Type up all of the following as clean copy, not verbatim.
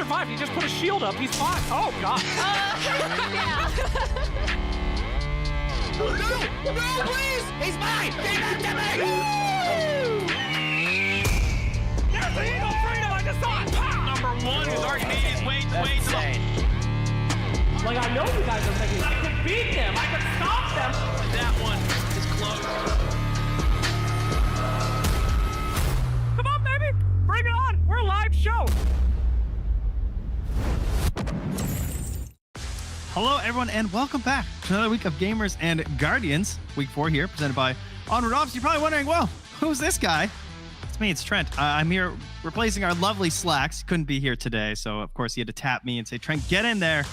survived. He just put a shield up. He's fine. Oh, God. Yeah. No, please! He's mine! Give him to me! There's the Eagle Freedom I just saw it. Number one has already made his way to the way. Like, I know you guys are thinking, I could beat them. I could stop them. That one is close. Come on, baby. Bring it on. We're a live show. Hello, everyone, and welcome back to another week of Gamers and Guardians. Week 4 here, presented by Onward Ops. You're probably wondering, well, who's this guy? It's me, it's Trent. I'm here replacing our lovely Slacks. Couldn't be here today, so of course he had to tap me and say, Trent, get in there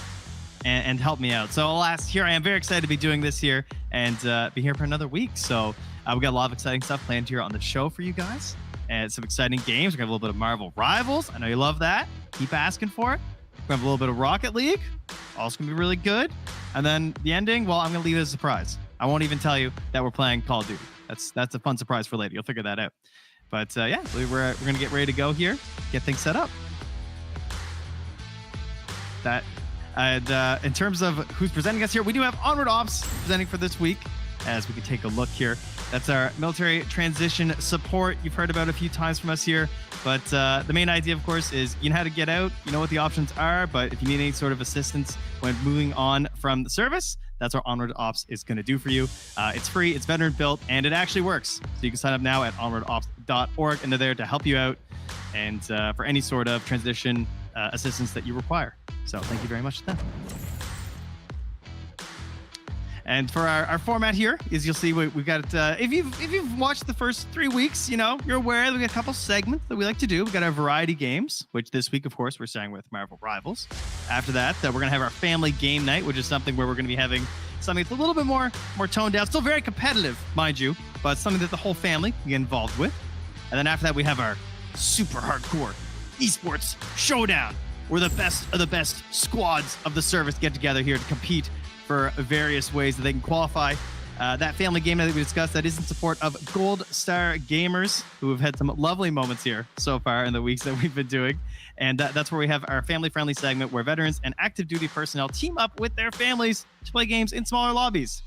and help me out. So alas, here I am, very excited to be doing this here and be here for another week. So we got a lot of exciting stuff planned here on the show for you guys, and some exciting games. We're gonna have a little bit of Marvel Rivals. I know you love that. Keep asking for it. We're gonna have a little bit of Rocket League. Also gonna be really good. And then the ending, well, I'm gonna leave it as a surprise. I won't even tell you that we're playing Call of Duty. That's a fun surprise for later. You'll figure that out. But yeah, we're gonna get ready to go here, get things set up. In terms of who's presenting us here, we do have Onward Ops presenting for this week, as we can take a look here. That's our military transition support. You've heard about it a few times from us here, but the main idea, of course, is you know how to get out, you know what the options are, but if you need any sort of assistance when moving on from the service, that's what Onward Ops is going to do for you. It's free, it's veteran built, and it actually works. So you can sign up now at onwardops.org, and they're there to help you out and for any sort of transition assistance that you require. So thank you very much to them. And for our format here, is you'll see we've got, if you've watched the first 3 weeks, you know, you're aware that we got a couple segments that we like to do. We got our variety games, which this week, of course, we're starting with Marvel Rivals. After that, we're going to have our family game night, which is something where we're going to be having something that's a little bit more toned down. Still very competitive, mind you, but something that the whole family can get involved with. And then after that, we have our super hardcore esports showdown, where the best of the best squads of the service get together here to compete for various ways that they can qualify. That family game that we discussed, that is in support of Gold Star Gamers, who have had some lovely moments here so far in the weeks that we've been doing. And that's where we have our family-friendly segment where veterans and active duty personnel team up with their families to play games in smaller lobbies.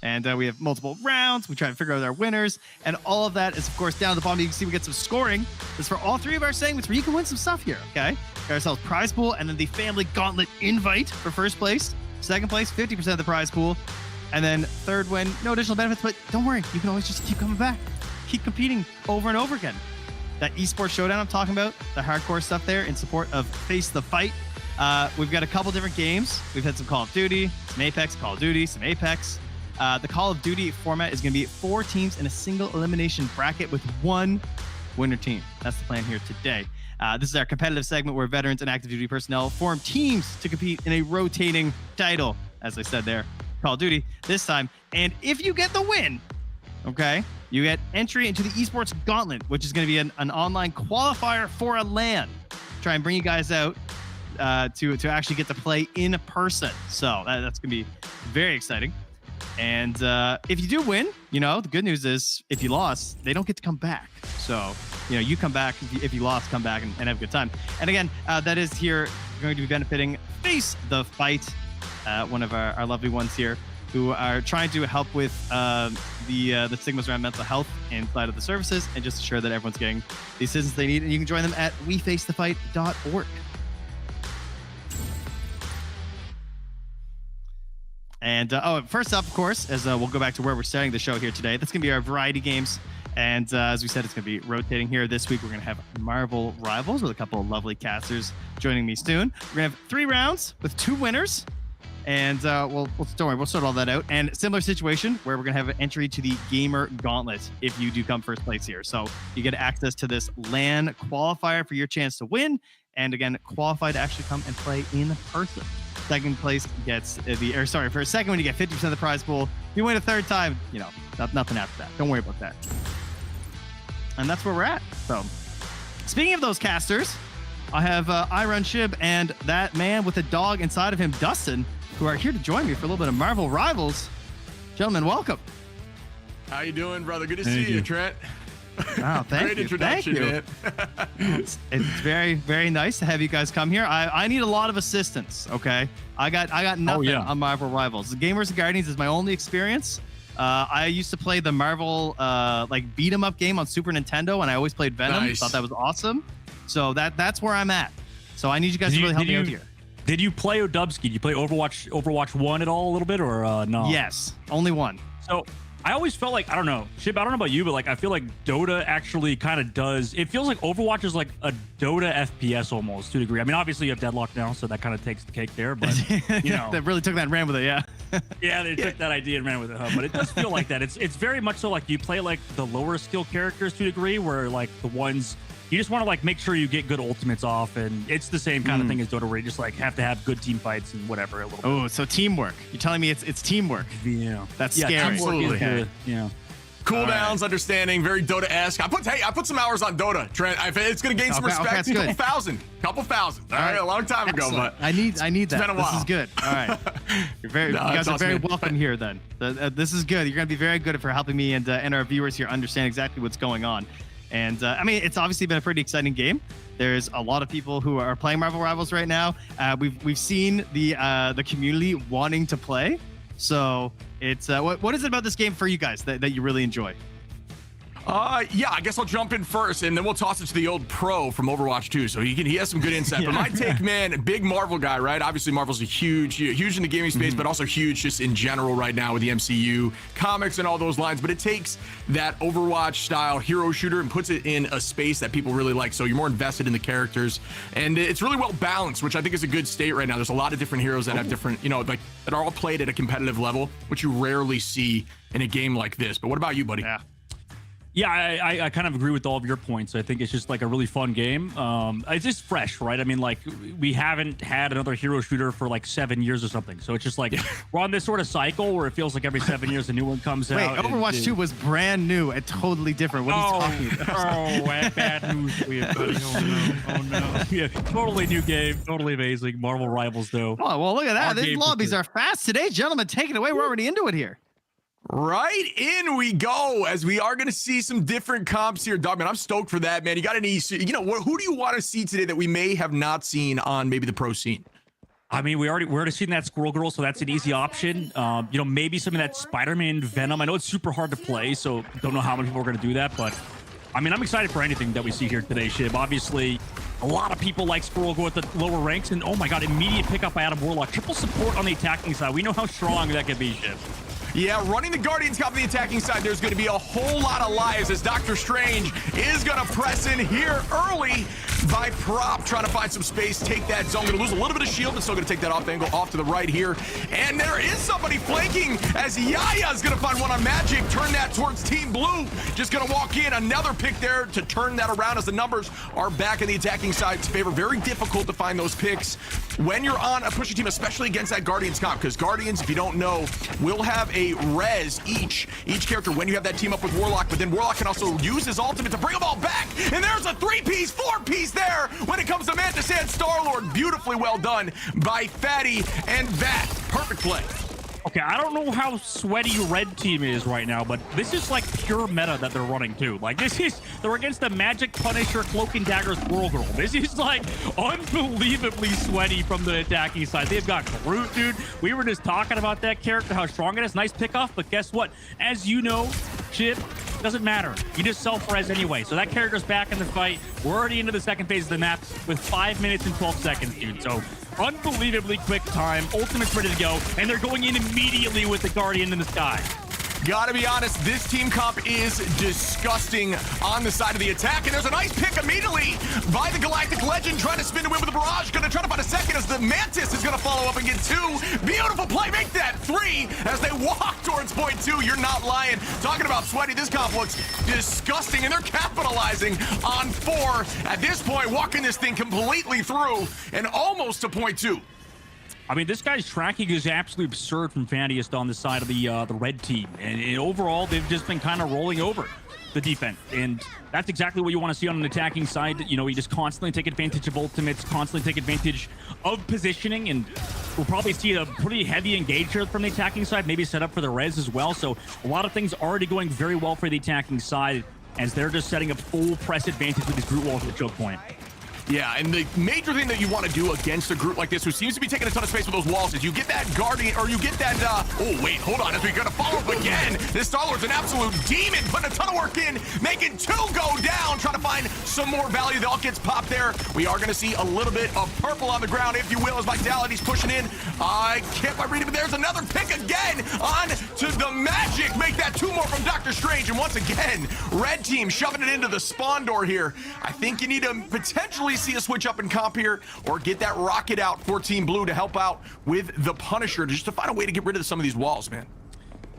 And we have multiple rounds. We try to figure out our winners. And all of that is, of course, down at the bottom. You can see we get some scoring. That's for all 3 of our segments where you can win some stuff here, okay? Got ourselves prize pool and then the family gauntlet invite for first place. Second place, 50% of the prize pool. And then third win, no additional benefits, but don't worry. You can always just keep coming back. Keep competing over and over again. That esports showdown I'm talking about, the hardcore stuff there in support of Face the Fight. We've got a couple different games. We've had some Call of Duty, some Apex, Call of Duty, some Apex. The Call of Duty format is going to be 4 teams in a single elimination bracket with 1 winner team. That's the plan here today. This is our competitive segment where veterans and active duty personnel form teams to compete in a rotating title, as I said there, Call of Duty this time. And if you get the win, okay, you get entry into the Esports Gauntlet, which is going to be an online qualifier for a LAN. Try and bring you guys out to actually get to play in person. So that's going to be very exciting. And if you do win, you know, the good news is if you lost, they don't get to come back. So, you know, you come back. If you lost, come back and have a good time. And again, that is here going to be benefiting Face the Fight, one of our lovely ones here who are trying to help with the stigmas around mental health inside of the services and just ensure that everyone's getting the assistance they need. And you can join them at wefacethefight.org. And first up, of course, as we'll go back to where we're starting the show here today, that's going to be our variety games. And as we said, it's going to be rotating here. This week, we're going to have Marvel Rivals with a couple of lovely casters joining me soon. We're going to have 3 rounds with 2 winners. And don't worry, we'll sort all that out. And similar situation where we're going to have an entry to the Gamer Gauntlet if you do come first place here. So you get access to this LAN qualifier for your chance to win. And again, qualify to actually come and play in person. Second place gets for a second one, you get 50% of the prize pool. If you win a third time, you know, nothing after that. Don't worry about that. And that's where we're at. So, speaking of those casters, I have Iron Shib and that man with a dog inside of him, Dustin, who are here to join me for a little bit of Marvel Rivals. Gentlemen, welcome. How you doing, brother? Good to see you, Trent. Wow, thank Great you. introduction, Thank you. man. It's very, very nice to have you guys come here. I need a lot of assistance. Okay, I got nothing on Marvel Rivals. The Gamers and Guardians is my only experience. I used to play the Marvel like beat 'em up game on Super Nintendo, and I always played Venom. Nice. Thought that was awesome. So that's where I'm at. So I need you guys to really help me out here. Did you play Odubski? Did you play Overwatch 1 at all a little bit, or no? Yes, only one. So I always felt like, I don't know, Shib, I don't know about you, but like I feel like Dota actually kind of does. It feels like Overwatch is like a Dota FPS almost to a degree. I mean, obviously you have Deadlock now, so that kind of takes the cake there. But you know, They really took that and ran with it. Yeah. yeah, they took that idea and ran with it. Huh? But it does feel like that. It's very much so like you play like the lower skill characters to a degree, where like the ones you just want to like make sure you get good ultimates off, and it's the same kind of thing as Dota, where you just like have to have good team fights and whatever a little bit. Oh, so teamwork. You're telling me it's teamwork. Yeah, That's yeah, scary. teamwork is Absolutely. the- yeah. Cooldowns, understanding, very Dota-esque. I put some hours on Dota, Trent. It's gonna gain some Okay, respect. that's Couple good. thousand. All right, a long time ago, Excellent. but I need that. been a This while. is good. All right. You guys it's are awesome, very man. welcome here then. This is good. You're going to be very good for helping me and our viewers here understand exactly what's going on. And I mean, it's obviously been a pretty exciting game. There's a lot of people who are playing Marvel Rivals right now. We've seen the community wanting to play. So it's what is it about this game for you guys that you really enjoy? Yeah, I guess I'll jump in first, and then we'll toss it to the old pro from Overwatch 2, so he has some good insight. But my take, man, big Marvel guy, right? Obviously, Marvel's a huge in the gaming space, but also huge just in general right now with the MCU, comics, and all those lines. But it takes that Overwatch-style hero shooter and puts it in a space that people really like, so you're more invested in the characters. And it's really well balanced, which I think is a good state right now. There's a lot of different heroes that have different, like that are all played at a competitive level, which you rarely see in a game like this. But what about you, buddy? Yeah, I kind of agree with all of your points. I think it's just like a really fun game. It's just fresh, right? I mean, like we haven't had another hero shooter for like 7 years or something. So it's just like we're on this sort of cycle where it feels like every 7 years a new one comes Wait, out. Overwatch 2 was brand new and totally different. What are you talking about? Bad news for you, buddy. Oh no. Yeah, totally new game, totally amazing. Marvel Rivals, though. Oh, well, look at that. Our These game for lobbies sure. are fast today, gentlemen. Take it away. We're already into it here. Right in we go, as we are going to see some different comps here, Dogman. I'm stoked for that, man. You got any, who do you want to see today that we may have not seen on maybe the pro scene? I mean, we're already seeing that Squirrel Girl, so that's an easy option. Maybe some of that Spider-Man Venom. I know it's super hard to play, so don't know how many people are going to do that, but I mean, I'm excited for anything that we see here today, Shib. Obviously, a lot of people like Squirrel Girl at the lower ranks, and oh my god, immediate pickup by Adam Warlock. Triple support on the attacking side. We know how strong that can be, Shib. Yeah, running the Guardians comp on the attacking side, there's going to be a whole lot of lives as Doctor Strange is going to press in here early by Prop, trying to find some space, take that zone. Going to lose a little bit of shield, but still going to take that off angle off to the right here. And there is somebody flanking as Yaya is going to find one on Magic, turn that towards Team Blue. Just going to walk in, another pick there to turn that around as the numbers are back in the attacking side's favor. Very difficult to find those picks when you're on a pushing team, especially against that Guardians comp, because Guardians, if you don't know, will have a res each character when you have that team up with Warlock, but then Warlock can also use his ultimate to bring them all back, and there's a 3-piece, 4-piece there when it comes to Mantis and Star-Lord. Beautifully well done by Fatty, and that perfect play. Okay, I don't know how sweaty red team is right now, but this is like pure meta that they're running too. Like they're against the Magic Punisher Cloak and Dagger Squirrel Girl. This is like unbelievably sweaty from the attacking side. They've got Groot, dude. We were just talking about that character, how strong it is. Nice pickoff, but guess what? As you know, Chip, doesn't matter. You just self-res anyway. So that character's back in the fight. We're already into the second phase of the map with 5 minutes and 12 seconds, dude. So unbelievably quick time. Ultimate's ready to go, and they're going in immediately with the Guardian in the sky. Gotta be honest, this team comp is disgusting on the side of the attack, and there's a nice pick immediately by the Galactic Legend, trying to spin to win with the Barrage, gonna try to find a second as the Mantis is gonna follow up and get 2. Beautiful play, make that 3 as they walk towards point 2. You're not lying. Talking about sweaty, this comp looks disgusting, and they're capitalizing on 4. At this point, walking this thing completely through and almost to point 2. I mean, this guy's tracking is absolutely absurd from Fandiest on the side of the red team. And overall, they've just been kind of rolling over the defense. And that's exactly what you want to see on an attacking side. You just constantly take advantage of ultimates, constantly take advantage of positioning. And we'll probably see a pretty heavy engagement from the attacking side, maybe set up for the res as well. So a lot of things already going very well for the attacking side. as they're just setting up full press advantage with these brute walls at choke point. Yeah, and the major thing that you want to do against a group like this who seems to be taking a ton of space with those walls is you get that guardian, or you get that, oh wait, hold on, as we got to follow up again. This Star-Lord's an absolute demon, putting a ton of work in, making 2 go down, trying to find some more value. The ult gets popped there. We are going to see a little bit of purple on the ground, if you will, as Vitality's pushing in. I can't quite read it, but there's another pick again on to the Magic. Make that 2 more from Doctor Strange, and once again, red team shoving it into the spawn door here. I think you need to potentially see a switch up in comp here, or get that rocket out for Team Blue to help out with the Punisher, just to find a way to get rid of some of these walls, man.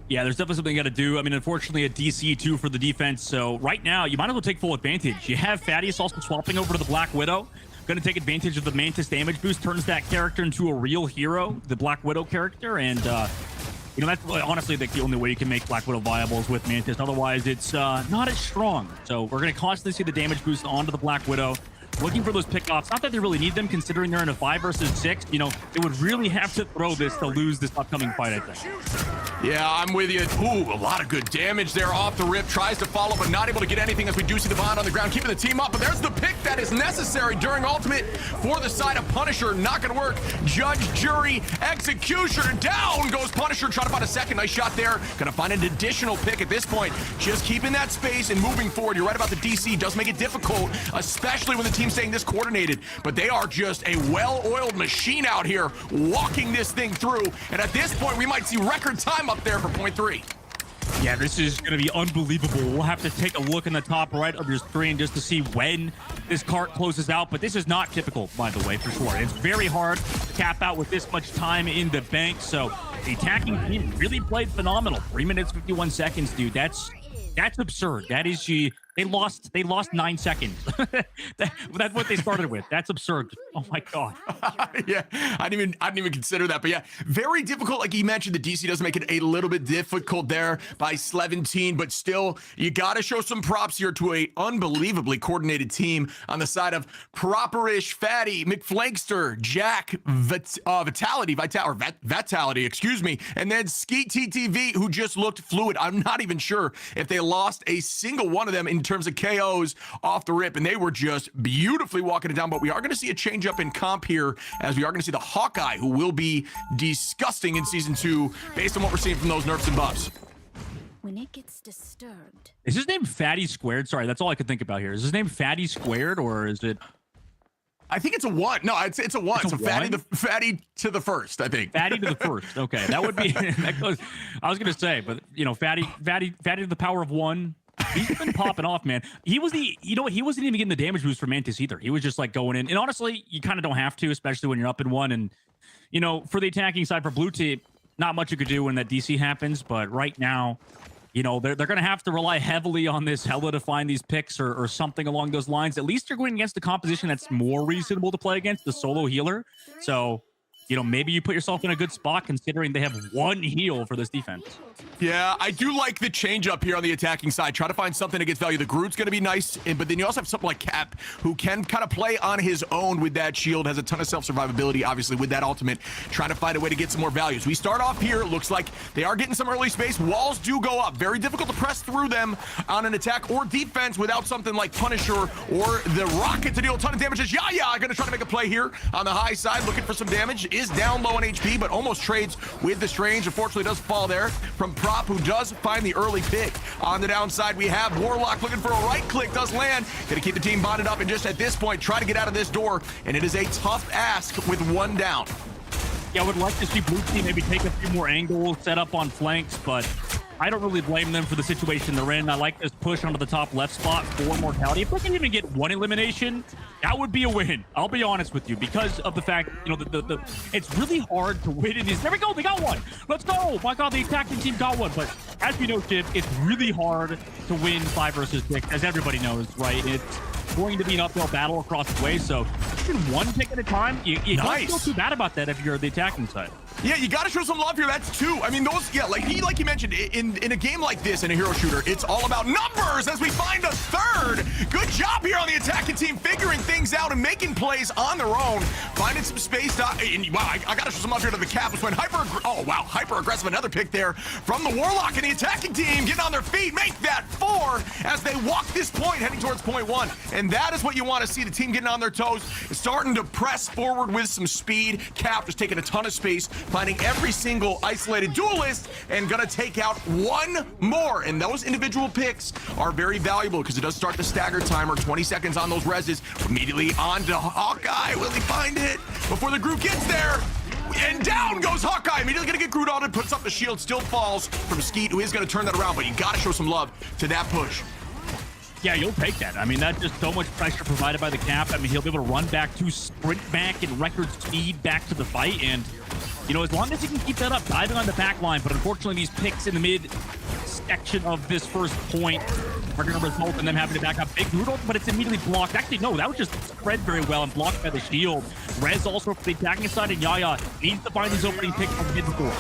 Yeah, there's definitely something you got to do. I mean, unfortunately, a DC too for the defense. So right now, you might as well take full advantage. You have Thaddeus also swapping over to the Black Widow. Going to take advantage of the Mantis damage boost, turns that character into a real hero, the Black Widow character, and you know, that's honestly the only way you can make Black Widow viable is with Mantis. Otherwise, it's not as strong. So we're going to constantly see the damage boost onto the Black Widow. Looking for those pickoffs. Not that they really need them, considering they're in a 5 versus 6. You know, they would really have to throw this to lose this upcoming fight, I think. Yeah, I'm with you. Ooh, a lot of good damage there off the rip. Tries to follow, but not able to get anything, as we do see the Bond on the ground, keeping the team up. But there's the pick that is necessary during Ultimate for the side of Punisher. Not going to work. Judge, jury, executioner. Down goes Punisher. Trying to find a second. Nice shot there. Going to find an additional pick at this point. Just keeping that space and moving forward. You're right about the DC. Does make it difficult, especially when the team's staying this coordinated. But they are just a well-oiled machine out here, walking this thing through. And at this point, we might see record time up there for point 3. Yeah, this is going to be unbelievable. We'll have to take a look in the top right of your screen just to see when this cart closes out. But this is not typical, by the way, for sure. It's very hard to cap out with this much time in the bank. So the attacking team really played phenomenal. 3 minutes, 51 seconds, dude. That's absurd. That is they lost 9 seconds. That's what they started with. That's absurd. Oh my god. Yeah, I didn't even consider that. But yeah, very difficult. Like you mentioned, the DC does make it a little bit difficult there by 17, but still, you got to show some props here to a unbelievably coordinated team on the side of Properish, Fatty, McFlankster, Jack, Vitality, excuse me, and then Skeet TTV, who just looked fluid. I'm not even sure if they lost a single one of them in terms of KOs off the rip, and they were just beautifully walking it down. But we are going to see a change up in comp here, as we are going to see the Hawkeye, who will be disgusting in season 2 based on what we're seeing from those nerfs and buffs. When it gets disturbed. Is his name Fatty Squared? Sorry, that's all I could think about here. Is his name Fatty Squared, or is it? I think it's a 1. No, it's a 1. It's a so one? fatty to the first, I think. Fatty to the first. Okay, that would be. That goes, I was gonna say, but you know, Fatty to the power of 1. He's been popping off, man. He was he wasn't even getting the damage boost from Mantis either. He was just like going in. And honestly, you kind of don't have to, especially when you're up in 1. And, you know, for the attacking side for Blue Team, not much you could do when that DC happens. But right now, you know, they're going to have to rely heavily on this Hela to find these picks or something along those lines. At least you're going against a composition that's more reasonable to play against, the solo healer. So, you know, maybe you put yourself in a good spot considering they have 1 heal for this defense. Yeah, I do like the change up here on the attacking side. Try to find something that gets value. The Groot's going to be nice, but then you also have something like Cap, who can kind of play on his own with that shield, has a ton of self-survivability, obviously, with that ultimate, trying to find a way to get some more values. We start off here. It looks like they are getting some early space. Walls do go up. Very difficult to press through them on an attack or defense without something like Punisher or the Rocket to deal a ton of damage. Yeah, going to try to make a play here on the high side, looking for some damage. Is down low on HP, but almost trades with the Strange. Unfortunately, does fall there from Prop, who does find the early pick. On the downside, we have Warlock looking for a right click, does land. Gonna keep the team bonded up and just at this point try to get out of this door, and it is a tough ask with 1 down. Yeah, I would like to see Blue Team maybe take a few more angles, set up on flanks, but I don't really blame them for the situation they're in. I like this push onto the top left spot for mortality. If we can even get 1 elimination, that would be a win. I'll be honest with you, because of the fact, you know, it's really hard to win in these. There we go, they got 1. Let's go. My God, the attacking team got 1. But as we know, Chip, it's really hard to win 5 versus 6, as everybody knows, right? It's going to be an uphill battle across the way. So pushing one pick at a time, you can't Nice. feel too bad about that if you're the attacking side. Yeah, you got to show some love here. That's two. I mean, those, yeah, like you mentioned, in a game like this, in a hero shooter, it's all about numbers as we find a third. Good job here on the attacking team, figuring things out and making plays on their own, finding some space. Wow, I got to show some love here to the Kappas when hyper aggressive. Another pick there from the Warlock, and the attacking team getting on their feet, make that 4 as they walk this point, heading towards point 1. And that is what you want to see, the team getting on their toes, starting to press forward with some speed. Cap just taking a ton of space, finding every single isolated duelist, and gonna take out one more. And those individual picks are very valuable because it does start the stagger timer. 20 seconds on those reses. Immediately on to Hawkeye. Will he find it before the group gets there? And down goes Hawkeye. Immediately gonna get Groot on it, puts up the shield, still falls from Skeet, who is gonna turn that around, but you gotta show some love to that push. Yeah, you'll take that. I mean, that's just so much pressure provided by the Cap. I mean, he'll be able to run back to sprint back in record speed back to the fight. And, you know, as long as he can keep that up, diving on the back line. But unfortunately, these picks in the mid section of this first point are going to result in them having to back up. Big Rudolph, but it's immediately blocked. Actually, no, that was just spread very well and blocked by the shield. Rez also for the attacking side, and Yaya needs to find his opening pick from mid four.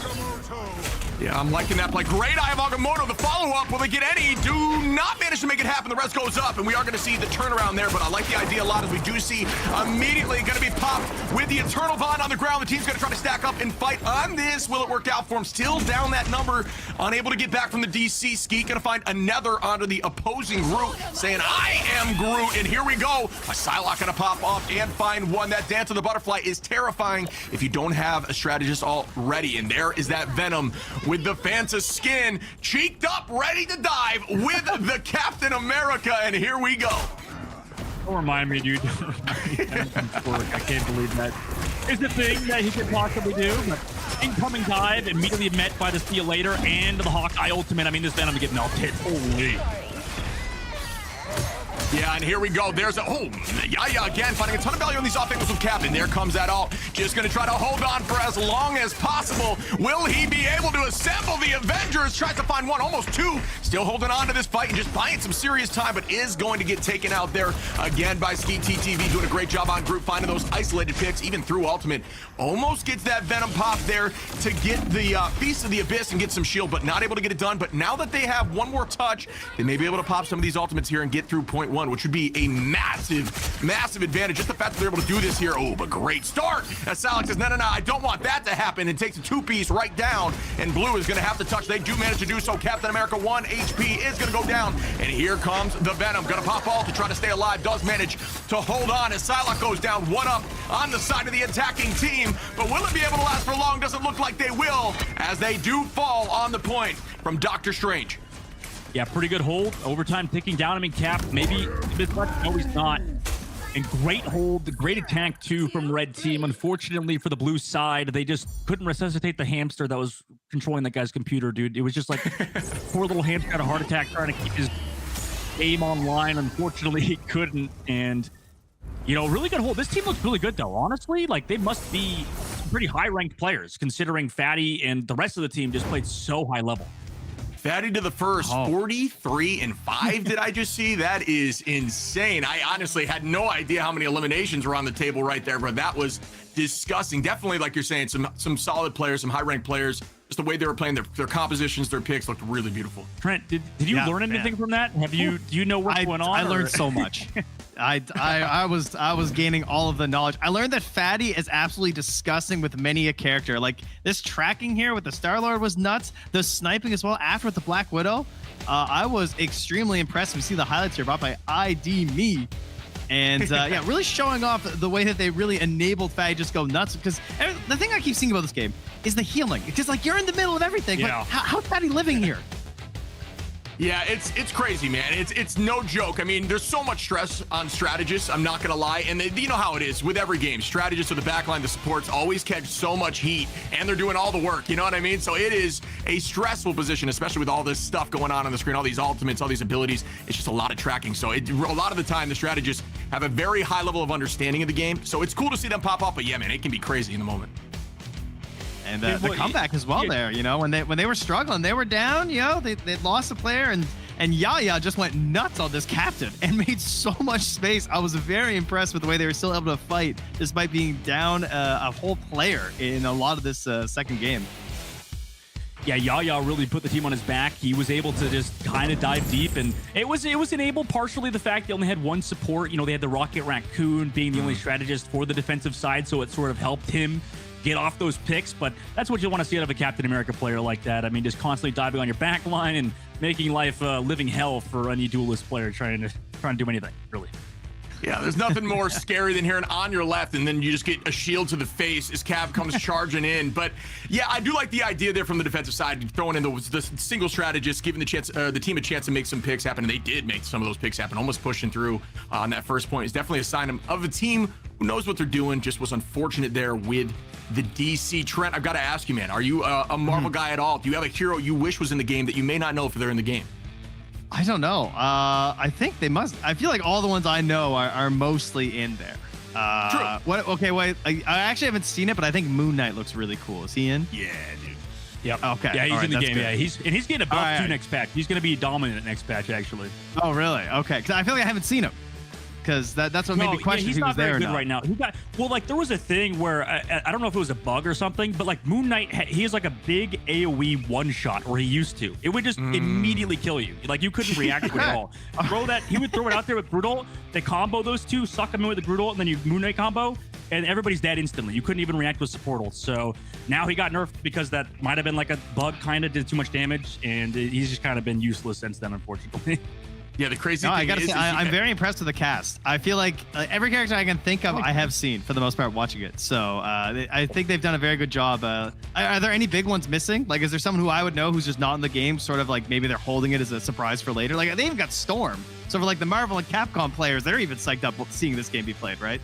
Yeah, I'm liking that play. Great eye of Agamotto. The follow-up, will they get any? Do not manage to make it happen. The rest goes up, and we are going to see the turnaround there, but I like the idea a lot as we do see immediately going to be popped with the Eternal Bond on the ground. The team's going to try to stack up and fight on this. Will it work out for him? Still down that number, unable to get back from the DC. Skeet going to find another onto the opposing Groot, saying, I am Groot, and here we go. A Psylocke going to pop off and find one. That dance of the butterfly is terrifying if you don't have a strategist already, and there is that Venom with the Fanta skin, cheeked up, ready to dive with the Captain America, and here we go. Don't remind me, dude. I can't believe that is the thing that he could possibly do. But incoming dive, immediately met by the See You Later and the Hawkeye ultimate. I mean, this Venom get melted. Holy. Yeah, and here we go. There's a, Yaya again, finding a ton of value on these off angles with Cap, and there comes that ult. Just gonna try to hold on for as long as possible. Will he be able to assemble the Avengers? Tries to find one, almost two. Still holding on to this fight and just buying some serious time, but is going to get taken out there again by Skeet TTV, doing a great job on group, finding those isolated picks, even through ultimate. Almost gets that Venom pop there to get the Feast of the Abyss and get some shield, but not able to get it done. But now that they have one more touch, they may be able to pop some of these ultimates here and get through point 1, which would be a massive advantage. Just the fact that they're able to do this here. Oh, but great start. As Salak says, no, I don't want that to happen. It takes a 2-piece right down, and Blue is going to have to touch. They do manage to do so. Captain America 1 HP is going to go down, and here comes the Venom. Going to pop all to try to stay alive. Does manage to hold on as Salak goes down. One up on the side of the attacking team, but will it be able to last for long? Doesn't look like they will, as they do fall on the point from Doctor Strange. Yeah, pretty good hold. Overtime ticking down. I mean, Cap, maybe a bit much. No, he's not. And great hold, great attack, too, from Red Team. Unfortunately, for the blue side, they just couldn't resuscitate the hamster that was controlling that guy's computer, dude. It was just like poor little hamster had a heart attack trying to keep his game online. Unfortunately, he couldn't. And, you know, really good hold. This team looks really good, though. Honestly, like, they must be some pretty high-ranked players, considering Fatty and the rest of the team just played so high level. Fatty to the first, 43-5 did I just see? That is insane. I honestly had no idea how many eliminations were on the table right there, but that was disgusting. Definitely, like you're saying, some solid players, some high-ranked players. Just the way they were playing, their compositions, their picks looked really beautiful. Trent, did you learn anything from that? Do you know what's going on? I learned so much. I was gaining all of the knowledge. I learned that Fatty is absolutely disgusting with many a character. Like this tracking here with the Star-Lord was nuts. The sniping as well after with the Black Widow. I was extremely impressed. We see the highlights here brought by ID Me. And yeah, really showing off the way that they really enabled Fatty just go nuts. Because the thing I keep seeing about this game is the healing. It's just like you're in the middle of everything. Yeah. But how's Fatty living here? Yeah, it's crazy, man. It's no joke. I mean, there's so much stress on strategists, I'm not gonna lie. And you know how it is with every game. Strategists or the backline, the supports always catch so much heat, and they're doing all the work, you know what I mean? So it is a stressful position, especially with all this stuff going on the screen, all these ultimates, all these abilities. It's just a lot of tracking. So a lot of the time, the strategists have a very high level of understanding of the game. So it's cool to see them pop up, but yeah, man, it can be crazy in the moment. And the comeback as well there, you know, when they were struggling, they were down, you know, they lost a player, and And Yaya just went nuts on this captain and made so much space. I was very impressed with the way they were still able to fight despite being down a whole player in a lot of this second game. Yeah, Yaya really put the team on his back. He was able to just kind of dive deep, and it was enabled partially the fact they only had one support. You know, they had the Rocket Raccoon being the only strategist for the defensive side, so it sort of helped him get off those picks. But that's what you want to see out of a Captain America player like that. I mean, just constantly diving on your back line and making life living hell for any duelist player trying to do anything, really. Yeah, there's nothing more scary than hearing on your left and then you just get a shield to the face as Cav comes charging in. But yeah, I do like the idea there from the defensive side, throwing in the single strategist, giving the team a chance to make some picks happen. And they did make some of those picks happen, almost pushing through on that first point. Is definitely a sign of a team who knows what they're doing. Just was unfortunate there with the DC. Trent, I've got to ask you, man, are you a Marvel guy at all? Do you have a hero you wish was in the game that you may not know if they're in the game? I don't know. I think they must. I feel like all the ones I know are mostly in there. True. What? Okay, wait. I actually haven't seen it, but I think Moon Knight looks really cool. Is he in? Yeah, dude. Yep. Okay. Yeah, he's in the game. Good. Yeah, he's getting a buff All right. too next patch. He's going to be dominant next patch, actually. Oh, really? Okay. Because I feel like I haven't seen him. Because that's what made me question he's if he was not there very or good not. right now. Like there was a thing where I don't know if it was a bug or something, but like Moon Knight, he has like a big AOE one shot, or he used to. It would just immediately kill you. Like you couldn't react to it at all. He would throw it out there with Brutal. They combo those two, suck him in with the Brutal, and then you Moon Knight combo, and everybody's dead instantly. You couldn't even react with supportals. So now he got nerfed because that might have been like a bug, kind of did too much damage, and he's just kind of been useless since then, unfortunately. Yeah, the crazy No, thing I gotta is, say, I'm very impressed with the cast. I feel like every character I can think of, I have seen for the most part watching it. So I think they've done a very good job. Are there any big ones missing? Like, is there someone who I would know who's just not in the game? Sort of like maybe they're holding it as a surprise for later. Like they even got Storm. So for like the Marvel and Capcom players, they're even psyched up seeing this game be played, right?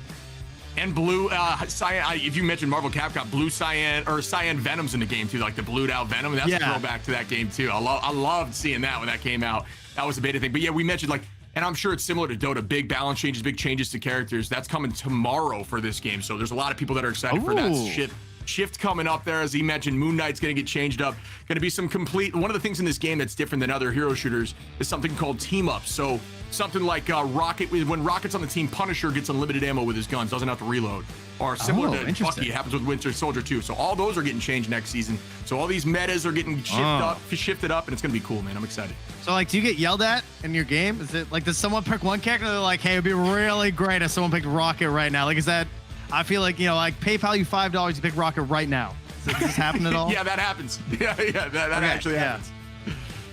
And blue cyan. If you mentioned Marvel Capcom, blue cyan or cyan Venom's in the game too, like the blued out Venom. That's a throwback to that game too. I loved seeing that when that came out. That was a beta thing. But yeah, we mentioned like, and I'm sure it's similar to Dota, big balance changes, big changes to characters. That's coming tomorrow for this game. So there's a lot of people that are excited for that shift coming up there. As he mentioned, Moon Knight's going to get changed up. Going to be some complete. One of the things in this game that's different than other hero shooters is something called team ups. So something like Rocket, when Rocket's on the team, Punisher gets unlimited ammo with his guns, doesn't have to reload. Or similar to Bucky, it happens with Winter Soldier too. So all those are getting changed next season. So all these metas are getting shifted up, and it's going to be cool, man. I'm excited. So like, do you get yelled at in your game? Is it like, does someone pick one character? They're like, hey, it'd be really great if someone picked Rocket right now. Like, is that? I feel like, you know, like PayPal you $5, you pick Rocket right now. Does this happen at all? Yeah, that happens. Yeah, that actually happens.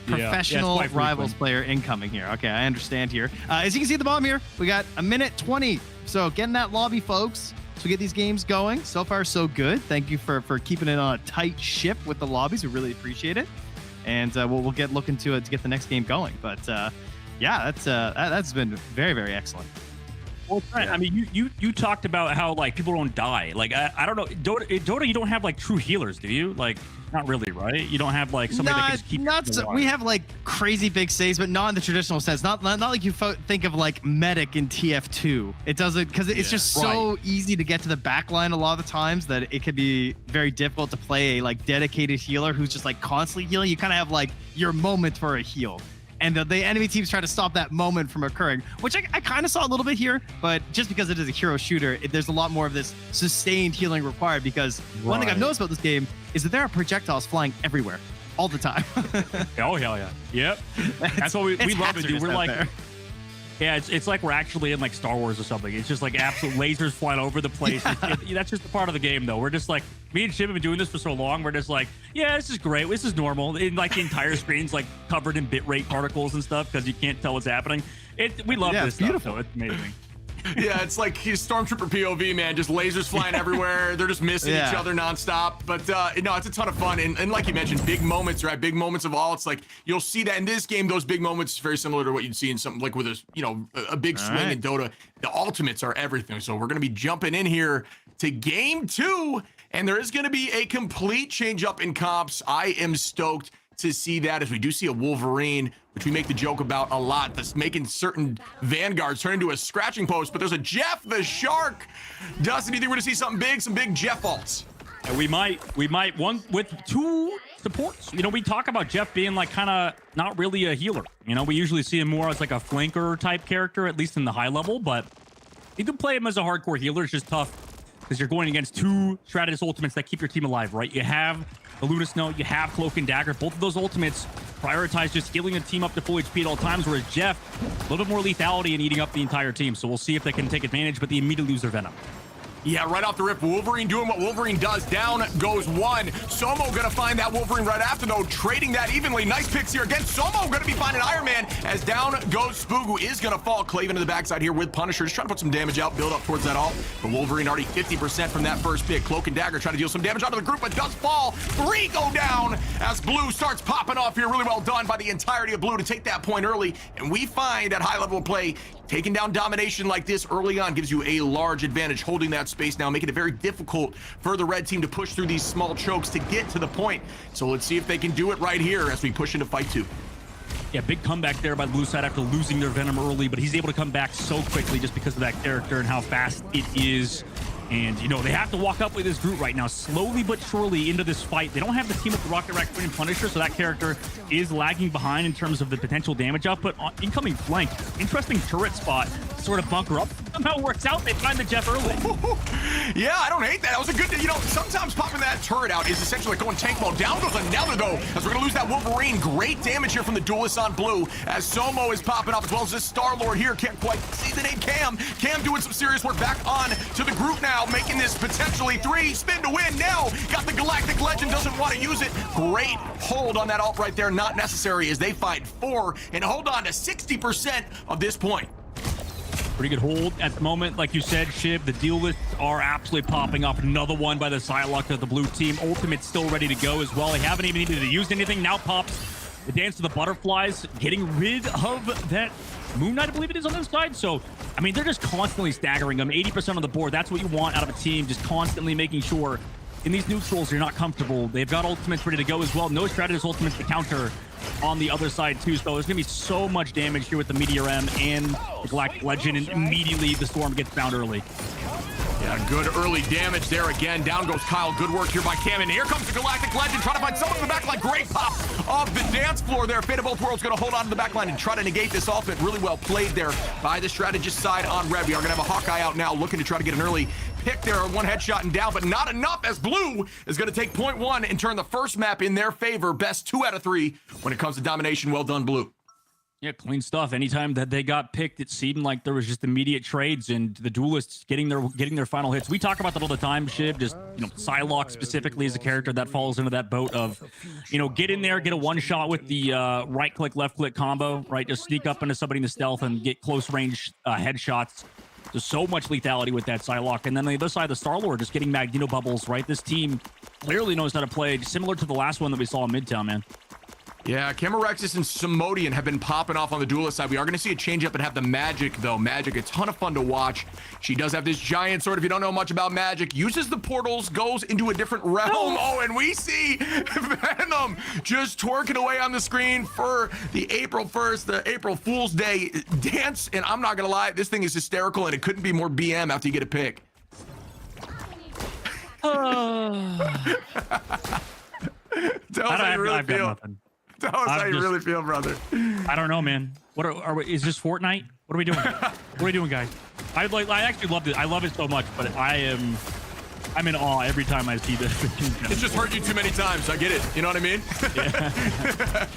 Professional rivals player incoming here. Okay, I understand here. As you can see at the bottom here, we got a minute 20. So get in that lobby, folks. So we get these games going. So far, so good. Thank you for keeping it on a tight ship with the lobbies. We really appreciate it. And we'll get looking to it to get the next game going. But yeah, that's been very, very excellent. Well, Trent, I mean, you talked about how like people don't die. Like I don't know, Dota, you don't have like true healers, do you? Like not really, right? You don't have like somebody that can just keep. We have like crazy big saves, but not in the traditional sense. Not like you think of like medic in TF2. It doesn't, because it's just so easy to get to the back line a lot of the times that it can be very difficult to play a like dedicated healer who's just like constantly healing. You kind of have like your moment for a heal. And the enemy teams try to stop that moment from occurring, which I kind of saw a little bit here, but just because it is a hero shooter, there's a lot more of this sustained healing required, because one thing I've noticed about this game is that there are projectiles flying everywhere all the time. Oh, hell yeah. Yep. That's what we love to do. We're like, it's like we're actually in like Star Wars or something. It's just like absolute lasers flying over the place. That's just a part of the game, though. We're just like, me and Shib have been doing this for so long. We're just like, yeah, this is great. This is normal. And like the entire screen's like covered in bitrate particles and stuff because you can't tell what's happening. We love this stuff, though. It's amazing. Yeah, it's like he's Stormtrooper POV, man. Just lasers flying everywhere. They're just missing each other nonstop. But no, it's a ton of fun. And like you mentioned, big moments, right? Big moments of all. It's like you'll see that in this game. Those big moments very similar to what you'd see in something like with a big swing in Dota. The ultimates are everything. So we're gonna be jumping in here to game 2, and there is gonna be a complete change up in comps. I am stoked to see that, as we do see a Wolverine, which we make the joke about a lot, that's making certain vanguards turn into a scratching post. But there's a Jeff the Shark. Dustin, do you think we're gonna see something big, some big Jeff ults? And we might one with two supports. You know, we talk about Jeff being like kind of not really a healer. You know, we usually see him more as like a flanker type character, at least in the high level, but you can play him as a hardcore healer. It's just tough because you're going against two Stratus ultimates that keep your team alive, right? You have the Luna Snow, you have Cloak and Dagger. Both of those ultimates prioritize just healing the team up to full HP at all times, whereas Jeff, a little bit more lethality and eating up the entire team. So we'll see if they can take advantage, but they immediately lose their Venom. Yeah, right off the rip, Wolverine doing what Wolverine does. Down goes one. Somo gonna find that Wolverine right after, though, trading that evenly. Nice picks here again. Somo gonna be finding Iron Man as down goes Spoogu. Is gonna fall. Clave into the backside here with Punisher. Just trying to put some damage out, build up towards that ult. But Wolverine already 50% from that first pick. Cloak and Dagger trying to deal some damage onto the group, but does fall. 3 go down as Blue starts popping off here. Really well done by the entirety of Blue to take that point early. And we find at high level play, taking down domination like this early on gives you a large advantage, holding that space now, making it very difficult for the red team to push through these small chokes to get to the point. So let's see if they can do it right here as we push into fight 2. Yeah, big comeback there by the blue side after losing their Venom early, but he's able to come back so quickly just because of that character and how fast it is. And, you know, they have to walk up with this group right now, slowly but surely into this fight. They don't have the team with the Rocket Raccoon and Punisher, so that character is lagging behind in terms of the potential damage output. On incoming flank, interesting turret spot, sort of bunker up. Somehow works out. They find the Jeff early. Yeah, I don't hate that. That was a good, you know, sometimes popping that turret out is essentially like going tank mode. Down goes another, though, as we're going to lose that Wolverine. Great damage here from the duelist on Blue, as Somo is popping up, as well as this Star-Lord here. Can't quite see the name Cam. Cam doing some serious work back on to the group now, making this potentially 3. Spin to win now. Got the Galactic Legend, doesn't want to use it. Great hold on that ult right there. Not necessary as they fight 4 and hold on to 60% of this point. Pretty good hold at the moment. Like you said, Shib, the duelists are absolutely popping off. Another one by the Psylocke of the blue team. Ultimate's still ready to go as well. They haven't even needed to use anything. Now pops the Dance of the Butterflies, getting rid of that Moon Knight, I believe it is, on this side. So, I mean, they're just constantly staggering them. 80% on the board. That's what you want out of a team, just constantly making sure in these neutrals you're not comfortable. They've got ultimates ready to go as well. No Stratus ultimates to counter on the other side too, so there's gonna be so much damage here with the Meteor M and the Galactic Legend, and immediately the Storm gets found early. Yeah, good early damage there again. Down goes Kyle. Good work here by Cam. And here comes the Galactic Legend trying to find someone in the back line. Great pop of the dance floor there. Fate of Both Worlds going to hold on to the back line and try to negate this ultimate. Really well played there by the strategist side on Red. We are going to have a Hawkeye out now looking to try to get an early pick there. One headshot and down, but not enough, as Blue is going to take point 1 and turn the first map in their favor. Best 2 out of 3 when it comes to domination. Well done, Blue. Yeah, clean stuff. Anytime that they got picked, it seemed like there was just immediate trades and the duelists getting their final hits. We talk about that all the time, Shib. Just, you know, Psylocke specifically is a character that falls into that boat of, you know, get in there, get a one shot with the right click, left click combo, right? Just sneak up into somebody in the stealth and get close range headshots. There's so much lethality with that Psylocke. And then on the other side, the Star-Lord just getting Magneto bubbles, right? This team clearly knows how to play, similar to the last one that we saw in Midtown, man. Yeah, Camarexis and Simodian have been popping off on the duelist side. We are going to see a change up and have the Magic, though. Magic, a ton of fun to watch. She does have this giant sword. If you don't know much about Magic, uses the portals, goes into a different realm. Oh, and we see Venom just twerking away on the screen for the April 1st, the April Fool's Day dance. And I'm not going to lie, this thing is hysterical, and it couldn't be more BM after you get a pick. Tell us how you really feel. Tell us how you really feel, brother. I don't know, man. What are we, is this Fortnite? What are we doing? What are we doing, guys? I actually loved it. I love it so much, but I'm in awe every time I see this. It's just hurt you too many times. I get it. You know what I mean? Yeah.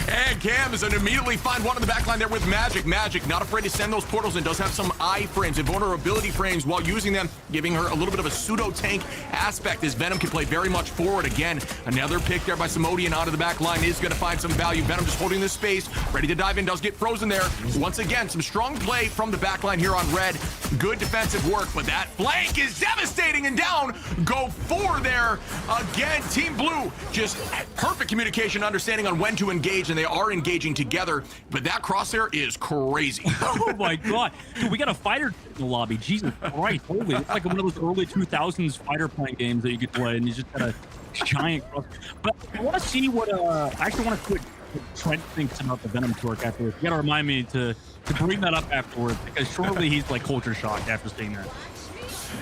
And Cam is an immediately find one in the back line there with Magic. Magic, not afraid to send those portals in. Does have some I-frames and vulnerability frames while using them, giving her a little bit of a pseudo-tank aspect as Venom can play very much forward. Again, another pick there by Simodian out of the back line is going to find some value. Venom just holding this space, ready to dive in, does get frozen there. Once again, some strong play from the back line here on Red. Good defensive work, but that flank is devastating, and down go 4 there. Again, Team Blue, just perfect communication, understanding on when to engage, and they are engaging together, but that crosshair is crazy. Oh my god. Dude, we got a fighter in the lobby. Jesus Christ. Holy, it's like one of those early 2000s fighter plane games that you could play, and you just got a giant cross. But I want to see what, I actually want to see what Trent thinks about the Venom twerk afterwards. You got to remind me to bring that up afterwards, because surely he's like culture shocked after seeing that.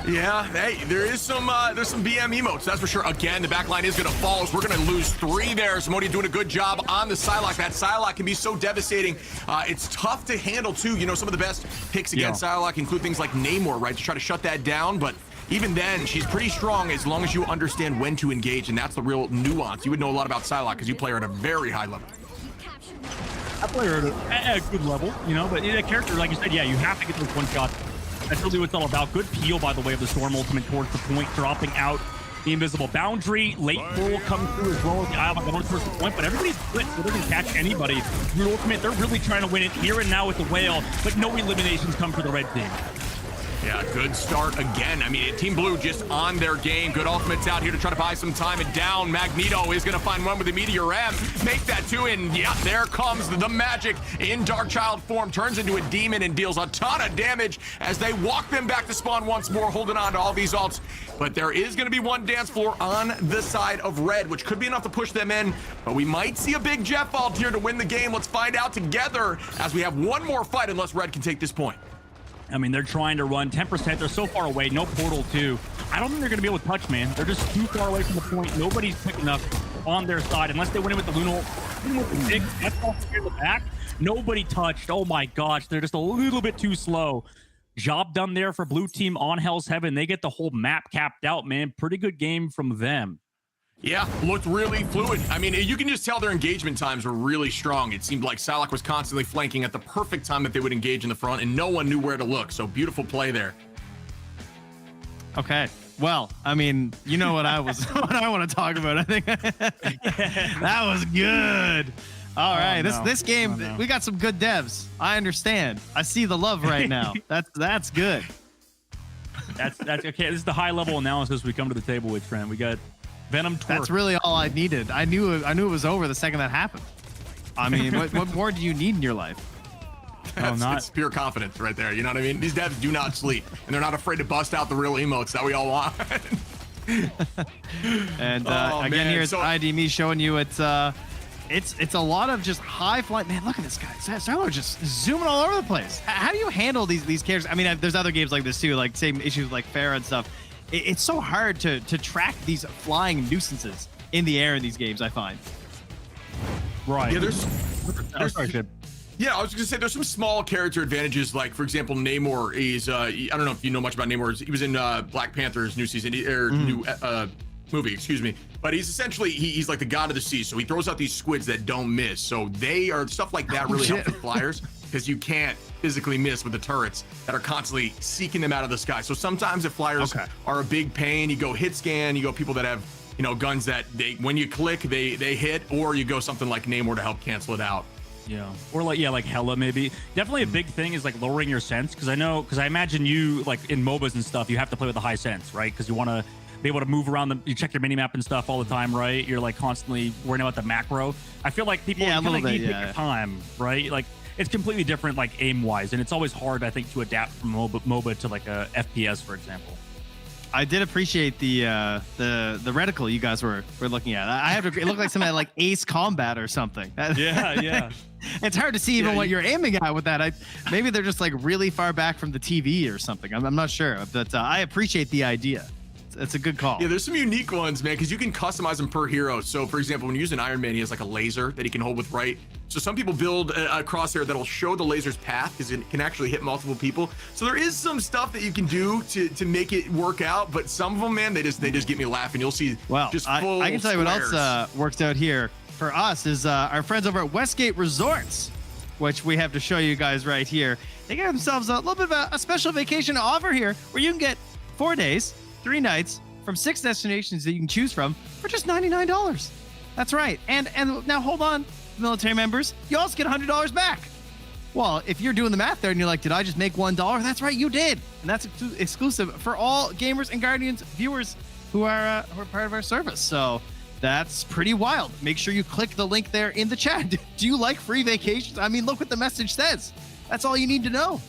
Yeah, hey, there's some BM emotes, that's for sure. Again, the back line is going to fall, so we're going to lose 3 there. Simone doing a good job on the Psylocke. That Psylocke can be so devastating. It's tough to handle, too. You know, some of the best picks against Psylocke include things like Namor, right, to try to shut that down, but even then, she's pretty strong as long as you understand when to engage, and that's the real nuance. You would know a lot about Psylocke because you play her at a very high level. I play her at a good level, you know, but a character, like you said, yeah, you have to get those one shots. That's really what it's all about. Good peel, by the way, of the Storm ultimate towards the point, dropping out the invisible boundary. Late pull comes through as well as the Eye of Agamotto towards the point, but everybody's split, so they can catch anybody. Your ultimate, they're really trying to win it here and now with the whale, but no eliminations come for the red team. Yeah, good start again. I mean, Team Blue just on their game. Good ultimates out here to try to buy some time. And down, Magneto is going to find one with the Meteor M. Make that 2, and yeah, there comes the magic in Darkchild form. Turns into a demon and deals a ton of damage as they walk them back to spawn once more, holding on to all these ults. But there is going to be one dance floor on the side of red, which could be enough to push them in. But we might see a big Jeff ult here to win the game. Let's find out together as we have one more fight unless red can take this point. I mean, they're trying to run 10%. They're so far away. No portal, too. I don't think they're going to be able to touch, man. They're just too far away from the point. Nobody's quick enough on their side. Unless they went in with the Luno. That's all in the back. Nobody touched. Oh, my gosh. They're just a little bit too slow. Job done there for Blue Team on Hell's Heaven. They get the whole map capped out, man. Pretty good game from them. Yeah, looked really fluid. I mean, you can just tell their engagement times were really strong. It seemed like Psylocke was constantly flanking at the perfect time that they would engage in the front, and no one knew where to look. So beautiful play there. Okay. Well, I mean, you know what I want to talk about. I think that was good. All right, this game, we got some good devs. I understand. I see the love right now. That's good. That's okay. This is the high level analysis we come to the table with, Trent. We got Venom Twerk. That's really all I needed. I knew it was over the second that happened. I mean, what more do you need in your life? It's pure confidence right there. You know what I mean? These devs do not sleep, and they're not afraid to bust out the real emotes that we all want. And again, here's ID me showing you it's a lot of just high flight. Man, look at this guy. Zylo just zooming all over the place. How do you handle these characters? I mean, there's other games like this too, like same issues like Pharah and stuff. It's so hard to track these flying nuisances in the air in these games, I find. Right. Yeah, yeah, I was going to say there's some small character advantages. Like, for example, Namor is, I don't know if you know much about Namor. He was in Black Panther's new season, new movie, excuse me. But he's essentially, he's like the god of the sea. So he throws out these squids that don't miss. So they are, stuff like that really helps with flyers because you can't physically miss with the turrets that are constantly seeking them out of the sky. So sometimes if flyers are a big pain, you go hit scan, you go people that have, you know, guns that when you click, they hit, or you go something like Namor to help cancel it out. Yeah, or like Hella maybe. Definitely a big thing is like lowering your sense, because I imagine you, like in MOBAs and stuff, you have to play with a high sense, right? Because you want to be able to move around you check your minimap and stuff all the time, right? You're like constantly worrying about the macro. I feel like people kind of need to take their time, right? Like it's completely different, like aim wise, and it's always hard, I think, to adapt from MOBA to like a FPS, for example. I did appreciate the reticle you guys were looking at. I have to. It looked like something like Ace Combat or something. Yeah. It's hard to see even what you're aiming at with that. Maybe they're just like really far back from the TV or something. I'm not sure, but I appreciate the idea. It's a good call. Yeah, there's some unique ones, man, because you can customize them per hero. So, for example, when you use an Iron Man, he has like a laser that he can hold with right. So some people build a crosshair that'll show the laser's path because it can actually hit multiple people. So there is some stuff that you can do to make it work out, but some of them, man, they just get me laughing. You'll see. Well, just full I can tell you what else works out here for us is our friends over at Westgate Resorts, which we have to show you guys right here. They got themselves a little bit of a special vacation offer here where you can get 4 days, 3 nights from 6 destinations that you can choose from for just $99. That's right. And now hold on, military members, you also get $100 back. Well, if you're doing the math there and you're like, did I just make $1? That's right, you did. And that's exclusive for all gamers and Guardians viewers who are part of our service. So that's pretty wild. Make sure you click the link there in the chat. Do you like free vacations? I mean, look what the message says. That's all you need to know.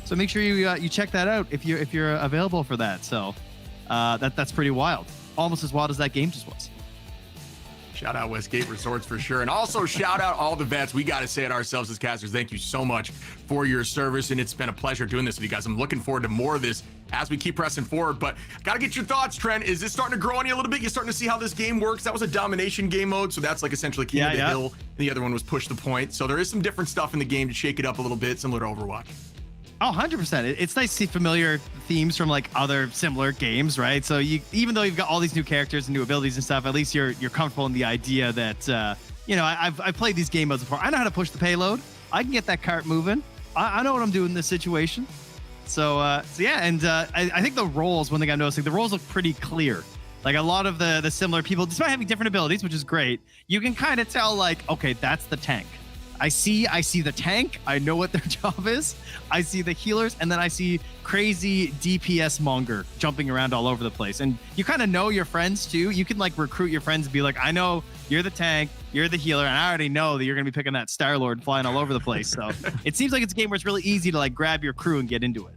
So make sure you check that out if you're available for that. So that's pretty wild. Almost as wild as that game just was. Shout out Westgate Resorts for sure. And also shout out all the vets. We got to say it ourselves as casters. Thank you so much for your service. And it's been a pleasure doing this with you guys. I'm looking forward to more of this as we keep pressing forward. But got to get your thoughts, Trent. Is this starting to grow on you a little bit? You're starting to see how this game works. That was a domination game mode. So that's like essentially King of the Hill. And the other one was push the point. So there is some different stuff in the game to shake it up a little bit, similar to Overwatch. Oh, 100%. It's nice to see familiar themes from like other similar games, right? So you, even though you've got all these new characters and new abilities and stuff, at least you're comfortable in the idea that, you know, I've played these game modes before. I know how to push the payload. I can get that cart moving. I know what I'm doing in this situation. So yeah, and I think the roles, one thing I'm noticing, the roles look pretty clear. Like a lot of the similar people, despite having different abilities, which is great, you can kind of tell like, okay, that's the tank. I see the tank. I know what their job is. I see the healers, and then I see crazy DPS monger jumping around all over the place. And you kind of know your friends too. You can like recruit your friends and be like, I know you're the tank, you're the healer, and I already know that you're gonna be picking that Star-Lord flying all over the place. So it seems like it's a game where it's really easy to like grab your crew and get into it.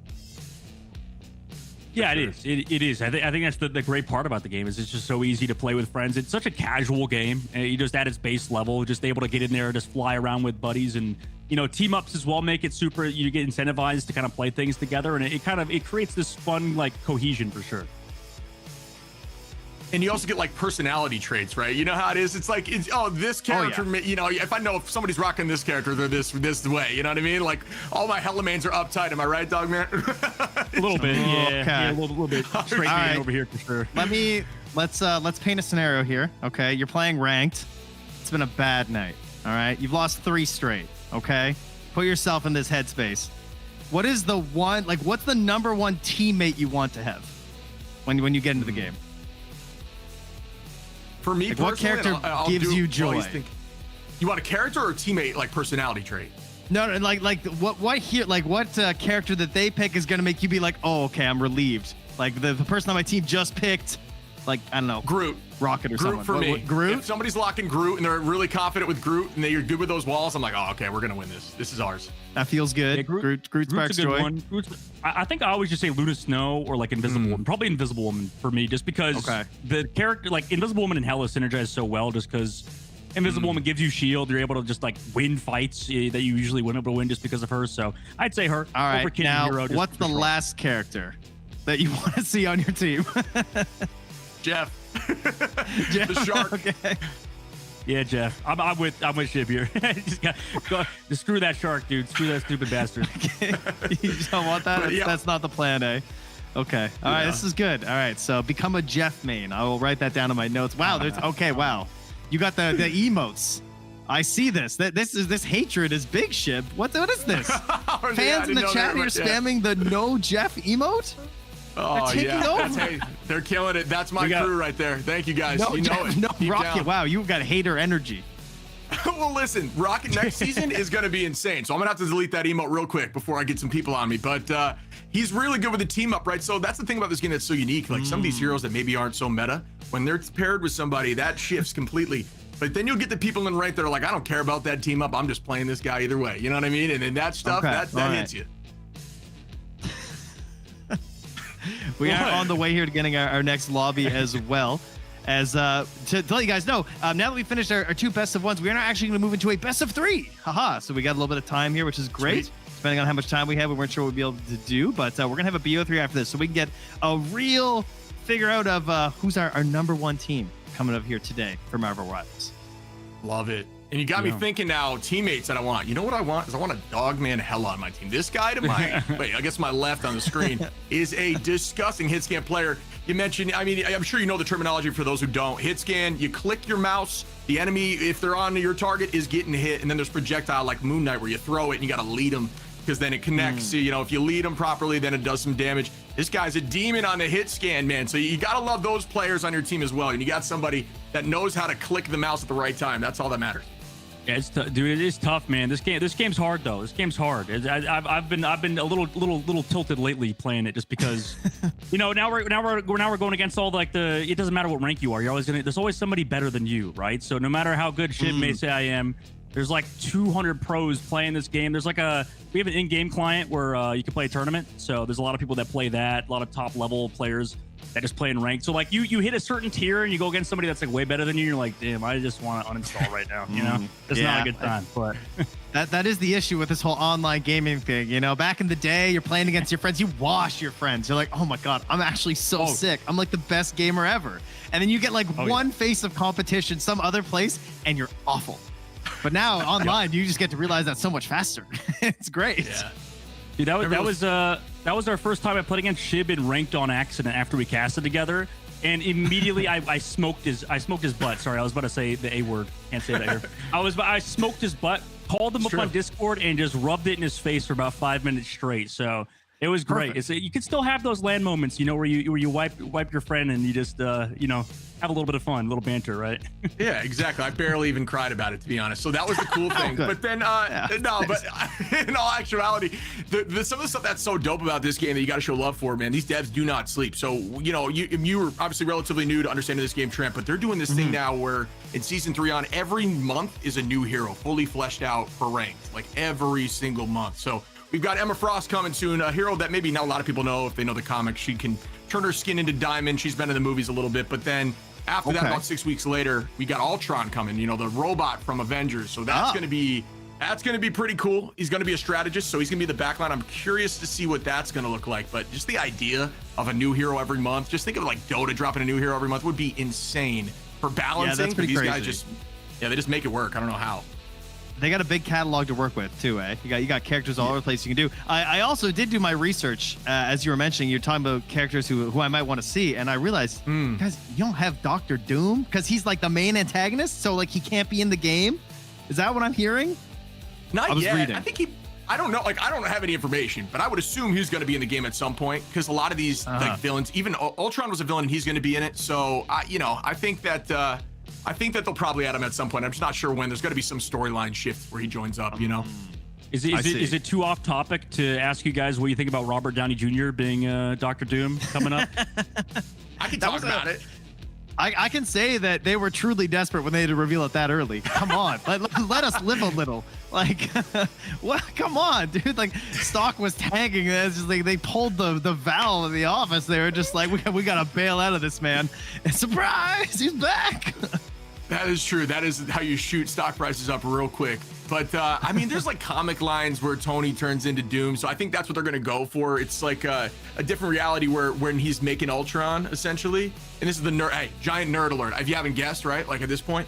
Yeah, it is. It is. I think that's the great part about the game is it's just so easy to play with friends. It's such a casual game. You just at its base level, just able to get in there and just fly around with buddies, and you know, team ups as well make it super. You get incentivized to kind of play things together, and it creates this fun like cohesion for sure. And you also get like personality traits, right? You know how it is. It's like, this character, you know, if I know if somebody's rocking this character, they're this way. You know what I mean? Like all my Hellamains are uptight. Am I right, dog man? A little bit, yeah, a little bit straight right. Over here for sure. Let's paint a scenario here. Okay, you're playing ranked. It's been a bad night. All right, you've lost 3 straight. Okay, put yourself in this headspace. What is the one? Like, what's the number one teammate you want to have when you get into the game? For me, like what character gives you joy? You want a character or a teammate, like personality trait? No, like what character that they pick is gonna make you be like, oh, okay, I'm relieved. Like the person on my team just picked, like I don't know, Groot, Rocket or Groot someone. For me, Groot. If somebody's locking Groot and they're really confident with Groot and you're good with those walls, I'm like, oh, okay, we're gonna win this. This is ours. That feels good. Yeah, Groot sparks joy. I think I always just say Luna Snow or like Invisible Woman. Probably Invisible Woman for me, just because the character, like Invisible Woman and Hela synergize so well, just because Invisible Woman gives you shield. You're able to just like win fights that you usually wouldn't be able to win just because of her. So I'd say her. All right, over Kid now Hero, what's the last character that you want to see on your team? Jeff. The shark. Okay. Yeah, Jeff. I'm with Shib here. Just screw that shark, dude. Screw that stupid bastard. Okay. You don't want that? Yeah. That's not the plan, eh? Okay. All right. This is good. All right. So become a Jeff main. I will write that down in my notes. Wow. Okay. Wow. You got the emotes. I see this. This hatred is big, Shib. What is this? Fans in the chat here spamming the no Jeff emote. Oh yeah, they're killing it. That's my crew right there. Thank you guys. No, you know it. No Rocket. Down. Wow, you've got hater energy. Well, listen, Rocket next season is going to be insane. So I'm gonna have to delete that emote real quick before I get some people on me. But he's really good with the team up, right? So that's the thing about this game that's so unique. Like some of these heroes that maybe aren't so meta, when they're paired with somebody, that shifts completely. But then you'll get the people in rank that are like, I don't care about that team up. I'm just playing this guy either way. You know what I mean? And then that stuff that hits you. We are on the way here to getting our next lobby as well. As to let you guys know, now that we finished our 2 best of 1s, we are now actually going to move into a best of 3. Haha! So we got a little bit of time here, which is great. Sweet. Depending on how much time we have, we weren't sure what we'd be able to do, but we're going to have a BO3 after this, so we can get a real figure out of who's our number 1 team coming up here today for Marvel Rivals. Love it. And you got me thinking now, teammates that I want. You know what I want? Is I want a Dogman Hela on my team. This guy to my, wait, I guess my left on the screen is a disgusting hit scan player. You mentioned, I mean, I'm sure you know the terminology for those who don't. Hit scan, you click your mouse, the enemy, if they're on your target, is getting hit. And then there's projectile like Moon Knight where you throw it and you got to lead them because then it connects. You know, if you lead them properly, then it does some damage. This guy's a demon on the hit scan, man. So you got to love those players on your team as well. And you got somebody that knows how to click the mouse at the right time. That's all that matters. Yeah, dude, it is tough, man. This game's hard though. This game's hard. I've been a little tilted lately playing it just because, you know, now we're going against all like it doesn't matter what rank you are. There's always somebody better than you, right? So no matter how good Shib may say I am, there's like 200 pros playing this game. There's like we have an in-game client where you can play a tournament. So there's a lot of people that play that. A lot of top level players that just play in ranked. So like you hit a certain tier and you go against somebody that's like way better than you. You're like, damn, I just want to uninstall right now. You know, it's not a good time. But that is the issue with this whole online gaming thing. You know, back in the day, you're playing against your friends, you wash your friends. You're like, oh my god, I'm actually so sick. I'm like the best gamer ever. And then you get like one face of competition some other place, and you're awful. But now online, you just get to realize that so much faster. It's great. Yeah. Dude, that was our first time I played against Shib in ranked on accident after we casted together, and immediately I smoked his butt. Sorry, I was about to say the A word. Can't say that here. I smoked his butt, called him up on Discord, and just rubbed it in his face for about 5 minutes straight. So it was great. You can still have those land moments, you know, where you wipe your friend and you just you know, have a little bit of fun, a little banter, right? Yeah, exactly. I barely even cried about it, to be honest. So that was the cool thing. But then, no, but in all actuality, some of the stuff that's so dope about this game that you got to show love for, man, these devs do not sleep. So, you know, you were obviously relatively new to understanding this game, Trent, but they're doing this thing now where in season 3 on, every month is a new hero, fully fleshed out for ranked, like every single month. So we've got Emma Frost coming soon, a hero that maybe not a lot of people know if they know the comics. She can turn her skin into diamond. She's been in the movies a little bit, but then after that, about 6 weeks later, we got Ultron coming, you know, the robot from Avengers. So that's going to be pretty cool. He's going to be a strategist, so he's going to be the backline. I'm curious to see what that's going to look like. But just the idea of a new hero every month, just think of like Dota dropping a new hero every month would be insane for balancing. Yeah, that's pretty these crazy. guys they just make it work. I don't know how. They got a big catalog to work with too, eh? You got characters all over the place you can do. I also did do my research, as you were mentioning. You're talking about characters who I might want to see, and I realized, guys, you don't have Doctor Doom because he's like the main antagonist, so like he can't be in the game. Is that what I'm hearing? Not yet. Reading. I think I don't know. Like, I don't have any information, but I would assume he's going to be in the game at some point because a lot of these like villains, even Ultron was a villain, and he's going to be in it. So, you know, I think that they'll probably add him at some point. I'm just not sure when. There's got to be some storyline shift where he joins up, you know? Is it too off topic to ask you guys what you think about Robert Downey Jr. being Dr. Doom coming up? I can talk about it. I can say that they were truly desperate when they had to reveal it that early. Come on, let us live a little. Like, what? Come on, dude. Like, stock was tanking. It's just like they pulled the valve in the office. They were just like, we gotta bail out of this, man. And surprise, he's back. That is true. That is how you shoot stock prices up real quick. But I mean, there's like comic lines where Tony turns into Doom, so I think that's what they're gonna go for. It's like a different reality where when he's making Ultron, essentially. And this is the nerd. Hey, giant nerd alert! If you haven't guessed, right? Like at this point,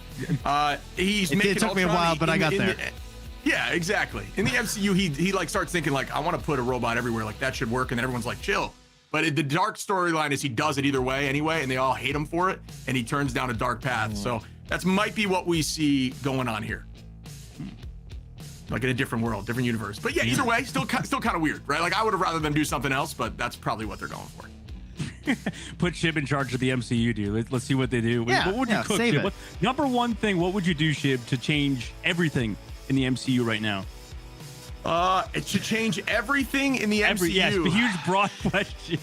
he's making. It took Ultron me a while, but I got there. Yeah, exactly. In the MCU, he like starts thinking like, I want to put a robot everywhere. Like that should work, and then everyone's like, chill. But the dark storyline is he does it either way anyway, and they all hate him for it, and he turns down a dark path. So that might be what we see going on here. Like in a different world, different universe. But yeah, either way, still kind of weird, right? Like I would have rather them do something else, but that's probably what they're going for. Put Shib in charge of the MCU, dude. Let's see what they do. Yeah, what would you cook, Shib? Number one thing, what would you do, Shib, to change everything in the MCU right now? It should change everything in the MCU. Yes, the huge broad question.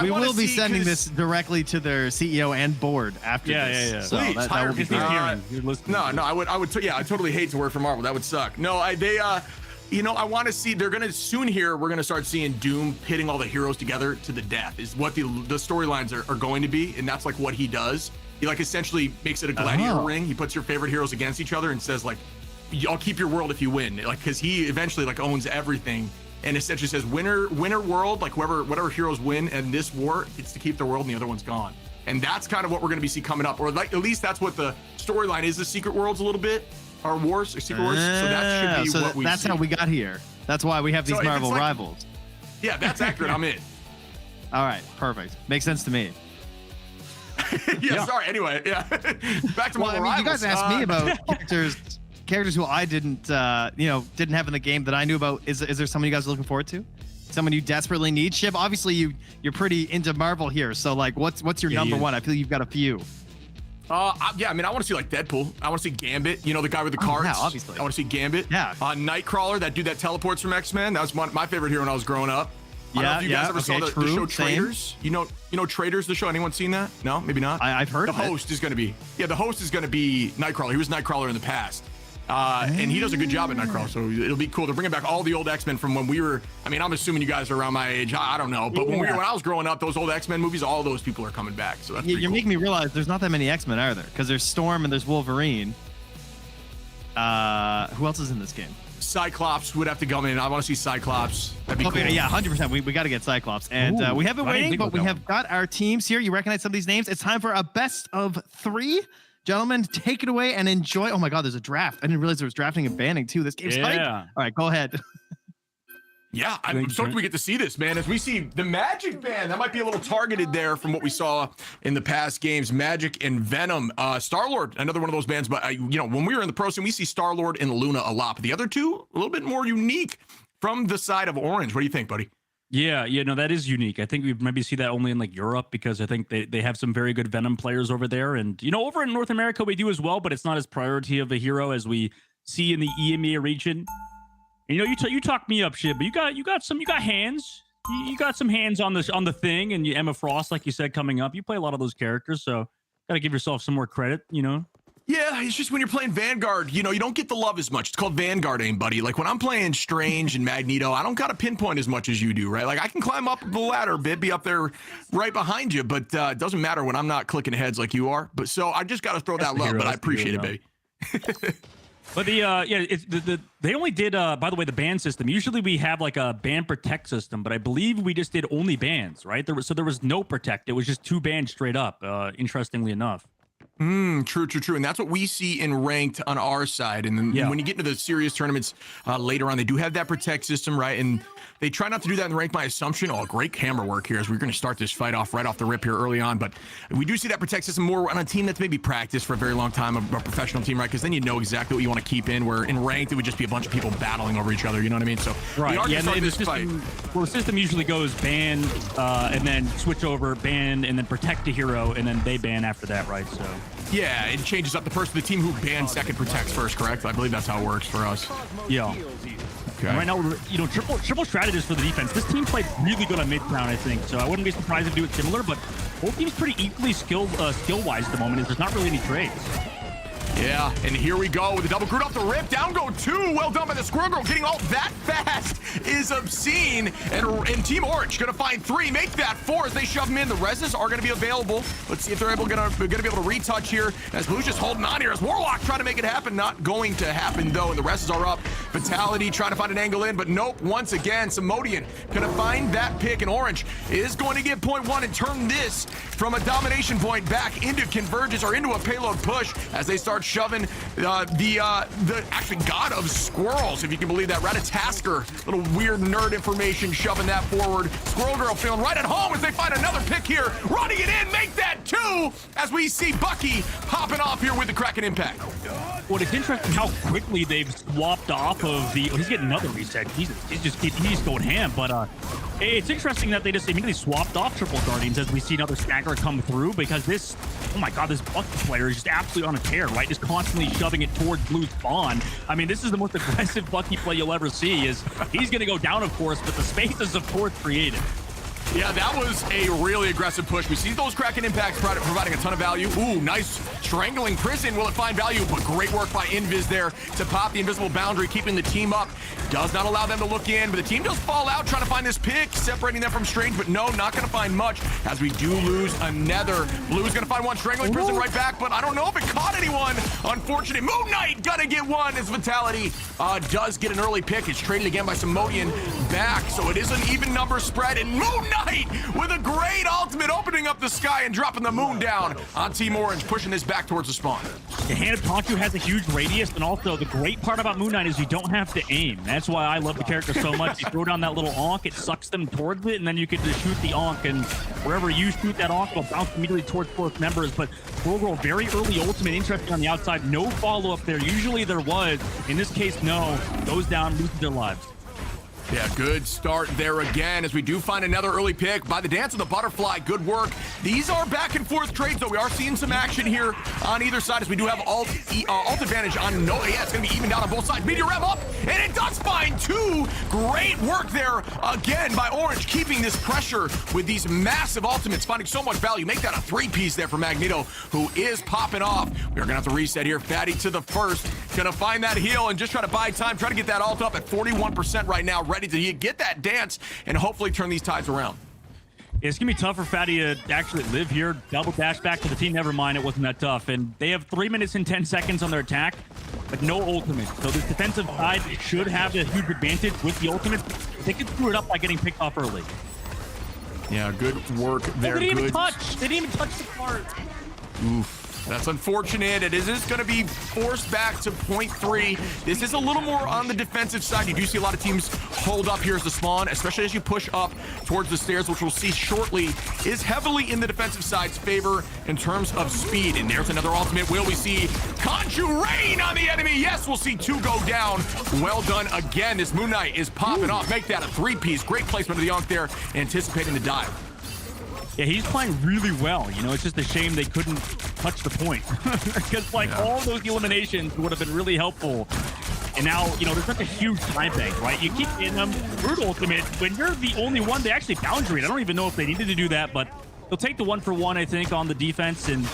We will be sending this directly to their CEO and board after this. Yeah. So Please, that would be great. No, I would. I totally hate to work for Marvel. That would suck. No, you know, I want to see. They're gonna soon here. We're gonna start seeing Doom pitting all the heroes together to the death. Is what the storylines are going to be, and that's like what he does. He like essentially makes it a gladiator ring. He puts your favorite heroes against each other and says like, "I'll keep your world if you win." Like, because he eventually like owns everything. And essentially says winner world, like whatever heroes win in this war, it's to keep the world and the other one's gone. And that's kind of what we're going to see coming up, or like at least that's what the storyline is. The Secret Worlds a little bit, or wars, or Secret Wars. So that should be what we. That's how we got here. That's why we have these Marvel rivals. Yeah, that's accurate. I'm in. All right, perfect. Makes sense to me. Yeah. Sorry. Anyway, yeah. Back to Marvel rivals. You guys asked me about characters who I didn't have in the game that I knew about. Is there someone you guys are looking forward to? Someone you desperately need? Shib, obviously you're pretty into Marvel here, so like what's your number one? I feel you've got a few. Yeah, I mean, I want to see like Deadpool. I want to see Gambit. You know, the guy with the cards. Yeah, obviously. I want to see Gambit. Yeah. Nightcrawler, that dude that teleports from X-Men. That was my favorite hero when I was growing up. I don't know if you guys ever saw the show Traitors. You know Traitors, the show. Anyone seen that? No, maybe not. I've heard the host is going to be Nightcrawler. He was Nightcrawler in the past. And he does a good job at Nightcrawler, so it'll be cool. They're bringing back all the old X-Men from when we were, I mean, I'm assuming you guys are around my age. I don't know. But when I was growing up, those old X-Men movies, all those people are coming back. So that's You're making me realize there's not that many X-Men, are there? Because there's Storm and there's Wolverine. Who else is in this game? Cyclops would have to come in. I want to see Cyclops. That'd be cool. Yeah, 100%. We got to get Cyclops. And we have been waiting, but we have got our teams here. You recognize some of these names. It's time for a best of 3. Gentlemen, take it away and enjoy. Oh my God, there's a draft. I didn't realize there was drafting and banning too. This game's hype. All right, go ahead. Yeah, I'm stoked we get to see this, man. As we see the Magic ban, that might be a little targeted there from what we saw in the past games. Magic and Venom, Star-Lord, another one of those bans. But when we were in the pro scene, we see Star-Lord and Luna a lot. But the other two, a little bit more unique from the side of Orange. What do you think, buddy? Yeah, no, that is unique. I think we maybe see that only in like Europe because I think they have some very good Venom players over there. And, over in North America, we do as well, but it's not as priority of a hero as we see in the EMEA region. And, you talk me up shit, but you got hands. You got some hands on the thing, and Emma Frost, like you said, coming up. You play a lot of those characters, so got to give yourself some more credit, Yeah, it's just when you're playing Vanguard, you don't get the love as much. It's called Vanguard aim, buddy. Like when I'm playing Strange and Magneto, I don't got to pinpoint as much as you do, right? Like I can climb up the ladder a bit, be up there right behind you, but it doesn't matter when I'm not clicking heads like you are. But so I just got to throw that love, but I appreciate it, baby. But they only did, by the way, the ban system. Usually we have like a ban protect system, but I believe we just did only bans, right? There was no protect. It was just 2 bans straight up, interestingly enough. True. And that's what we see in ranked on our side. And then when you get into the serious tournaments later on, they do have that protect system, right? And they try not to do that in ranked by assumption. Oh, great camera work here as we're going to start this fight off right off the rip here early on. But we do see that protect system more on a team that's maybe practiced for a very long time, a professional team, right? Because then you know exactly what you want to keep in, where in ranked, it would just be a bunch of people battling over each other. You know what I mean? So right. We are going to start this fight. Well, the system usually goes ban and then switch over, ban, and then protect a hero, and then they ban after that, right? So yeah, it changes up the team who bans second protects first, correct? I believe that's how it works for us. Yeah. Okay. And right now, triple strategist for the defense. This team played really good on Midtown, I think. So I wouldn't be surprised if they do it similar, but both teams pretty equally skill-wise at the moment. There's not really any trades. Yeah, and here we go with the double crude off the rip. Down go 2. Well done by the Squirrel Girl. Getting all that fast is obscene. And Team Orange going to find 3. Make that 4 as they shove them in. The reses are going to be available. Let's see if they're going to be able to retouch here. As Blue's just holding on here. As Warlock trying to make it happen. Not going to happen, though. And the reses are up. Vitality trying to find an angle in. But nope. Once again, Samodian going to find that pick. And Orange is going to get point 1 and turn this from a domination point back into convergence or into a payload push as they start shoving the actually god of squirrels, if you can believe that. Ratatasker, little weird nerd information, shoving that forward. Squirrel Girl feeling right at home as they find another pick here, running it in, make that 2 as we see Bucky popping off here with the Kraken impact. Well, it's interesting how quickly they've swapped off of the. Oh, he's getting another reset. He's going ham, but it's interesting that they just immediately swapped off triple guardians as we see another stagger come through, because this, oh my God, this Bucky player is just absolutely on a tear, right? Just constantly shoving it towards Blue's spawn. I mean, this is the most aggressive Bucky play you'll ever see. He's going to go down, of course, but the space is, of course, created. Yeah, that was a really aggressive push. We see those Kraken impacts providing a ton of value. Ooh, nice strangling prison. Will it find value? But great work by Invis there to pop the invisible boundary, keeping the team up. Does not allow them to look in, but the team does fall out trying to find this pick, separating them from Strange, but no, not going to find much as we do lose another. Blue's going to find one, strangling prison right back, but I don't know if it caught anyone. Unfortunate. Moon Knight gonna get one as Vitality does get an early pick. It's traded again by Samodian back, so it is an even number spread, and Moon Knight with a great ultimate opening up the sky and dropping the moon down on Team Orange, pushing this back towards the spawn. The hand of Tonku has a huge radius, and also the great part about Moon Knight is you don't have to aim. That's why I love the character so much. You throw down that little onk, it sucks them towards it, and then you can just shoot the onk, and wherever you shoot that onk, it'll bounce immediately towards fourth members. But Squirrel, very early ultimate, interesting on the outside. No follow-up there. Usually there was. In this case, no. Goes down, loses their lives. Yeah, good start there again as we do find another early pick by the Dance of the Butterfly. Good work. These are back and forth trades, though. We are seeing some action here on either side as we do have alt advantage on no. Yeah, it's going to be even down on both sides. Meteor Rev up, and it does find 2. Great work there again by Orange, keeping this pressure with these massive ultimates, finding so much value. Make that a 3-piece there for Magneto, who is popping off. We are going to have to reset here. Fatty to the first. Gonna find that heal and just try to buy time, try to get that ult up at 41% right now, ready to get that dance and hopefully turn these tides around. It's gonna be tough for Fatty to actually live here. Double dash back to the team. Never mind, it wasn't that tough. And they have 3 minutes and 10 seconds on their attack, but no ultimate. So this defensive side should have a huge advantage with the ultimate. They could screw it up by getting picked off early. Yeah, good work there. They didn't even touch. They didn't even touch the card. Oof. That's unfortunate. It is going to be forced back to point 3. This is a little more on the defensive side. You do see a lot of teams hold up here as the spawn, especially as you push up towards the stairs, which we'll see shortly is heavily in the defensive side's favor in terms of speed. And there's another ultimate. Will we see Conjure Rain on the enemy? Yes, we'll see 2 go down. Well done again. This Moon Knight is popping off. Make that a 3-piece. Great placement of the Yonk there, anticipating the dive. Yeah, he's playing really well. You know, it's just a shame they couldn't touch the point. Because, like, all those eliminations would have been really helpful. And now, you know, there's such a huge time bank, right? You keep getting them brute ultimate. When you're the only one, they actually boundary it. I don't even know if they needed to do that, but they'll take the 1-for-1, I think, on the defense. And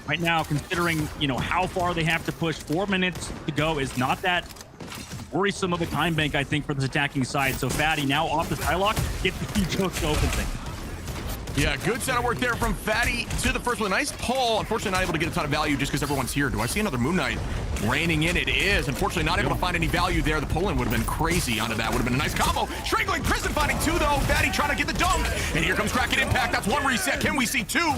right now, considering, you know, how far they have to push, 4 minutes to go is not that worrisome of a time bank, I think, for this attacking side. So Fatty now off the Skylock, gets the huge hook to open things. Yeah, good set of work there from Fatty to the first one. Nice pull. Unfortunately, not able to get a ton of value just because everyone's here. Do I see another Moon Knight raining in? It is. Unfortunately, not able to find any value there. The pull-in would have been crazy onto that. Would have been a nice combo. Strangling Prison finding 2, though. Fatty trying to get the dunk. And here comes Kraken Impact. That's 1 reset. Can we see 2?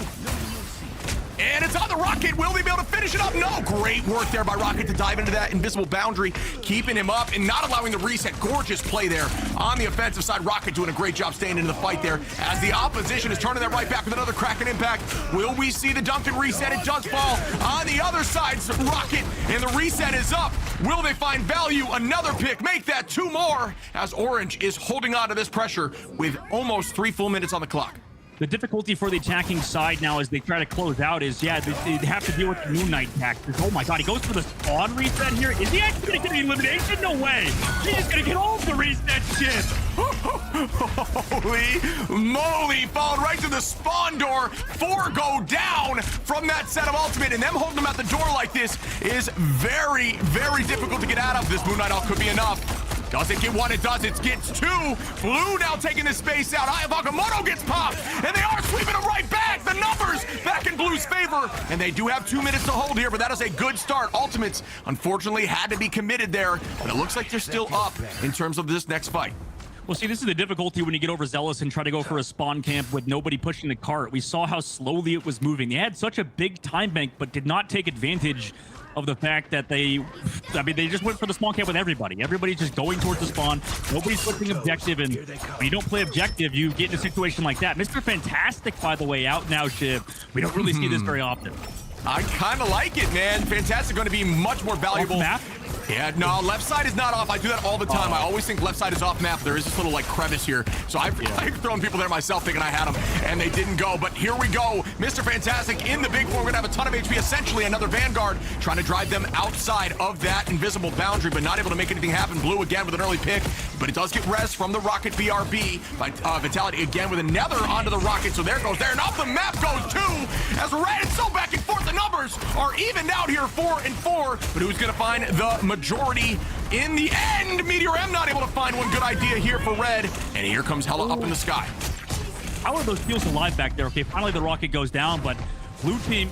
And it's on the Rocket. Will they be able to finish it up? No. Great work there by Rocket to dive into that invisible boundary, keeping him up and not allowing the reset. Gorgeous play there on the offensive side. Rocket doing a great job staying into the fight there as the opposition is turning that right back with another Kraken Impact. Will we see the dunk and reset? It does fall on the other side. Rocket, and the reset is up. Will they find value? Another pick. Make that 2 more as Orange is holding on to this pressure with almost 3 full minutes on the clock. The difficulty for the attacking side now as they try to close out is, yeah, they have to deal with the Moon Knight tactics. Oh my god, he goes for the spawn reset here. Is he actually going to get the elimination? No way. He's just going to get all the reset shit. Holy moly, falling right to the spawn door. 4 go down from that set of ultimate, and them holding them at the door like this is very, very difficult to get out of. This Moon Knight ult could be enough. Doesn't get 1, it does, it gets 2. Blue now taking the space out. Eye of Agamotto gets popped, and they are sweeping him right back. The numbers back in Blue's favor, and they do have 2 minutes to hold here, but that is a good start. Ultimates, unfortunately, had to be committed there, but it looks like they're still up in terms of this next fight. Well, see, this is the difficulty when you get overzealous and try to go for a spawn camp with nobody pushing the cart. We saw how slowly it was moving. They had such a big time bank, but did not take advantage of the fact that they just went for the spawn camp with everybody. Everybody's just going towards the spawn. Nobody's switching objective, and when you don't play objective, you get in a situation like that. Mr. Fantastic, by the way, out now, Shiv. We don't really see this very often. I kind of like it, man. Fantastic, going to be much more valuable. Off map? Yeah, no, left side is not off. I do that all the time. I always think left side is off map. There is this little like crevice here. So I've thrown people there myself thinking I had them, and they didn't go. But here we go. Mr. Fantastic in the big form. We're going to have a ton of HP. Essentially another Vanguard trying to drive them outside of that invisible boundary, but not able to make anything happen. Blue again with an early pick, but it does get res from the Rocket BRB. Vitality again with another onto the Rocket. So there goes there. And off the map goes 2 as Red is so back and forth. The numbers are evened out here, 4 and 4. But who's going to find the majority in the end? Meteor M not able to find one good idea here for Red, and here comes Hella up in the sky. How are those steals alive back there? Okay, finally the Rocket goes down, but Blue team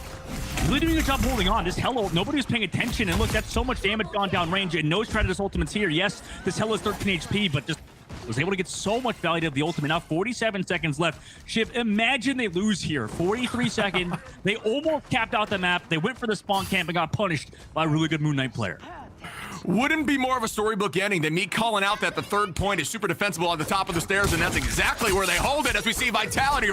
really doing a good job holding on. This Hello, nobody was paying attention, and look, that's so much damage gone down range, and no Stratus ultimates here. Yes, this Hello is 13 HP, but just was able to get so much value out of the ultimate. Now 47 seconds left. Shiv, imagine they lose here. 43 seconds. They almost capped out the map. They went for the spawn camp and got punished by a really good Moon Knight player. Wouldn't be more of a storybook ending than me calling out that the 3rd point is super defensible on the top of the stairs, and that's exactly where they hold it as we see Vitality,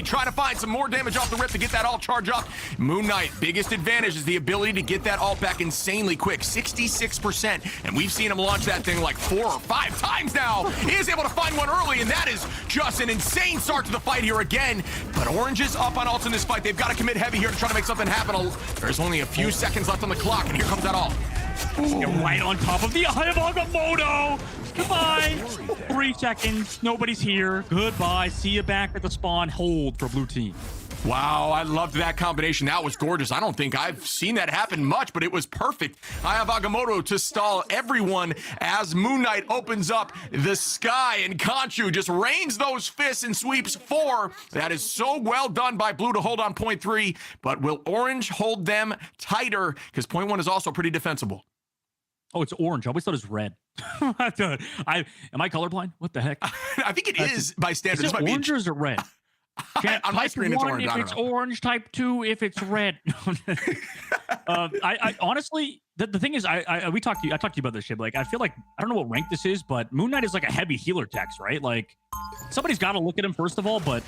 trying to find some more damage off the rip to get that ult charge up. Moon Knight, biggest advantage is the ability to get that ult back insanely quick, 66%, and we've seen him launch that thing like 4 or 5 times now. He is able to find one early, and that is just an insane start to the fight here again. But Orange is up on ults in this fight. They've got to commit heavy here to try to make something happen. There's only a few seconds left on the clock, and here comes that ult. You're right on top of the Eye of Agamotto. Goodbye. 3 seconds. Nobody's here. Goodbye. See you back at the spawn. Hold for Blue team. Wow, I loved that combination. That was gorgeous. I don't think I've seen that happen much, but it was perfect. I have Agamotto to stall everyone as Moon Knight opens up the sky, and Conchu just rains those fists and sweeps 4. That is so well done by Blue to hold on point 3, but will Orange hold them tighter? Because point 1 is also pretty defensible. Oh, it's orange. I always thought it was red. Am I colorblind? What the heck? I think it is by standards. Is it orange or is it red? On my screen, it's orange. If it's orange, type 2 if it's red. I honestly, the thing is, I talked to you about this shit. Like, I feel like I don't know what rank this is, but Moon Knight is like a heavy healer text, right? Like, somebody's got to look at him first of all. But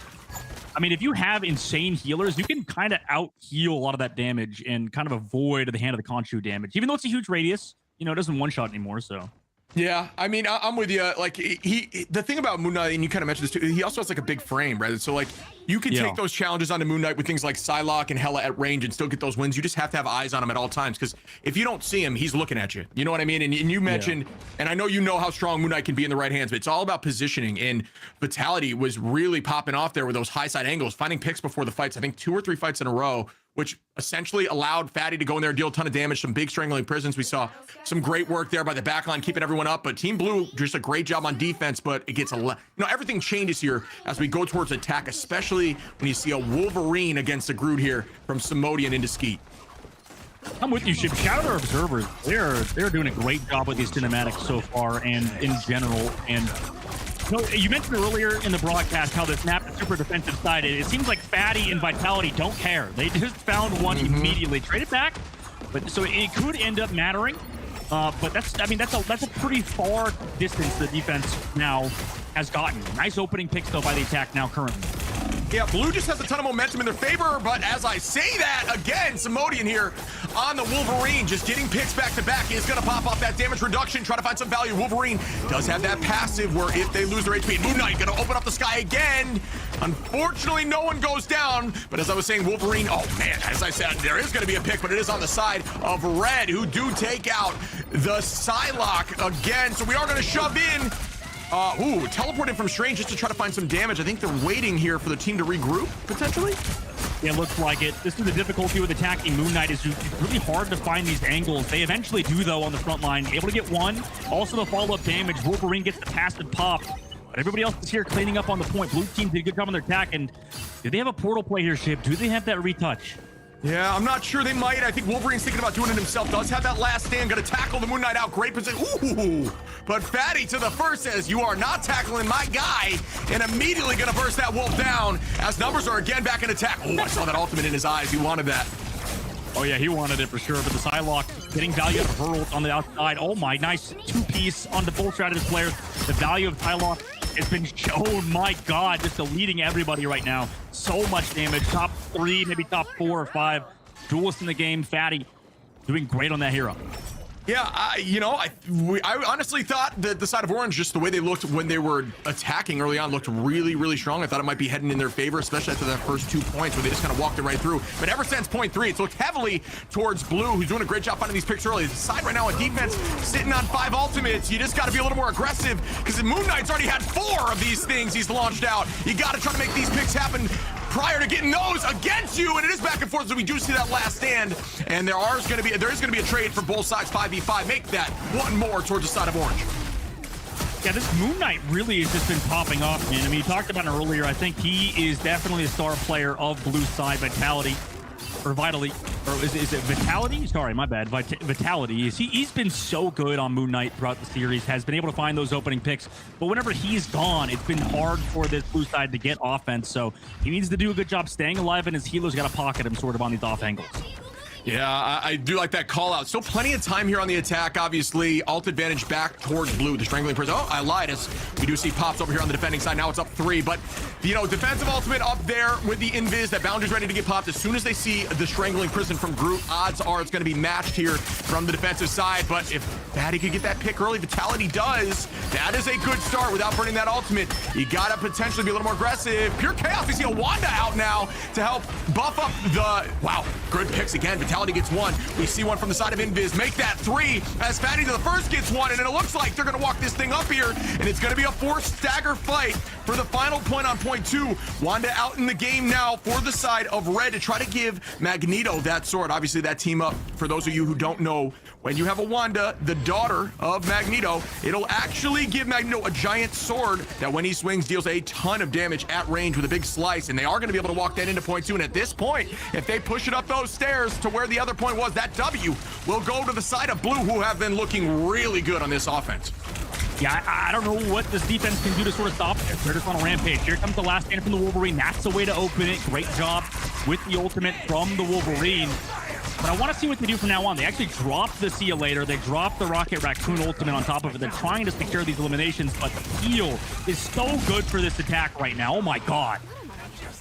I mean, if you have insane healers, you can kind of out heal a lot of that damage and kind of avoid the hand of the Conchu damage, even though it's a huge radius. You know, it doesn't one shot anymore. So. Yeah, I mean, I'm with you. Like, the thing about Moon Knight, and you kind of mentioned this too, he also has like a big frame, right? So like, you can take those challenges onto Moon Knight with things like Psylocke and Hela at range and still get those wins. You just have to have eyes on him at all times, because if you don't see him, he's looking at you. You know what I mean? And you mentioned, and I know you know how strong Moon Knight can be in the right hands, but it's all about positioning. And Vitality was really popping off there with those high side angles, finding picks before the fights. I think 2 or 3 fights in a row, which essentially allowed Fatty to go in there and deal a ton of damage, some big strangling prisons. We saw some great work there by the backline, keeping everyone up, but Team Blue just a great job on defense, but it gets everything changes here as we go towards attack, especially when you see a Wolverine against a Groot here from Simodian into Skeet. I'm with you, Ship. Shout out to our observers. They're doing a great job with these cinematics so far and in general. And you mentioned earlier in the broadcast how this map is super defensive sided. It seems like Fatty and Vitality don't care. They just found one immediately, traded back. But so it could end up mattering. But that's a pretty far distance the defense now has gotten. Nice opening picks though by the attack now currently. Yeah, Blue just has a ton of momentum in their favor, but as I say that, again, Simodian here on the Wolverine, just getting picks back to back is going to pop off that damage reduction, try to find some value. Wolverine does have that passive where if they lose their HP, Moon Knight going to open up the sky again. Unfortunately, no one goes down, but as I was saying, Wolverine, oh man, as I said, there is going to be a pick, but it is on the side of Red, who do take out the Psylocke again, so we are going to shove in. Teleported from Strange just to try to find some damage. I think they're waiting here for the team to regroup, potentially. Yeah, it looks like it. This is the difficulty with attacking Moon Knight, is it's really hard to find these angles. They eventually do, though, on the front line. Able to get one. Also, the follow-up damage. Wolverine gets the passive pop. But everybody else is here cleaning up on the point. Blue team did a good job on their attack. And do they have a portal play here, Ship? Do they have that retouch? Yeah, I'm not sure they might. I think Wolverine's thinking about doing it himself. Does have that last stand. Gonna tackle the Moon Knight out. Great position. Ooh. But Fatty to the first says, you are not tackling my guy. And immediately gonna burst that wolf down as numbers are again back in attack. Oh, I saw that ultimate in his eyes. He wanted that. Oh, yeah, he wanted it for sure. But the Psylocke getting value out of her ult on the outside. Oh, my, nice two-piece on the both strategist players. The value of Psylocke has been shown. My God, just deleting everybody right now. So much damage. Top 3, maybe top 4 or 5. Duelist in the game. Fatty doing great on that hero. Yeah, I honestly thought that the side of Orange, just the way they looked when they were attacking early on, looked really, really strong. I thought it might be heading in their favor, especially after that first 2 points where they just kind of walked it right through. But ever since point 3, it's looked heavily towards Blue, who's doing a great job finding these picks early. The side right now on defense, sitting on 5 ultimates. You just got to be a little more aggressive because Moon Knight's already had 4 of these things he's launched out. You got to try to make these picks happen prior to getting those against you, and it is back and forth, so we do see that last stand, and there is going to be a trade for both sides, 5v5. Make that one more towards the side of Orange. Yeah, this Moon Knight really has just been popping off, man. I mean, you talked about it earlier. I think he is definitely a star player of Blue side. Vitality, or Vitality, or is it Vitality? Sorry, my bad. Vitality. He's been so good on Moon Knight throughout the series, has been able to find those opening picks. But whenever he's gone, it's been hard for this Blue side to get offense. So he needs to do a good job staying alive, and his healer's got to pocket him sort of on these off angles. Yeah, I do like that call out. Still plenty of time here on the attack, obviously. Alt advantage back towards Blue. The strangling prison. Oh, I lied. As we do see pops over here on the defending side. Now it's up 3. But, defensive ultimate up there with the invis. That boundary's ready to get popped. As soon as they see the strangling prison from Groot, odds are it's going to be matched here from the defensive side. But if Fatty could get that pick early, Vitality does. That is a good start without burning that ultimate. You got to potentially be a little more aggressive. Pure chaos. We see a Wanda out now to help buff up the... Wow, good picks again. Vitality Vitality gets one. We see one from the side of Invis. Make that three as Fatty to the first gets one. And it looks like they're going to walk this thing up here. And it's going to be a forced stagger fight for the final point on point 2. Wanda out in the game now for the side of Red to try to give Magneto that sword. Obviously, that team up, for those of you who don't know, when you have a Wanda, the daughter of Magneto, it'll actually give Magneto a giant sword that when he swings deals a ton of damage at range with a big slice, and they are going to be able to walk that into point 2. And at this point, if they push it up those stairs to where the other point was, that W will go to the side of Blue, who have been looking really good on this offense. Yeah, I don't know what this defense can do to sort of stop it. They're just on a rampage. Here comes the last stand from the Wolverine. That's the way to open it. Great job with the ultimate from the Wolverine. But I want to see what they do from now on. They actually dropped the See You Later. They dropped the Rocket Raccoon ultimate on top of it. They're trying to secure these eliminations, but the heal is so good for this attack right now. Oh my God.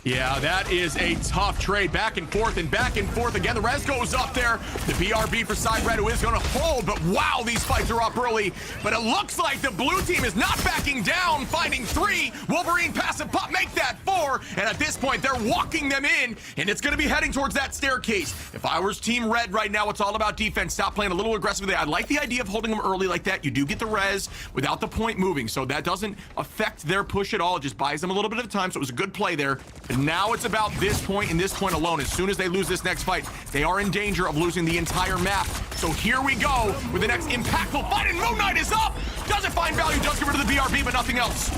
Yeah, that is a tough trade. Back and forth again. The res goes up there. The BRB for side Red, who is going to hold, but wow, these fights are up early. But it looks like the blue team is not backing down, finding 3. Wolverine passive pop, make that 4. And at this point, they're walking them in, and it's going to be heading towards that staircase. If I was Team Red right now, it's all about defense. Stop playing a little aggressively. I like the idea of holding them early like that. You do get the res without the point moving, so that doesn't affect their push at all. It just buys them a little bit of time, so it was a good play there. And now it's about this point and this point alone. As soon as they lose this next fight, they are in danger of losing the entire map. So here we go with the next impactful fight, and Moon Knight is up. Doesn't find value, does get rid of the BRB, but nothing else.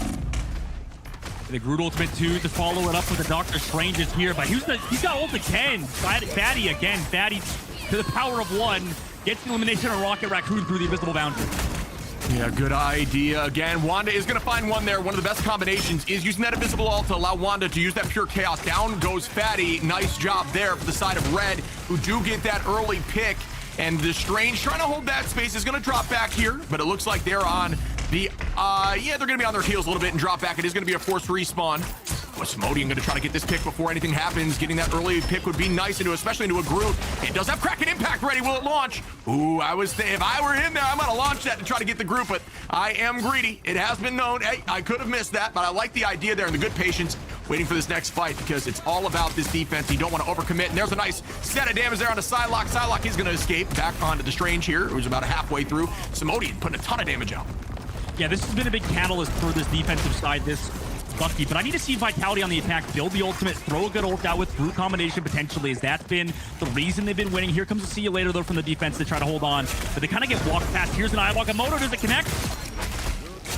The Groot ultimate 2 to follow it up with the Doctor Strange is here, but he's got ult again. Fatty again. Fatty to the power of 1 gets the elimination on Rocket Raccoon through the invisible boundary. Yeah, good idea. Again, Wanda is going to find one there. One of the best combinations is using that invisible ult to allow Wanda to use that pure chaos. Down goes Fatty. Nice job there for the side of Red, who do get that early pick. And the Strange trying to hold that space is going to drop back here, but it looks like they're on the, they're going to be on their heels a little bit and drop back. It is going to be a forced respawn. Smodian going to try to get this pick before anything happens. Getting that early pick would be nice, especially into a Groot. It does have Kraken Impact ready. Will it launch? Ooh, if I were him there, I'm going to launch that to try to get the Groot, but I am greedy. It has been known. Hey, I could have missed that, but I like the idea there and the good patience waiting for this next fight, because it's all about this defense. You don't want to overcommit, and there's a nice set of damage there on the Psylocke. Psylocke is going to escape back onto the Strange here, who's about halfway through. Smodian putting a ton of damage out. Yeah, this has been a big catalyst for this defensive side, this Bucky, but I need to see Vitality on the attack, build the ultimate, throw a good ult out with Groot combination potentially, as that's been the reason they've been winning. Here comes the See You Later, though, from the defense to try to hold on, but they kind of get walked past. Here's an Iwagamoto. Does it connect?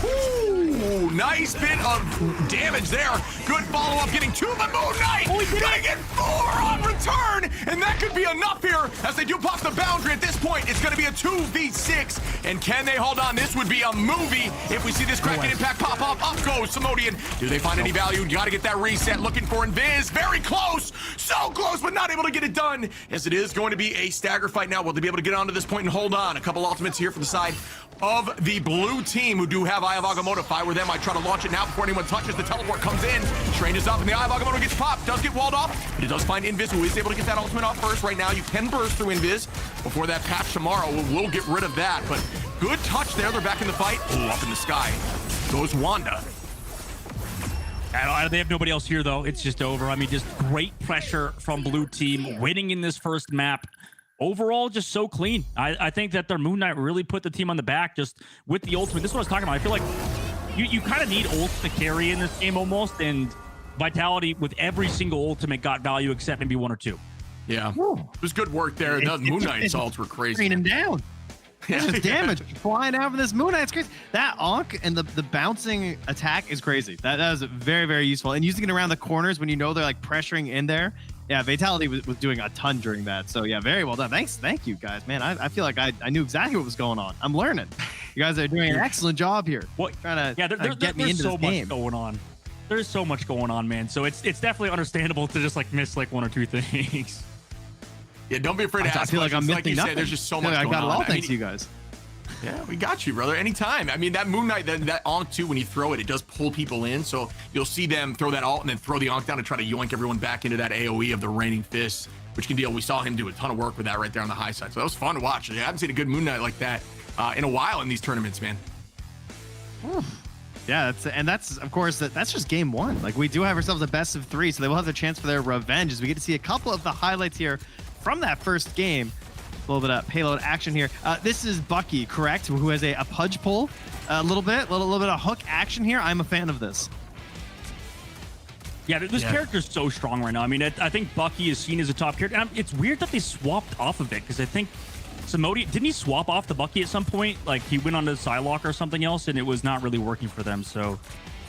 Ooh, nice bit of damage there. Good follow-up, getting 2, but Moon Knight gonna get 4 on return, and that could be enough here as they do pop the boundary. At this point, it's gonna be a 2v6, and can they hold on? This would be a movie if we see this Kraken Impact pop up. Up goes Smodian. Do they find any value? You gotta get that reset. Looking for Invis. Very close. So close, but not able to get it done, as it is going to be a stagger fight now. Will they be able to get onto this point and hold on? A couple ultimates here for the side of the blue team, who do have Eye of Agamotto. If I were them, I'd try to launch it now before anyone touches. The teleport comes in. Strange is up, and the Eye of Agamotto gets popped. Does get walled off, but it does find Invis, who is able to get that ultimate off first. Right now, you can burst through Invis before that patch tomorrow. We'll get rid of that, but good touch there. They're back in the fight. Oh, up in the sky goes Wanda. They have nobody else here, though. It's just over. I mean, just great pressure from blue team, winning in this first map. Overall, just so clean. I think that their Moon Knight really put the team on the back just with the ultimate. This is what I was talking about. I feel like you kind of need ult to carry in this game almost, and Vitality with every single ultimate got value except maybe 1 or 2. Yeah, it was good work there. The Moon Knight's ults were crazy. Bringing him down. There's just damage flying out from this Moon Knight. It's crazy. That Ankh and the bouncing attack is crazy. That was very, very useful. And using it around the corners when you know they're like pressuring in there. Yeah, Vitality was doing a ton during that. So yeah, very well done. Thank you guys, man. I feel like I knew exactly what was going on. I'm learning. You guys are doing an excellent job here. Trying to get me into this game. Much going on. There's so much going on, man. So it's definitely understandable to just like miss like 1 or 2 things. Yeah, don't be afraid to ask. I feel like I'm missing like you nothing. said, there's just so much going on. I got it all thanks to you guys. Yeah, we got you, brother. Anytime. I mean, that Moon Knight, that Ankh too, when you throw it, it does pull people in. So you'll see them throw that ult and then throw the Ankh down to try to yoink everyone back into that AoE of the Raining Fist, which can deal. We saw him do a ton of work with that right there on the high side. So that was fun to watch. I haven't seen a good Moon Knight like that in a while in these tournaments, man. Yeah, that's of course that's just game 1. Like, we do have ourselves a best of 3, so they will have the chance for their revenge as we get to see a couple of the highlights here from that first game. A little bit of payload action here. This is Bucky, correct? Who has a pudge pull, a little bit of hook action here. I'm a fan of this. Yeah, this character is so strong right now. I mean, I think Bucky is seen as a top character. And it's weird that they swapped off of it because I think Samodi, didn't he swap off the Bucky at some point? Like he went on to Psylocke or something else, and it was not really working for them. So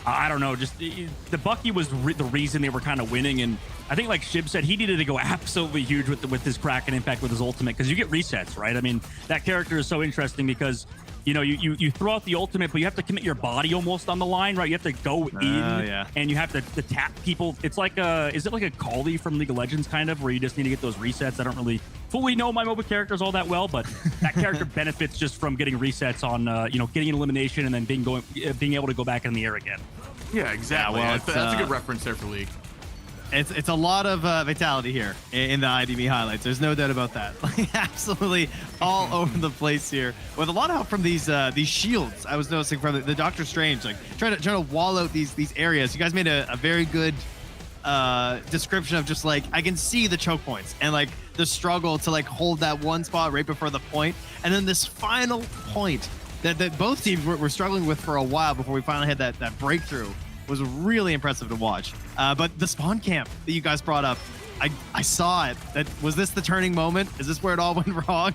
I don't know. Just the Bucky was the reason they were kind of winning, and I think like Shib said, he needed to go absolutely huge with his Kraken impact with his ultimate because you get resets, right? I mean, that character is so interesting because you know you throw out the ultimate, but you have to commit your body almost on the line, right? You have to go in and you have to tap people. It's like is it like a Kali from League of Legends kind of where you just need to get those resets? I don't really fully know my MOBA characters all that well, but that character benefits just from getting resets on getting an elimination and then being able to go back in the air again. Yeah, exactly. Yeah, well, that's a good reference there for League. It's a lot of vitality here in the IDB highlights. There's no doubt about that. Like, absolutely all over the place here, with a lot of help from these shields. I was noticing from the Doctor Strange, like trying to wall out these areas. You guys made a very good description of just like I can see the choke points and like the struggle to like hold that one spot right before the point, and then this final point that both teams were struggling with for a while before we finally had that breakthrough. Was really impressive to watch. But the spawn camp that you guys brought up, I saw it. Was this the turning moment? Is this where it all went wrong?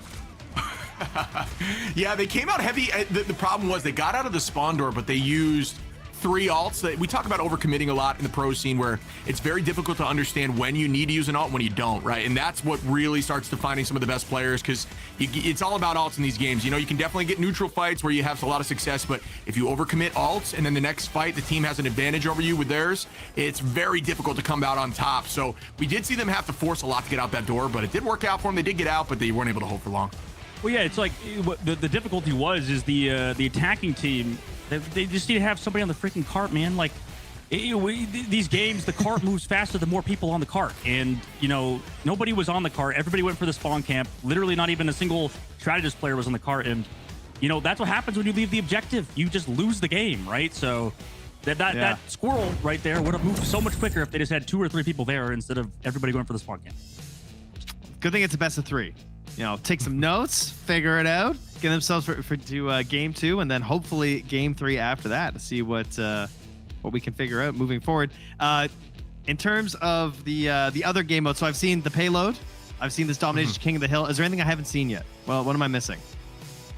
Yeah, they came out heavy. The problem was they got out of the spawn door, but they used 3 alts. We talk about overcommitting a lot in the pro scene where it's very difficult to understand when you need to use an alt and when you don't, right? And that's what really starts defining some of the best players because it's all about alts in these games. You know, you can definitely get neutral fights where you have a lot of success, but if you overcommit alts and then the next fight, the team has an advantage over you with theirs, it's very difficult to come out on top. So we did see them have to force a lot to get out that door, but it did work out for them. They did get out, but they weren't able to hold for long. Well, yeah, it's like the difficulty is the attacking team. They just need to have somebody on the freaking cart, man. Like these games, the cart moves faster the more people on the cart, and nobody was on the cart. Everybody went for the spawn camp. Literally, not even a single strategist player was on the cart, and that's what happens when you leave the objective. You just lose the game, right? So that squirrel right there would have moved so much quicker if they just had 2 or 3 people there instead of everybody going for the spawn camp. Good thing it's a best of 3. Take some notes, figure it out, get themselves to game 2, and then hopefully game 3 after that to see what we can figure out moving forward. In terms of the other game mode, so I've seen the payload, I've seen this Domination King of the Hill. Is there anything I haven't seen yet? Well, what am I missing?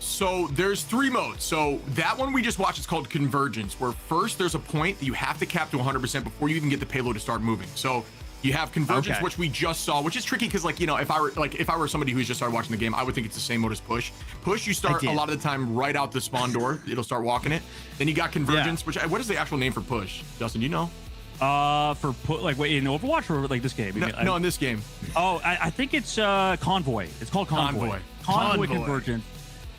So there's 3 modes. So that one we just watched is called Convergence, where first there's a point that you have to cap to 100% before you even get the payload to start moving. So you have Convergence, which we just saw, which is tricky because, like, if I were somebody who's just started watching the game, I would think it's the same mode as Push. Push, you start a lot of the time right out the spawn door. It'll start walking it. Then you got Convergence, which what is the actual name for Push? Justin, in Overwatch or like this game? No, in this game. Oh, I think it's Convoy. It's called Convoy. Convoy Convergence.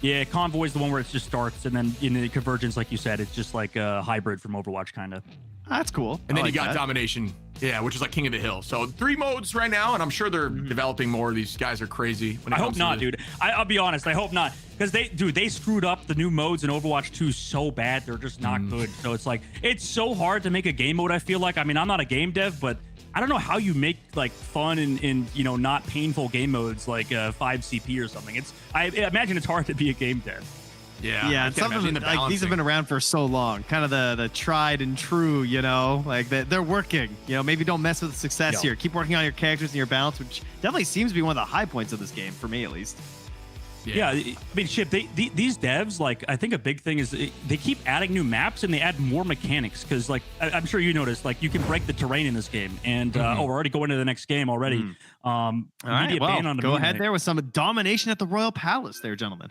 Yeah, Convoy is the one where it just starts, and then in the Convergence, like you said, it's just like a hybrid from Overwatch, kind of. That's cool. And then you got Domination, which is like King of the Hill. So 3 modes right now, and I'm sure they're developing more. These guys are crazy. I hope not, dude. I'll be honest. I hope not, because they screwed up the new modes in Overwatch 2 so bad. They're just not good. So it's like it's so hard to make a game mode. I feel like. I mean, I'm not a game dev, but I don't know how you make like fun and not painful game modes like 5 CP or something. I imagine it's hard to be a game dev. Yeah. Some of them, like, these have been around for so long, kind of the tried and true, like they're working. Maybe don't mess with the success here. Keep working on your characters and your balance, which definitely seems to be one of the high points of this game for me, at least. Yeah, I mean, Chip, these devs, like, I think a big thing is they keep adding new maps and they add more mechanics because, like, I'm sure you noticed, like, you can break the terrain in this game. And, we're already going to the next game already. All right, well, go ahead there with some domination at the Royal Palace there, gentlemen.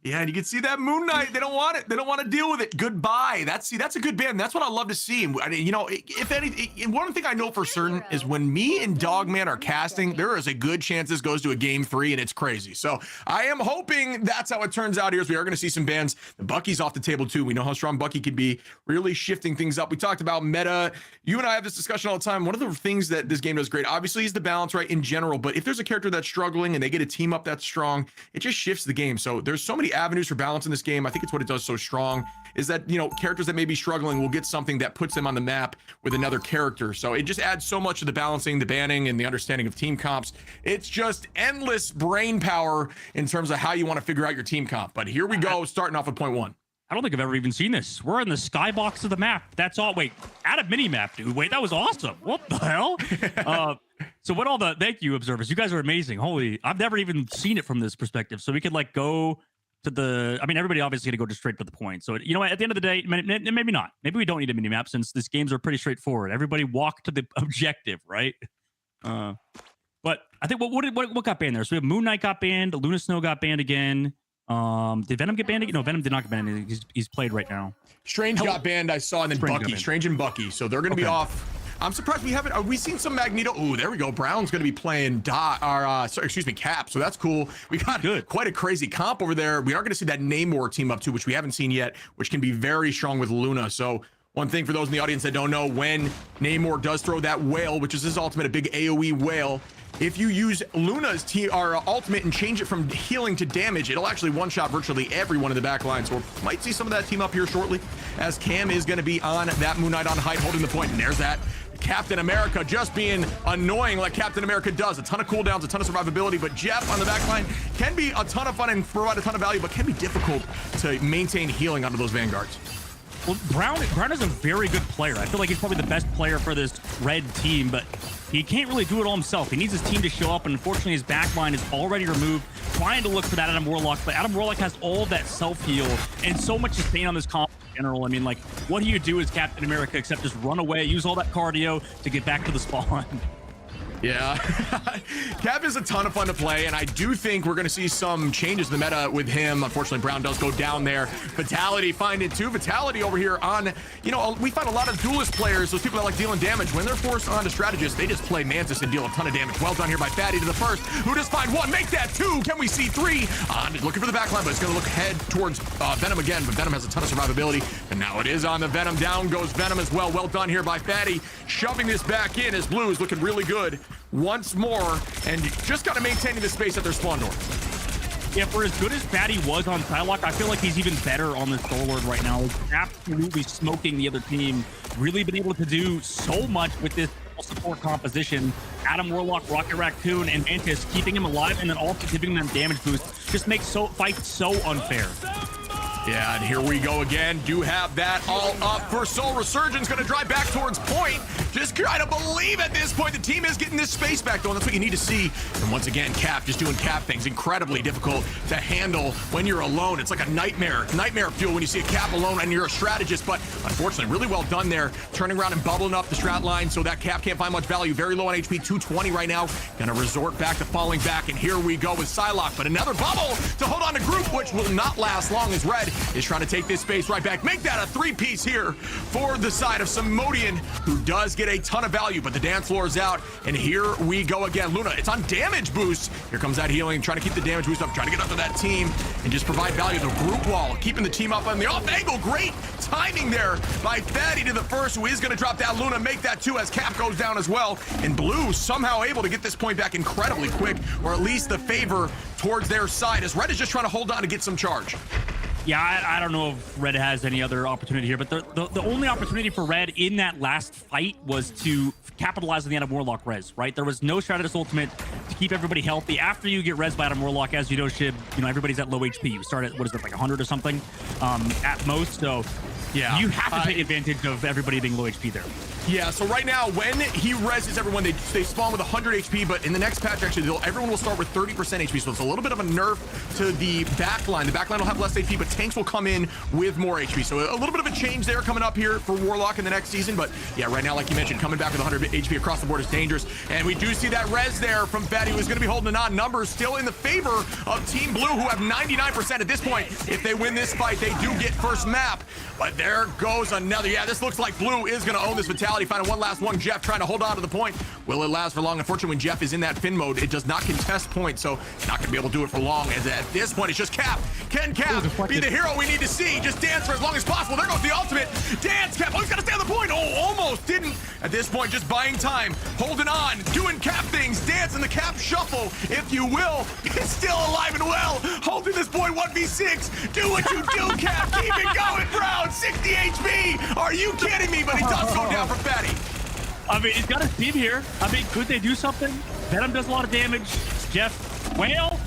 Yeah, and you can see that Moon Knight. They don't want it. They don't want to deal with it. Goodbye. That's a good band. That's what I love to see. I mean, if anything, one thing I know for certain is when me and Dogman are casting, there is a good chance this goes to a game 3, and it's crazy. So I am hoping that's how it turns out here. As we are going to see some bands. The Bucky's off the table too. We know how strong Bucky could be, really shifting things up. We talked about meta. You and I have this discussion all the time. One of the things that this game does great, obviously, is the balance, right, in general. But if there's a character that's struggling and they get a team up that's strong, it just shifts the game. So there's so many avenues for balance in this game. I think it's what it does so strong is that, you know, characters that may be struggling will get something that puts them on the map with another character. So it just adds so much to the balancing, the banning, and the understanding of team comps. It's just endless brain power in terms of how you want to figure out your team comp. But here we go, starting off with point 1. I don't think I've ever even seen this. We're in the skybox of the map. That's all. Wait, add a mini map, dude. Wait, that was awesome. What the hell? So what all the, thank you, observers. You guys are amazing. Holy, I've never even seen it from this perspective. So we could like go to the, I mean, everybody obviously going to go just straight to the point. So, you know what, at the end of the day, maybe not. Maybe we don't need a mini map since these games are pretty straightforward. Everybody walk to the objective, right? But I think what got banned there? So we have Moon Knight got banned, Luna Snow got banned again. Did Venom get banned again? No, Venom did not get banned. He's played right now. Strange got banned, I saw, and then Bucky. Strange and Bucky. So they're going to be off. I'm surprised we haven't. We seen some Magneto? Oh, there we go. Brown's going to be playing Cap. So that's cool. We got quite a crazy comp over there. We are going to see that Namor team up too, which we haven't seen yet, which can be very strong with Luna. So one thing for those in the audience that don't know, when Namor does throw that whale, which is his ultimate, a big AoE whale, if you use Luna's ultimate and change it from healing to damage, it'll actually one-shot virtually everyone in the back line. So we might see some of that team up here shortly, as Cam is going to be on that Moon Knight on height, holding the point. And there's that Captain America just being annoying like Captain America does. A ton of cooldowns, a ton of survivability, but Jeff on the back line can be a ton of fun and provide a ton of value, but can be difficult to maintain healing onto those Vanguards. Well, Brown is a very good player. I feel like he's probably the best player for this red team, but he can't really do it all himself. He needs his team to show up, and unfortunately his backline is already removed, trying to look for that Adam Warlock. But Adam Warlock has all of that self-heal and so much sustain on this comp in general. I mean, like, what do you do as Captain America except just run away, use all that cardio to get back to the spawn? Yeah, Cap is a ton of fun to play, and I do think we're going to see some changes in the meta with him. Unfortunately, Brown does go down there. Vitality find it too. Vitality over here on, you know, we find a lot of duelist players, those people that like dealing damage. When they're forced onto strategists, they just play Mantis and deal a ton of damage. Well done here by Fatty to the first, who does find 1, make that 2. Can we see 3? Looking for the backline, but it's going to look head towards Venom again, but Venom has a ton of survivability, and now it is on the Venom. Down goes Venom as well. Well done here by Fatty, shoving this back in as Blue is looking really good once more, and just got to maintain the space at their spawn door. Yeah, for as good as Fatty was on Psylocke, I feel like he's even better on the Solar right now. He's absolutely smoking the other team. Really been able to do so much with this support composition. Adam Warlock, Rocket Raccoon, and Mantis keeping him alive, and then also giving them damage boost. Just makes fights so unfair. Yeah, and here we go again. Do have that all up for Soul Resurgence. Going to drive back towards point. Just try to believe at this point the team is getting this space back, though. And that's what you need to see. And once again, Cap just doing Cap things. Incredibly difficult to handle when you're alone. It's like a nightmare fuel when you see a Cap alone and you're a strategist. But unfortunately, really well done there. Turning around and bubbling up the strat line so that Cap can't find much value. Very low on HP, 220 right now. Going to resort back to falling back. And here we go with Psylocke. But another bubble to hold on to group, which will not last long as Red is trying to take this space right back. Make that a 3-piece here for the side of Simodian, who does get a ton of value, but the dance floor is out. And here we go again. Luna, it's on damage boost. Here comes that healing, trying to keep the damage boost up, trying to get up to that team and just provide value. The group wall, keeping the team up on the off angle. Great timing there by Fatty to the first, who is going to drop that Luna, make that 2 as Cap goes down as well. And Blue somehow able to get this point back incredibly quick, or at least the favor towards their side, as Red is just trying to hold on to get some charge. Yeah, I don't know if Red has any other opportunity here, but the only opportunity for Red in that last fight was to capitalize on the Adam Warlock res, right? There was no strategist ultimate to keep everybody healthy. After you get res by Adam Warlock, as you know, Shib, you know, everybody's at low HP. You start at, what is it, like 100 or something at most, so yeah, you have to take advantage of everybody being low HP there. Yeah, so right now, when he reses everyone, they spawn with 100 HP, but in the next patch, actually, everyone will start with 30% HP, so it's a little bit of a nerf to the backline. The backline will have less HP, but tanks will come in with more HP, so a little bit of a change there coming up here for Warlock in the next season, but yeah, right now, like you mentioned, coming back with 100 HP across the board is dangerous, and we do see that res there from Fatty, who's going to be holding it on. Numbers still in the favor of Team Blue, who have 99% at this point. If they win this fight, they do get first map, but there goes another. Yeah, this looks like Blue is going to own this Vitality. Finding one last one. Jeff trying to hold on to the point. Will it last for long? Unfortunately, when Jeff is in that Finn mode, it does not contest points, so not going to be able to do it for long. As at this point, it's just Cap. Can Cap be the hero we need to see? Just dance for as long as possible. There goes the ultimate. Dance, Cap. Oh, he's got to stay on the point. Oh, almost didn't. At this point, just buying time. Holding on. Doing Cap things. Dance in the Cap shuffle, if you will. It's still alive and well. Hold ulting this boy 1v6. Do what you do, Cap. Keep it going, Brown. 60 HP. Are you kidding me? But he does go down for Fatty. I mean, he's got his team here. I mean, could they do something? Venom does a lot of damage. Jeff, Whale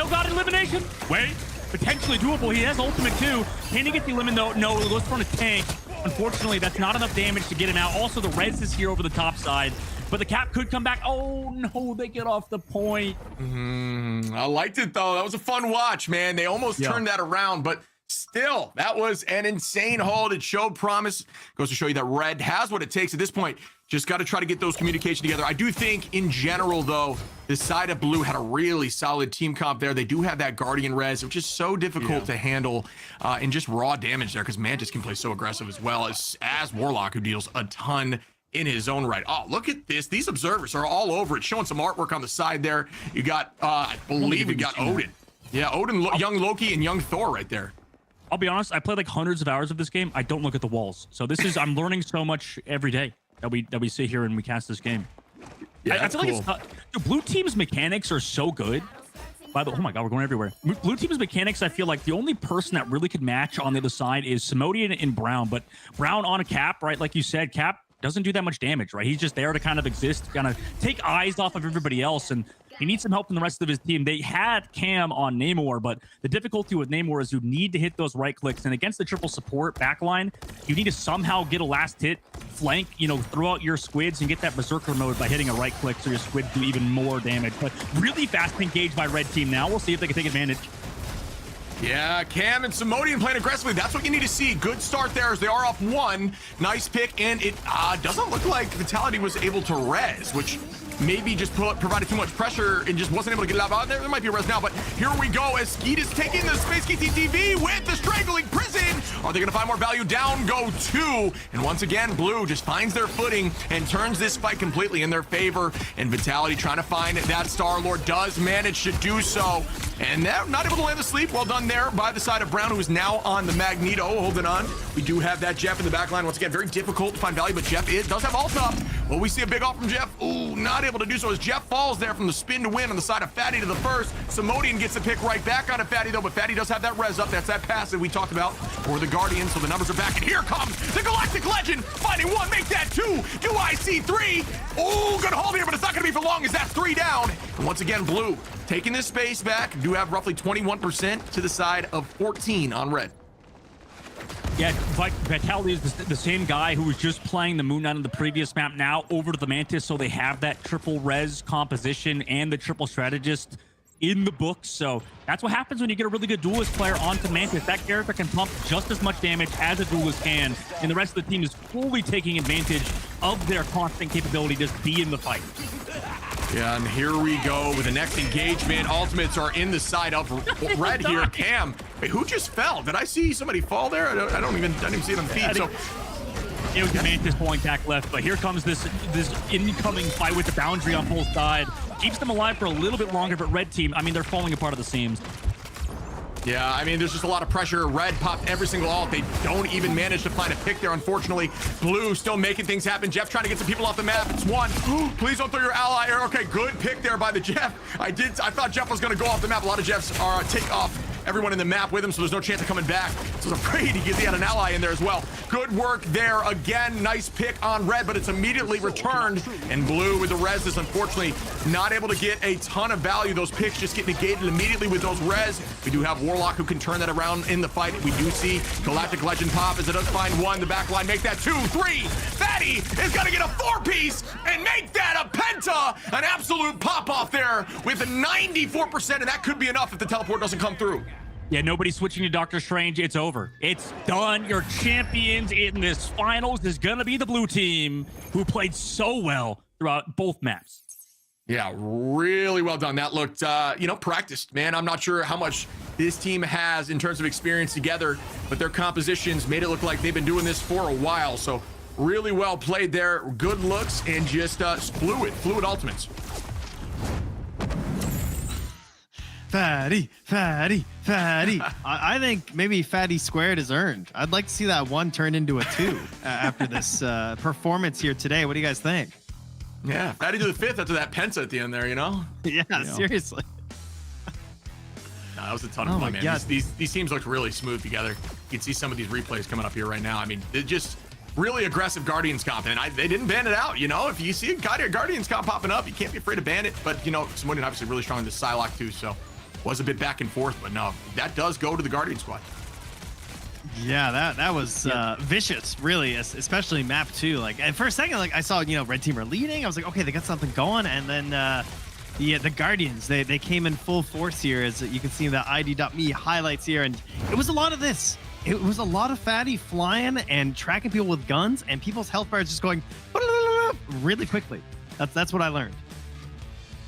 got elimination. Wait, potentially doable. He has ultimate too. Can he get the eliminate though? No, it goes for a tank. Unfortunately, that's not enough damage to get him out. Also, the res is here over the top side. But the Cap could come back. Oh, no, they get off the point. I liked it, though. That was a fun watch, man. They almost turned that around, but still, that was an insane hold. It showed promise. Goes to show you that Red has what it takes at this point. Just got to try to get those communication together. I do think, in general, though, the side of Blue had a really solid team comp there. They do have that Guardian res, which is so difficult to handle and just raw damage there because Mantis can play so aggressive as well as Warlock, who deals a ton in his own right. Oh, look at this. These observers are all over it, showing some artwork on the side there. You got, I believe you got Odin. Yeah, Odin, young Loki, and young Thor right there. I'll be honest, I played like hundreds of hours of this game. I don't look at the walls. So this is, I'm learning so much every day that we sit here and we cast this game. Yeah, I feel like it's the Blue Team's mechanics are so good. By the way, oh my God, we're going everywhere. Blue Team's mechanics, I feel like the only person that really could match on the other side is Simodian and Brown. But Brown on a Cap, right? Like you said, Cap doesn't do that much damage, right? He's just there to kind of exist, kind of take eyes off of everybody else, and he needs some help from the rest of his team. They had Cam on Namor, but the difficulty with Namor is you need to hit those right clicks, and against the triple support backline, you need to somehow get a last hit, flank, you know, throw out your squids and get that berserker mode by hitting a right click so your squids do even more damage. But really fast engaged by Red Team now. We'll see if they can take advantage. Yeah, Cam and Simodian playing aggressively. That's what you need to see. Good start there as they are off one. Nice pick, and it doesn't look like Vitality was able to res, which maybe just provided too much pressure and just wasn't able to get it out. There might be a res now, but here we go as Skeet is taking the Space KTTV with the Strangling Prison. Are they going to find more value? Down go two. And once again, Blue just finds their footing and turns this fight completely in their favor. And Vitality trying to find that Star-Lord does manage to do so. And they're not able to land the sleep. Well done there by the side of Brown, who is now on the Magneto, holding on. We do have that Jeff in the back line. Once again, very difficult to find value, but Jeff does have ult up. Will we see a big ult from Jeff? Ooh, not able to do so as Jeff falls there from the spin to win on the side of Fatty to the first. Simodian gets the pick right back on Fatty, though, but Fatty does have that res up. That's that pass that we talked about for the Guardian, so the numbers are back. And here comes the Galactic Legend, finding one, make that two. Do I see three? Oh, good hold here, but it's not going to be for long as that's three down. And once again, Blue taking this space back. Do have roughly 21% to the side of 14 on Red. Yeah, Vitality is the same guy who was just playing the Moon Knight on the previous map, now over to the Mantis, so they have that triple res composition and the triple strategist in the books. So that's what happens when you get a really good duelist player onto Mantis. That character can pump just as much damage as a duelist can, and the rest of the team is fully taking advantage of their constant capability to just be in the fight. Yeah, and here we go with the next engagement. Ultimates are in the side of Red here. Cam, wait, who just fell? Did I see somebody fall there? I didn't even see it on the feed. So it was the Mantis pulling back left, but here comes this incoming fight with the boundary on both sides. Keeps them alive for a little bit longer, but Red Team, I mean, they're falling apart at the seams. yeah, I mean, there's just a lot of pressure. Red popped every single ult. They don't even manage to find a pick there, unfortunately. Blue still making things happen. Jeff trying to get some people off the map. It's one. Please don't throw your ally here. Okay, good pick there by the Jeff. I thought Jeff was going to go off the map. A lot of Jeffs are take off everyone in the map with him, so there's no chance of coming back. So I was afraid he had an ally in there as well. Good work there. Again, nice pick on Red, but it's immediately returned. And Blue with the res is unfortunately not able to get a ton of value. Those picks just get negated immediately with those res. We do have Warlock who can turn that around in the fight. We do see Galactic Legend pop as it does find one. The back line make that 2, 3. Fatty is going to get a 4-piece and make that a penta. An absolute pop-off there with a 94%, and that could be enough if the teleport doesn't come through. Yeah, nobody's switching to Doctor Strange. It's over. It's done. Your champions in this finals is going to be the Blue Team, who played so well throughout both maps. Yeah, really well done. That looked, practiced, man. I'm not sure how much this team has in terms of experience together, but their compositions made it look like they've been doing this for a while. So really well played there. Good looks and just fluid ultimates. Fatty. I think maybe Fatty squared is earned. I'd like to see that 1 turn into a 2 after this performance here today. What do you guys think? Yeah, Fatty to the 5th after that penta at the end there, you know? Yeah, seriously. that was a ton Oh of my fun, man. God. These teams looked really smooth together. You can see some of these replays coming up here right now. I mean, they're just really aggressive Guardians comp, and they didn't ban it out. You know, if you see a Guardians comp popping up, you can't be afraid to ban it. But you know, Simonian obviously really strong in the Psylocke too, so was a bit back and forth. But no, that does go to the Guardian squad. Yeah, that was vicious, really, especially map 2. Like, and for a second, like I saw, you know, red team are leading. I was like, okay, they got something going, and then the Guardians, they came in full force here, as you can see in the ID.me highlights here, and it was a lot of this. It was a lot of fatty flying and tracking people with guns, and people's health bars just going really quickly. That's what I learned.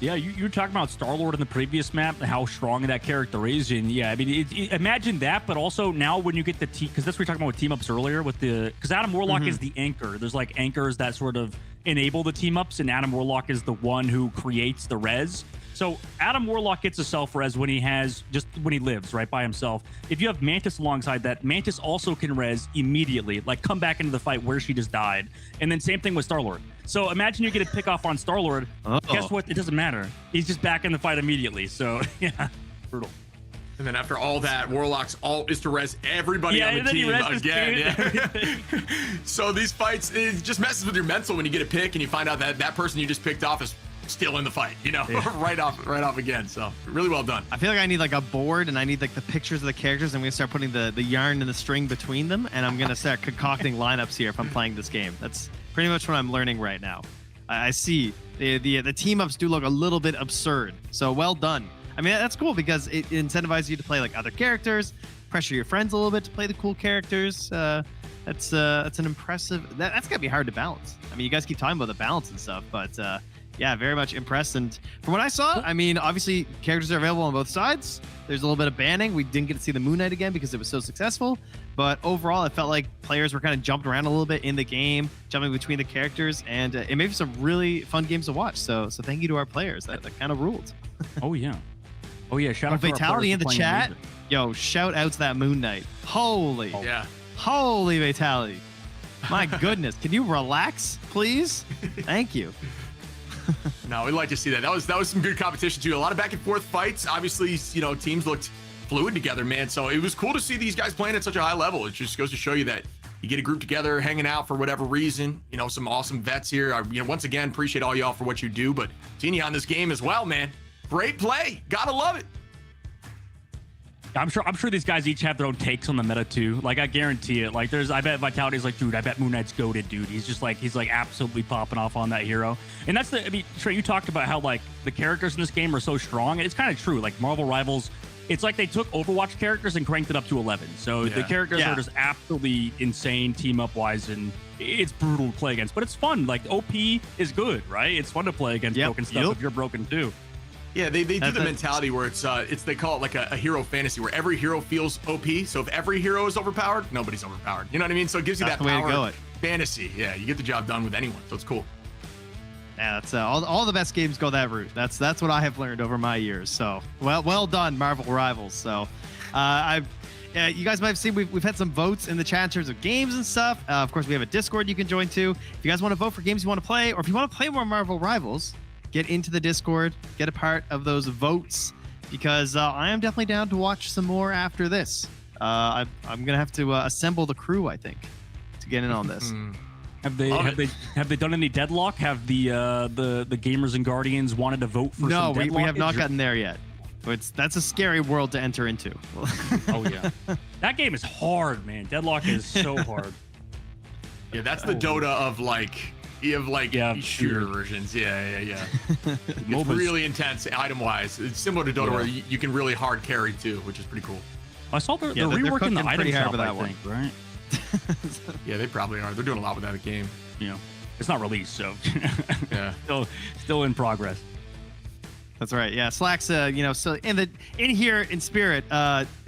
Yeah, you were talking about Star-Lord in the previous map, how strong that character is, and yeah, I mean, imagine that, but also now when you get the team, because that's what we were talking about with team-ups earlier, with because Adam Warlock is the anchor. There's like anchors that sort of enable the team-ups, and Adam Warlock is the one who creates the res. So Adam Warlock gets a self-res when he lives, right, by himself. If you have Mantis alongside that, Mantis also can res immediately, like come back into the fight where she just died. And then same thing with Star-Lord. So imagine you get a pick off on Star-Lord. Guess what? It doesn't matter. He's just back in the fight immediately. So yeah, brutal. And then after all that, Warlock's ult is to res everybody on the team again. Yeah. So these fights, it just messes with your mental when you get a pick and you find out that that person you just picked off is still in the fight, you know, right off again. So really well done. I feel like I need like a board, and I need like the pictures of the characters. I'm gonna start putting the yarn and the string between them, and I'm gonna start concocting lineups here if I'm playing this game. That's pretty much what I'm learning right now. I see the team ups do look a little bit absurd. So well done. I mean, that's cool because it incentivizes you to play like other characters, pressure your friends a little bit to play the cool characters. That's an impressive. That's gotta be hard to balance. I mean, you guys keep talking about the balance and stuff, but yeah, very much impressed. And from what I saw, I mean, obviously characters are available on both sides. There's a little bit of banning. We didn't get to see the Moon Knight again because it was so successful. But overall, it felt like players were kind of jumping around a little bit in the game, jumping between the characters, and it made for some really fun games to watch. So thank you to our players. That kind of ruled. Oh yeah. Oh yeah. Shout out to our Fatality in players the for playing chat. amazing. Yo, shout out to that Moon Knight. Holy. Yeah. Holy Fatality. My goodness. Can you relax, please? Thank you. No, we'd like to see that. That was some good competition too. A lot of back and forth fights. Obviously, you know, teams looked fluid together, man. So it was cool to see these guys playing at such a high level. It just goes to show you that you get a group together, hanging out for whatever reason. You know, some awesome vets here. You know, once again, appreciate all y'all for what you do, but seeing you on this game as well, man. Great play. Gotta love it. I'm sure these guys each have their own takes on the meta too. Like I guarantee it. Like I bet Vitality's like, dude, I bet Moon Knight's goated, dude. He's like absolutely popping off on that hero. And that's I mean, Trey, you talked about how like the characters in this game are so strong. It's kind of true. Like Marvel Rivals, it's like they took Overwatch characters and cranked it up to 11. So the characters are just absolutely insane team up wise, and it's brutal to play against. But it's fun. Like OP is good, right? It's fun to play against broken stuff if you're broken too. Yeah, they do the mentality where it's they call it like a hero fantasy where every hero feels OP. So if every hero is overpowered, nobody's overpowered. You know what I mean? So it gives you that power fantasy. Yeah, you get the job done with anyone. So it's cool. Yeah, that's all the best games go that route. That's what I have learned over my years. So well done, Marvel Rivals. So you guys might have seen we've had some votes in the chat in terms of games and stuff. Of course, we have a Discord you can join too. If you guys want to vote for games you want to play, or if you want to play more Marvel Rivals, get into the Discord, get a part of those votes, because I am definitely down to watch some more after this. I'm gonna have to assemble the crew, I think, to get in on this. Have they done any deadlock? Have the gamers and guardians wanted to vote for? No, some deadlock? we have not gotten there yet. That's a scary world to enter into. Oh yeah, that game is hard, man. Deadlock is so hard. Yeah, that's the Dota of like. You have like shooter versions. Yeah. It's really intense item wise. It's similar to Dota where you can really hard carry too, which is pretty cool. I saw they're reworking the item shop, I think, right? Yeah, they probably are. They're doing a lot with that game. You know, it's not released, so yeah, still in progress. That's right. Yeah, Slacks. So in here in spirit,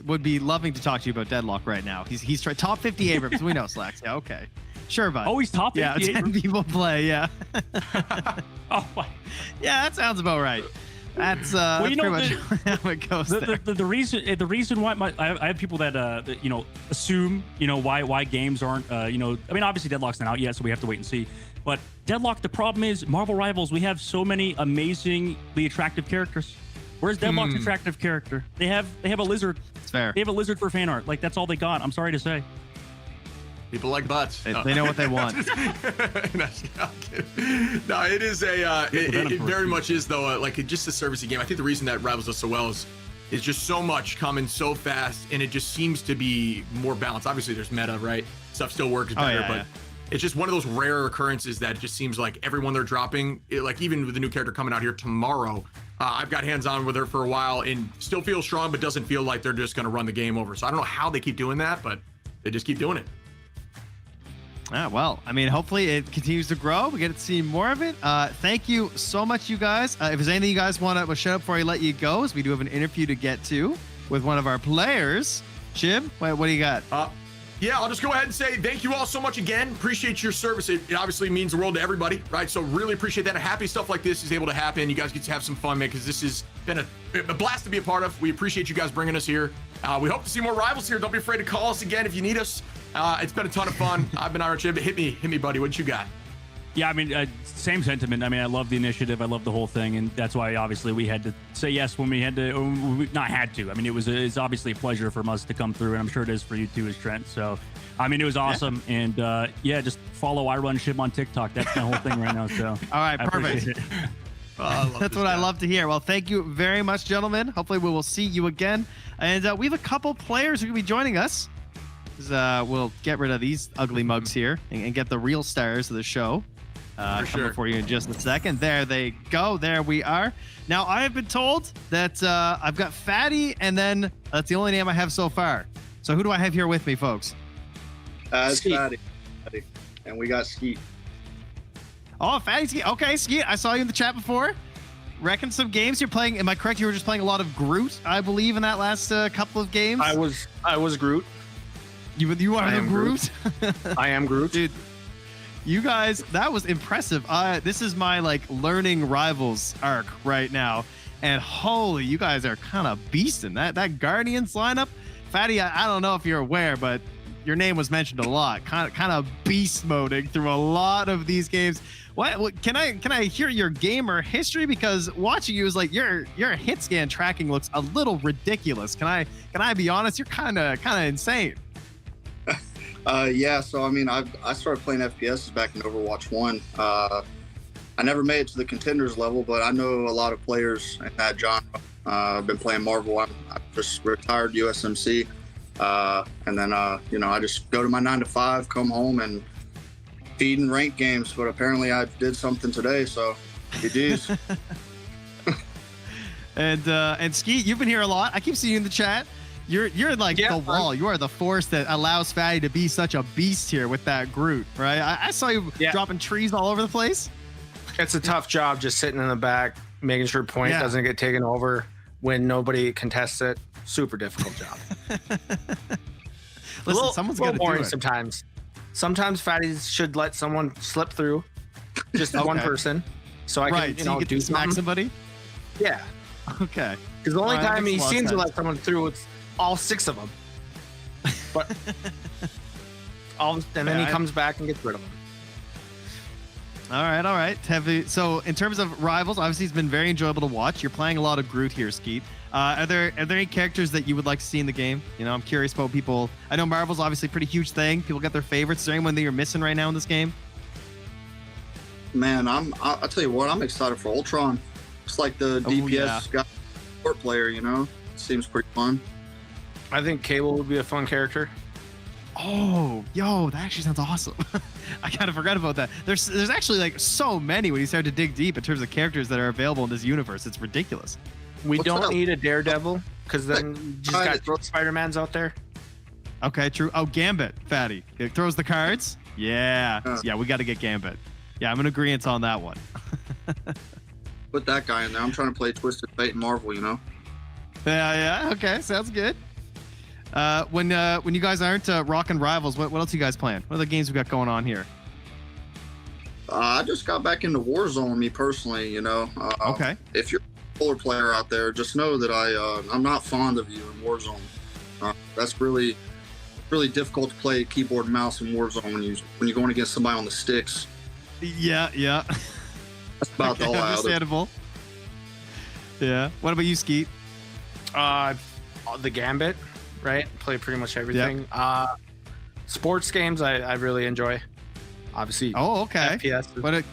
would be loving to talk to you about Deadlock right now. He's top 50 Abrams. We know Slacks. Yeah, okay. Sure, bud. Oh, he's top 50. Yeah, 10 people play. Yeah. Oh my. Yeah, that sounds about right. That's that's pretty much how it goes. The reason why I have people that assume why games aren't I mean, obviously Deadlock's not out yet, so we have to wait and see. But Deadlock, the problem is Marvel Rivals. We have so many amazingly attractive characters. Where's Deadlock's attractive character? They have a lizard. It's fair. They have a lizard for fan art. Like, that's all they got. I'm sorry to say. People like butts. They know what they want. No, it is it very much is though, like just a servicey game. I think the reason that Rivals does so well is just so much coming so fast, and it just seems to be more balanced. Obviously, there's meta, right? Stuff still works better, but it's just one of those rare occurrences that it just seems like everyone they're dropping, like even with the new character coming out here tomorrow, I've got hands on with her for a while and still feels strong, but doesn't feel like they're just going to run the game over. So I don't know how they keep doing that, but they just keep doing it. Well, I mean, hopefully it continues to grow. We get to see more of it. Thank you so much, you guys. If there's anything you guys want to shut up before I let you go, as we do have an interview to get to with one of our players. Chib, what do you got? Yeah, I'll just go ahead and say thank you all so much again. Appreciate your service. It obviously means the world to everybody, right? So really appreciate that. Happy stuff like this is able to happen. You guys get to have some fun, man, because this has been a blast to be a part of. We appreciate you guys bringing us here. We hope to see more Rivals here. Don't be afraid to call us again if you need us. It's been a ton of fun. I've been Iron Chib. Hit me, buddy. What you got? Yeah, I mean, same sentiment. I mean, I love the initiative. I love the whole thing. And that's why, obviously, we had to say yes when we had to, or we not had to. I mean, it's obviously a pleasure for us to come through, and I'm sure it is for you too, as Trent. So, I mean, it was awesome. Yeah. And yeah, just follow I Run Shib on TikTok. That's my whole thing right now. So, all right, perfect. That's what I love to hear. Well, thank you very much, gentlemen. Hopefully, we will see you again. And we have a couple players who will be joining us. We'll get rid of these ugly mugs here and get the real stars of the show. Coming for you in just a second. There they go. There we are. Now, I have been told that I've got Fatty, and then that's the only name I have so far. So who do I have here with me, folks? It's Fatty. And we got Skeet. Oh, Fatty Skeet. Okay, Skeet. I saw you in the chat before. Reckon some games you're playing. Am I correct? You were just playing a lot of Groot, I believe, in that last couple of games. I was Groot. You are the Groot. I am Groot, dude. You guys, that was impressive. This is my learning Rivals arc right now, and holy, you guys are kind of beasting that Guardians lineup. Fatty, I don't know if you're aware, but your name was mentioned a lot. Kind of beast moding through a lot of these games. What can I hear your gamer history? Because watching you is like your hit scan tracking looks a little ridiculous. Can I be honest? You're kind of insane. Yeah, so I mean, I started playing FPS back in Overwatch 1. I never made it to the contenders level, but I know a lot of players in that genre. I've been playing Marvel. I just retired USMC, and then I just go to my 9 to 5, come home, and feed and rank games. But apparently, I did something today, so GG's. And Skeet, you've been here a lot. I keep seeing you in the chat. You're like the wall. You are the force that allows Fatty to be such a beast here with that Groot, right? I saw you dropping trees all over the place. It's a tough job just sitting in the back, making sure point doesn't get taken over when nobody contests it. Super difficult job. Listen, someone's got to do it. Sometimes Fatties should let someone slip through, just one person, so I can so you get do to smack somebody. Yeah. Okay. Because the only time he seems to let someone through, it's all 6 of them. But then he comes back and gets rid of them. All right. So in terms of Rivals, obviously it's been very enjoyable to watch. You're playing a lot of Groot here, Skeet. Are there any characters that you would like to see in the game? I'm curious about people. I know Marvel's obviously a pretty huge thing. People get their favorites. Is there anyone that you're missing right now in this game? Man, I'll tell you what, I'm excited for Ultron. It's like the DPS guy, support player, It seems pretty fun. I think Cable would be a fun character. Oh, that actually sounds awesome. I kind of forgot about that. There's actually so many when you start to dig deep in terms of characters that are available in this universe. It's ridiculous. We don't need a Daredevil because then you just got Spider-Mans out there. Okay, true. Oh, Gambit, Fatty. It throws the cards. Yeah, we got to get Gambit. Yeah, I'm in agreement on that one. Put that guy in there. I'm trying to play Twisted Fate and Marvel, Yeah. Okay, sounds good. When you guys aren't rocking Rivals, what else are you guys playing? What other games we got going on here? I just got back into Warzone, me personally. Okay. If you're a polar player out there, just know that I'm not fond of you in Warzone. That's really difficult to play keyboard and mouse in Warzone when you're going against somebody on the sticks. Yeah. That's about all I understandable. Yeah. What about you, Skeet? The Gambit, right? Play pretty much everything. Sports games I really enjoy. Obviously. Oh, okay. FPS. But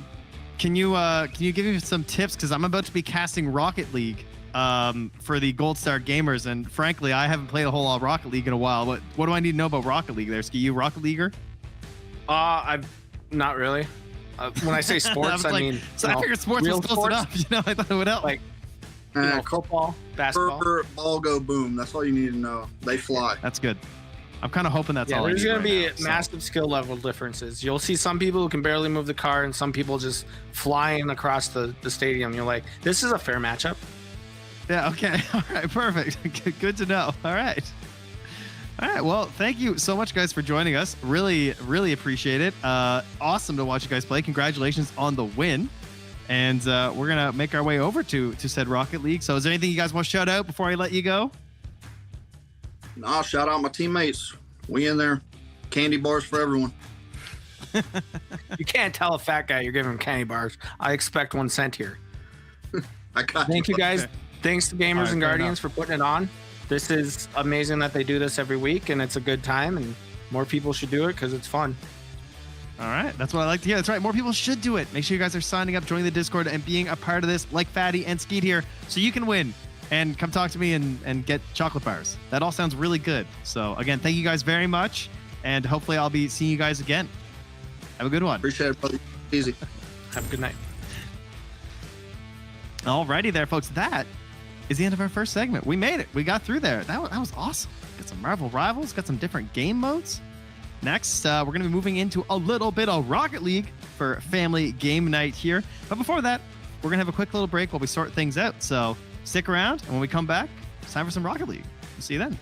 can you give me some tips? Because I'm about to be casting Rocket League for the Gold Star gamers, and frankly, I haven't played a whole lot of Rocket League in a while. What do I need to know about Rocket League? There, Ski, you Rocket Leaguer? I've not really. When I say sports, I mean. So I figured sports was close enough. You know, I thought it would help. Like, football, basketball. Ball go boom. That's all you need to know. They fly. That's good. I'm kind of hoping that's all. There's going to be massive skill level differences. You'll see some people who can barely move the car, and some people just flying across the stadium. You're like, this is a fair matchup. Yeah. Okay. All right. Perfect. Good to know. All right. All right. Well, thank you so much, guys, for joining us. Really, really appreciate it. Awesome to watch you guys play. Congratulations on the win. And we're gonna make our way over to said Rocket League. So, is there anything you guys want to shout out before I let you go? I'll shout out my teammates. We in there. Candy bars for everyone. You can't tell a fat guy you're giving him candy bars. I expect 1 cent here. Thank you, guys. Okay. Thanks to Gamers and Guardians for putting it on. This is amazing that they do this every week, and it's a good time, and more people should do it because it's fun. All right. That's what I like to hear. That's right. More people should do it. Make sure you guys are signing up, joining the Discord, and being a part of this like Fatty and Skeet here so you can win and come talk to me and get chocolate bars. That all sounds really good. So, again, thank you guys very much, and hopefully I'll be seeing you guys again. Have a good one. Appreciate it, buddy. Easy. Have a good night. Alrighty there, folks. That is the end of our first segment. We made it. We got through there. That was awesome. Got some Marvel Rivals, got some different game modes. Next, we're going to be moving into a little bit of Rocket League for family game night here. But before that, we're going to have a quick little break while we sort things out. So stick around, and when we come back, it's time for some Rocket League. We'll see you then.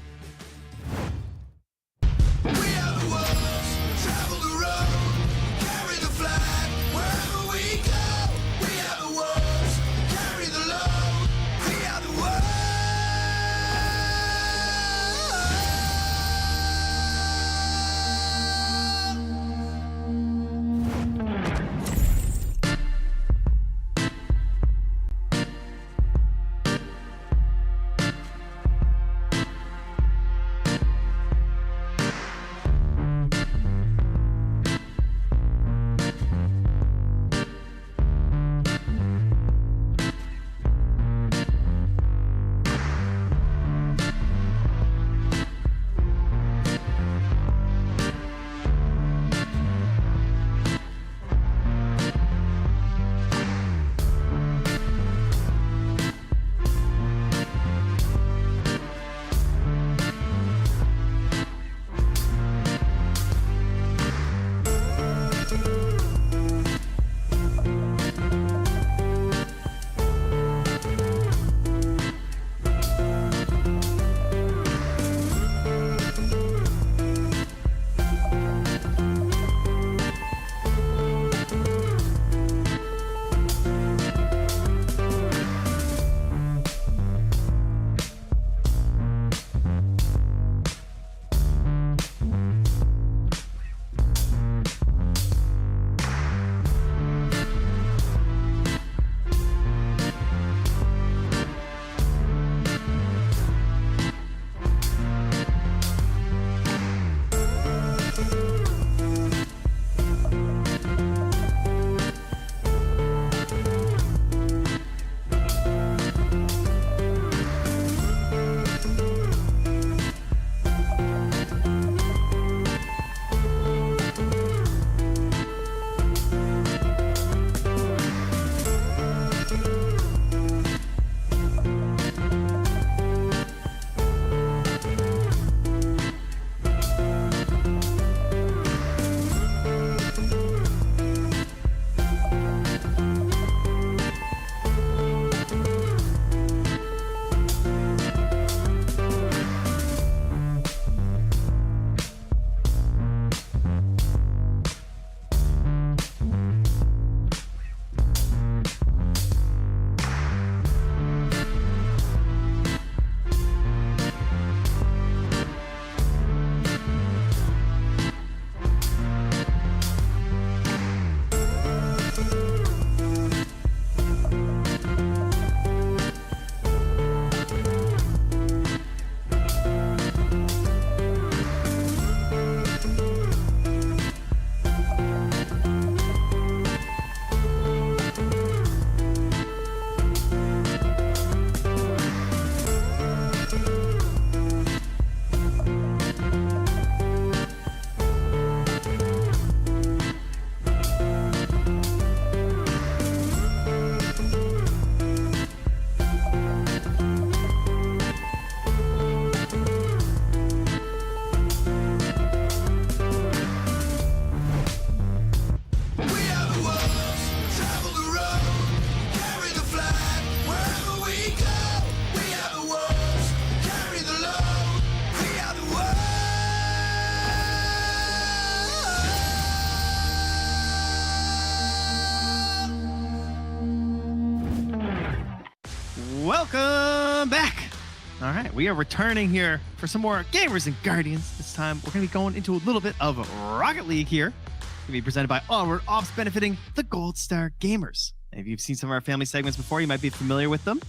All right, we are returning here for some more Gamers and Guardians. This time, we're going to be going into a little bit of Rocket League here. Going to be presented by Onward Ops, benefiting the Gold Star Gamers. If you've seen some of our family segments before, you might be familiar with them.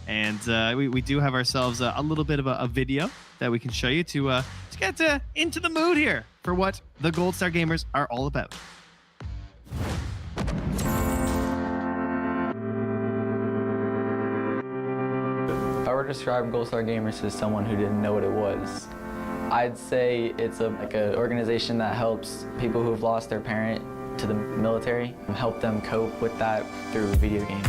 And we do have ourselves a little bit of a video that we can show you to get into the mood here for what the Gold Star Gamers are all about. If I were to describe Gold Star Gamers as someone who didn't know what it was, I'd say it's like an organization that helps people who've lost their parent to the military and help them cope with that through video games.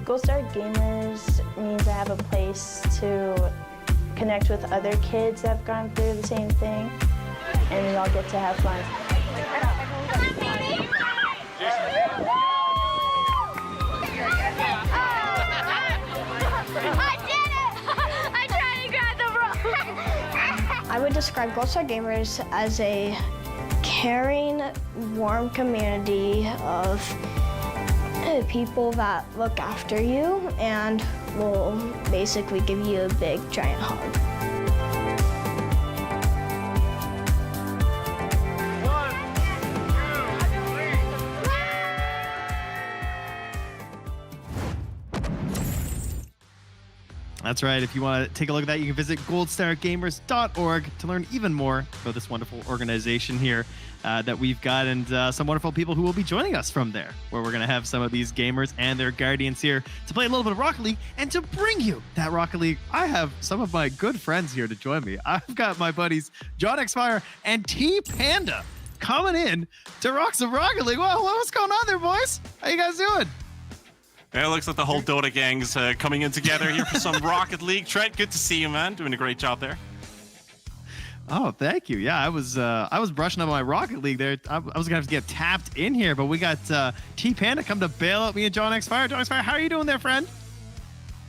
Gold Star Gamers means I have a place to connect with other kids that have gone through the same thing, and we all get to have fun. I would describe Gold Star Gamers as a caring, warm community of people that look after you and will basically give you a big, giant hug. That's right. If you want to take a look at that, you can visit goldstargamers.org to learn even more about this wonderful organization here that we've got, and some wonderful people who will be joining us from there, where we're going to have some of these gamers and their guardians here to play a little bit of Rocket League. And to bring you that Rocket League, I have some of my good friends here to join me. I've got my buddies John Xfire and T Panda coming in to rock some Rocket League. Well, what's going on there, boys? How you guys doing? Yeah, it looks like the whole Dota gang's coming in together here for some Rocket League. Trent, good to see you, man. Doing a great job there. Oh, thank you. Yeah, I was brushing up my Rocket League there. I was gonna have to get tapped in here, but we got T Panda come to bail out me and John Xfire. John Xfire, how are you doing there, friend?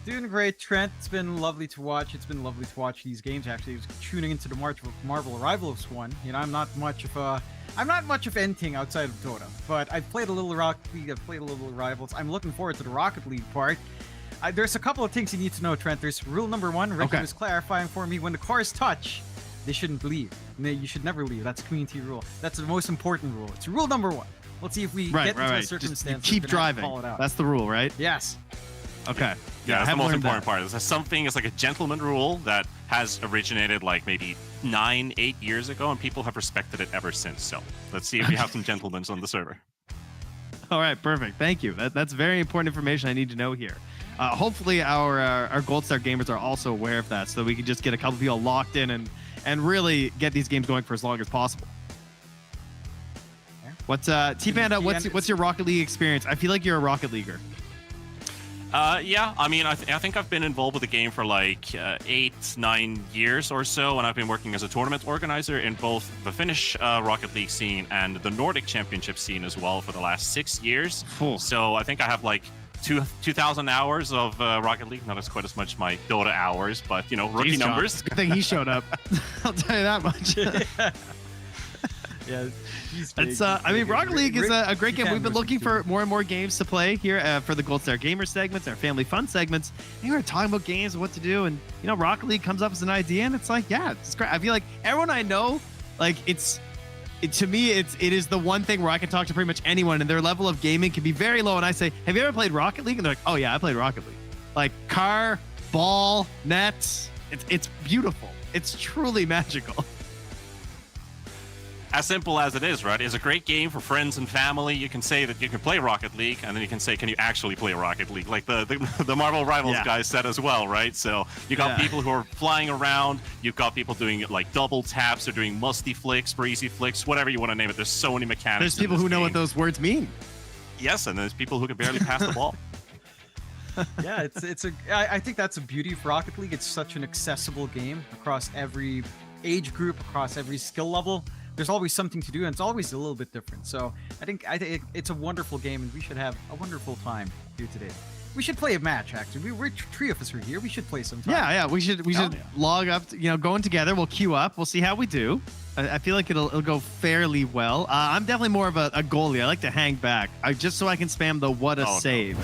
Doing great, Trent. It's been lovely to watch. It's been lovely to watch these games. Actually, I was tuning into the Marvel Rivals one. You know, I'm not much of anything outside of Dota, but I've played a little Rocket League. I've played a little Rivals. I'm looking forward to the Rocket League part. There's a couple of things you need to know, Trent. There's rule number one. Ricky was clarifying for me: when the cars touch, they shouldn't leave. You should never leave. That's community rule. That's the most important rule. It's rule number one. Let's see if we get into a circumstance. Just keep driving. Call it out. That's the rule, right? Yes. Okay. Yeah, that's the most important part. There's something, it's like a gentleman rule that has originated like maybe 9-8 years ago, and people have respected it ever since. So let's see if we have some gentlemen on the server. All right, perfect. Thank you. That's very important information I need to know here. Hopefully our Gold Star gamers are also aware of that, so that we can just get a couple people locked in and really get these games going for as long as possible. What's T Panda? What's your Rocket League experience? I feel like you're a Rocket Leaguer. Yeah, I mean, I think I've been involved with the game for like 8-9 years or so, and I've been working as a tournament organizer in both the Finnish Rocket League scene and the Nordic Championship scene as well for the last 6 years. Cool. So I think I have like 2,000 hours of Rocket League. Not as quite as much my Dota hours, but you know, rookie numbers. Good thing he showed up. I'll tell you that much. Yeah, it's I mean, Rocket League is a great game. We've been looking for more and more games to play here for the Gold Star Gamer segments, our family fun segments. And we're talking about games and what to do, and you know, Rocket League comes up as an idea, and it's like, yeah, it's great. I feel like everyone I know, like to me, it is the one thing where I can talk to pretty much anyone, and their level of gaming can be very low. And I say, have you ever played Rocket League? And they're like, oh yeah, I played Rocket League. Like car, ball, net. It's beautiful. It's truly magical. As simple as it is, right? It's a great game for friends and family. You can say that you can play Rocket League, and then you can say, can you actually play Rocket League? Like the Marvel Rivals guys said as well, right? So you got people who are flying around. You've got people doing like double taps or doing musty flicks, breezy flicks, whatever you want to name it. There's so many mechanics. There's people who know what those words mean. Yes, and there's people who can barely pass the ball. Yeah, I think that's a beauty of Rocket League. It's such an accessible game across every age group, across every skill level. There's always something to do, and it's always a little bit different. So I think it's a wonderful game, and we should have a wonderful time here today. We should play a match, actually. We're three of us are here. We should play sometime. Yeah. We should log up. Going together. We'll queue up. We'll see how we do. I feel like it'll go fairly well. I'm definitely more of a goalie. I like to hang back, just so I can spam the what a save.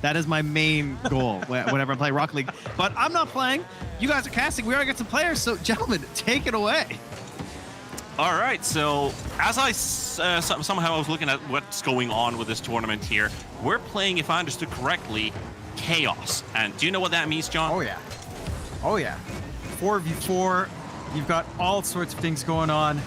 That is my main goal whenever I'm playing Rocket League. But I'm not playing. You guys are casting. We already got some players. So, gentlemen, take it away. All right, so as I somehow I was looking at what's going on with this tournament here, we're playing, if I understood correctly, Chaos. And do you know what that means, John? Oh, yeah. Oh, yeah. 4v4. You've got all sorts of things going on.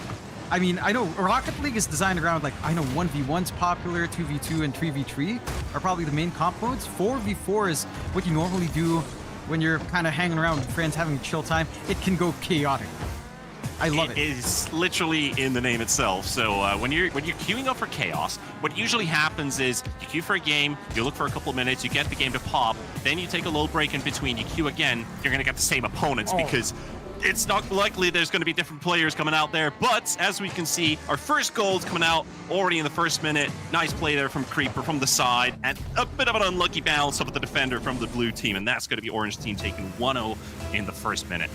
I mean, I know Rocket League is designed around, like, I know 1v1's popular, 2v2 and 3v3 are probably the main comp modes. 4v4 is what you normally do when you're kind of hanging around with friends, having a chill time. It can go chaotic. I love it. It is literally in the name itself. So when you're queuing up for Chaos, what usually happens is you queue for a game, you look for a couple of minutes, you get the game to pop, then you take a little break in between, you queue again, you're going to get the same opponents because it's not likely there's going to be different players coming out there. But as we can see, our first goal's coming out already in the first minute. Nice play there from Creeper from the side, and a bit of an unlucky bounce up at the defender from the blue team, and that's going to be Orange team taking 1-0 in the first minute.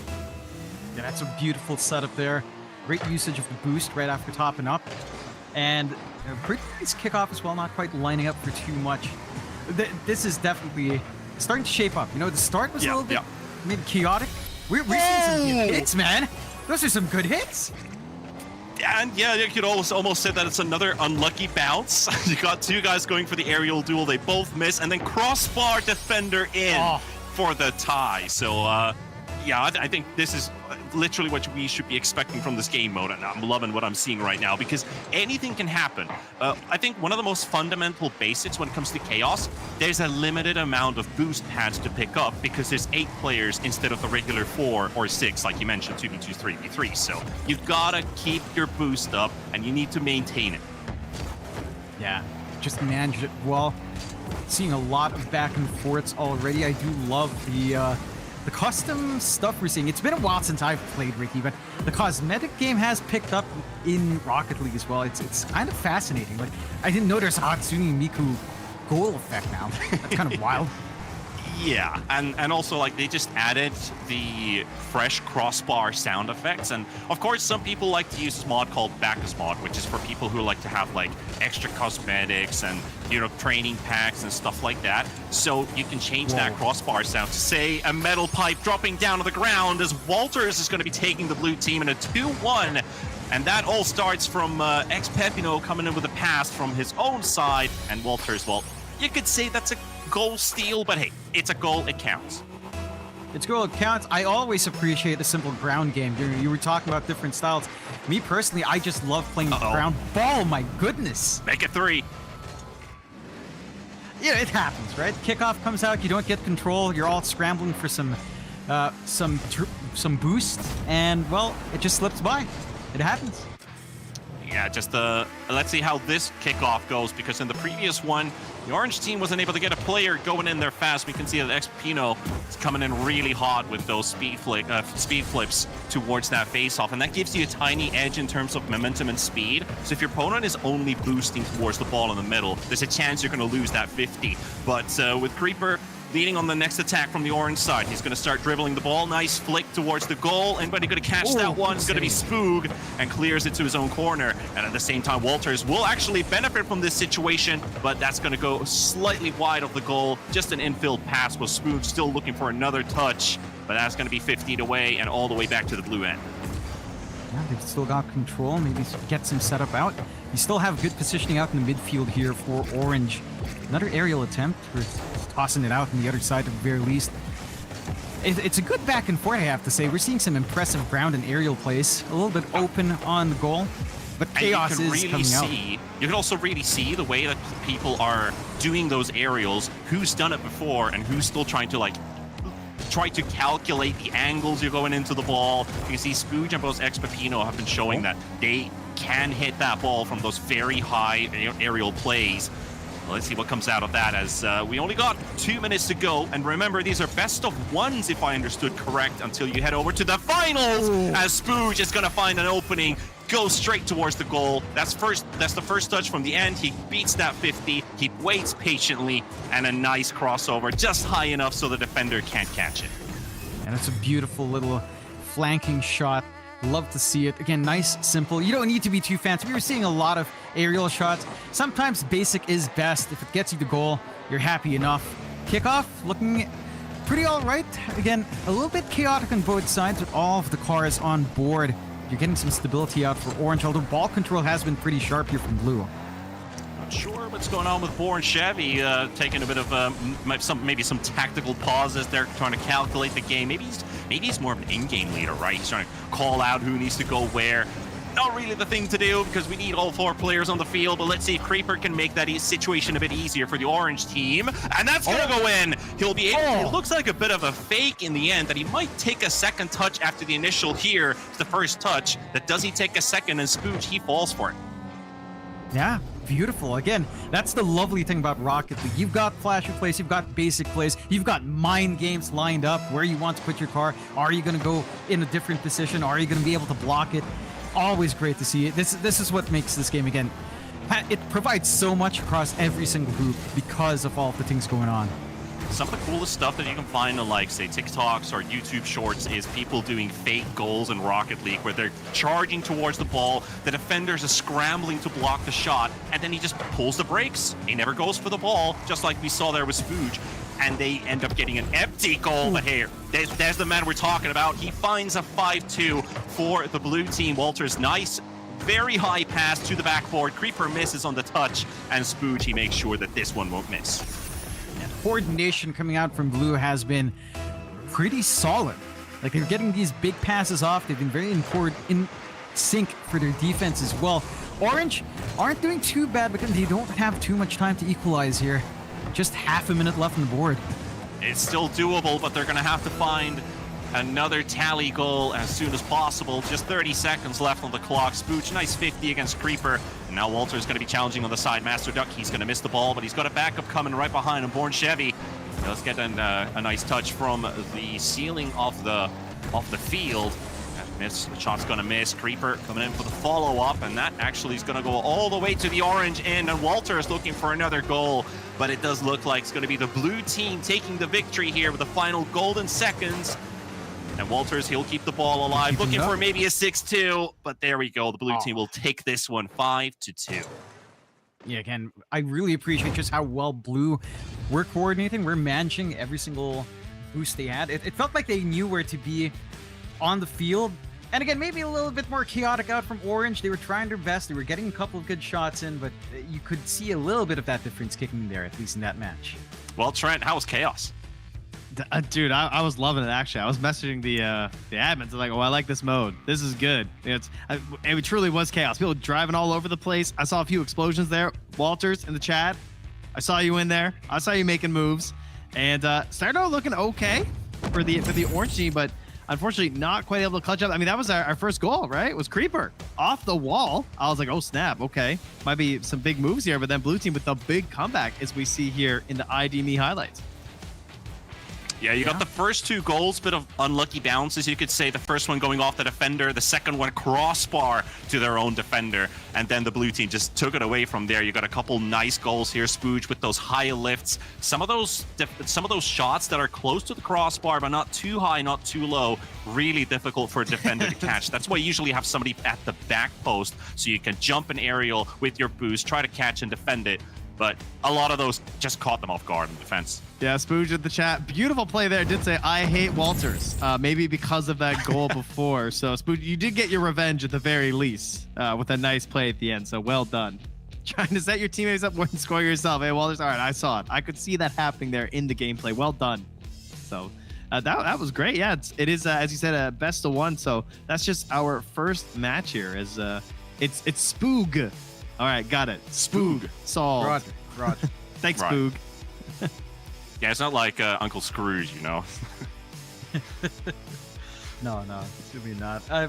Yeah, that's a beautiful setup there. Great usage of the boost right after topping up. And pretty nice kickoff as well, not quite lining up for too much. This is definitely starting to shape up. You know, the start was a little bit maybe chaotic. We're seeing some good hits, man. Those are some good hits. And yeah, you could almost say that it's another unlucky bounce. You got two guys going for the aerial duel. They both miss, and then crossbar defender in for the tie. So, yeah, I think this is literally what we should be expecting from this game mode, and I'm loving what I'm seeing right now because anything can happen. I think one of the most fundamental basics when it comes to Chaos, there's a limited amount of boost pads to pick up because there's 8 players instead of the regular 4 or 6, like you mentioned, 2v2, 3v3. So you've got to keep your boost up, and you need to maintain it. Yeah, just manage it well. Seeing a lot of back and forths already. I do love the custom stuff we're seeing. It's been a while since I've played Ricky, but the cosmetic game has picked up in Rocket League as well. It's kind of fascinating. Like, I didn't know there's a Hatsune Miku goal effect now. That's kind of wild. Yeah, and also like they just added the fresh crossbar sound effects, and of course some people like to use this mod called Bacchus mod, which is for people who like to have like extra cosmetics and, you know, training packs and stuff like that. So you can change that crossbar sound to say a metal pipe dropping down to the ground as Walters is going to be taking the blue team in a 2-1. And that all starts from ex-Pepino coming in with a pass from his own side, and Walters, well, you could say that's a goal steal, but hey, it's a goal, it counts. It's a goal, it counts. I always appreciate a simple ground game. You were talking about different styles. Me personally, I just love playing the ground ball, my goodness. Make it 3. Yeah, it happens, right? Kickoff comes out, you don't get control, you're all scrambling for some boost, and well, it just slips by. It happens. Yeah, just let's see how this kickoff goes, because in the previous one, the Orange team wasn't able to get a player going in there fast. We can see that ex-Pepino is coming in really hot with those speed flips towards that face-off, and that gives you a tiny edge in terms of momentum and speed. So if your opponent is only boosting towards the ball in the middle, there's a chance you're going to lose that 50. But with Creeper leading on the next attack from the Orange side, he's going to start dribbling the ball. Nice flick towards the goal. Anybody going to catch that one? It's going to be Spoog, and clears it to his own corner. And at the same time, Walters will actually benefit from this situation, but that's going to go slightly wide of the goal. Just an infield pass with Spoog still looking for another touch, but that's going to be 50 feet away and all the way back to the blue end. Yeah, they've still got control. Maybe get some setup out. You still have good positioning out in the midfield here for Orange. Another aerial attempt for tossing it out on the other side at the very least. It's a good back and forth, I have to say. We're seeing some impressive ground and aerial plays. A little bit open on the goal, but Chaos is really coming out. You can also really see the way that people are doing those aerials, who's done it before and who's still trying to try to calculate the angles you're going into the ball. You can see Spooge and both ex-Pepino have been showing that they can hit that ball from those very high aerial plays. Well, let's see what comes out of that, as we only got 2 minutes to go. And remember, these are best of ones, if I understood correct, until you head over to the finals, as Spooge is going to find an opening, go straight towards the goal. That's the first touch from the end. He beats that 50. He waits patiently, and a nice crossover, just high enough so the defender can't catch it. And it's a beautiful little flanking shot. Love to see it. Again, nice, simple. You don't need to be too fancy. We were seeing a lot of aerial shots. Sometimes basic is best. If it gets you the goal, you're happy enough. Kickoff looking pretty all right. Again, a little bit chaotic on both sides with all of the cars on board. You're getting some stability out for Orange, although ball control has been pretty sharp here from Blue. Not sure what's going on with Bourne Chevy, taking a bit of maybe some tactical pauses there, trying to calculate the game. Maybe he's more of an in-game leader, right? He's trying to call out who needs to go where. Not really the thing to do because we need all 4 players on the field, but let's see if Creeper can make that situation a bit easier for the Orange team. And that's going to go in. He'll be able, it looks like a bit of a fake in the end that he might take a second touch after the initial here, the first touch. That does he take a second, and Spooch, he falls for it. Yeah, beautiful. Again, that's the lovely thing about Rocket League. You've got flashy plays, you've got basic plays, you've got mind games lined up where you want to put your car. Are you going to go in a different position? Are you going to be able to block it? Always great to see it. This is what makes this game, again, it provides so much across every single group because of all of the things going on. Some of the coolest stuff that you can find on, like, say, TikToks or YouTube Shorts is people doing fake goals in Rocket League where they're charging towards the ball, the defenders are scrambling to block the shot, and then he just pulls the brakes. He never goes for the ball, just like we saw there with Spooge, and they end up getting an empty goal. But here, there's the man we're talking about. He finds a 5-2 for the blue team. Walters, nice, very high pass to the backboard. Creeper misses on the touch, and Spooge, he makes sure that this one won't miss. Coordination coming out from Blue has been pretty solid. Like, they're getting these big passes off. They've been very in sync for their defense as well. Orange aren't doing too bad because they don't have too much time to equalize here. Just half a minute left on the board. It's still doable, but they're going to have to find another tally goal as soon as possible. Just 30 seconds left on the clock. Spooch, nice 50 against Creeper. And now Walter's going to be challenging on the side. Master Duck, he's going to miss the ball, but he's got a backup coming right behind him. Born Chevy does get a nice touch from the ceiling of the field. Miss, the shot's going to miss. Creeper coming in for the follow-up, and that actually is going to go all the way to the orange end, and Walter is looking for another goal, but it does look like it's going to be the blue team taking the victory here with the final golden seconds. And Walters, he'll keep the ball alive, looking for maybe a 6-2, but there we go. The blue team will take this one 5-2. Yeah, again, I really appreciate just how well Blue we're coordinating. We're managing every single boost they had. It felt like they knew where to be on the field. And again, maybe a little bit more chaotic out from Orange. They were trying their best. They were getting a couple of good shots in, but you could see a little bit of that difference kicking there, at least in that match. Well, Trent, how was Chaos? Dude, I was loving it, actually. I was messaging the admins. Like, oh, I like this mode. This is good. It truly was chaos. People driving all over the place. I saw a few explosions there. Walters in the chat. I saw you in there. I saw you making moves. And started out looking okay for the orange team, but unfortunately not quite able to clutch up. I mean, that was our first goal, right? It was Creeper off the wall. I was like, oh, snap. Okay. Might be some big moves here, but then blue team with the big comeback as we see here in the ID Me highlights. Yeah, you got the first 2 goals, bit of unlucky bounces, you could say. The first one going off the defender, the second one crossbar to their own defender, and then the blue team just took it away from there. You got a couple nice goals here, Spooge, with those high lifts. Some of those shots that are close to the crossbar, but not too high, not too low, really difficult for a defender to catch. That's why you usually have somebody at the back post, so you can jump an aerial with your boost, try to catch and defend it. But a lot of those just caught them off guard in defense. Yeah, Spooge in the chat. Beautiful play there. Did say, I hate Walters. Maybe because of that goal before. So, Spooge, you did get your revenge at the very least with a nice play at the end. So, well done. Trying to set your teammates up more than score yourself. Hey, Walters, all right, I saw it. I could see that happening there in the gameplay. Well done. So, that was great. Yeah, it is, as you said, a best of 1. So, that's just our first match here. It's Spoog. All right, got it. Spoog. Solved. Roger. Thanks, Right. Spoog. Yeah, it's not like Uncle Scrooge, you know? No, it's really not. I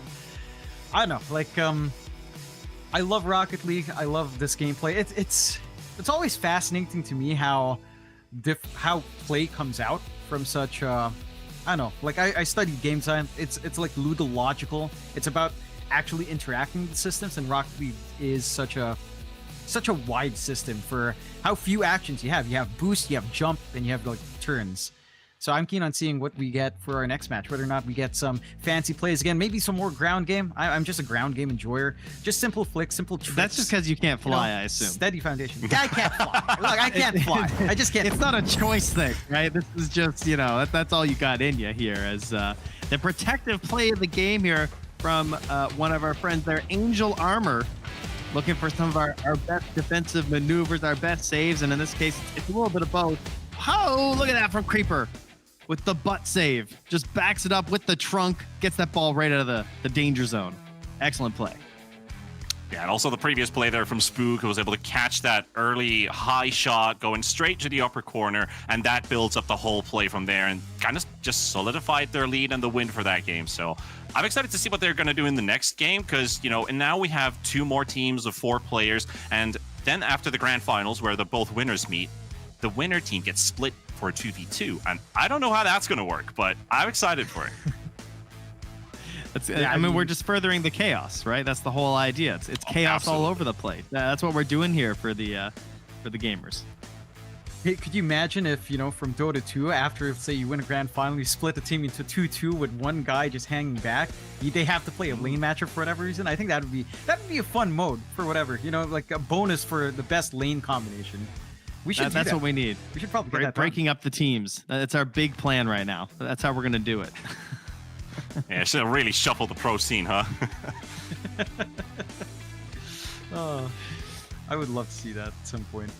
don't know. Like, I love Rocket League. I love this gameplay. It's always fascinating to me how play comes out from such. I don't know. Like, I studied game science. It's like ludological. It's about actually interacting with the systems, and Rocket League is such a wide system for how few actions you have. You have boost, you have jump, and you have like turns. So I'm keen on seeing what we get for our next match, whether or not we get some fancy plays again, maybe some more ground game. I'm just a ground game enjoyer. Just simple flicks, simple tricks. That's just because you can't fly, I assume. Steady foundation. I can't fly. Look, I can't fly. I just can't. It's not a choice thing, right? This is just, that's all you got in you here as the protective play of the game here from one of our friends there, Angel Armor, looking for some of our best defensive maneuvers, our best saves, and in this case, it's a little bit of both. Oh, look at that from Creeper with the butt save. Just backs it up with the trunk, gets that ball right out of the danger zone. Excellent play. Yeah, and also the previous play there from Spook, who was able to catch that early high shot going straight to the upper corner, and that builds up the whole play from there and kind of just solidified their lead and the win for that game. So I'm excited to see what they're going to do in the next game because, and now we have 2 more teams of 4 players, and then after the grand finals where the both winners meet, the winner team gets split for a 2v2, and I don't know how that's going to work, but I'm excited for it. I mean, we're just furthering the chaos, right? That's the whole idea. It's chaos absolutely all over the place. That's what we're doing here for the gamers. Hey, could you imagine if, from Dota 2, after, say, you win a grand final, you split the team into 2-2 with one guy just hanging back? They have to play a lane matchup for whatever reason. I think that would be a fun mode for whatever, like a bonus for the best lane combination. We should. That's what we need. We should probably get that breaking up the teams. That's our big plan right now. That's how we're gonna do it. Yeah, should have really shuffled the pro scene, huh? Oh, I would love to see that at some point.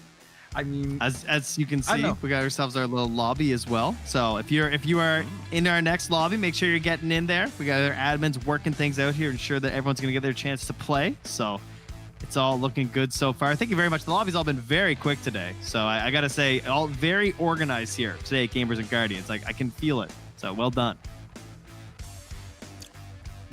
I mean, as you can see, we got ourselves our little lobby as well. So if you are in our next lobby, make sure you're getting in there. We got our admins working things out here, ensure that everyone's gonna get their chance to play. So it's all looking good so far. Thank you very much. The lobby's all been very quick today. So I gotta say, all very organized here today, Gamers and Guardians. Like I can feel it. So well done.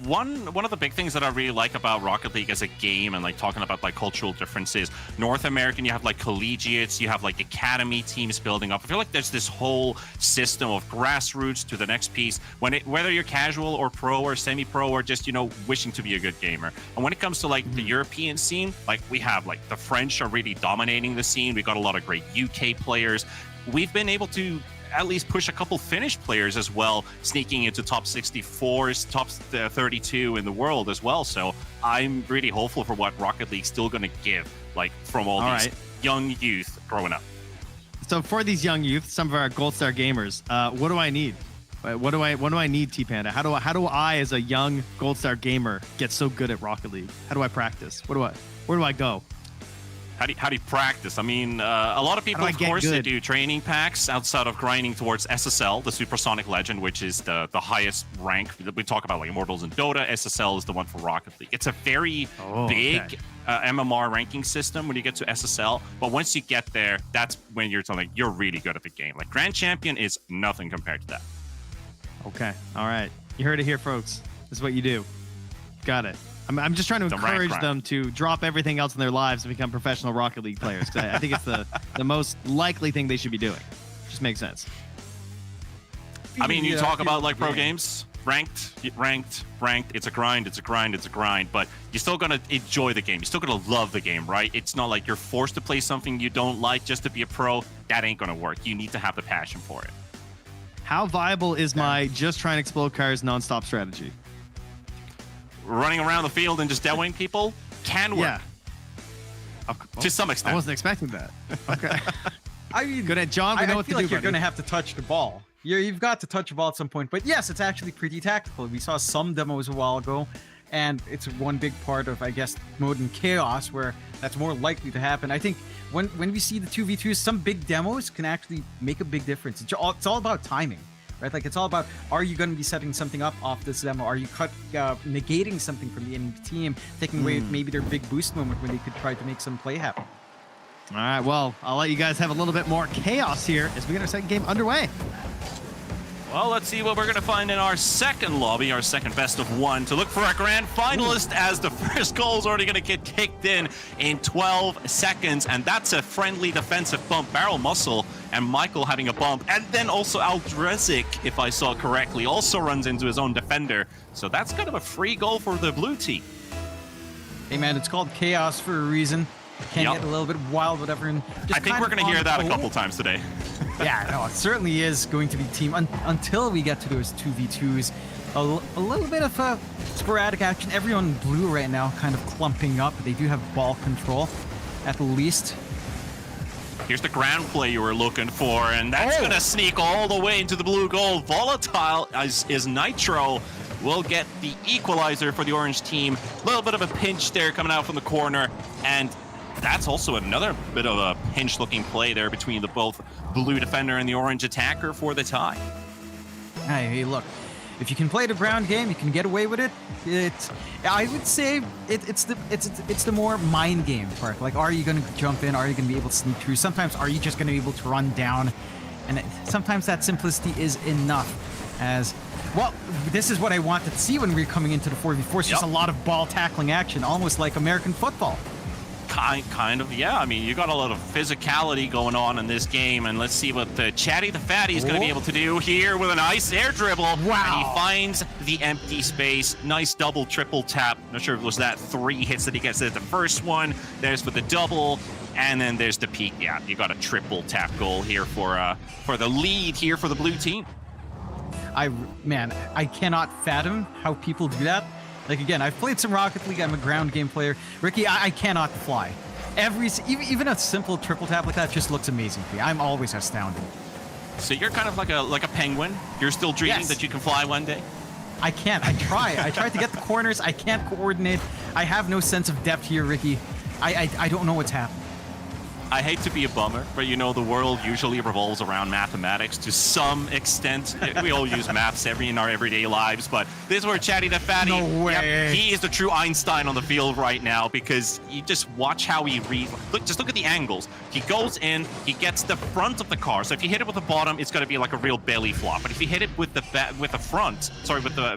One of the big things that I really like about Rocket League as a game and like talking about like cultural differences, North American, you have like collegiates, you have like academy teams building up. I feel like there's this whole system of grassroots to the next piece whether you're casual or pro or semi-pro or just, wishing to be a good gamer. And when it comes to like the European scene, like we have like the French are really dominating the scene. We got a lot of great UK players. We've been able to at least push a couple Finnish players as well, sneaking into top 64s, top 32 in the world as well. So I'm really hopeful for what Rocket League's still going to give, like from all these young youth growing up. So for these young youth, some of our Gold Star gamers, what do I need? What do I need, T-Panda? How do I, as a young Gold Star gamer, get so good at Rocket League? How do I practice? Where do I go? How do you practice? I mean, a lot of people, of course, they do training packs outside of grinding towards SSL, the Supersonic Legend, which is the highest rank. We talk about like Immortals and Dota. SSL is the one for Rocket League. It's a very big MMR ranking system when you get to SSL. But once you get there, that's when you're really good at the game. Like Grand Champion is nothing compared to that. Okay. All right. You heard it here, folks. This is what you do. Got it. I'm just trying to encourage them to drop everything else in their lives and become professional Rocket League players. I think it's the most likely thing they should be doing. Just makes sense. I mean, you talk about like pro games, ranked. It's a grind. But you're still gonna enjoy the game. You're still gonna love the game, right? It's not like you're forced to play something you don't like just to be a pro. That ain't gonna work. You need to have the passion for it. How viable is my just try and explode cars nonstop strategy? Running around the field and just demoing people can work. Yeah. To some extent. I wasn't expecting that. Okay. I mean, good at John. We know what to do. I feel like you're going to have to touch the ball. You've got to touch the ball at some point. But yes, it's actually pretty tactical. We saw some demos a while ago, and it's one big part of, I guess, mode in chaos where that's more likely to happen. I think when we see the 2v2s, some big demos can actually make a big difference. It's all about timing. Right? Like it's all about, are you going to be setting something up off this demo? Are you negating something from the enemy team, taking away maybe their big boost moment when they could try to make some play happen? All right, well, I'll let you guys have a little bit more chaos here as we get our second game underway. Well, let's see what we're going to find in our second lobby, our second best of one, to look for our grand finalist as the first goal is already going to get kicked in 12 seconds. And that's a friendly defensive bump. Barrel Muscle and Michael having a bump. And then also Aldrezic, if I saw correctly, also runs into his own defender. So that's kind of a free goal for the blue team. Hey, man, it's called chaos for a reason. Can get a little bit wild, whatever. And I think we're going to hear that a couple times today. Yeah, no, it certainly is going to be team until we get to those 2v2s. A little bit of sporadic action. Everyone blue right now kind of clumping up. They do have ball control, at least. Here's the ground play you were looking for, and that's going to sneak all the way into the blue goal. Volatile is Nitro. Will get the equalizer for the orange team. A little bit of a pinch there coming out from the corner, and that's also another bit of a pinch-looking play there between the both blue defender and the orange attacker for the tie. Hey, look, if you can play the ground game, you can get away with it. I would say it's the more mind game part. Like, are you going to jump in? Are you going to be able to sneak through? Sometimes, are you just going to be able to run down? And sometimes that simplicity is enough. As well, this is what I wanted to see when we were coming into the 4v4. It's just a lot of ball tackling action, almost like American football. Kind of, yeah. I mean, you got a lot of physicality going on in this game, and let's see what Chatty the Fatty is going to be able to do here with a nice air dribble. Wow. And he finds the empty space. Nice double, triple tap. Not sure if it was that 3 hits that he gets at the first one. There's for the double, and then there's the peak. Yeah, you got a triple tap goal here for the lead here for the blue team. I cannot fathom how people do that. Like, again, I've played some Rocket League. I'm a ground game player. Ricky, I cannot fly. Even a simple triple tap like that just looks amazing to me. I'm always astounded. So you're kind of like a penguin. You're still dreaming that you can fly one day? I can't. I try. I try to get the corners. I can't coordinate. I have no sense of depth here, Ricky. I don't know what's happening. I hate to be a bummer, but you know, the world usually revolves around mathematics to some extent. We all use maths in our everyday lives, but this is where Chatty the Fatty, no way. He is the true Einstein on the field right now, because you just watch how he reads. Just look at the angles. He goes in, he gets the front of the car. So if you hit it with the bottom, it's going to be like a real belly flop. But if you hit it with the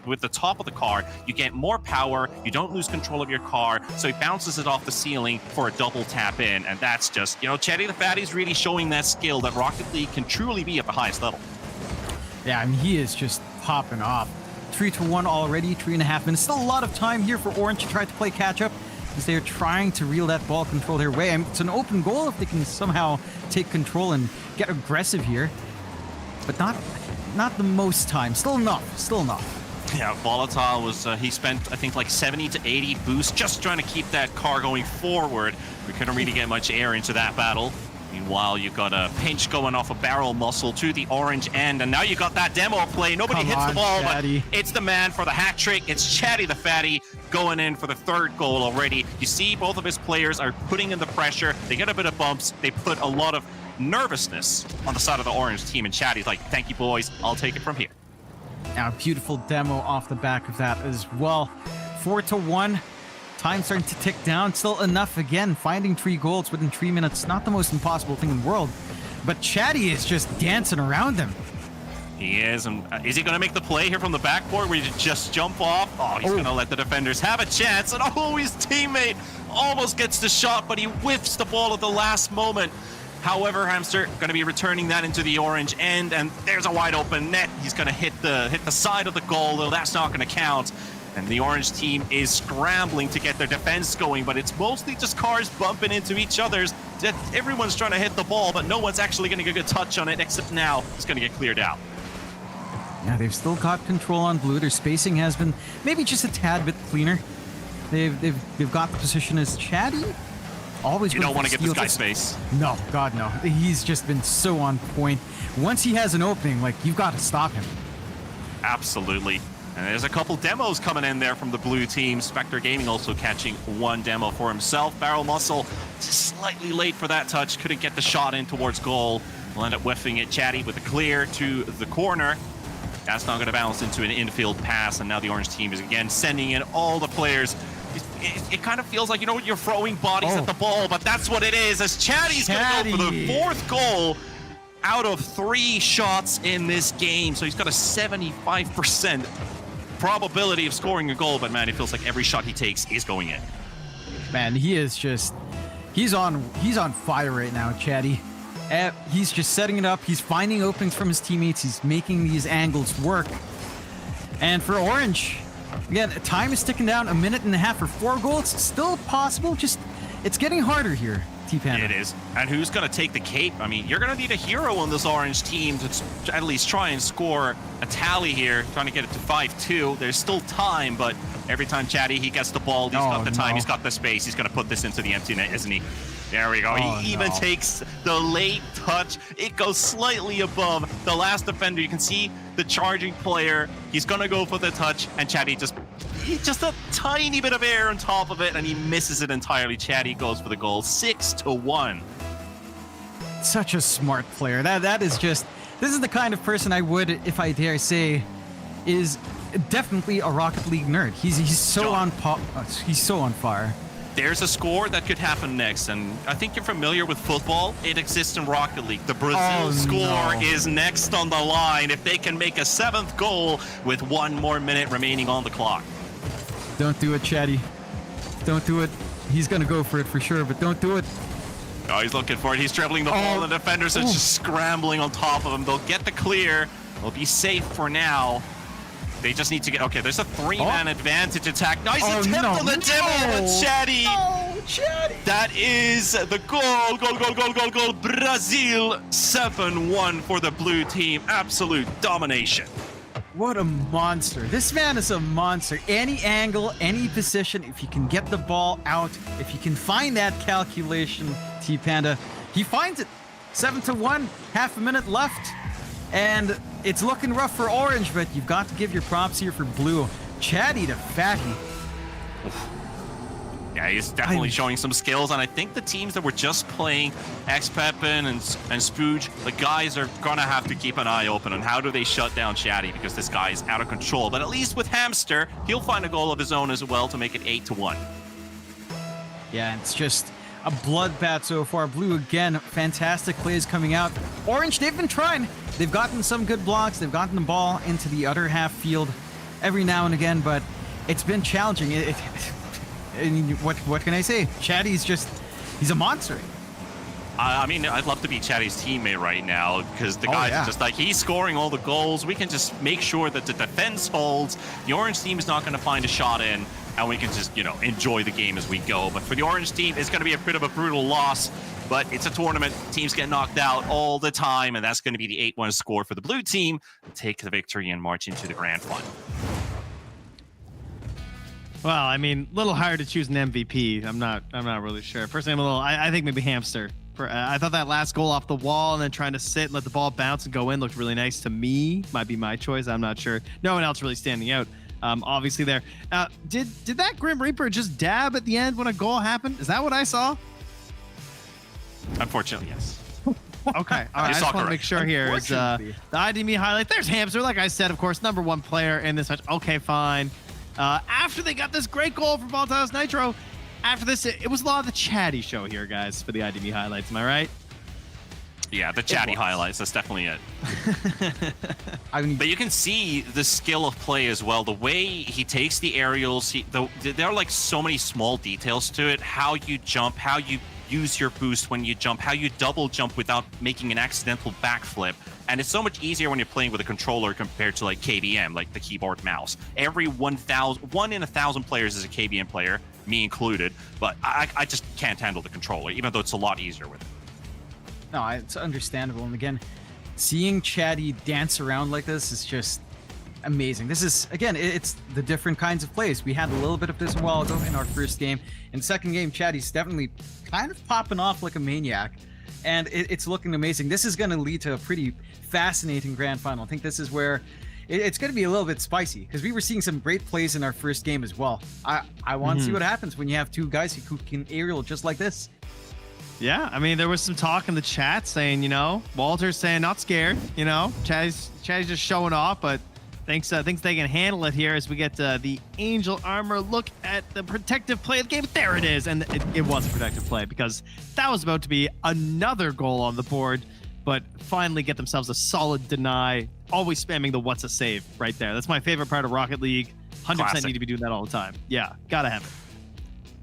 with the top of the car, you get more power. You don't lose control of your car, so he bounces it off the ceiling for a double tap in, and that's just, you know, Chatty the Fatty's really showing that skill that Rocket League can truly be at the highest level. Yeah, I mean, he is just popping off. 3-1 already, 3.5 minutes. Still a lot of time here for Orange to try to play catch up, as they're trying to reel that ball control their way. I mean, it's an open goal if they can somehow take control and get aggressive here, but not the most time. Still enough. Yeah, Volatile was, he spent, I think, like 70 to 80 boosts just trying to keep that car going forward. We couldn't really get much air into that battle. Meanwhile, you've got a pinch going off a barrel muscle to the orange end, and now you got that demo play. Nobody hits the ball, Chatty. But it's the man for the hat trick. It's Chatty the Fatty going in for the 3rd goal already. You see both of his players are putting in the pressure. They get a bit of bumps. They put a lot of nervousness on the side of the orange team, and Chatty's like, thank you, boys. I'll take it from here. Now, beautiful demo off the back of that as well. 4-1. Time starting to tick down. Still enough again. Finding 3 goals within 3 minutes. Not the most impossible thing in the world. But Chatty is just dancing around him. He is. And is he going to make the play here from the backboard where you just jump off? Oh, he's going to let the defenders have a chance. And his teammate almost gets the shot, but he whiffs the ball at the last moment. However, Hamster going to be returning that into the orange end, and there's a wide open net. He's going to hit the side of the goal, though that's not going to count. And the orange team is scrambling to get their defense going, but it's mostly just cars bumping into each other's. Everyone's trying to hit the ball, but no one's actually going to get a good touch on it, except now it's going to get cleared out. Yeah, they've still got control on blue. Their spacing has been maybe just a tad bit cleaner. They've got the position as Chatty. Always you don't want to get this guy space. No, God, no. He's just been so on point. Once he has an opening, like, you've got to stop him. Absolutely. And there's a couple demos coming in there from the blue team. Spectre Gaming also catching 1 demo for himself. Barrel Muscle slightly late for that touch. Couldn't get the shot in towards goal. Will end up whiffing it. Chatty with a clear to the corner. That's not going to bounce into an infield pass. And now the orange team is again sending in all the players. It kind of feels like, you know, you're throwing bodies at the ball, but that's what it is, as Chatty's going to go for the 4th goal out of 3 shots in this game. So he's got a 75% probability of scoring a goal, but man, it feels like every shot he takes is going in. Man, he is just, he's on fire right now, Chatty. He's just setting it up. He's finding openings from his teammates. He's making these angles work. And for Orange, again, time is ticking down. 1.5 minutes for 4 goals. Still possible. Just, it's getting harder here. T-Panda. It is. And who's going to take the cape? I mean, you're going to need a hero on this orange team to at least try and score a tally here, trying to get it to 5-2. There's still time, but every time Chatty, he gets the ball, he's got the time, he's got the space, he's going to put this into the empty net, isn't he? There we go. He even takes the late touch. It goes slightly above the last defender. You can see the charging player. He's going to go for the touch, and Chatty just a tiny bit of air on top of it, and he misses it entirely. Chatty goes for the goal. 6-1. Such a smart player. That is just... This is the kind of person I would, if I dare say, is definitely a Rocket League nerd. He's so he's so on fire. There's a score that could happen next, and I think you're familiar with football. It exists in Rocket League. The Brazil score is next on the line if they can make a 7th goal with 1 more minute remaining on the clock. Don't do it, Chatty. Don't do it. He's going to go for it for sure, but don't do it. Oh, he's looking for it. He's dribbling the ball, and the defenders are just scrambling on top of him. They'll get the clear. They'll be safe for now. They just need to get... Okay, there's a 3-man advantage attack. Nice attempt on the demo, but Chatty. Oh, Chatty. That is the goal. Goal. Brazil 7-1 for the blue team. Absolute domination. What a monster. This man is a monster. Any angle, any position, if you can get the ball out, if you can find that calculation, T-Panda, he finds it. 7-1, half a minute left. And it's looking rough for orange, but you've got to give your props here for blue. Chatty to Fatty. Yeah, he's definitely showing some skills, and I think the teams that were just playing X-Peppin and Spooge, the guys are gonna have to keep an eye open on how do they shut down Chatty, because this guy is out of control. But at least with Hamster, he'll find a goal of his own as well to make it 8-1. Yeah, it's just a bloodbath so far. Blue again, fantastic plays coming out. Orange, they've been trying. They've gotten some good blocks. They've gotten the ball into the other half field every now and again, but it's been challenging. What can I say? Chatty's he's a monster. I mean, I'd love to be Chatty's teammate right now, because the guys are just like, he's scoring all the goals. We can just make sure that the defense holds. The orange team is not going to find a shot in, and we can just, enjoy the game as we go. But for the orange team, it's going to be a bit of a brutal loss, but it's a tournament. Teams get knocked out all the time, and that's going to be the 8-1 score for the blue team. Take the victory and march into the grand final. Well, I mean, a little hard to choose an MVP. I'm not really sure. Personally, I think maybe Hamster. I thought that last goal off the wall and then trying to sit and let the ball bounce and go in looked really nice to me. Might be my choice. I'm not sure. No one else really standing out. Obviously there. Did that Grim Reaper just dab at the end when a goal happened? Is that what I saw? Unfortunately, yes. Okay. All right. I just want to make sure here is the IDME highlight. There's Hamster. Like I said, of course, #1 player in this match. Okay, fine. After they got this great goal from Baltas Nitro, after this, it was a lot of the Chatty show here, guys, for the IDB highlights. Am I right? Yeah, the Chatty highlights. That's definitely it. But you can see the skill of play as well. The way he takes the aerials. There are like so many small details to it. How you jump, how you use your boost when you jump, how you double jump without making an accidental backflip. And it's so much easier when you're playing with a controller compared to like KBM, like the keyboard mouse. Every 1 in 1,000 players is a KBM player, me included, but I just can't handle the controller, even though it's a lot easier with it. No, it's understandable. And again, seeing Chatty dance around like this is just amazing. This is, again, it's the different kinds of plays. We had a little bit of this a while ago in our first game. In second game, Chatty's definitely kind of popping off like a maniac. And it's looking amazing. This is going to lead to a pretty fascinating grand final. I think this is where it's going to be a little bit spicy, because we were seeing some great plays in our first game as well. I want to see what happens when you have two guys who can aerial just like this. Yeah, I mean, there was some talk in the chat saying, Walter's saying not scared, Chatty's just showing off, but thinks they can handle it here as we get the Angel Armor. Look at the protective play of the game. There it is. And it was a protective play, because that was about to be another goal on the board, but finally get themselves a solid deny, always spamming the what's a save right there. That's my favorite part of Rocket League. 100% Classic. need to be doing that all the time. Yeah, gotta have it.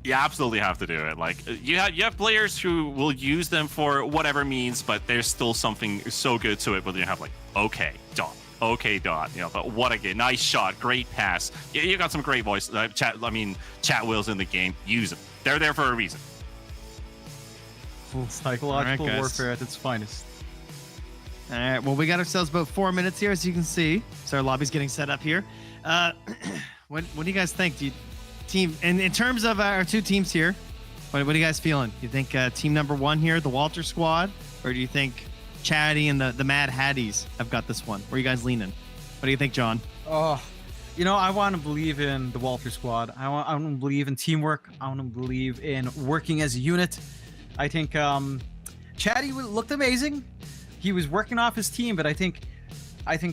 You absolutely have to do it. Like you have players who will use them for whatever means, but there's still something so good to it. But you have like, okay, dot. Okay, dot. But what a game! Nice shot, great pass. You got some great voice. Chat wheels in the game. Use them. They're there for a reason. Psychological All right, warfare at its finest. All right, well, we got ourselves about 4 minutes here, as you can see. So our lobby's getting set up here. What do you guys think? In terms of our two teams here, what are you guys feeling? Do you think team number one here, the Walter squad, or do you think Chatty and the Mad Hatties have got this one? Where are you guys leaning? What do you think, John? Oh, I want to believe in the Walter squad. I want to believe in teamwork. I want to believe in working as a unit. I think Chatty looked amazing. He was working off his team, but I think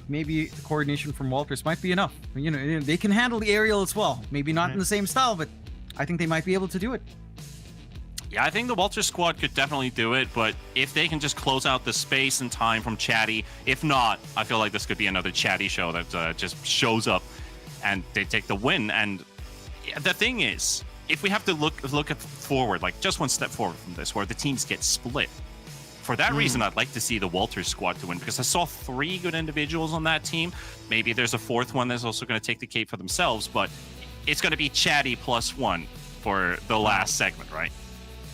maybe the coordination from Walters might be enough. They can handle the aerial as well. Maybe not in the same style, but I think they might be able to do it. Yeah, I think the Walter squad could definitely do it, but if they can just close out the space and time from Chatty, if not, I feel like this could be another Chatty show that just shows up and they take the win. And the thing is, if we have to look at forward, like just one step forward from this, where the teams get split, for that reason, I'd like to see the Walters squad to win, because I saw 3 good individuals on that team. Maybe there's a 4th one that's also going to take the cake for themselves, but it's going to be Chatty +1 for the last segment, right?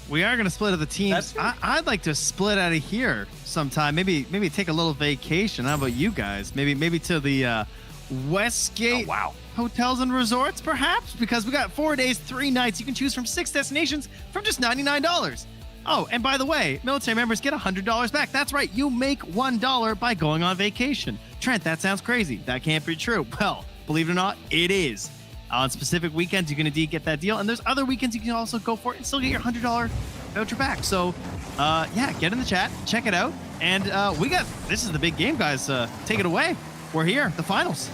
We are going to split up the teams. I'd like to split out of here sometime. Maybe take a little vacation. How about you guys? Maybe to the Westgate hotels and resorts, perhaps? Because we got 4 days, 3 nights. You can choose from 6 destinations from just $99. Oh, and by the way, military members get $100 back. That's right. You make $1 by going on vacation. Trent, that sounds crazy. That can't be true. Well, believe it or not, it is. On specific weekends, you can indeed get that deal. And there's other weekends you can also go for it and still get your $100 voucher back. So, yeah, get in the chat. Check it out. And this is the big game, guys. Take it away. We're here. The finals.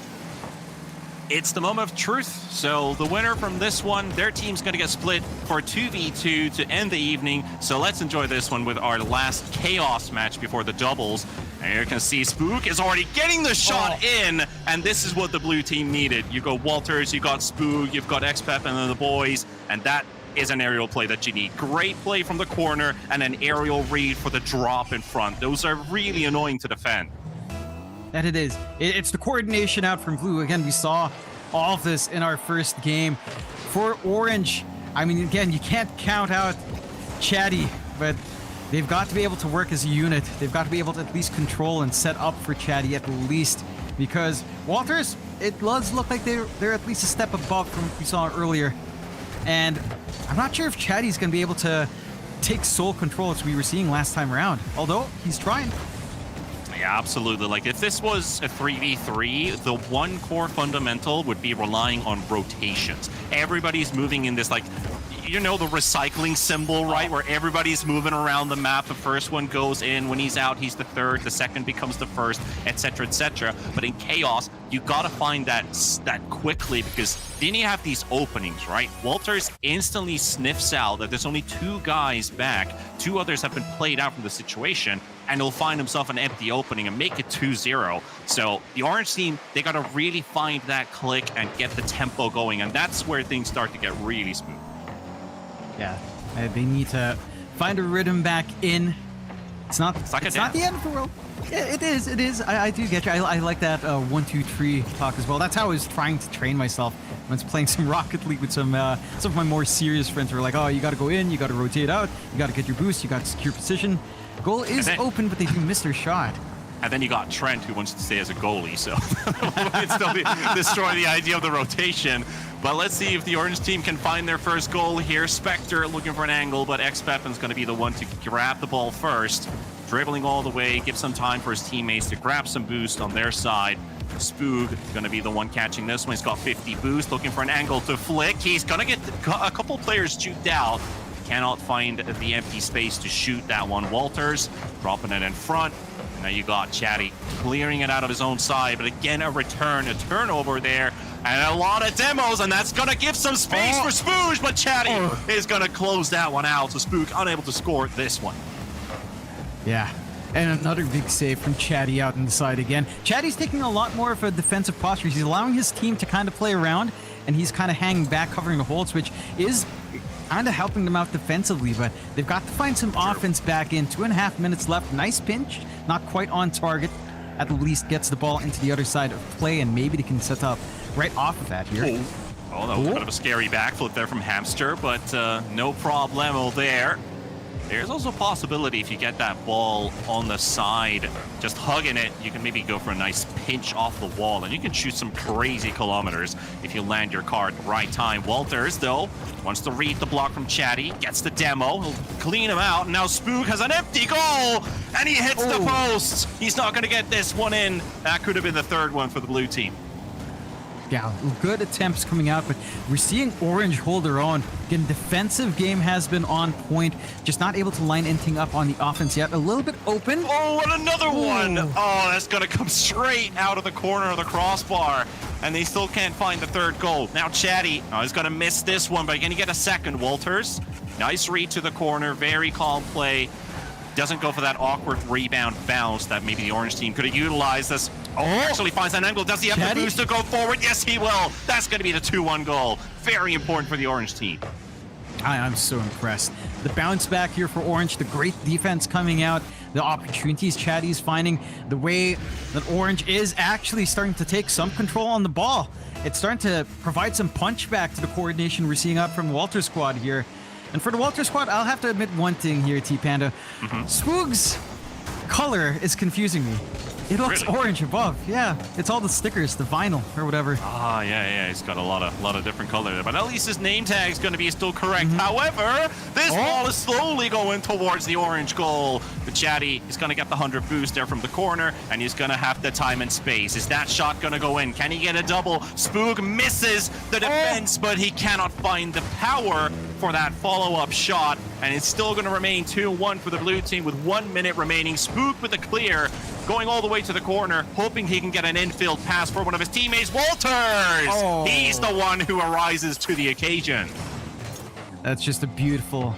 It's the moment of truth. So the winner from this one, their team's going to get split for 2v2 to end the evening. So let's enjoy this one with our last chaos match before the doubles. And you can see Spook is already getting the shot in, and this is what the blue team needed. You got Walters, you got Spook, you've got XPEP and then the boys, and that is an aerial play that you need. Great play from the corner and an aerial read for the drop in front. Those are really annoying to defend. That it is. It's the coordination out from blue. Again, we saw all of this in our first game. For orange, I mean, again, you can't count out Chatty, but they've got to be able to work as a unit. They've got to be able to at least control and set up for Chatty at least, because Walters, it does look like they're at least a step above from what we saw earlier. And I'm not sure if Chatty's going to be able to take sole control as we were seeing last time around, although he's trying. Yeah, absolutely. Like, if this was a 3v3, the one core fundamental would be relying on rotations. Everybody's moving in this, like, the recycling symbol, right? Where everybody's moving around the map. The first one goes in. When he's out, he's the third. The second becomes the first, etc., etc. But in Chaos, you got to find that quickly, because then you have these openings, right? Walters instantly sniffs out that there's only 2 guys back. 2 others have been played out from the situation, and he'll find himself an empty opening and make it 2-0. So the orange team, they got to really find that click and get the tempo going, and that's where things start to get really smooth. Yeah, they need to find a rhythm back in. It's not the end of the world. Yeah, it is. I do get you. I like that 1, 2, 3 talk as well. That's how I was trying to train myself when I was playing some Rocket League with some of my more serious friends who were like, oh, you got to go in, you got to rotate out, you got to get your boost, you got to secure position. Goal is open, but they do miss their shot. And then you got Trent, who wants to stay as a goalie, so it's still destroy the idea of the rotation. But let's see if the orange team can find their first goal here. Spectre looking for an angle, but XPEP's going to be the one to grab the ball first. Dribbling all the way, give some time for his teammates to grab some boost on their side. Spoog going to be the one catching this one. He's got 50 boost, looking for an angle to flick. He's going to get a couple players juked out. Cannot find the empty space to shoot that one. Walters dropping it in front. Now you got Chatty clearing it out of his own side, but again, a turnover there, and a lot of demos, and that's gonna give some space for Spooge, but Chatty is gonna close that one out, so Spook unable to score this one. Yeah, and another big save from Chatty out on the side again. Chatty's taking a lot more of a defensive posture. He's allowing his team to kind of play around, and he's kind of hanging back, covering the holes, which is kind of helping them out defensively, but they've got to find some offense back in. 2.5 minutes left. Nice pinch, not quite on target. At least gets the ball into the other side of play, and maybe they can set up right off of that here. Oh, that was a bit of a scary backflip there from Hamster, but no problemo there. There's also a possibility if you get that ball on the side, just hugging it, you can maybe go for a nice pinch off the wall, and you can shoot some crazy kilometers if you land your car at the right time. Walters, though, wants to read the block from Chatty, gets the demo, he'll clean him out, and now Spook has an empty goal, and he hits the post. He's not going to get this one in. That could have been the third one for the blue team. Yeah, good attempts coming out, but we're seeing Orange hold their own. Again, defensive game has been on point, just not able to line anything up on the offense yet. A little bit open. Oh, and another one. Oh, that's going to come straight out of the corner of the crossbar, and they still can't find the third goal. Now Chatty is going to miss this one, but going to get a second. Walters, nice read to the corner, very calm play. Doesn't go for that awkward rebound bounce that maybe the Orange team could have utilized. This actually finds an angle. Does he have the boost to go forward? Yes, he will. That's going to be the 2-1 goal. Very important for the Orange team. I'm so impressed. The bounce back here for Orange, the great defense coming out, the opportunities Chatty's finding, the way that Orange is actually starting to take some control on the ball. It's starting to provide some punch back to the coordination we're seeing up from the Walter squad here. And for the Walter squad, I'll have to admit one thing here, T-Panda. Swoog's color is confusing me. It looks orange above. Yeah, it's all the stickers, the vinyl or whatever. Ah, yeah. He's got a lot of different colors, but at least his name tag's going to be still correct. However, this ball is slowly going towards the Orange goal. The Chatty is going to get the 100 boost there from the corner, and he's going to have the time and space. Is that shot going to go in? Can he get a double? Spook misses the defense, but he cannot find the power for that follow-up shot, and it's still going to remain 2-1 for the blue team with 1 minute remaining. Spook with a clear, going all the way to the corner, hoping he can get an infield pass for one of his teammates. Walters! He's the one who arises to the occasion. That's just a beautiful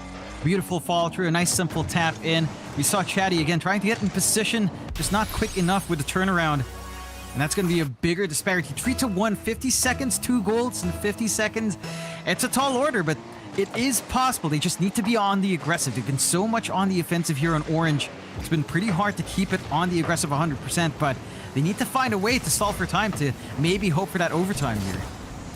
follow through, a nice simple tap in. We saw Chatty again trying to get in position, just not quick enough with the turnaround. And that's going to be a bigger disparity. 3-1, 50 seconds, 2 goals in 50 seconds. It's a tall order, but it is possible. They just need to be on the aggressive. They've been so much on the offensive here on Orange. It's been pretty hard to keep it on the aggressive 100%, but they need to find a way to solve for time to maybe hope for that overtime here.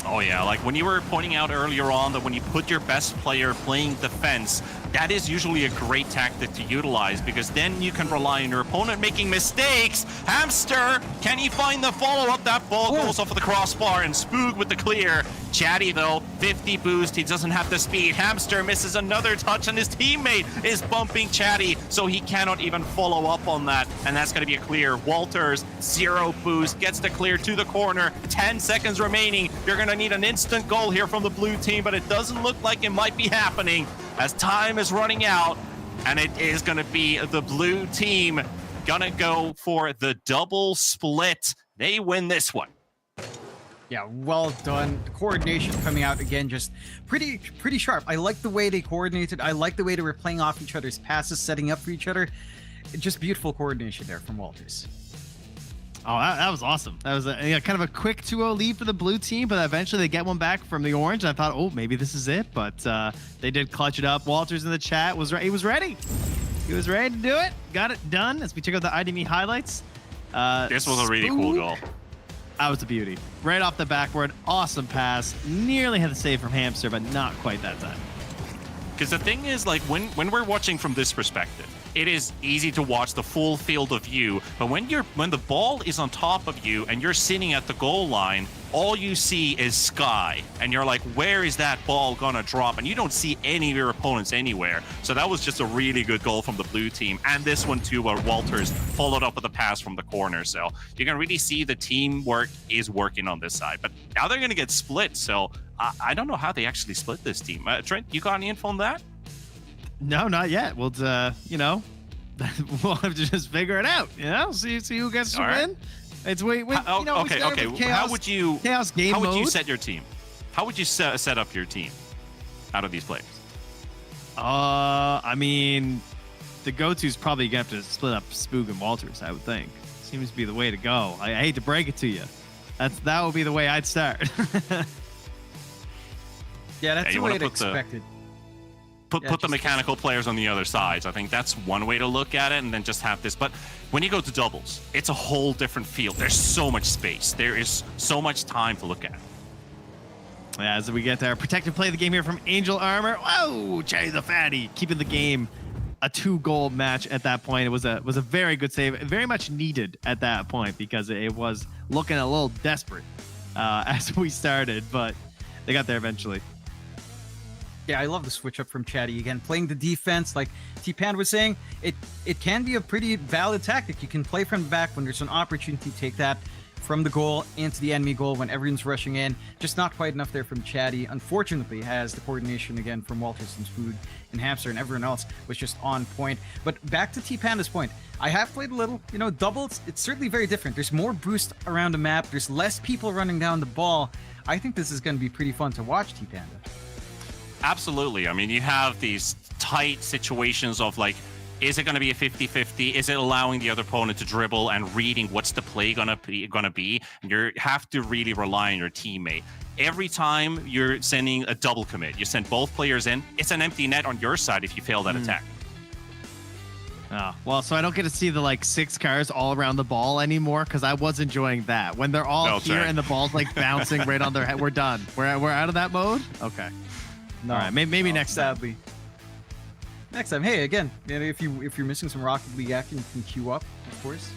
Oh yeah, like when you were pointing out earlier on that when you put your best player playing defense, that is usually a great tactic to utilize because then you can rely on your opponent making mistakes. Hamster, can he find the follow-up? That ball goes off of the crossbar and Spook with the clear. Chatty though, 50 boost, he doesn't have the speed. Hamster misses another touch and his teammate is bumping Chatty, so he cannot even follow up on that, and that's going to be a clear. Walters, 0 boost, gets the clear to the corner. 10 seconds remaining. You're going to need an instant goal here from the blue team, but it doesn't look like it might be happening as time is running out, and it is going to be the blue team gonna go for the double split. They win this one. Yeah, well done. The coordination coming out again, just pretty sharp. I like the way they coordinated. I like the way they were playing off each other's passes, setting up for each other. Just beautiful coordination there from Walters. Oh, that was awesome. That was kind of a quick 2-0 lead for the blue team, but eventually they get one back from the Orange. And I thought, oh, maybe this is it, but they did clutch it up. Walters in the chat he was ready. He was ready to do it. Got it done. As we check out the IDME highlights. This was a really cool goal. That was a beauty. Right off the backboard, awesome pass. Nearly had the save from Hamster, but not quite that time. Because the thing is, like, when we're watching from this perspective, it is easy to watch the full field of view, but when the ball is on top of you and you're sitting at the goal line, all you see is sky, and you're like, where is that ball gonna drop? And you don't see any of your opponents anywhere. So that was just a really good goal from the blue team, and this one too, where Walters followed up with a pass from the corner. So you can really see the teamwork is working on this side. But now they're gonna get split, so I don't know how they actually split this team. Trent, you got any info on that? No, not yet. We'll, we'll have to just figure it out. See who gets to win. It's okay. Chaos, how would you set your team? How would you set up your team out of these players? I mean, the go-to is probably gonna have to split up Spook and Walters. I would think seems to be the way to go. I hate to break it to you, that would be the way I'd start. Yeah, that's the way I'd expected. Put the mechanical players on the other sides. I think that's one way to look at it, and then just have this. But when you go to doubles, it's a whole different field. There's so much space. There is so much time to look at. Yeah, as we get our protective play of the game here from Angel Armor. Whoa, Jay the Fatty, keeping the game a 2-goal match at that point. It was a very good save, very much needed at that point because it was looking a little desperate as we started, but they got there eventually. Yeah, I love the switch up from Chatty again, playing the defense. Like T-Pan was saying, it can be a pretty valid tactic. You can play from the back when there's an opportunity to take that from the goal into the enemy goal when everyone's rushing in. Just not quite enough there from Chatty. Unfortunately, has the coordination again from Walters and Spood and Hamster, and everyone else was just on point. But back to T-Panda's point, I have played a little, doubles. It's certainly very different. There's more boost around the map. There's less people running down the ball. I think this is going to be pretty fun to watch, T-Panda. Absolutely. I mean, you have these tight situations of like, is it going to be a 50-50? Is it allowing the other opponent to dribble and reading what's the play gonna be? And you have to really rely on your teammate. Every time you're sending a double commit, you send both players in, it's an empty net on your side if you fail that attack. Oh, well, so I don't get to see the like 6 cars all around the ball anymore because I was enjoying that. When they're all here and the ball's like bouncing right on their head, we're done. We're out of that mode? Okay. No, all right, maybe next sadly. Next time, hey, again, if you're missing some Rocket League action, you can queue up, of course.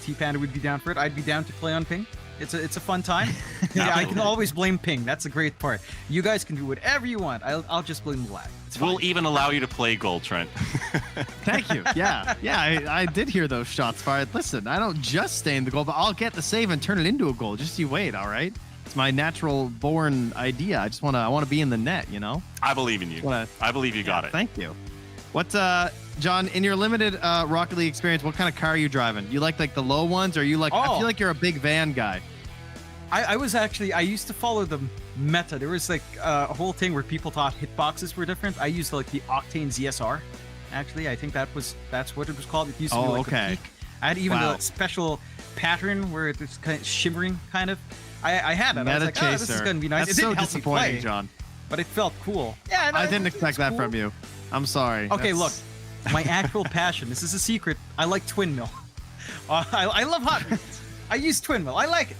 T-Panda would be down for it. I'd be down to play on ping. It's a fun time. Yeah, I can always blame ping. That's the great part. You guys can do whatever you want. I'll just blame lag. We'll even allow you to play goal, Trent. Thank you. Yeah, I did hear those shots fired. Listen, I don't just stay in the goal, but I'll get the save and turn it into a goal. Just you wait, all right? It's my natural born idea. I want to be in the net, I believe in you. I believe you got it. Thank you. What, John, in your limited Rocket League experience, what kind of car are you driving? You like the low ones, or you like? I feel like you're a big van guy. I used to follow the meta. There was like a whole thing where people thought hitboxes were different. I used like the Octane ZSR. Actually, I think that's what it was called. It used to be like the peak. I had even a special pattern where it was kind of shimmering, kind of. I had it. I was like, this is going to be nice. That's it didn't so help me play, John. But it felt cool. Yeah, I didn't expect that from you. I'm sorry. Okay, look, my actual passion. This is a secret. I like Twin Mill. I love Hot Wheels. I use Twin Mill. I like it.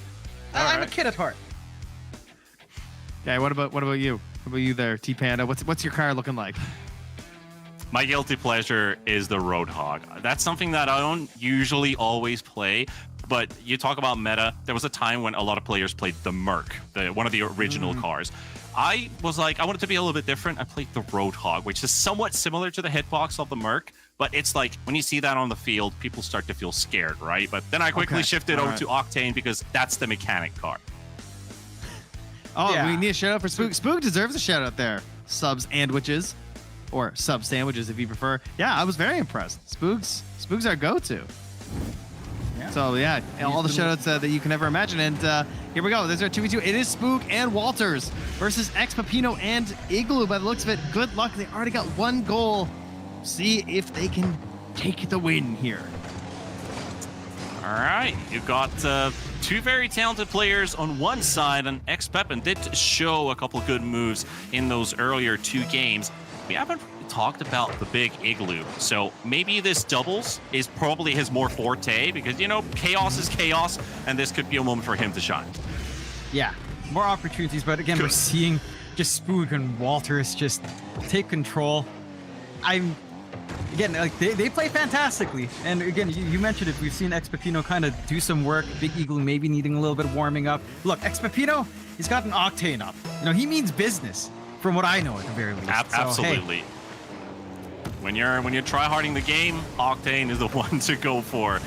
I'm a kid at heart. Okay, what about you? What about you there, T-Panda? What's your car looking like? My guilty pleasure is the Roadhog. That's something that I don't usually always play. But you talk about meta. There was a time when a lot of players played the Merc, one of the original cars. I was like, I wanted to be a little bit different. I played the Roadhog, which is somewhat similar to the hitbox of the Merc. But it's like, when you see that on the field, people start to feel scared, right? But then I quickly shifted over to Octane because that's the mechanic car. Oh, we need a shout out for Spook. Spook deserves a shout out there. Subs and witches, or sub sandwiches if you prefer. Yeah, I was very impressed. Spook's our go-to. So yeah, all the shoutouts that you can ever imagine. And here we go. There's our 2v2. It is Spook and Walters versus X Pepino and Igloo. By the looks of it, good luck. They already got 1 goal. See if they can take the win here. All right, you got 2 very talented players on one side, and X Pepin did show a couple good moves in those earlier 2 games. We haven't talked about the big Igloo, so maybe this doubles is probably his more forte because chaos is chaos, and this could be a moment for him to shine. Yeah, more opportunities, but again, we're seeing just Spook and Walters just take control. Again, like they play fantastically, and again, you mentioned it. We've seen X Pepino kind of do some work. Big Igloo maybe needing a little bit of warming up. Look, X Pepino, he's got an Octane up. He means business, from what I know at the very least. Absolutely. Hey. When you're try-harding the game, Octane is the one to go for.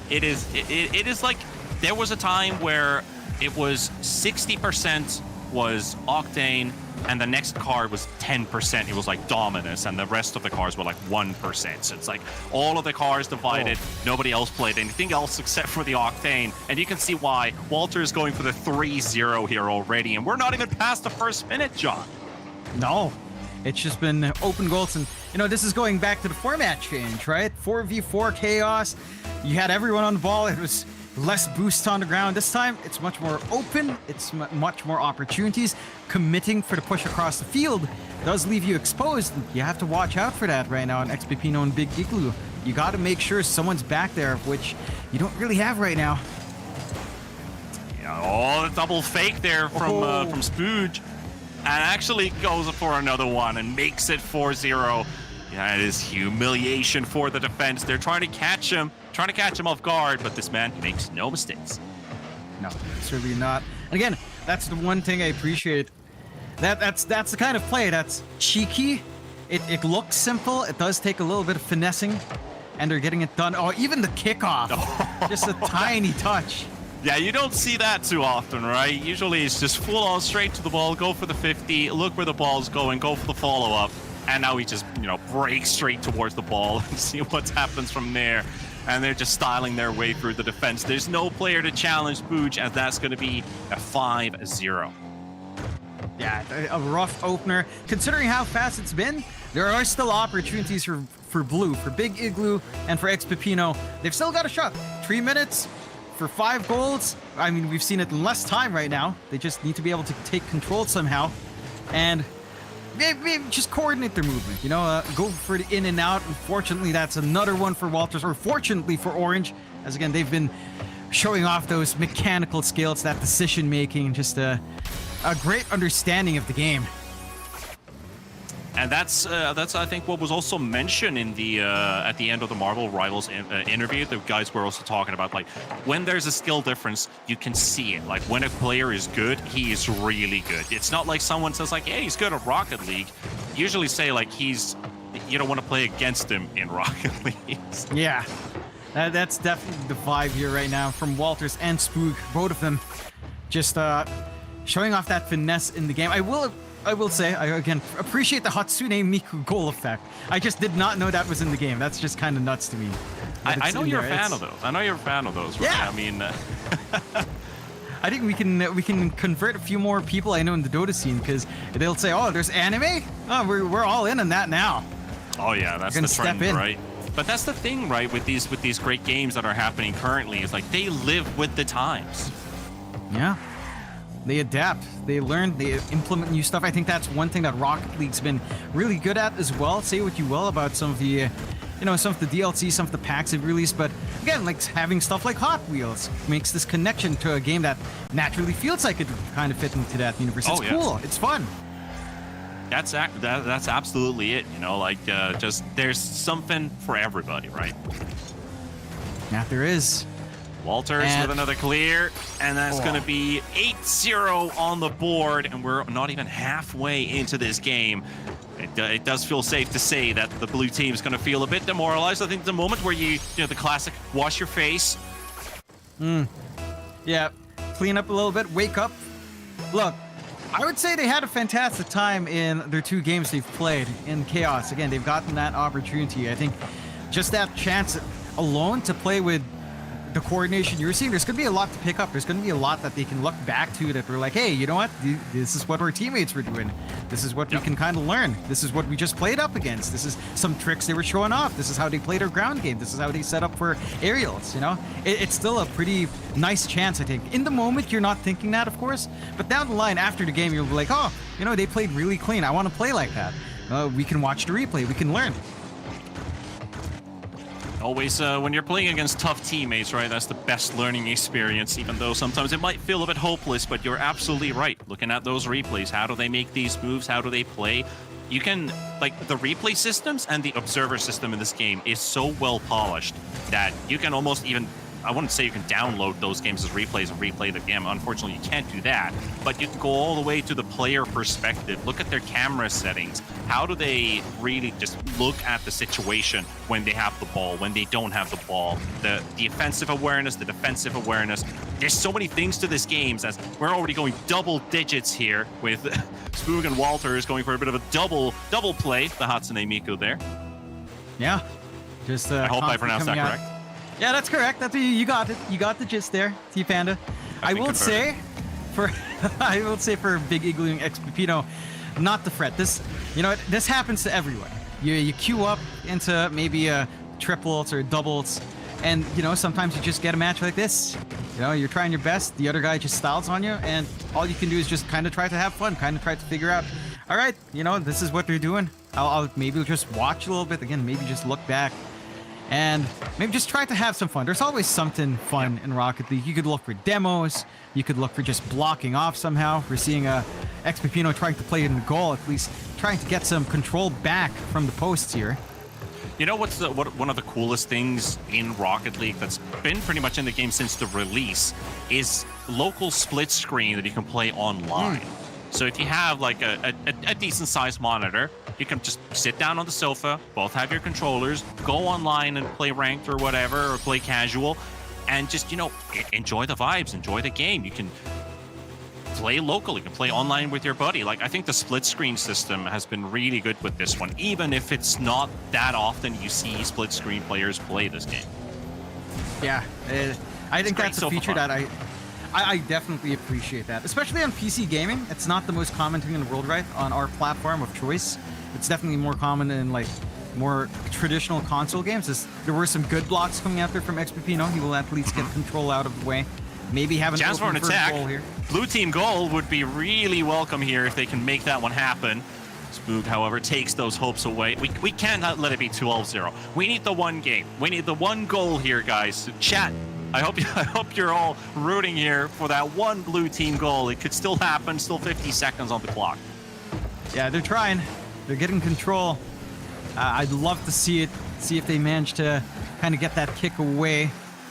It is like there was a time where it was 60% was Octane, and the next card was 10%. It was like Dominus, and the rest of the cars were like 1%. So it's like all of the cars divided. Nobody else played anything else except for the Octane. And you can see why Walter is going for the 3-0 here already. And we're not even past the first minute, John. No. It's just been open goals, and this is going back to the format change, right? 4v4 chaos. You had everyone on the ball. It was less boost on the ground. This time, it's much more open. It's much more opportunities. Committing for the push across the field does leave you exposed. You have to watch out for that right now on X Pepino and Big Igloo. You got to make sure someone's back there, which you don't really have right now. The double fake there from Spooge. And actually goes for another one and makes it 4-0. Yeah, it is humiliation for the defense. They're trying to catch him off guard, but this man makes no mistakes. No, certainly not. And again, that's the one thing I appreciate. That's the kind of play that's cheeky. It looks simple. It does take a little bit of finessing, and they're getting it done. Oh, even the kickoff, just a tiny touch. Yeah, you don't see that too often, right? Usually it's just full on straight to the ball, go for the 50, look where the ball's going, go for the follow-up. And now he just, breaks straight towards the ball and see what happens from there. And they're just styling their way through the defense. There's no player to challenge Booj, and that's going to be a 5-0. Yeah, a rough opener. Considering how fast it's been, there are still opportunities for Blue, for Big Igloo, and for Ex-Pepino. They've still got a shot. 3 minutes for 5 goals. I mean, we've seen it in less time right now. They just need to be able to take control somehow. And maybe just coordinate their movement, go for the in and out. Unfortunately, that's another one for Walters, or fortunately for Orange, as again, they've been showing off those mechanical skills, that decision making, just a great understanding of the game. And that's I think what was also mentioned in the at the end of the Marvel Rivals interview. The guys were also talking about, like, when there's a skill difference, you can see it. Like, when a player is good, he is really good. It's not like someone says, like, yeah, he's good at Rocket League. Usually say, like, you don't want to play against him in Rocket League. Yeah, that's definitely the vibe here right now from Walters and Spook. Both of them just showing off that finesse in the game. I will say, I again appreciate the Hatsune Miku goal effect. I just did not know that was in the game. That's just kind of nuts to me. I know you're a fan of those. I know you're a fan of those, right? Yeah. I mean, I think we can convert a few more people I know in the Dota scene, because they'll say, "Oh, there's anime. Oh, we're all in on that now." Oh yeah, that's the trend, right? But that's the thing, right? With these great games that are happening currently, is like they live with the times. Yeah. They adapt, they learn, they implement new stuff. I think that's one thing that Rocket League's been really good at as well. Say what you will about some of the, some of the DLC, some of the packs they've released, but again, like having stuff like Hot Wheels makes this connection to a game that naturally feels like it kind of fit into that universe. It's cool, it's fun. That's absolutely it. Just there's something for everybody, right? Yeah, there is. Walters with another clear, and that's going to be 8-0 on the board, and we're not even halfway into this game. It does feel safe to say that the blue team is going to feel a bit demoralized. I think the moment where the classic wash your face. Yeah, clean up a little bit, wake up. Look, I would say they had a fantastic time in their 2 games they've played in Chaos. Again, they've gotten that opportunity. I think just that chance alone to play with the coordination you're seeing, there's going to be a lot to pick up. There's going to be a lot that they can look back to that we're like, hey, you know what? This is what our teammates were doing. This is what we can kind of learn. This is what we just played up against. This is some tricks they were showing off. This is how they played their ground game. This is how they set up for aerials, It's still a pretty nice chance, I think. In the moment, you're not thinking that, of course, but down the line after the game, you're like, oh, they played really clean. I want to play like that. We can watch the replay. We can learn. Always, when you're playing against tough teammates, right, that's the best learning experience, even though sometimes it might feel a bit hopeless, but you're absolutely right. Looking at those replays, how do they make these moves? How do they play? You can, the replay systems and the observer system in this game is so well polished that you can almost even, I wouldn't say you can download those games as replays and replay the game. Unfortunately, you can't do that. But you can go all the way to the player perspective. Look at their camera settings. How do they really just look at the situation when they have the ball, when they don't have the ball? The offensive awareness, the defensive awareness. There's so many things to this game, as we're already going double digits here with Spoog and Walters going for a bit of a double play. The Hatsune Miku there. Yeah. Just I hope I pronounced that correct. Yeah, that's correct. You got it. You got the gist there, T-Panda. I will say for Big Igloo and Ex-Pepino, not to fret. This happens to everyone. You queue up into maybe triples or doubles, and sometimes you just get a match like this. You're trying your best. The other guy just styles on you, and all you can do is just kind of try to have fun, kind of try to figure out, all right, this is what they're doing. I'll maybe just watch a little bit again, maybe just look back. and maybe just try to have some fun. There's always something fun in Rocket League. You could look for demos. You could look for just blocking off somehow. We're seeing Xpipino trying to play in the goal, at least trying to get some control back from the posts here. You know what's one of the coolest things in Rocket League that's been pretty much in the game since the release is local split screen that you can play online. So if you have like a decent sized monitor, you can just sit down on the sofa, both have your controllers, go online and play ranked or whatever, or play casual, and just, you know, enjoy the vibes, enjoy the game. You can play locally, you can play online with your buddy. Like, I think the split screen system has been really good with this one, even if it's not that often you see split screen players play this game. Yeah, I think that's a feature that I definitely appreciate that, especially on PC gaming. It's not the most common thing in the world, right? On our platform of choice, it's definitely more common in like more traditional console games. There were some good blocks coming out there from Xpipino. He will at least get control out of the way. Maybe have an chance for an attack. Goal here. Blue team goal would be really welcome here if they can make that one happen. Spook, however, takes those hopes away. We can't let it be 12-0. We need the one game. We need the one goal here, guys. So chat, I hope you're all rooting here for that one blue team goal. It could still happen. Still 50 seconds on the clock. Yeah, they're trying. They're getting control. I'd love to see it. See if they manage to kind of get that kick away.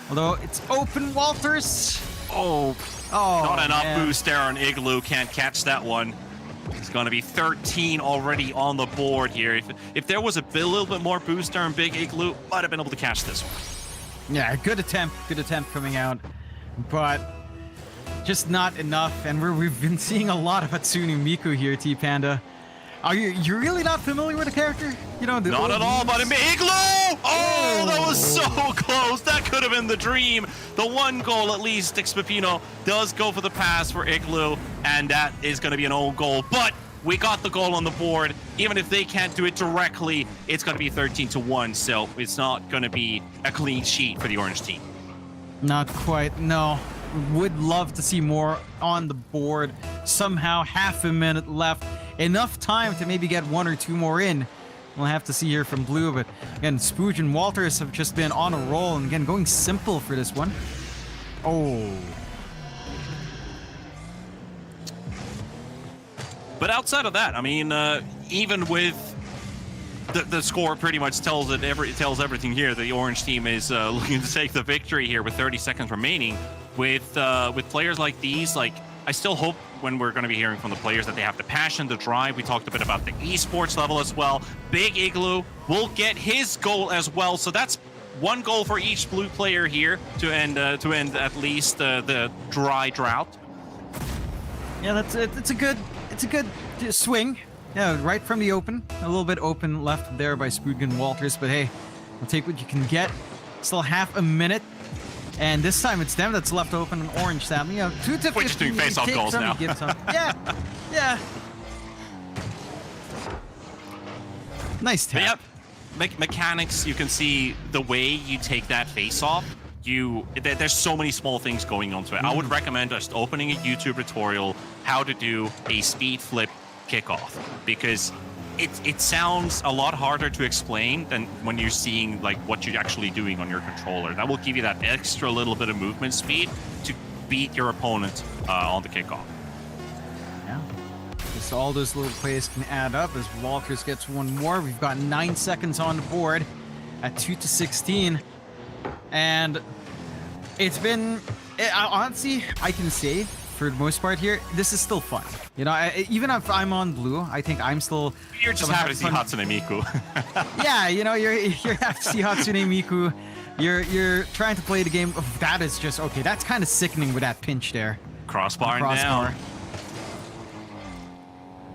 Although it's open, Walters. Oh, not enough boost there on Igloo. Can't catch that one. It's going to be 13 already on the board here. If there was a little bit more boost there on Big Igloo, might have been able to catch this one. Yeah, good attempt coming out, but just not enough. And we've been seeing a lot of Hatsune Miku here, T Panda. Are you're really not familiar with the character? You know, not at all, but Igloo! Oh, that was so close. That could have been the dream. The one goal, at least, Xpipino does go for the pass for Igloo, and that is going to be an own goal. But we got the goal on the board. Even if they can't do it directly, it's going to be 13-1, so it's not going to be a clean sheet for the orange team. Not quite, no. Would love to see more on the board. Somehow, half a minute left. Enough time to maybe get one or two more in. We'll have to see here from Blue, but again, Spooge and Walters have just been on a roll, and again, going simple for this one. Oh. But outside of that, I mean, even with the score pretty much tells everything here. The orange team is looking to take the victory here with 30 seconds remaining. With players like these, like, I still hope when we're going to be hearing from the players that they have the passion, the drive. We talked a bit about the esports level as well. Big Igloo will get his goal as well. So that's one goal for each blue player here to end at least the dry drought. Yeah, it's a good swing. Yeah, right from the open. A little bit open left there by Spoog and Walters, but hey, we'll take what you can get. Still half a minute. And this time it's them that's left open and orange, Sam. You know, 2 to 15. We're just doing face-off goals some, now. Give some. Yeah. Nice tap. Yep. Mechanics, you can see the way you take that face-off. There's so many small things going on to it. I would recommend just opening a YouTube tutorial how to do a speed flip kickoff, because it sounds a lot harder to explain than when you're seeing like what you're actually doing on your controller. That will give you that extra little bit of movement speed to beat your opponent on the kickoff. Yeah. So all those little plays can add up as Walters gets one more. We've got 9 seconds on the board at 2 to 16. And it's been, honestly, I can say for the most part here, this is still fun. You know, even if I'm on blue, I think I'm still... You're just happy to see Hatsune Miku. Yeah, you know, you're happy to see Hatsune Miku. You're trying to play the game. Oh, that is just, okay, that's kind of sickening with that pinch there. Crossbar down.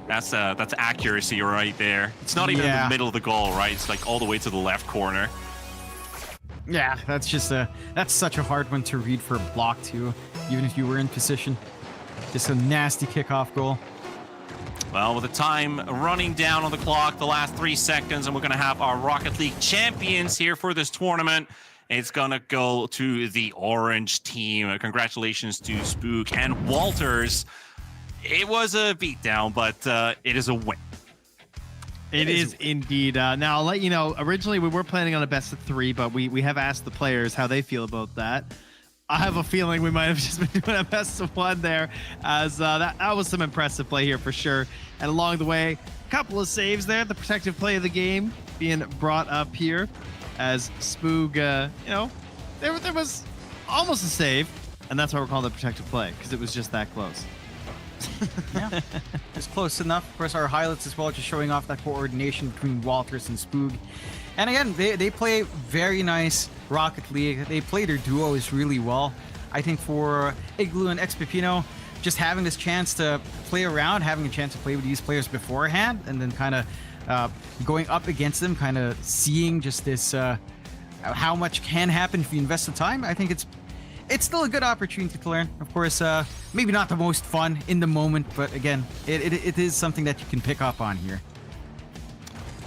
That's accuracy right there. It's not even in the middle of the goal, right? It's like all the way to the left corner. Yeah, that's such a hard one to read for a block too, even if you were in position. Just a nasty kickoff goal. Well, with the time running down on the clock, the last 3 seconds, and we're going to have our Rocket League champions here for this tournament. It's going to go to the orange team. Congratulations to Spook and Walters. It was a beatdown, but it is a win. It is indeed. Now, I'll let you know, originally we were planning on a best of 3, but we have asked the players how they feel about that. I have a feeling we might have just been doing a best of 1 there, as that was some impressive play here for sure. And along the way, a couple of saves there. The protective play of the game being brought up here as Spoog, there was almost a save, and that's why we're calling it protective play, because it was just that close. Yeah, it's close enough. Of course, our highlights as well, just showing off that coordination between Walters and Spoog. And again, they play very nice Rocket League. They play their duos really well. I think for Igloo and Ex-Pepino, just having this chance to play around, having a chance to play with these players beforehand, and then kind of going up against them, kind of seeing just this how much can happen if you invest the time. I think it's still a good opportunity to learn. Of course, maybe not the most fun in the moment, but again, it is something that you can pick up on here.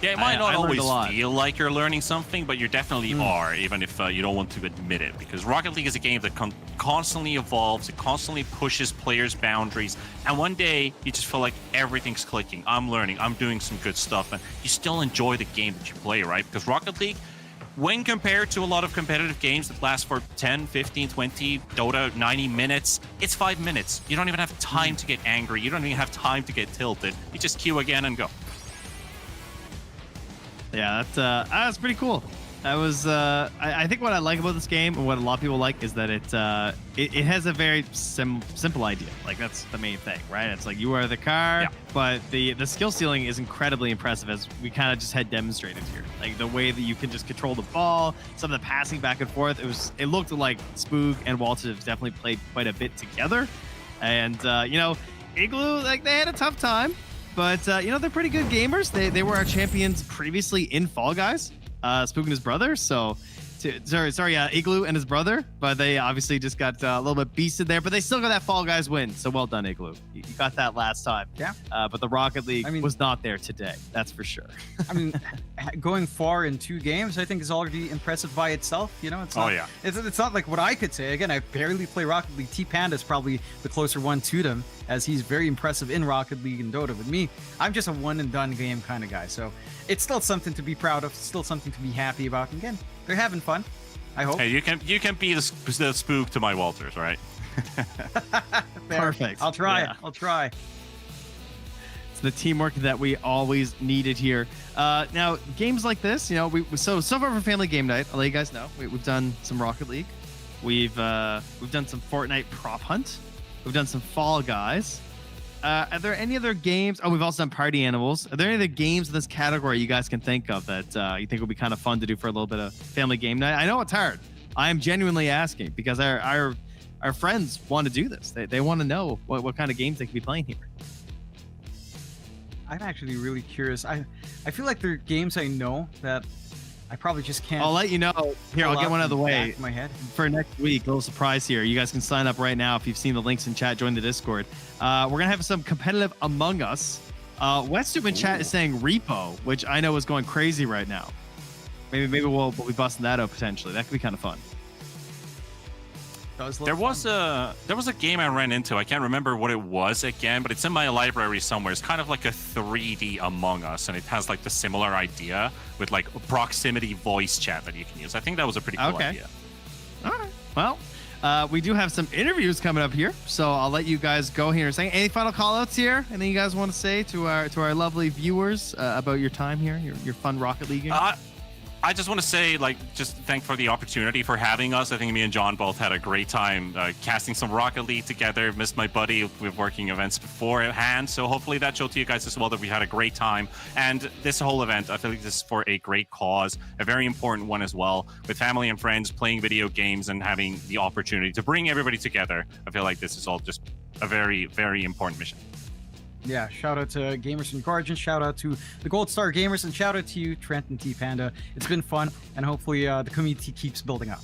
Yeah, it might not always feel like you're learning something, but you definitely are, even if you don't want to admit it. Because Rocket League is a game that constantly evolves, it constantly pushes players' boundaries, and one day you just feel like everything's clicking. I'm learning, I'm doing some good stuff, and you still enjoy the game that you play, right? Because Rocket League, when compared to a lot of competitive games that last for 10, 15, 20, Dota, 90 minutes, it's 5 minutes. You don't even have time to get angry. You don't even have time to get tilted. You just queue again and go. Yeah, that's pretty cool. That was I think what I like about this game, and what a lot of people like, is that it has a very simple idea. Like, that's the main thing, right? It's like you are the car, but the skill ceiling is incredibly impressive, as we kind of just had demonstrated here. Like the way that you can just control the ball, some of the passing back and forth. It looked like Spoog and Walter have definitely played quite a bit together, and Igloo, like, they had a tough time. But, they're pretty good gamers. They were our champions previously in Fall Guys, Spook and his brother. So, Igloo and his brother. But they obviously just got a little bit beasted there. But they still got that Fall Guys win. So well done, Igloo. You got that last time. Yeah. But the Rocket League was not there today. That's for sure. I mean, going far in 2 games, I think, is already impressive by itself. It's not, it's not like what I could say. Again, I barely play Rocket League. T-Panda is probably the closer one to them, as he's very impressive in Rocket League and Dota. With me, I'm just a one-and-done game kind of guy. So it's still something to be proud of, still something to be happy about. And again, they're having fun, I hope. Hey, you can be the Spook to my Walters, right? Perfect. I'll try. Yeah. I'll try. It's the teamwork that we always needed here. Now, games like this, so far for Family Game Night, I'll let you guys know, we've done some Rocket League. We've done some Fortnite Prop Hunt. We've done some Fall Guys. Are there any other games? Oh, we've also done Party Animals. Are there any other games in this category you guys can think of that you think would be kind of fun to do for a little bit of Family Game Night? I know it's hard. I am genuinely asking, because our friends want to do this. They want to know what kind of games they could be playing here. I'm actually really curious. I feel like there are games I know that I probably just can't. I'll let you know. Here, I'll get one out of the way. My head. For next week, a little surprise here. You guys can sign up right now if you've seen the links in chat. Join the Discord. We're going to have some competitive Among Us. Westube in chat is saying Repo, which I know is going crazy right now. Maybe we'll be busting that out potentially. That could be kind of fun. There was a game I ran into. I can't remember what it was again, but it's in my library somewhere. It's kind of like a 3D Among Us, and it has like the similar idea with like a proximity voice chat that you can use. I think that was a pretty cool idea. All right. Well, we do have some interviews coming up here, so I'll let you guys go here in a second. Any final call-outs here? Anything you guys want to say to our lovely viewers about your time here, your fun Rocket League game? I just want to say, just thank for the opportunity for having us. I think me and John both had a great time casting some Rocket League together. Missed my buddy with working events beforehand, so hopefully that showed to you guys as well that we had a great time. And this whole event, I feel like this is for a great cause, a very important one as well, with family and friends playing video games and having the opportunity to bring everybody together. I feel like this is all just a very, very important mission. Yeah, shout out to Gamers and Guardians, shout out to the Gold Star Gamers, and shout out to you, Trent and T-Panda. It's been fun, and hopefully the community keeps building up.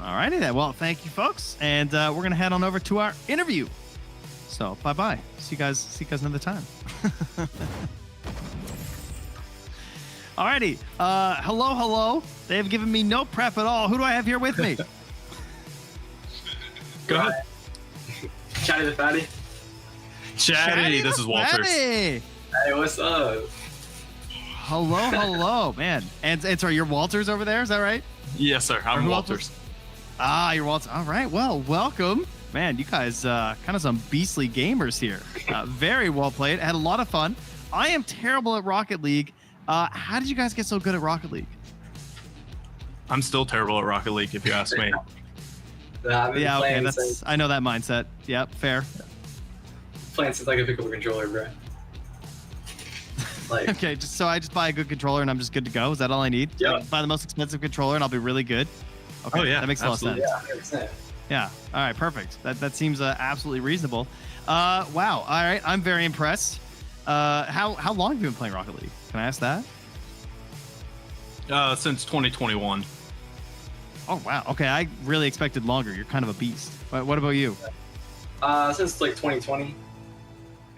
All righty then. Well, thank you, folks, and we're going to head on over to our interview. So, bye-bye. See you guys another time. Alrighty. Hello. They have given me no prep at all. Who do I have here with me? Go ahead. Chatty the Fatty. Chatty, this is Walters. Hey, what's up? Hello, man. And sorry, you're Walters over there, is that right? Yes, sir. I'm Or who Walters. Ah, you're Walters. All right, well, welcome. Man, you guys kind of some beastly gamers here. Very well played. Had a lot of fun. I am terrible at Rocket League. How did you guys get so good at Rocket League? I'm still terrible at Rocket League, if you ask me. Yeah, okay, I know that mindset. Yep, fair. Playing since I could pick up a controller, bro. Like, okay, so I just buy a good controller and I'm just good to go. Is that all I need? Yeah. Buy the most expensive controller and I'll be really good. Okay, Oh, yeah, that makes a lot of sense. yeah, 100%. Yeah. All right. Perfect. That seems absolutely reasonable. Wow. All right. I'm very impressed. How long have you been playing Rocket League? Can I ask that? Since 2021. Oh wow. Okay. I really expected longer. You're kind of a beast. What about you? Since like 2020.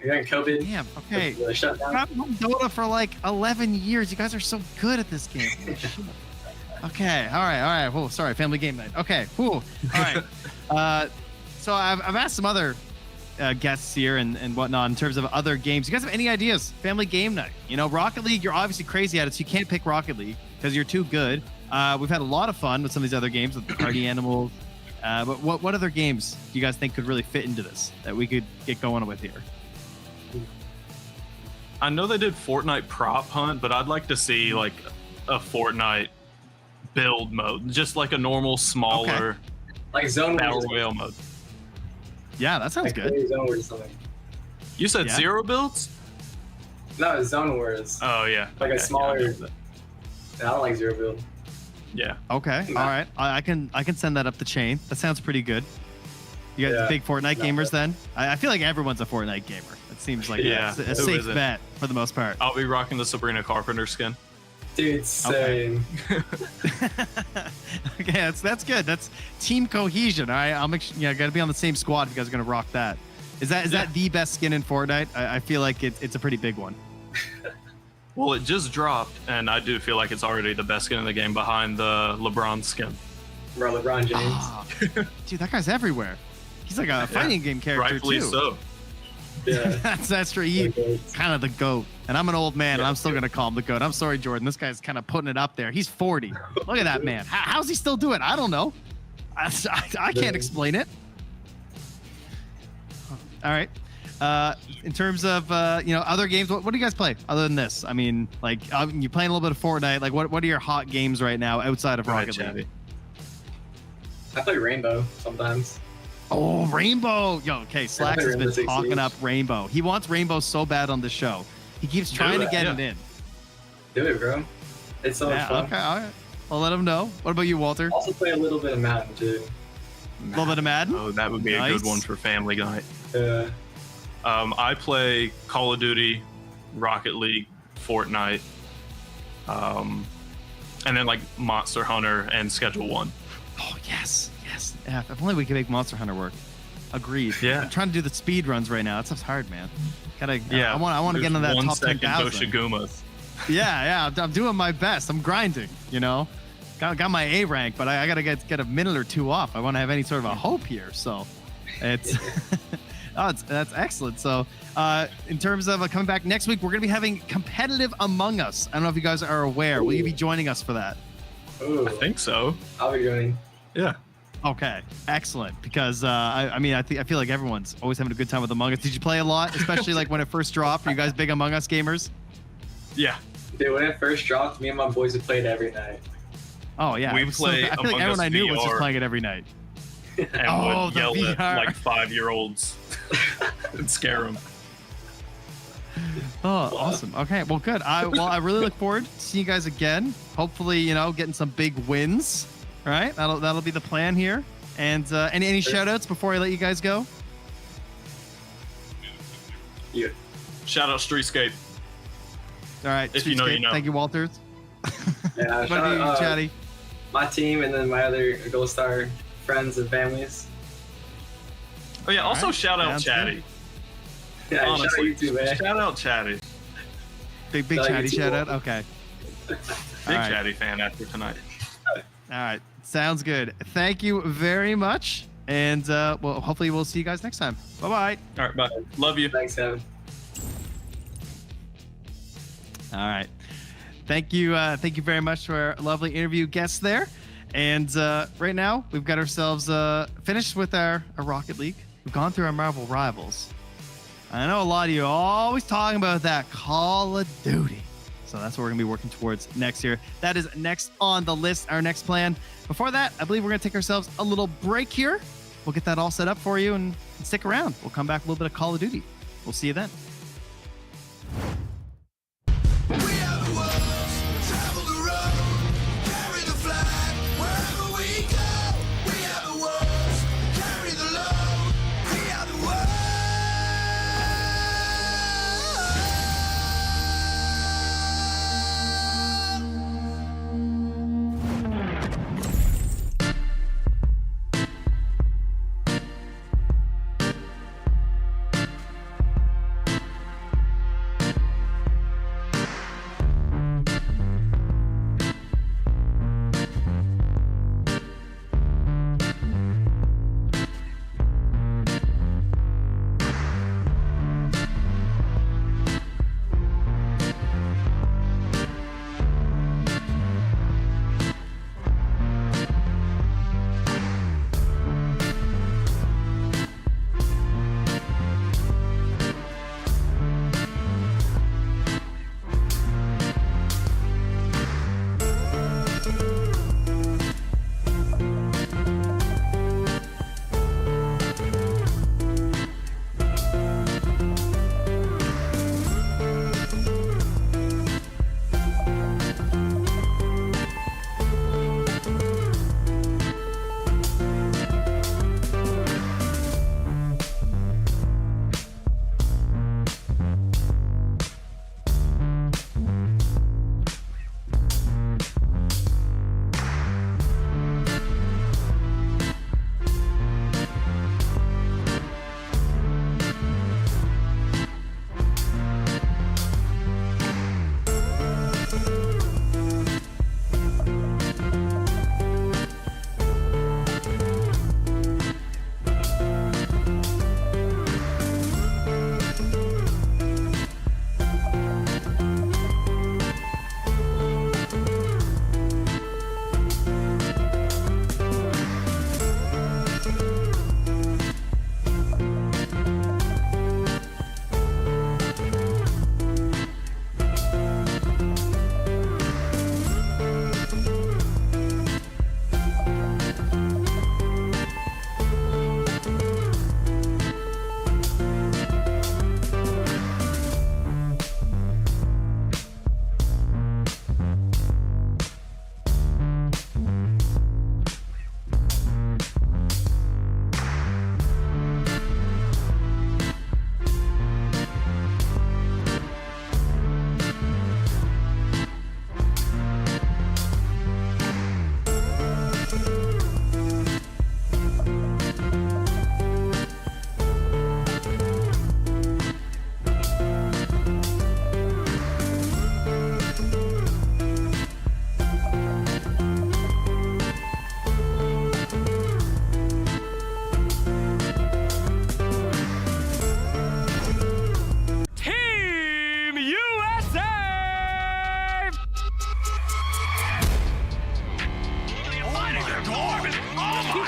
During COVID. Damn. Okay. The shutdown. I've been on Dota for like 11 years. You guys are so good at this game. Okay. All right. Oh, sorry. Family game night. Okay. Whew. All right. So I've asked some other guests here and whatnot in terms of other games. You guys have any ideas? Family game night. You know, Rocket League, you're obviously crazy at it, so you can't pick Rocket League because you're too good. We've had a lot of fun with some of these other games with Party Animals. But what other games do you guys think could really fit into this that we could get going with here? I know they did Fortnite prop hunt, but I'd like to see like a Fortnite build mode, just like a normal, smaller, like zone battle royale mode. Yeah, that sounds like good. Zone Wars or something. You said Yeah. 0 builds? No, it's Zone Wars. Oh yeah, Like a okay, smaller. yeah, I don't like 0 build. yeah. Okay. All right. I can send that up the chain. That sounds pretty good. You guys Yeah. big Fortnite Not gamers bad. then? I feel like everyone's a Fortnite gamer. It seems like Yeah, it's a who safe isn't? bet for the most part. I'll be rocking the Sabrina Carpenter skin. Dude, same. Okay, that's good. That's team cohesion. All right, I'll make sure. Yeah, got to be on the same squad if you guys are gonna rock that. Is that the best skin in Fortnite? I feel like it's a pretty big one. Well, it just dropped, and I do feel like it's already the best skin in the game behind the LeBron skin. Bro, LeBron James. Ah, dude, that guy's everywhere. He's like a fighting game character Rightfully too. so. Yeah. that's true. He's kind of the GOAT. And I'm an old man, and I'm still gonna call him the GOAT. I'm sorry, Jordan. This guy's kind of putting it up there. He's 40. Look at that man. How's he still doing it? I don't know. I can't explain it. All right. In terms of other games, what do you guys play other than this? I mean, like you're playing a little bit of Fortnite. Like, what are your hot games right now outside of Rocket League? I play Rainbow sometimes. Oh, Rainbow! Yo, okay, Slacks has been talking up Rainbow. He wants Rainbow so bad on the show. He keeps trying to get it in. Do it, bro. It's so much fun. Okay, all right. I'll let him know. What about you, Walter? Also play a little bit of Madden too. A little bit of Madden? Oh, that would be a good one for family night. Yeah. I play Call of Duty, Rocket League, Fortnite, and then like Monster Hunter and Schedule 1. Oh, yes. Yeah, if only we could make Monster Hunter work. Agreed. Yeah. I'm trying to do the speed runs right now. That stuff's hard, man. Yeah. I want to get into that top 10,000. Goshigomas. Yeah. I'm doing my best. I'm grinding. You know, got my A rank, but I gotta get a minute or two off. I want to have any sort of a hope here. So, it's that's excellent. So, in terms of coming back next week, we're gonna be having competitive Among Us. I don't know if you guys are aware. Will you be joining us for that? Ooh, I think so. I'll be joining. Yeah. Okay, excellent. Because I feel like everyone's always having a good time with Among Us. Did you play a lot, especially like when it first dropped? Are you guys big Among Us gamers? Yeah. Dude, when it first dropped, me and my boys would play it every night. Oh yeah, We it was so play good. I feel like Among everyone Us I knew was just VR. playing it every night. And would the yell VR. at like 5-year-olds and scare them. Oh, awesome. Okay, well, good. I really look forward to seeing you guys again. Hopefully, getting some big wins. All right, that'll be the plan here. And any shout outs before I let you guys go? Yeah. Shout out Streetscape. All right, If you know, you Streetscape. know. Thank you, Walters. Yeah, What shout about you, out, Chatty? my team and then my other Gold Star friends and families. Oh yeah, also right, shout out sounds Chatty. Yeah, shout out Honestly, you too, man. shout out Chatty. Big Shout out Chatty you too, shout out. Walter. Okay. Big All right. Chatty fan after tonight. All right, sounds good. Thank you very much, and hopefully we'll see you guys next time. Bye bye. All right, bye. Love you. Thanks, Kevin. All right. Thank you very much to our lovely interview guests there. And right now, we've got ourselves finished with our Rocket League. We've gone through our Marvel Rivals. I know a lot of you are always talking about that Call of Duty. So that's what we're going to be working towards next year. That is next on the list, our next plan. Before that, I believe we're going to take ourselves a little break here. We'll get that all set up for you and stick around. We'll come back with a little bit of Call of Duty. We'll see you then.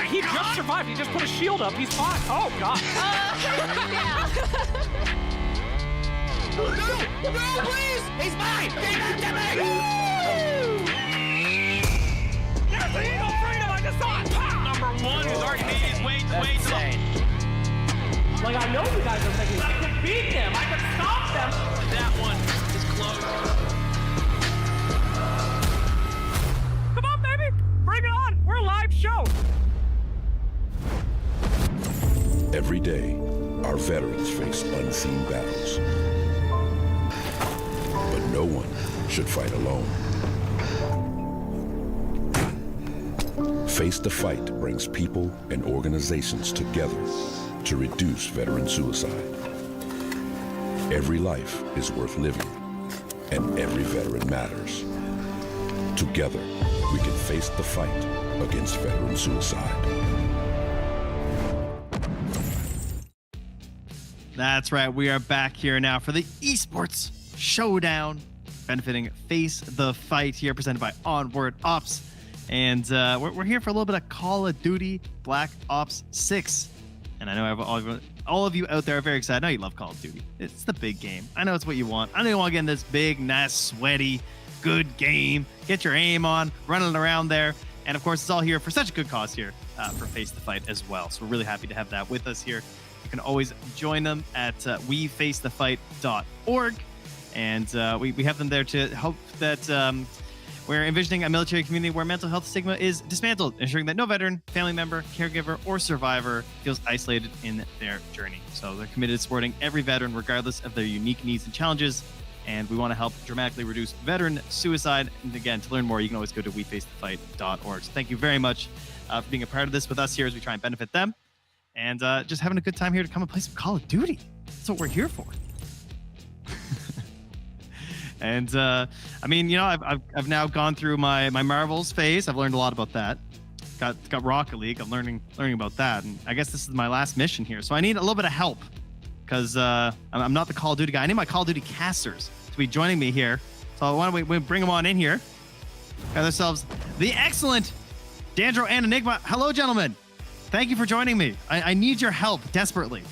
He just survived. He just put a shield up. He's fine. Oh, God. Yeah. No, please! He's mine! Give him to me! There's the Eagle Freedom! I just saw it! Number one has already made his way to the... Like, I know you guys are thinking, I can beat them! I can stop them! That one is close. Come on, baby! Bring it on! We're a live show! Every day, our veterans face unseen battles. But no one should fight alone. Face the Fight brings people and organizations together to reduce veteran suicide. Every life is worth living, and every veteran matters. Together, we can face the fight against veteran suicide. That's right. We are back here now for the Esports Showdown. benefiting Face the Fight here, presented by Onward Ops. And we're here for a little bit of Call of Duty Black Ops 6. And I know all of you out there are very excited. I know you love Call of Duty. It's the big game. I know it's what you want. I know you want to get in this big, nice, sweaty, good game. Get your aim on, running around there. And of course, it's all here for such a good cause here for Face the Fight as well. So we're really happy to have that with us here. You can always join them at wefacethefight.org. And we have them there to hope that we're envisioning a military community where mental health stigma is dismantled, ensuring that no veteran, family member, caregiver, or survivor feels isolated in their journey. So they're committed to supporting every veteran, regardless of their unique needs and challenges. And we want to help dramatically reduce veteran suicide. And again, to learn more, you can always go to wefacethefight.org. So thank you very much for being a part of this with us here as we try and benefit them. And just having a good time here to come and play some Call of Duty. That's what we're here for. And I mean, you know, I've now gone through my Marvels phase. I've learned a lot about that. Got Rocket League. I'm learning about that. And I guess this is my last mission here. So I need a little bit of help because I'm not the Call of Duty guy. I need my Call of Duty casters to be joining me here. So why don't we bring them on in here? Got ourselves the excellent Dandro and Enigma. Hello, gentlemen. Thank you for joining me. I need your help desperately.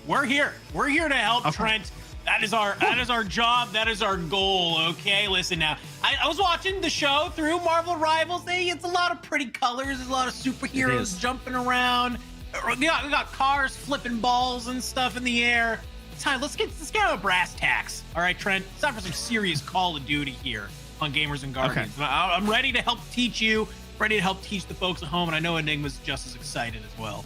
We're here. We're here to help, Okay. Trent. That is our job. That is our goal. Okay, listen now. I was watching the show through Marvel Rivals. Hey, it's a lot of pretty colors. There's a lot of superheroes jumping around. We got cars flipping balls and stuff in the air. It's time. Let's get out of brass tacks. All right, Trent. It's time for some serious Call of Duty here on Gamers and Guardians. Okay. I'm ready to help teach you. Ready to help teach the folks at home, and I know Enigma's just as excited as well.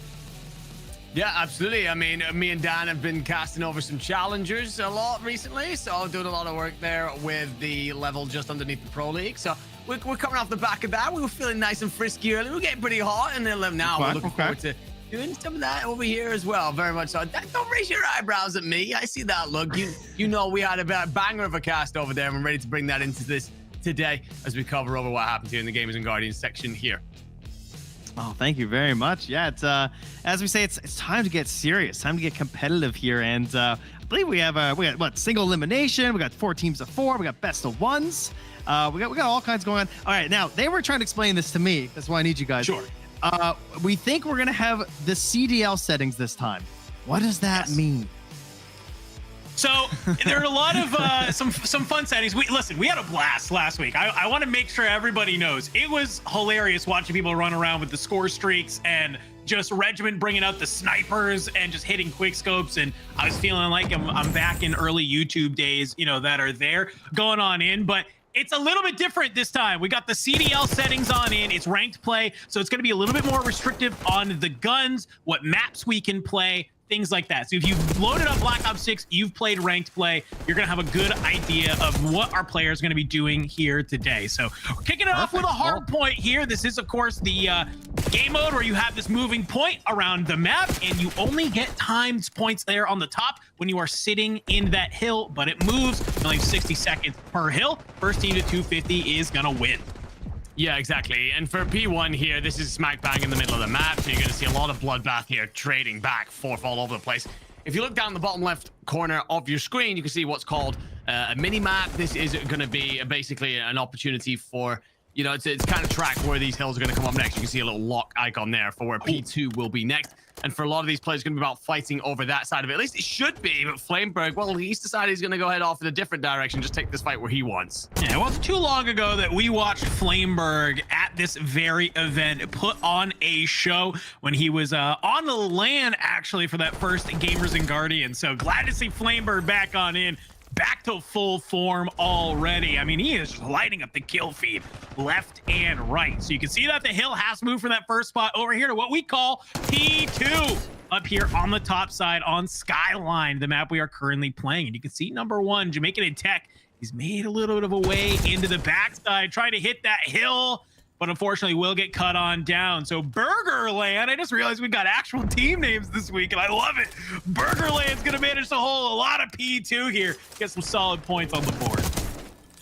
Yeah, absolutely. I mean, me and Dan have been casting over some challengers a lot recently, so doing a lot of work there with the level just underneath the Pro League. So we're coming off the back of that. We were feeling nice and frisky early. We're getting pretty hot, and then now we're looking forward to doing some of that over here as well. Very much so. Don't raise your eyebrows at me. I see that look. You know we had a banger of a cast over there, and we're ready to bring that into this today as we cover over what happened here in the Gamers and Guardians section here. Oh, thank you very much. Yeah, it's as we say, it's time to get serious, time to get competitive here, and I believe we got what, single elimination. We got 4 teams of 4. We got best of 1s. We got all kinds going on. All right, now they were trying to explain this to me. That's why I need you guys. Sure. We think we're gonna have the CDL settings this time. What does that mean? So there are a lot of some fun settings. We had a blast last week. I want to make sure everybody knows it was hilarious watching people run around with the score streaks and just Regiment bringing out the snipers and just hitting quick scopes. And I was feeling like I'm back in early YouTube days, you know, that are there going on in. But it's a little bit different this time. We got the CDL settings on in. It's ranked play, so it's going to be a little bit more restrictive on the guns, what maps we can play, things like that. So if you've loaded up Black Ops 6, you've played ranked play, you're going to have a good idea of what our players are going to be doing here today. So we're kicking it off with a hard point here. This is, of course, the game mode where you have this moving point around the map, and you only get times points there on the top when you are sitting in that hill, but it moves. You only have 60 seconds per hill. First team to 250 is going to win. Yeah, exactly. And for P1 here, this is smack bang in the middle of the map. So you're going to see a lot of bloodbath here, trading back, forth all over the place. If you look down the bottom left corner of your screen, you can see what's called a mini map. This is going to be basically an opportunity for, you know, it's kind of track where these hills are going to come up next. You can see a little lock icon there for where P2 will be next. And for a lot of these players, it's going to be about fighting over that side of it. At least it should be. But Flameberg, well, he's decided he's going to go head off in a different direction, just take this fight where he wants. Yeah, it wasn't too long ago that we watched Flameberg at this very event put on a show when he was on the LAN, actually, for that first Gamers and Guardians. So glad to see Flameberg back on in. Back to full form already. I mean, he is lighting up the kill feed left and right. So you can see that the hill has moved from that first spot over here to what we call P2 up here on the top side on Skyline, the map we are currently playing. And you can see number 1, Jamaican in Tech. He's made a little bit of a way into the backside, trying to hit that hill, but unfortunately will get cut on down. So Burgerland, I just realized we got actual team names this week, and I love it. Burgerland's gonna manage to hold a lot of P2 here, get some solid points on the board.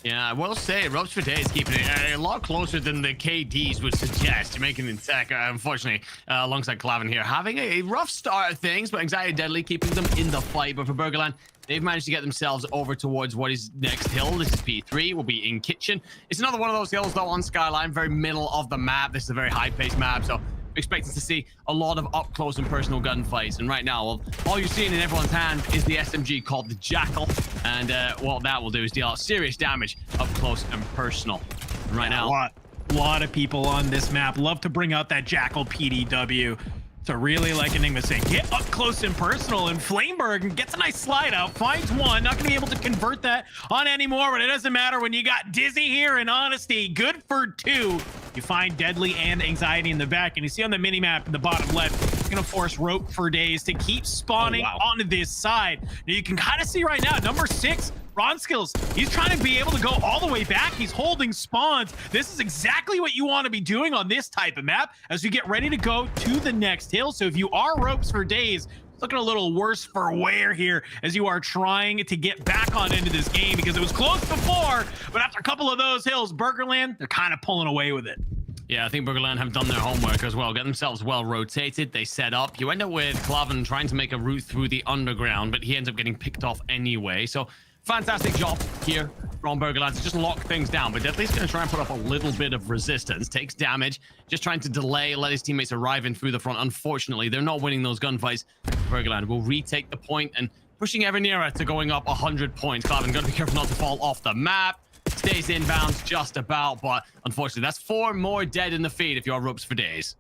Yeah, I will say, Ropes for Days keeping it a lot closer than the KDs would suggest. Making in tech, unfortunately, alongside Clavin here, having a rough start of things, but Anxiety Deadly keeping them in the fight. But for Burgerland, they've managed to get themselves over towards what is next hill. This is P3, will be in Kitchen. It's another one of those hills, though, on Skyline, very middle of the map. This is a very high-paced map, so expecting to see a lot of up close and personal gunfights. And right now, well, all you're seeing in everyone's hand is the SMG called the Jackal. And what that will do is deal out serious damage up close and personal. And right now, a lot of people on this map love to bring out that Jackal PDW. So really, like Enigma saying, get up close and personal. And Flameberg gets a nice slide out, finds one. Not going to be able to convert that on anymore, but it doesn't matter when you got Dizzy here and Honesty. Good for 2. You find Deadly and Anxiety in the back, and you see on the mini-map in the bottom left, it's going to force Rope for Days to keep spawning onto this side. Now you can kind of see right now, number 6, Ron Skills, he's trying to be able to go all the way back. He's holding spawns. This is exactly what you want to be doing on this type of map as you get ready to go to the next hill. So if you are Ropes for Days, it's looking a little worse for wear here as you are trying to get back on into this game because it was close before, but after a couple of those hills, Burgerland, they're kind of pulling away with it. Yeah, I think Burgerland have done their homework as well. Get themselves well rotated. They set up. You end up with Clavin trying to make a route through the underground, but he ends up getting picked off anyway. So fantastic job here from Burgerland to just lock things down. But Deadly's going to try and put up a little bit of resistance. Takes damage. Just trying to delay, let his teammates arrive in through the front. Unfortunately, they're not winning those gunfights. Burgerland will retake the point and pushing ever nearer to going up 100 points. Clavin got to be careful not to fall off the map. Stays inbounds just about, but unfortunately, that's 4 more dead in the feed if you're Ropes for Days.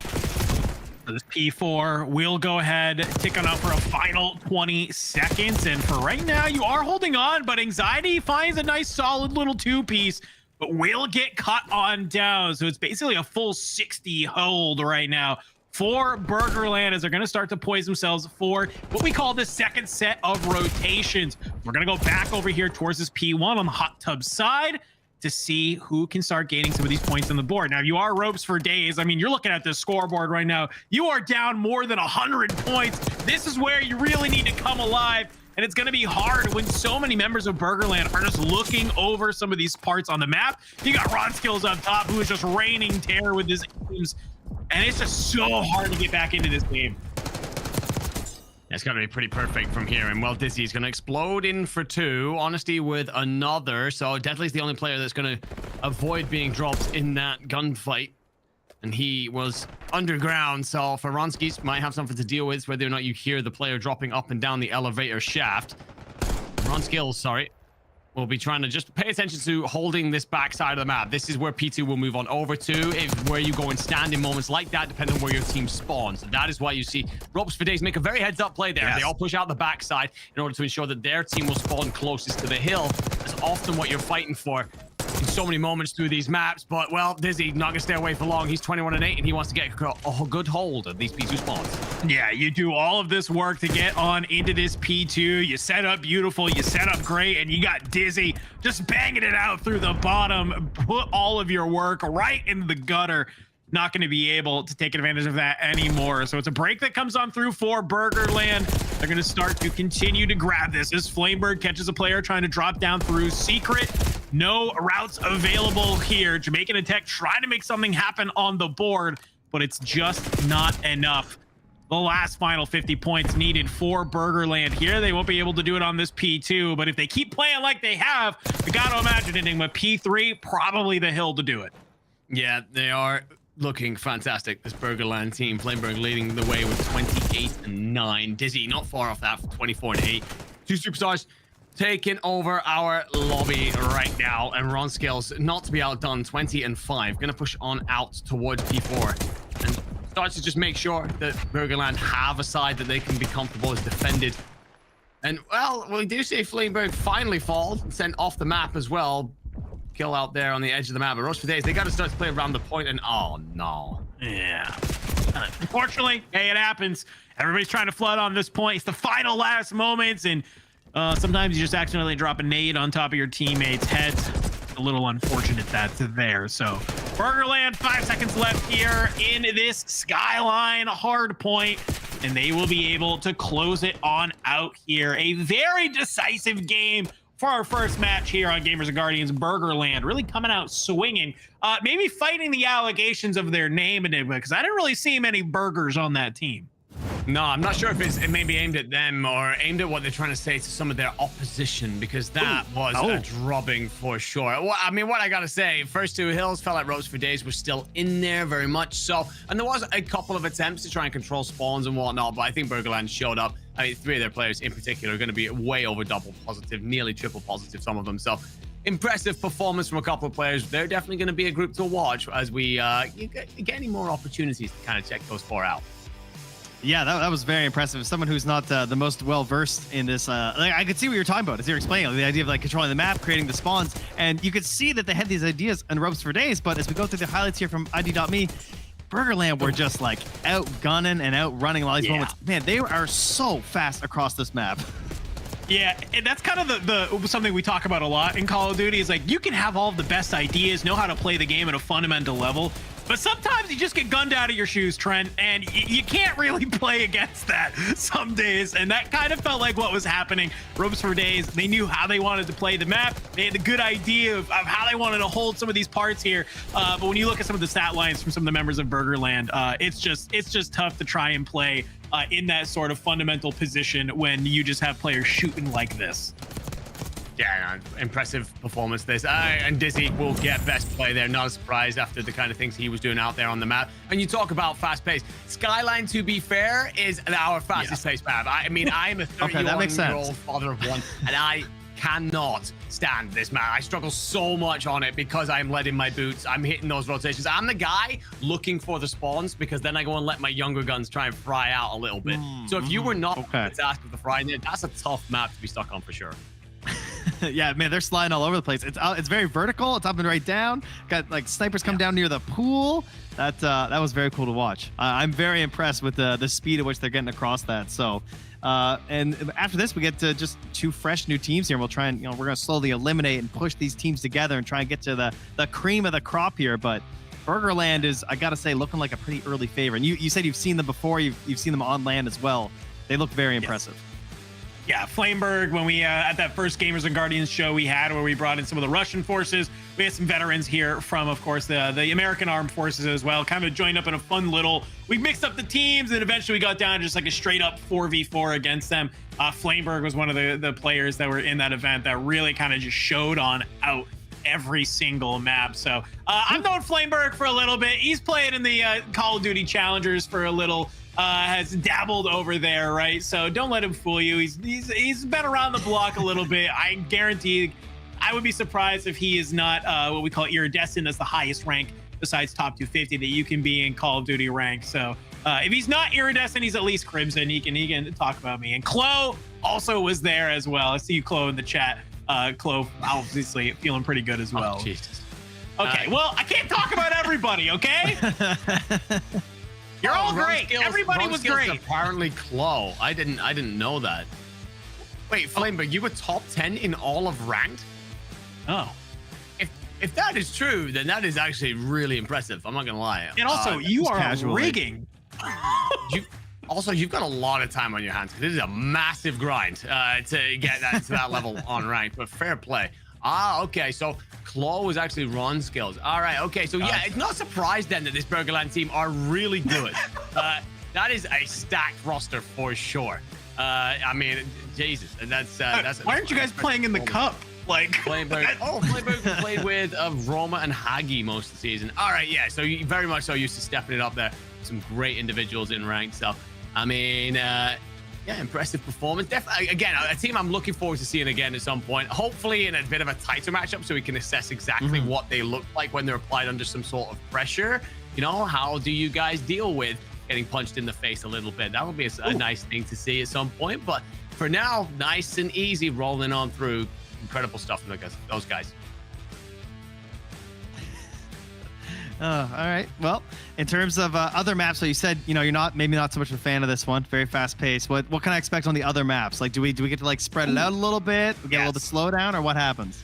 This P4 will go ahead, tick on out for a final 20 seconds. And for right now, you are holding on, but Anxiety finds a nice solid little 2-piece, but will get cut on down. So it's basically a full 60 hold right now for Burgerland as they're going to start to poise themselves for what we call the second set of rotations. We're going to go back over here towards this P1 on the hot tub side to see who can start gaining some of these points on the board. Now, if you are Ropes for Days, I mean, you're looking at this scoreboard right now. You are down more than 100 points. This is where you really need to come alive. And it's going to be hard when so many members of Burgerland are just looking over some of these parts on the map. You got Ron Skills up top, who is just raining terror with his aims. And it's just so hard to get back into this game. It's going to be pretty perfect from here. And well, Dizzy's going to explode in for 2. Honesty with another. So Deadly's the only player that's going to avoid being dropped in that gunfight. And he was underground. So for Ronskis, might have something to deal with whether or not you hear the player dropping up and down the elevator shaft. Ron Skills, sorry, will be trying to just pay attention to holding this backside of the map. This is where P2 will move on over to, where you go and stand in moments like that, depending on where your team spawns. And that is why you see Ropes for Days make a very heads-up play there. Yes. They all push out the backside in order to ensure that their team will spawn closest to the hill. That's often what you're fighting for in so many moments through these maps. But, well, Dizzy not going to stay away for long. He's 21-8, and he wants to get a good hold of these P2 spawns. Yeah, you do all of this work to get on into this P2. You set up beautiful, you set up great, and you got Dizzy just banging it out through the bottom. Put all of your work right into the gutter. Not going to be able to take advantage of that anymore. So it's a break that comes on through for Burgerland. They're going to start to continue to grab this as Flamebird catches a player trying to drop down through Secret. No routes available here. Jamaican and Tech trying to make something happen on the board, but it's just not enough. The last final 50 points needed for Burgerland here. They won't be able to do it on this P2, but if they keep playing like they have, we got to imagine Enigma P3, probably the hill to do it. Yeah, they are looking fantastic. This Burgerland team, Flameberg leading the way with 28-9. Dizzy not far off that, 24-8. 2 superstars taking over our lobby right now, and Ron Skills not to be outdone, 20-5. Gonna push on out towards P4 and starts to just make sure that Burgerland have a side that they can be comfortable as defended. And well, we do see Flameberg finally fall, sent off the map as well. Kill out there on the edge of the map. But Ropes for Days, they got to start to play around the point, and oh no. Yeah. Unfortunately, hey, it happens. Everybody's trying to flood on this point. It's the final last moments, and sometimes you just accidentally drop a nade on top of your teammates' heads. A little unfortunate that's there. So Burgerland, 5 seconds left here in this Skyline hard point, and they will be able to close it on out here. A very decisive game for our first match here on Gamers and Guardians, Burgerland really coming out swinging, maybe fighting the allegations of their name enigma, because I didn't really see many burgers on that team. No, I'm not sure if it may be aimed at them or aimed at what they're trying to say to some of their opposition, because that was a drubbing for sure. Well, I mean, what I gotta say, first two hills felt like ropes for days were still in there, very much so. And there was a couple of attempts to try and control spawns and whatnot, but I think Burgerland showed up. I mean, 3 of their players in particular are going to be way over double positive, nearly triple positive, some of them. So impressive performance from a couple of players. They're definitely going to be a group to watch as we get any more opportunities to kind of check those 4 out. Yeah, that was very impressive. As someone who's not the most well-versed in this, like, I could see what you're talking about as you're explaining, like, the idea of like controlling the map, creating the spawns, and you could see that they had these ideas and ropes for days, but as we go through the highlights here from ID.me, Burgerland were just like outgunning and outrunning a lot of these moments. Man, they are so fast across this map. Yeah, and that's kind of the something we talk about a lot in Call of Duty is like you can have all of the best ideas, know how to play the game at a fundamental level, but sometimes you just get gunned out of your shoes, Trent, and you can't really play against that some days. And that kind of felt like what was happening. Ropes for days, they knew how they wanted to play the map. They had a good idea of how they wanted to hold some of these parts here. But when you look at some of the stat lines from some of the members of Burgerland, it's just tough to try and play in that sort of fundamental position when you just have players shooting like this. Yeah, no, impressive performance this. And Dizzy will get best play there. Not a surprise after the kind of things he was doing out there on the map. And you talk about fast pace. Skyline, to be fair, is our fastest paced map. I mean, I'm a 31-year-old father of one, and I cannot stand this map. I struggle so much on it because I'm letting my boots. I'm hitting those rotations. I'm the guy looking for the spawns because then I go and let my younger guns try and fry out a little bit. So if you were not the task of the frying there, that's a tough map to be stuck on for sure. Yeah, man, they're sliding all over the place. It's very vertical. It's up and right down. Got like snipers come down near the pool. That was very cool to watch. I'm very impressed with the speed at which they're getting across that. So, and after this, we get to just 2 fresh new teams here. And we'll try and we're gonna slowly eliminate and push these teams together and try and get to the cream of the crop here. But Burgerland is, I gotta say, looking like a pretty early favorite. And you said you've seen them before. You've seen them on land as well. They look very impressive. Yeah, Flameberg, when we, at that first Gamers and Guardians show we had where we brought in some of the Russian forces, we had some veterans here from, of course, the American Armed Forces as well, kind of joined up in a fun little, we mixed up the teams and eventually we got down to just like a straight up 4v4 against them. Flameberg was one of the players that were in that event that really kind of just showed on out every single map. So I've known Flameberg for a little bit. He's playing in the Call of Duty Challengers for a little, has dabbled over there, right? So don't let him fool you. He's been around the block a little bit. I guarantee, I would be surprised if he is not what we call iridescent. That's the highest rank besides top 250 that you can be in Call of Duty rank. So if he's not iridescent, he's at least crimson. He can talk about me. And Chloe also was there as well. I see you, Chloe, in the chat. Chloe obviously feeling pretty good as well. Oh, Jesus. Okay, well, I can't talk about everybody, okay? You're all great. Everybody was great. Apparently, Chloe. I didn't know that. Wait, Flameberg, you were top 10 in all of ranked? Oh. If that is true, then that is actually really impressive. I'm not gonna lie. And also, you are rigging. You've got a lot of time on your hands. This is a massive grind to get that to that level on ranked. But fair play. Okay. So Claw was actually Ron skills. All right. Okay. So yeah, it's not surprised then that this Burgerland team are really good. That is a stacked roster for sure. I mean, Jesus, that's. Why aren't you guys playing in the cup? Like Flameberg played with Roma and Hagi most of the season. All right, yeah. So you very much so used to stepping it up there. Some great individuals in rank. So I mean, yeah, impressive performance. Definitely, again, a team I'm looking forward to seeing again at some point. Hopefully in a bit of a tighter matchup, so we can assess exactly what they look like when they're applied under some sort of pressure. You know, how do you guys deal with getting punched in the face a little bit? That would be a nice thing to see at some point. But for now, nice and easy, rolling on through. Incredible stuff from those guys. All right. Well, in terms of other maps, so you said you're maybe not so much a fan of this one. Very fast paced. What can I expect on the other maps? Like, do we get to like spread it out a little bit? We get a little bit slowdown, or what happens?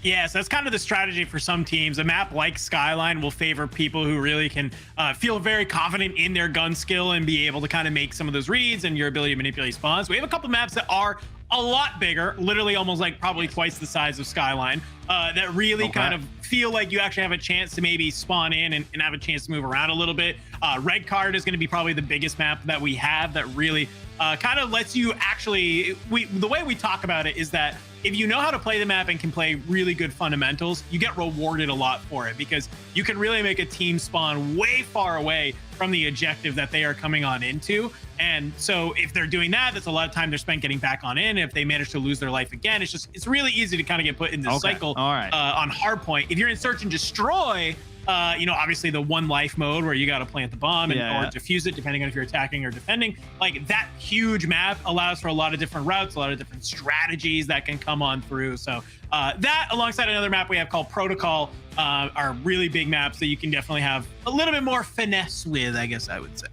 Yes, that's kind of the strategy for some teams. A map like Skyline will favor people who really can feel very confident in their gun skill and be able to kind of make some of those reads and your ability to manipulate spawns. We have a couple maps that are a lot bigger, literally almost like probably twice the size of Skyline, that really kind of feel like you actually have a chance to maybe spawn in and have a chance to move around a little bit. Red Card is going to be probably the biggest map that we have that really kind of lets you actually, the way we talk about it is that if you know how to play the map and can play really good fundamentals, you get rewarded a lot for it because you can really make a team spawn way far away from the objective that they are coming on into. And so if they're doing that, that's a lot of time they're spent getting back on in. If they manage to lose their life again, it's really easy to kind of get put in this cycle on hardpoint. If you're in search and destroy, you know, obviously the one life mode where you got to plant the bomb and or defuse it, depending on if you're attacking or defending, like that huge map allows for a lot of different routes, a lot of different strategies that can come on through. So that alongside another map we have called Protocol are really big maps that you can definitely have a little bit more finesse with, I guess I would say.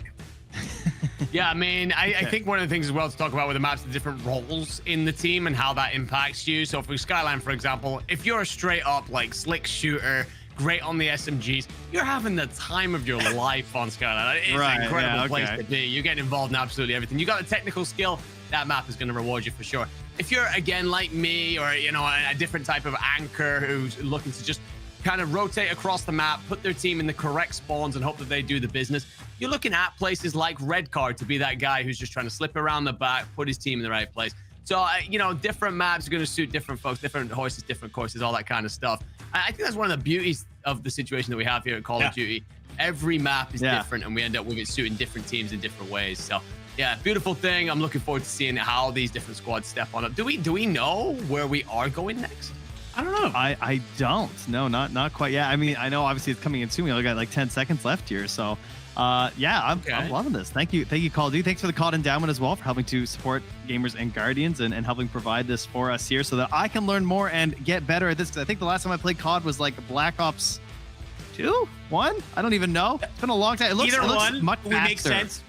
Yeah, I mean, I think one of the things as well to talk about with the maps, the different roles in the team and how that impacts you. So for Skyline, for example, if you're a straight up like slick shooter, great on the SMGs, you're having the time of your life on Skyline. It's an incredible place to be. You're getting involved in absolutely everything. You got a technical skill, that map is going to reward you for sure. If you're, again, like me, or, you know, a different type of anchor who's looking to just kind of rotate across the map, put their team in the correct spawns and hope that they do the business, you're looking at places like Red Card to be that guy who's just trying to slip around the back, put his team in the right place. So, you know, different maps are going to suit different folks, different horses, different courses, all that kind of stuff. I think that's one of the beauties of the situation that we have here at Call of Duty. Every map is different, and we end up with it suiting different teams in different ways. So, yeah, beautiful thing. I'm looking forward to seeing how these different squads step on up. Do we know where we are going next? I don't know. I don't. No, not quite yet. I mean, I know obviously it's coming in soon. We only got like 10 seconds left here. So, yeah, I'm loving this. Thank you, Call of Duty. Thanks for the COD Endowment as well for helping to support gamers and Guardians and helping provide this for us here so that I can learn more and get better at this. Because I think the last time I played COD was like Black Ops 2, 1. I don't even know. It's been a long time. It looks much faster. Make sense.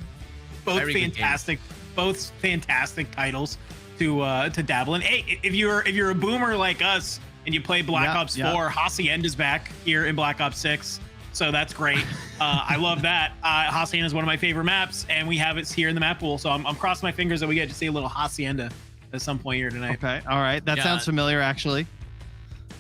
Both fantastic titles to dabble in. Hey, if you're a boomer like us and you play Black Ops 4, Hacienda's back here in Black Ops 6. So that's great. I love that. Hacienda is one of my favorite maps, and we have it here in the map pool. So I'm crossing my fingers that we get to see a little Hacienda at some point here tonight. Okay, all right. That sounds familiar, actually.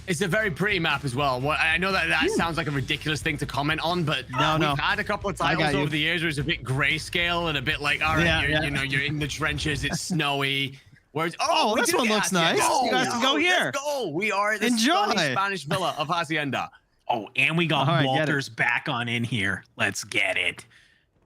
It's a very pretty map as well. I know that sounds like a ridiculous thing to comment on, but we've had a couple of titles over the years where it's a bit grayscale and a bit like, all right, you know, you're in the trenches, it's snowy. Whereas, this one looks nice. You guys can go here. Let's go. We are the stunning Spanish villa of Hacienda. Oh, and we got Walters back on in here. Let's get it.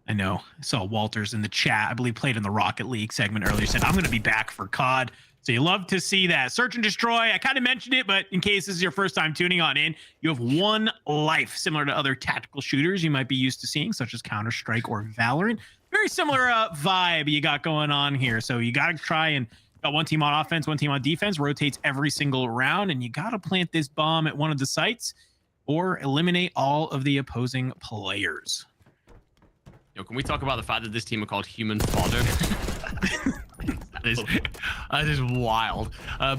I know. I saw Walters in the chat. I believe played in the Rocket League segment earlier. Said, I'm going to be back for COD. So you love to see that. Search and destroy. I kind of mentioned it, but in case this is your first time tuning on in, you have one life, similar to other tactical shooters you might be used to seeing, such as Counter-Strike or Valorant. Very similar vibe you got going on here. So you got to try and got one team on offense, one team on defense, rotates every single round, and you got to plant this bomb at one of the sites or eliminate all of the opposing players. Yo, can we talk about the fact that this team are called Human Fodder? that is wild.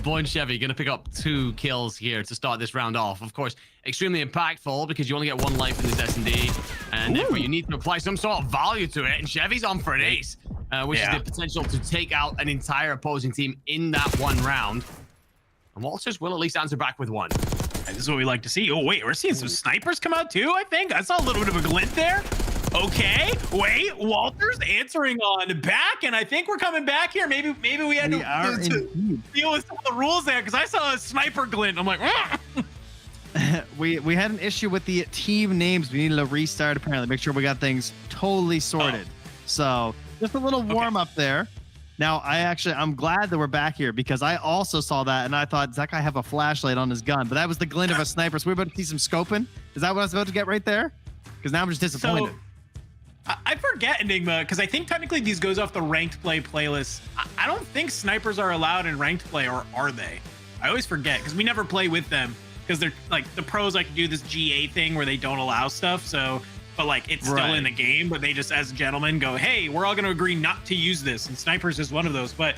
Boy and Chevy going to pick up 2 kills here to start this round off. Of course, extremely impactful because you only get 1 life in this S&D, and therefore you need to apply some sort of value to it. And Chevy's on for an ace, which is the potential to take out an entire opposing team in that 1 round. And Walters will at least answer back with 1. And this is what we like to see. Oh, wait, we're seeing some snipers come out too, I think. I saw a little bit of a glint there. Okay, wait, Walters answering on back, and I think we're coming back here. Maybe we had to deal with some of the rules there because I saw a sniper glint. I'm like, we had an issue with the team names. We needed to restart apparently. Make sure we got things totally sorted. So just a little warm up there. Now, I'm glad that we're back here because I also saw that and I thought, does that guy have a flashlight on his gun? But that was the glint of a sniper. So we're about to see some scoping. Is that what I was about to get right there? Because now I'm just disappointed. So, I forget, Enigma, because I think technically these goes off the ranked play playlist. I don't think snipers are allowed in ranked play, or are they? I always forget because we never play with them because they're like the pros like do this GA thing where they don't allow stuff. So. But like it's still in the game, but they just as gentlemen go, hey, we're all going to agree not to use this, and snipers is one of those. But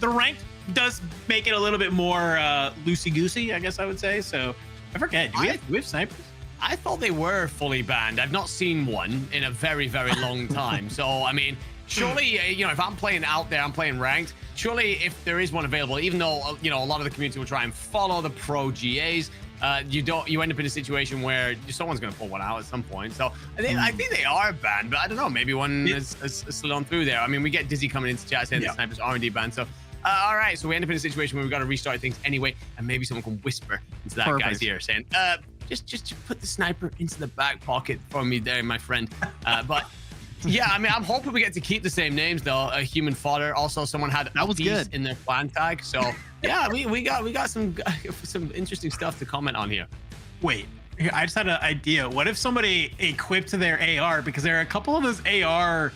the ranked does make it a little bit more loosey-goosey, I guess I would say. So I forget. Do we have snipers? I thought they were fully banned. I've not seen one in a very, very long time. So I mean, surely, if I'm playing out there, I'm playing ranked. Surely, if there is one available, even though a lot of the community will try and follow the pro GAs, you end up in a situation where someone's going to pull one out at some point. So I think they are banned, but I don't know. Maybe one has slid on through there. I mean, we get Dizzy coming into chat saying the snipers are indeed banned. So all right, so we end up in a situation where we've got to restart things anyway, and maybe someone can whisper into that guy's ear saying, just put the sniper into the back pocket for me there, my friend. But yeah, I mean, I'm hoping we get to keep the same names though. Human fodder. Also, someone had that was good in their clan tag. So yeah, we got some interesting stuff to comment on here. Wait, I just had an idea. What if somebody equipped their AR, because there are a couple of those AR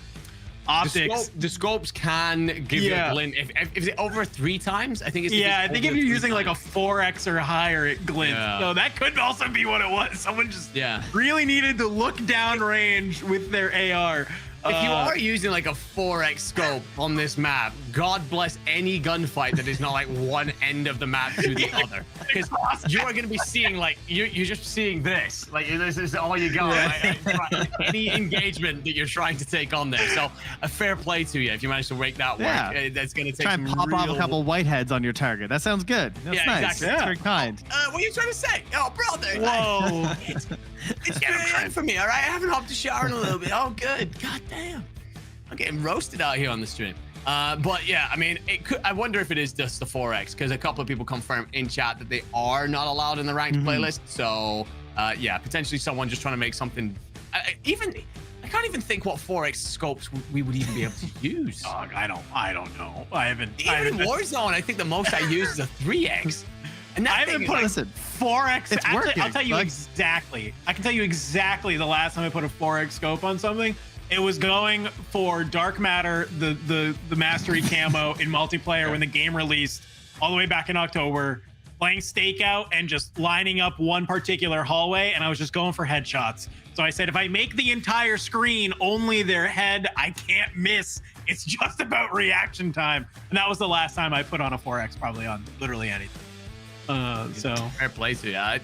optics. The scopes can give you a glint. If it's over 3 times, I think it's I think if you're using like a 4x or higher, it glints. So that could also be what it was. Someone just really needed to look down range with their AR. If you are using like a 4x scope on this map, God bless any gunfight that is not like one end of the map to the other. Because you are going to be seeing like, you're just seeing this. Like this is all you got. Right? Any engagement that you're trying to take on there. So a fair play to you if you manage to make that work. That's going to take Try and pop off a couple whiteheads on your target. That sounds good. That's nice. Exactly. That's very kind. What are you trying to say? Oh, brother. Whoa. It's 3 a.m. for me, all right? I haven't hopped a shower in a little bit. Oh, good. God damn. I'm getting roasted out here on the stream. But yeah, I mean, I wonder if it is just the 4x, because a couple of people confirmed in chat that they are not allowed in the ranked playlist. So yeah, potentially someone just trying to make something. I can't even think what 4x scopes we would even be able to use. Dog, I don't know. I haven't. Even Warzone, I think the most I use is a 3x. And I haven't put 4x. It's actually, working. I'll tell you exactly. I can tell you exactly the last time I put a 4x scope on something. It was going for Dark Matter, the Mastery camo in multiplayer when the game released all the way back in October, playing Stakeout and just lining up one particular hallway, and I was just going for headshots. So I said, if I make the entire screen only their head, I can't miss. It's just about reaction time. And that was the last time I put on a 4x, probably on literally anything. So fair play to you. I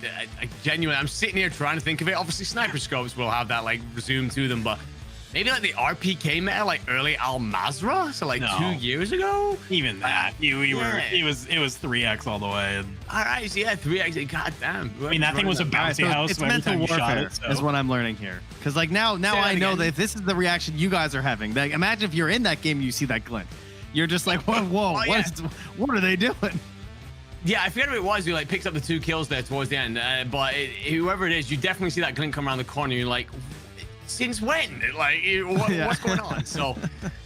genuinely, I'm sitting here trying to think of it. Obviously, sniper scopes will have that like resume to them, but maybe like the RPK meta, like early Al Mazrah, so like 2 years ago. Even that, it was 3x all the way. And... All right, so yeah, 3x. God damn. I mean, that thing was a bouncy house. It's so every mental time you shot warfare, it, so. is what I'm learning here. Because like now I know that if this is the reaction you guys are having, like, imagine if you're in that game and you see that glint. You're just like, whoa, what are they doing? Yeah, I forget who it was who like picks up the 2 kills there towards the end. But whoever it is, you definitely see that glint come around the corner. You're like, since when? Like, what's going on? So,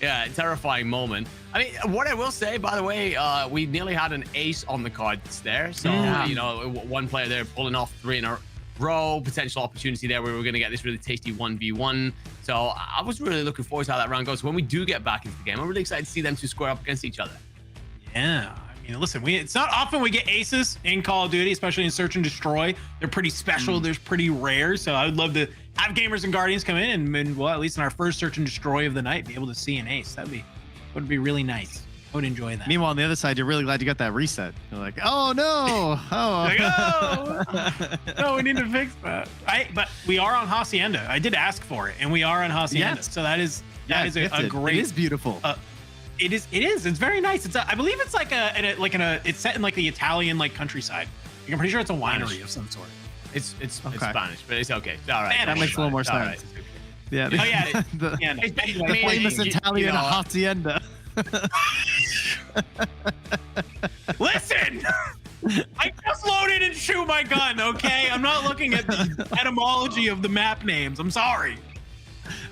yeah, terrifying moment. I mean, what I will say, by the way, we nearly had an ace on the cards there. So, one player there pulling off 3 in a row, potential opportunity there where we're going to get this really tasty 1v1. So, I was really looking forward to how that round goes. When we do get back into the game, I'm really excited to see them 2 square up against each other. Yeah. Listen, it's not often we get aces in Call of Duty, especially in Search and Destroy. They're pretty special. They're pretty rare. So I would love to have Gamers and Guardians come in and well, at least in our first Search and Destroy of the night, be able to see an ace. Would be really nice. I would enjoy that. Meanwhile, on the other side, you're really glad you got that reset. You're like, oh no, no, we need to fix that. But we are on Hacienda. I did ask for it, and we are on Hacienda. Yes. So that is a great. It is beautiful. It is. It's very nice. I believe it's like it's set in like the Italian like countryside. Like, I'm pretty sure it's a winery of some sort. It's Spanish, but it's okay. All right. That makes a little more sense. Yeah. The famous Italian hacienda. Listen, I just loaded and shoot my gun. Okay, I'm not looking at the etymology of the map names. I'm sorry.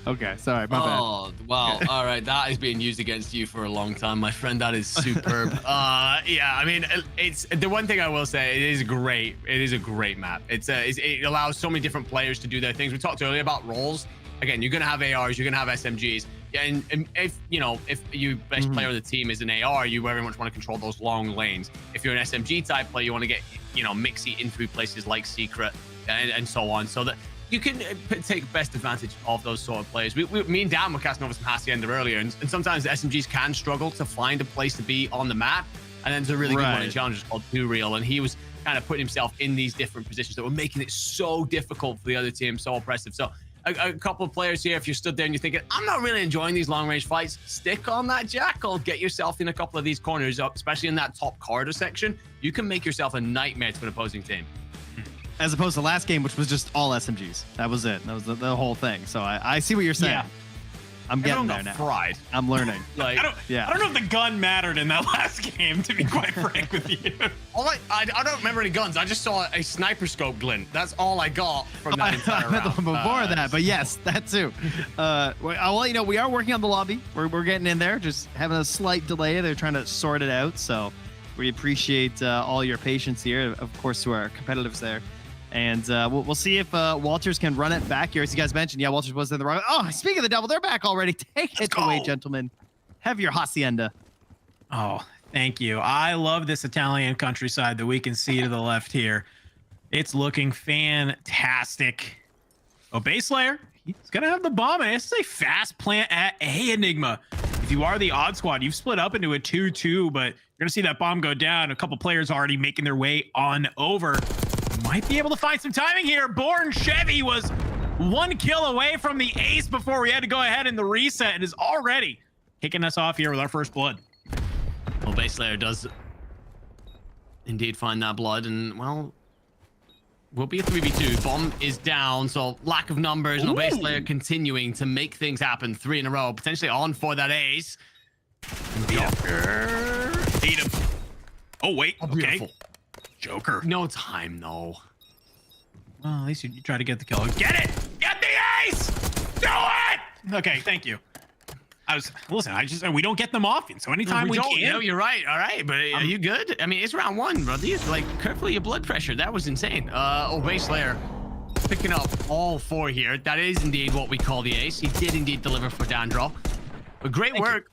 Okay, sorry, my bad. Oh, wow. All right, that is being used against you for a long time, my friend. That is superb. Yeah, I mean, it's the one thing I will say. It is great. It is a great map. It allows so many different players to do their things. We talked earlier about roles. Again, you're gonna have ARs, you're gonna have SMGs. Yeah, and if you best player of the team is an AR, you very much want to control those long lanes. If you're an SMG type player, you want to get mixy in through places like Secret and so on, so that you can take best advantage of those sort of players. Me and Dan were casting over some Hacienda earlier, and sometimes the SMGs can struggle to find a place to be on the map. And then there's a really good one in Challengers called Too Real, and he was kind of putting himself in these different positions that were making it so difficult for the other team, so oppressive. So a couple of players here, if you're stood there and you're thinking, I'm not really enjoying these long-range fights, stick on that Jackal. Get yourself in a couple of these corners, especially in that top corridor section. You can make yourself a nightmare to an opposing team. As opposed to last game, which was just all SMGs. That was it. That was the whole thing. So I see what you're saying. Yeah. I'm getting Everyone there got now. fried. I'm learning. Like, I don't know if the gun mattered in that last game, to be quite frank with you. I don't remember any guns. I just saw a sniper scope glint. That's all I got from that entire round. Before that, but yes, that too. I'll let you know, we are working on the lobby. We're getting in there, just having a slight delay. They're trying to sort it out. So we appreciate all your patience here, of course, to our competitives there. And we'll see if Walters can run it back here. As you guys mentioned, yeah, Walters was in the wrong. Oh, speaking of the devil, they're back already. Take it away, gentlemen. Have your hacienda. Oh, thank you. I love this Italian countryside that we can see to the left here. It's looking fantastic. Oh, Base Slayer, he's going to have the bomb. And it's a fast plant at A, Enigma. If you are the odd squad, you've split up into a 2-2, but you're going to see that bomb go down. A couple players already making their way on over. Might be able to find some timing here. Born Chevy was 1 kill away from the ace before we had to go ahead in the reset and is already kicking us off here with our first blood. Well, Base Slayer does indeed find that blood, and well, will be a 3v2. Bomb is down, so lack of numbers. No, Base Slayer continuing to make things happen 3 in a row, potentially on for that ace. Joker. Beat him. Oh, wait. Oh, okay. beautiful. Joker. No time, though. Well, at least you try to get the kill. Get it! Get the ace! Do it! Okay, thank you. Listen, we don't get them often, so anytime we can. No, you're right. All right, but are you good? I mean, it's round 1, brother. Like, carefully your blood pressure. That was insane. Base Slayer picking up all 4 here. That is indeed what we call the ace. He did indeed deliver for Dandro. But great work.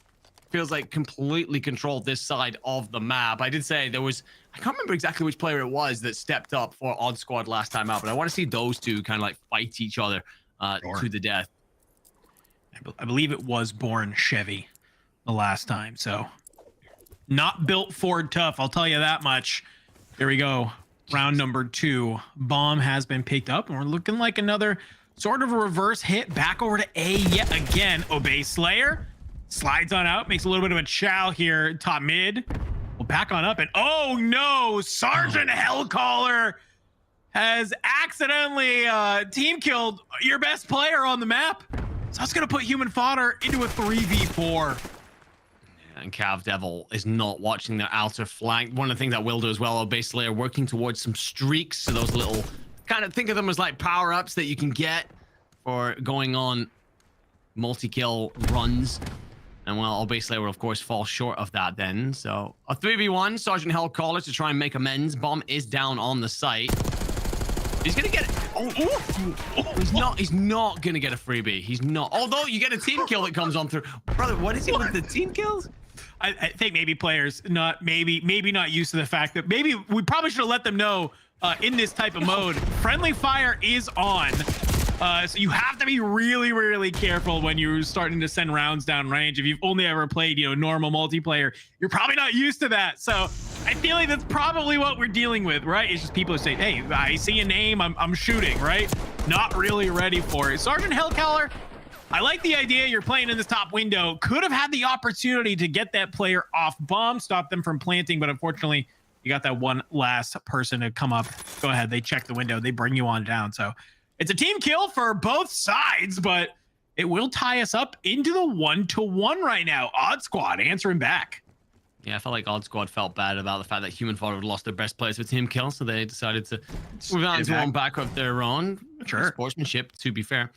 Feels like completely controlled this side of the map. I did say there was, I can't remember exactly which player it was that stepped up for Odd Squad last time out, but I want to see those two kind of like fight each other to the death. I believe it was Born Chevy the last time, so not built Ford tough, I'll tell you that much. There we go. Round number 2. Bomb has been picked up, and we're looking like another sort of a reverse hit back over to A yet again. Obey Slayer. Slides on out, makes a little bit of a chow here, top mid. Well, back on up, and oh no, Sergeant Hellcaller has accidentally team killed your best player on the map. So that's gonna put Human Fodder into a 3v4. And Cav Devil is not watching their outer flank. One of the things that will do as well, Base Slayer working towards some streaks. So those little, kind of think of them as like power-ups that you can get for going on multi-kill runs. And well, Base Slayer will of course fall short of that then. So a 3v1, Sergeant Hellcaller to try and make amends. Bomb is down on the site. He's gonna get it. He's not gonna get a freebie. He's not. Although you get a team kill that comes on through. Brother, what is it with the team kills? I think maybe players maybe not used to the fact that maybe we probably should have let them know in this type of mode, friendly fire is on. So you have to be really, really careful when you're starting to send rounds down range. If you've only ever played, normal multiplayer, you're probably not used to that. So I feel like that's probably what we're dealing with, right? It's just people who say, hey, I see a name, I'm shooting, right? Not really ready for it. Sergeant Hellcaller, I like the idea you're playing in this top window. Could have had the opportunity to get that player off bomb, stop them from planting, but unfortunately, you got that one last person to come up. Go ahead, they check the window, they bring you on down. So it's a team kill for both sides, but it will tie us up into the 1-1 right now. Odd Squad answering back. Yeah, I felt like Odd Squad felt bad about the fact that Human Fodder had lost their best players with team kill, so they decided to move out into one back of their own. Sure. Sportsmanship, to be fair.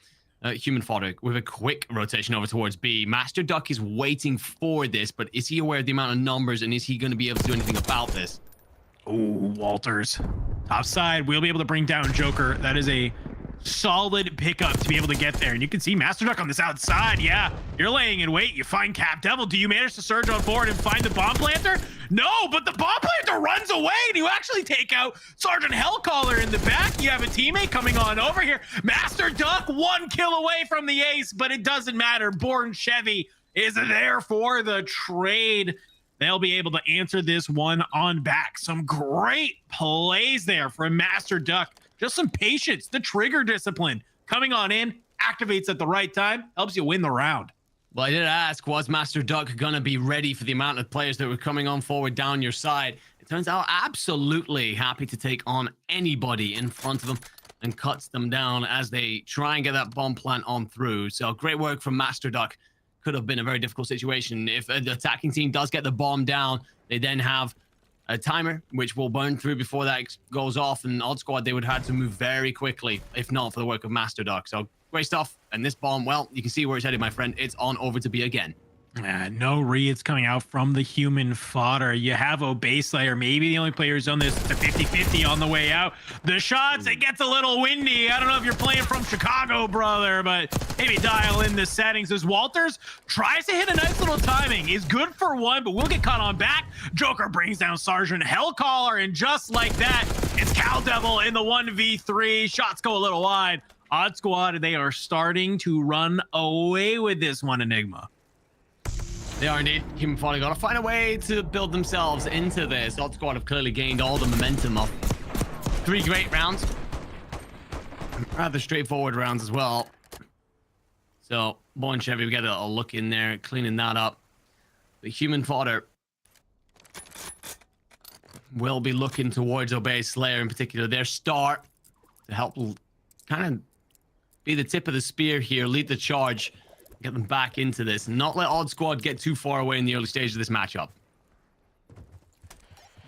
Human Fodder with a quick rotation over towards B. Master Duck is waiting for this, but is he aware of the amount of numbers, and is he going to be able to do anything about this? Oh, Walters. Top side, we'll be able to bring down Joker. That is a solid pickup to be able to get there. And you can see Master Duck on this outside. Yeah, you're laying in wait. You find Cap Devil. Do you manage to surge on forward and find the bomb planter? No, but the bomb planter runs away and you actually take out Sergeant Hellcaller in the back. You have a teammate coming on over here. Master Duck, 1 kill away from the ace, but it doesn't matter. Born Chevy is there for the trade. They'll be able to answer this one on back. Some great plays there from Master Duck. Just some patience, the trigger discipline coming on in, activates at the right time, helps you win the round. Well, I did ask, was Master Duck gonna be ready for the amount of players that were coming on forward down your side? It turns out absolutely happy to take on anybody in front of them and cuts them down as they try and get that bomb plant on through. So great work from Master Duck. Could have been a very difficult situation. If the attacking team does get the bomb down, they then have a timer, which will burn through before that goes off. And Odd Squad, they would have had to move very quickly, if not for the work of Master Duck. So great stuff. And this bomb, well, you can see where it's headed, my friend. It's on over to B again. No reads coming out from the human fodder. You have Obey Slayer, maybe the only player who's done this to 50-50 on the way out. The shots, it gets a little windy. I don't know if you're playing from Chicago, brother, but maybe dial in the settings as Walters tries to hit a nice little timing. Is good for one, but will get caught on back. Joker brings down Sergeant Hellcaller, and just like that, it's Cal Devil in the 1v3. Shots go a little wide. Odd Squad, they are starting to run away with this one, Enigma. They are indeed. Human Fodder got to find a way to build themselves into this. Odd Squad have clearly gained all the momentum of 3 great rounds. Rather straightforward rounds as well. So, Born Chevy, we got a look in there, cleaning that up. The Human Fodder will be looking towards Obey Slayer in particular. Their start to help kind of be the tip of the spear here, lead the charge. Get them back into this and not let Odd Squad get too far away in the early stage of this matchup.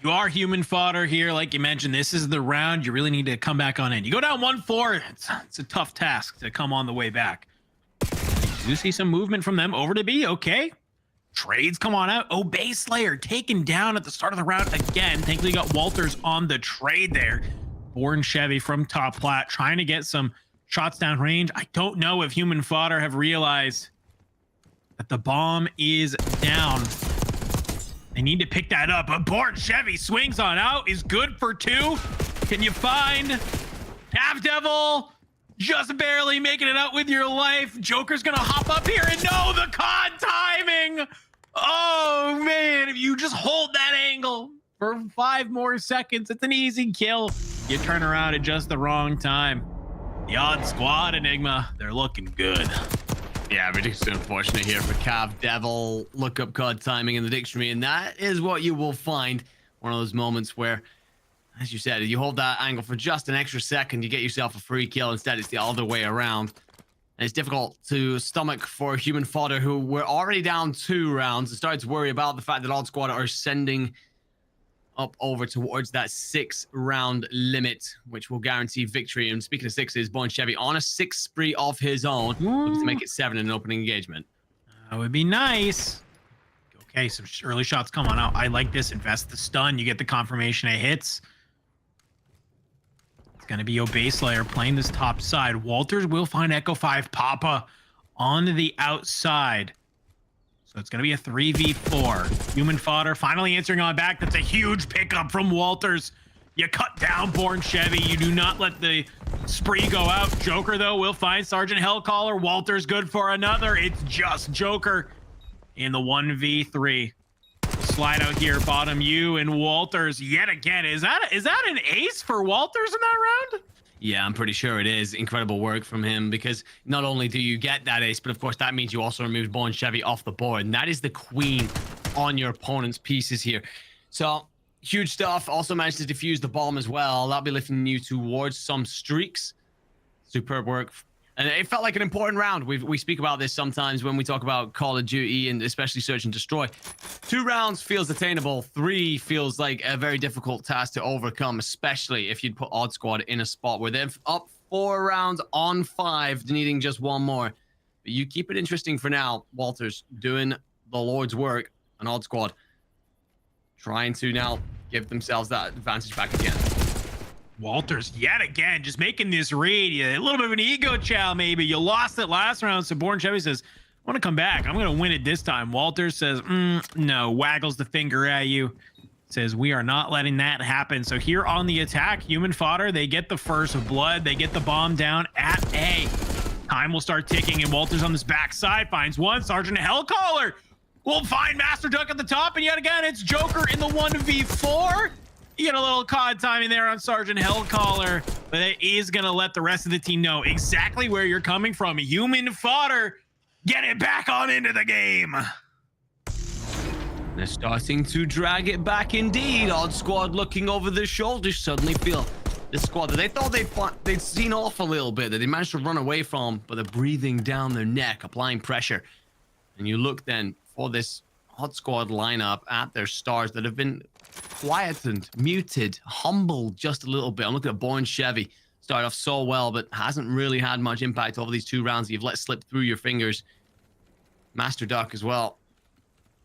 You are human fodder here. Like you mentioned, this is the round you really need to come back on in. You go down 1-4. It's a tough task to come on the way back. You do see some movement from them over to B. Okay. Trades come on out. Obey Slayer taken down at the start of the round again. Thankfully, you got Walters on the trade there. Born Chevy from top plat trying to get some shots down range. I don't know if human fodder have realized that the bomb is down. They need to pick that up. But Born Chevy swings on out, is good for 2. Can you find Half Devil? Just barely making it out with your life. Joker's gonna hop up here and no, the con timing. Oh man, if you just hold that angle for 5 more seconds, it's an easy kill. You turn around at just the wrong time. The Odd Squad, Enigma, they're looking good. Yeah, ridiculously unfortunate here for Cav Devil. Look up card timing in the dictionary, and that is what you will find. One of those moments where, as you said, you hold that angle for just an extra second, you get yourself a free kill. Instead, it's the other way around. And it's difficult to stomach for Human Fodder, who were already down 2 rounds, and started to worry about the fact that Odd Squad are sending up over towards that 6-round limit, which will guarantee victory. And speaking of 6s, Born Chevy on a 6 spree of his own, looking to make it 7 in an opening engagement. That would be nice. Okay, some early shots come on out. I like this. Invest the stun. You get the confirmation it hits. It's going to be Obey Slayer playing this top side. Walters will find Echo 5 Papa on the outside. So it's going to be a 3v4. Human Fodder finally answering on back. That's a huge pickup from Walters. You cut down Born Chevy. You do not let the spree go out. Joker, though, will find Sergeant Hellcaller. Walters good for another. It's just Joker in the 1v3. Slide out here, bottom U, and Walters yet again. Is that an ace for Walters in that round? Yeah, I'm pretty sure it is. Incredible work from him, because not only do you get that ace, but of course that means you also remove Born Chevy off the board, and that is the queen on your opponent's pieces here. So huge stuff. Also managed to defuse the bomb as well. That'll be lifting you towards some streaks. Superb work. And it felt like an important round. We speak about this sometimes when we talk about Call of Duty, and especially Search and Destroy. 2 rounds feels attainable. 3 feels like a very difficult task to overcome, especially if you'd put Odd Squad in a spot where they're up 4 rounds on 5, needing just 1 more. But you keep it interesting for now. Walters doing the Lord's work, and Odd Squad trying to now give themselves that advantage back again. Walters yet again just making this read. Yeah, a little bit of an ego chow maybe. You lost it last round, so Born Chevy says, I want to come back. I'm going to win it this time. Walters says, no, waggles the finger at you. Says, we are not letting that happen. So here on the attack, Human Fodder, they get the first blood. They get the bomb down at A. Time will start ticking, and Walters on this backside finds one. Sergeant Hellcaller will find Master Duck at the top, and yet again, it's Joker in the 1v4. You get a little COD timing there on Sergeant Hellcaller, but it is going to let the rest of the team know exactly where you're coming from. Human fodder, get it back on into the game. They're starting to drag it back indeed. Odd Squad looking over their shoulders suddenly feel the squad that they thought they'd seen off a little bit, that they managed to run away from, but they're breathing down their neck, applying pressure. And you look then for this Odd Squad lineup at their stars that have been quietened, muted, humbled just a little bit. I'm looking at Born Chevy. Started off so well, but hasn't really had much impact over these 2 rounds that you've let slip through your fingers. Master Duck as well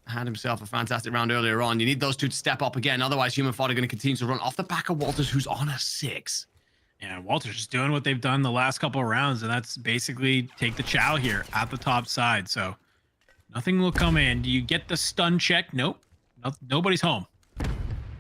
had himself a fantastic round earlier on. You need those 2 to step up again. Otherwise, Human Fodder going to continue to run off the back of Walters, who's on a 6. Yeah, Walters just doing what they've done the last couple of rounds, and that's basically take the chow here at the top side. So nothing will come in. Do you get the stun check? Nope. Nobody's home.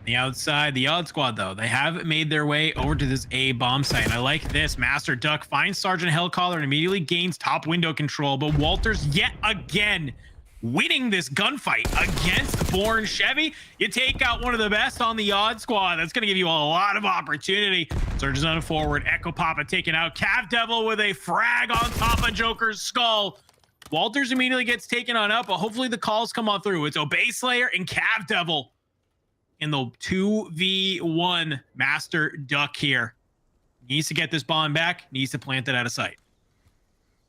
The outside, the Odd Squad, though, they have made their way over to this A bomb site. And I like this. Master Duck finds Sergeant Hellcaller and immediately gains top window control. But Walters yet again winning this gunfight against Born Chevy. You take out one of the best on the Odd Squad. That's going to give you a lot of opportunity. Surges on forward. Echo Papa taken out. Cav Devil with a frag on top of Joker's skull. Walters immediately gets taken on up, but hopefully the calls come on through. It's Obey Slayer and Cav Devil in the 2v1. Master Duck here needs to get this bomb back, needs to plant it out of sight.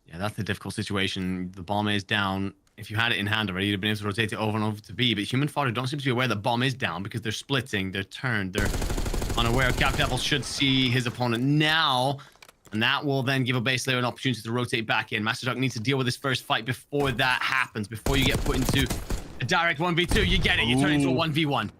Yeah, that's the difficult situation. The bomb is down. If you had it in hand already, you'd have been able to rotate it over and over to B, but Human Fodder don't seem to be aware the bomb is down because they're splitting, they're turned, they're unaware. Cav Devil should see his opponent now, and that will then give Obey Slayer an opportunity to rotate back in. Master Duck needs to deal with this first fight before that happens, before you get put into a direct 1v2. You get it, you turn into a 1v1.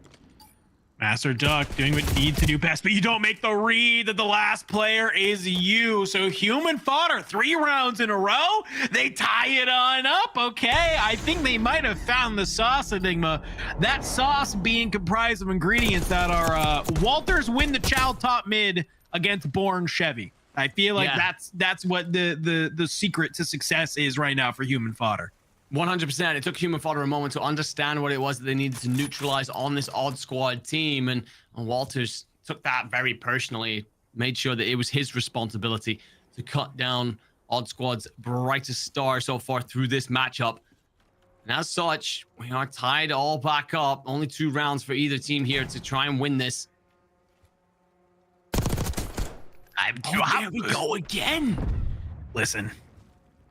Master Duck doing what you need to do best, but you don't make the read that the last player is you. So Human Fodder, 3 rounds in a row. They tie it on up. Okay, I think they might have found the sauce, Enigma. That sauce being comprised of ingredients that are Walters win the chow top mid against Born Chevy. I feel like that's what the secret to success is right now for Human Fodder. 100%. It took Human Fodder a moment to understand what it was that they needed to neutralize on this Odd Squad team, and Walters took that very personally, made sure that it was his responsibility to cut down Odd Squad's brightest star so far through this matchup. And as such, we are tied all back up. Only 2 rounds for either team here to try and win this. Here we go again. Listen,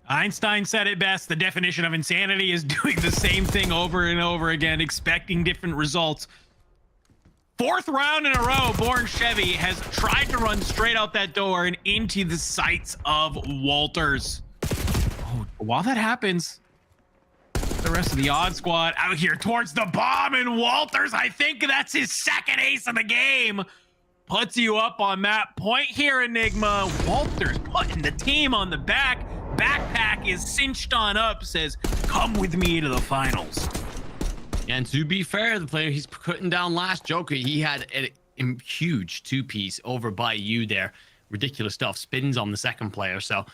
Einstein said it best. The definition of insanity is doing the same thing over and over again, expecting different results. 4th round in a row, Born Chevy has tried to run straight out that door and into the sights of Walters. Oh, while that happens, the rest of the Odd Squad out here towards the bomb, and Walters, I think that's his 2nd ace of the game, puts you up on map point here, Enigma. Walters putting the team on the back. Backpack is cinched on up, says, come with me to the finals. And to be fair, the player he's putting down last, Joker, he had a huge 2-piece over by you there. Ridiculous stuff. Spins on the 2nd player. So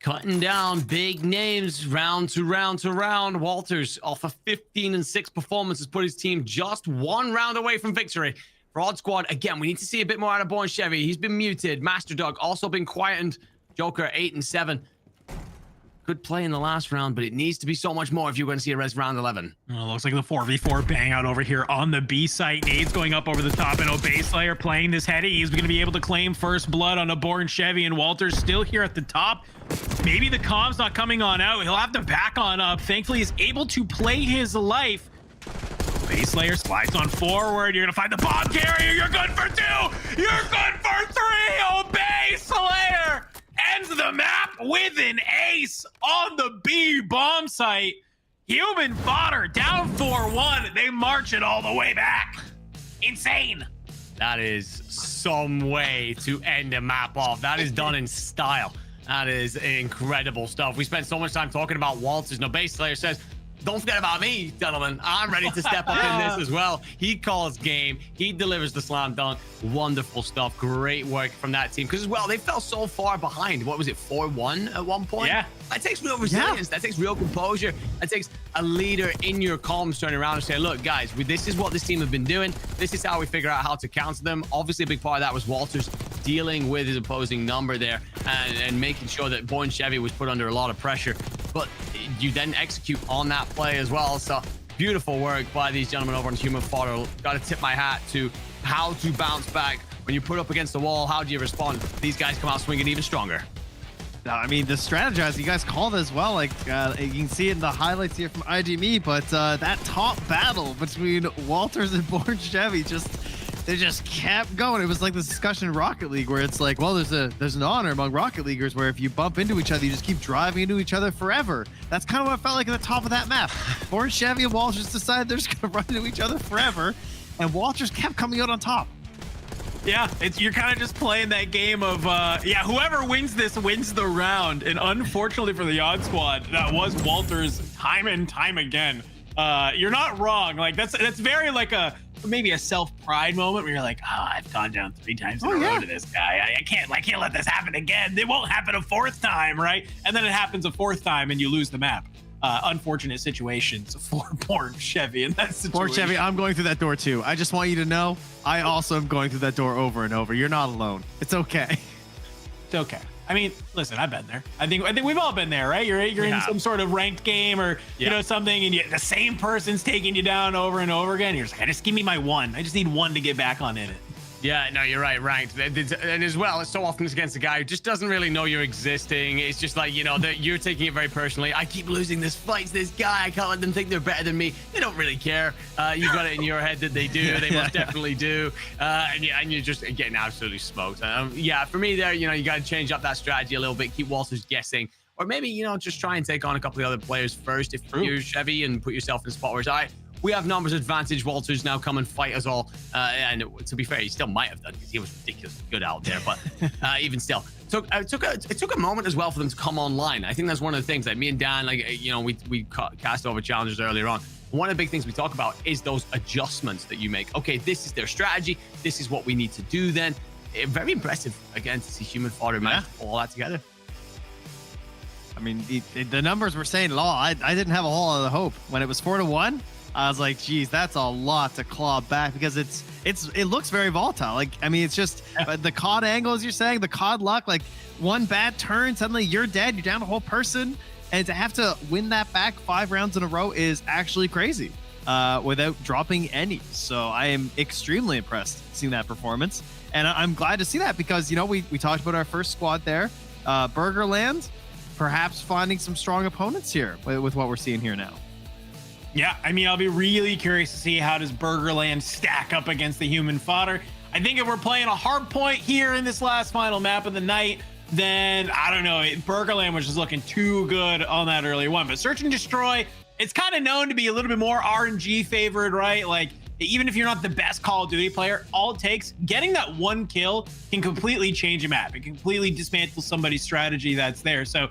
cutting down big names round to round to round. Walters off a 15-6 performance has put his team just 1 round away from victory. For Odd Squad, again, we need to see a bit more out of Born Chevy. He's been muted. Master Dog also been quietened. Joker 8-7. Good play in the last round, but it needs to be so much more if you're going to see a res round 11. Well, looks like the 4v4 bang out over here on the B site. Nades going up over the top, and Obey Slayer playing this heady. He's going to be able to claim first blood on a Born Chevy, and Walter's still here at the top. Maybe the comms not coming on out. He'll have to back on up. Thankfully, he's able to play his life. Obey Slayer slides on forward. You're going to find the bomb carrier. You're good for 2. You're good for 3. Obey Slayer ends the map with an ace on the B bomb site. Human Fodder down 4-1. They march it all the way back. Insane. That is some way to end a map off. That is done in style. That is incredible stuff. We spent so much time talking about Walters. No, Base Slayer says, don't forget about me, gentlemen. I'm ready to step up in this as well. He calls game. He delivers the slam dunk. Wonderful stuff. Great work from that team. Because as well, they fell so far behind. What was it, 4-1 at one point? Yeah. That takes real resilience. That takes real composure. That takes a leader in your comms turning around and saying, look, guys, this is what this team have been doing. This is how we figure out how to counter them. Obviously, a big part of that was Walters dealing with his opposing number there and making sure that Born Chevy was put under a lot of pressure. But you then execute on that play as well. So beautiful work by these gentlemen over on Human Fodder. Got to tip my hat to how to bounce back when you put up against the wall. How do you respond? These guys come out swinging even stronger. No, I mean, the strategizing, you guys called as well. Like, you can see it in the highlights here from IGME, but that top battle between Walters and Born Chevy they just kept going. It was like this discussion in Rocket League where it's like, well, there's an honor among Rocket Leaguers where if you bump into each other, you just keep driving into each other forever. That's kind of what it felt like at the top of that map. Born Chevy and Walters decided they're just gonna run into each other forever, and Walters kept coming out on top. Yeah, you're kind of just playing that game of whoever wins this wins the round. And unfortunately for the Odd Squad, that was Walters time and time again. You're not wrong. Like that's very like maybe a self-pride moment where you're like, oh, I've gone down 3 times in a row to this guy. I can't let this happen again. It won't happen a 4th time, right? And then it happens a 4th time and you lose the map. Unfortunate situations for Born Chevy in that situation. Born Chevy, I'm going through that door too. I just want you to know, I also am going through that door over and over. You're not alone. It's okay. It's okay. I mean, listen, I've been there. I think we've all been there, right? You're in some sort of ranked game or you know something, and the same person's taking you down over and over again. You're just like, just give me my one. I just need one to get back on in it. Yeah, no, you're right, ranked. And as well, it's so often it's against a guy who just doesn't really know you're existing. It's just like, that you're taking it very personally. I keep losing this fight to this guy. I can't let them think they're better than me. They don't really care. You got it in your head that they do. They most definitely do. And you're just getting absolutely smoked. For me there, you got to change up that strategy a little bit. Keep Walters guessing. Or maybe, just try and take on a couple of other players first if you're Chevy and put yourself in a spot where it's all right. We have numbers advantage. Walters now come and fight us all. And to be fair, he still might have done because he was ridiculously good out there. But even still, it took a moment as well for them to come online. I think that's one of the things. Like me and Dan, we cast over challenges earlier on. One of the big things we talk about is those adjustments that you make. Okay, this is their strategy. This is what we need to do then. Very impressive, again, to see Human Fodder manage to pull all that together. I mean, the numbers were saying it all. I didn't have a whole lot of hope. When it was 4-1, I was like, geez, that's a lot to claw back because it looks very volatile. Like, I mean, it's just the COD angle, as you're saying, the COD luck, like one bad turn, suddenly you're dead, you're down a whole person. And to have to win that back 5 rounds in a row is actually crazy without dropping any. So I am extremely impressed seeing that performance. And I'm glad to see that because, we talked about our first squad there. Burgerland, perhaps finding some strong opponents here with what we're seeing here now. Yeah, I mean, I'll be really curious to see how does Burgerland stack up against the Human Fodder. I think if we're playing a hard point here in this last final map of the night, then I don't know. Burgerland was just looking too good on that earlier one. But Search and Destroy, it's kind of known to be a little bit more RNG favored, right? Like, even if you're not the best Call of Duty player, all it takes, getting that 1 kill can completely change a map. It can completely dismantle somebody's strategy that's there. So,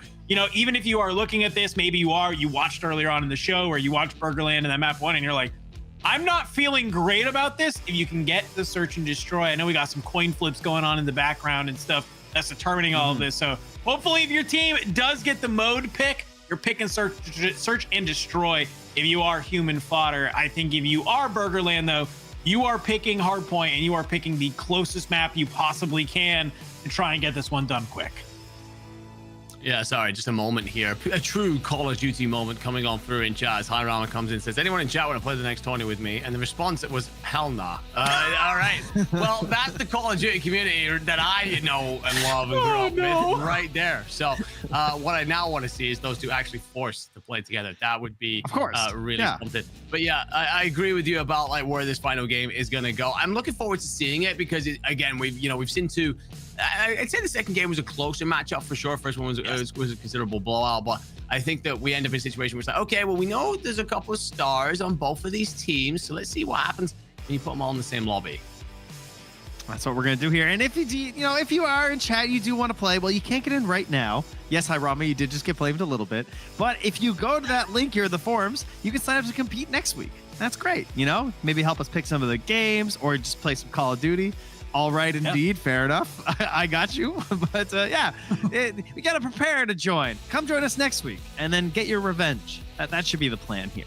even if you are looking at this, maybe you watched earlier on in the show or you watched Burgerland in that map 1 and you're like, I'm not feeling great about this. If you can get the Search and Destroy, I know we got some coin flips going on in the background and stuff that's determining all of this. So hopefully if your team does get the mode pick, you're picking Search and Destroy. If you are Human Fodder, I think if you are Burgerland, though, you are picking Hardpoint and you are picking the closest map you possibly can to try and get this one done quick. Yeah, sorry, just a moment here. A true Call of Duty moment coming on through in chat as High Rama comes in and says, anyone in chat want to play the next tourney with me? And the response was, hell nah. All right. Well, that's the Call of Duty community that I know and love and grew up with right there. So what I now want to see is those two actually forced to play together. That would be, of course, really something. But yeah, I agree with you about where this final game is going to go. I'm looking forward to seeing it because, again, we've seen two. I'd say the second game was a closer matchup for sure. First one was a considerable blowout, but I think that we end up in a situation where it's like, okay, well, we know there's a couple of stars on both of these teams, so let's see what happens when you put them all in the same lobby. That's what we're gonna do here. And if if you are in chat, you do want to play. Well, you can't get in right now. Yes, hi Rama, you did just get blamed a little bit. But if you go to that link here in the forums, you can sign up to compete next week. That's great. Maybe help us pick some of the games or just play some Call of Duty. All right, indeed. Yeah. Fair enough. I got you. But we got to prepare to join. Come join us next week and then get your revenge. That should be the plan here.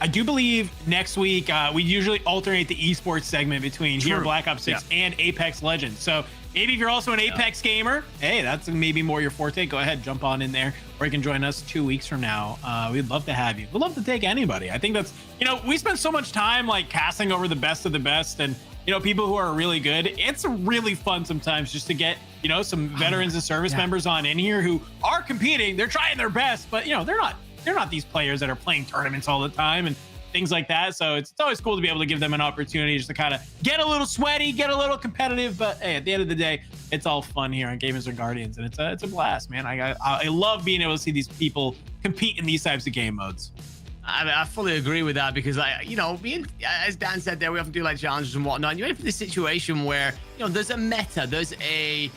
I do believe next week we usually alternate the esports segment between here Black Ops 6 and Apex Legends. So maybe if you're also an Apex gamer, hey, that's maybe more your forte. Go ahead, jump on in there, or you can join us 2 weeks from now. We'd love to have you. We'd love to take anybody. I think that's we spend so much time like casting over the best of the best, and people who are really good. It's really fun sometimes just to get some veterans and service members on in here who are competing. They're trying their best, but they're not these players that are playing tournaments all the time and things like that. So it's always cool to be able to give them an opportunity just to kind of get a little sweaty, get a little competitive. But hey, at the end of the day, it's all fun here on Gamers and Guardians, and it's a blast, man. I love being able to see these people compete in these types of game modes. I fully agree with that because as Dan said there, we often do like challenges and whatnot. And you're in this situation where there's a meta, there's a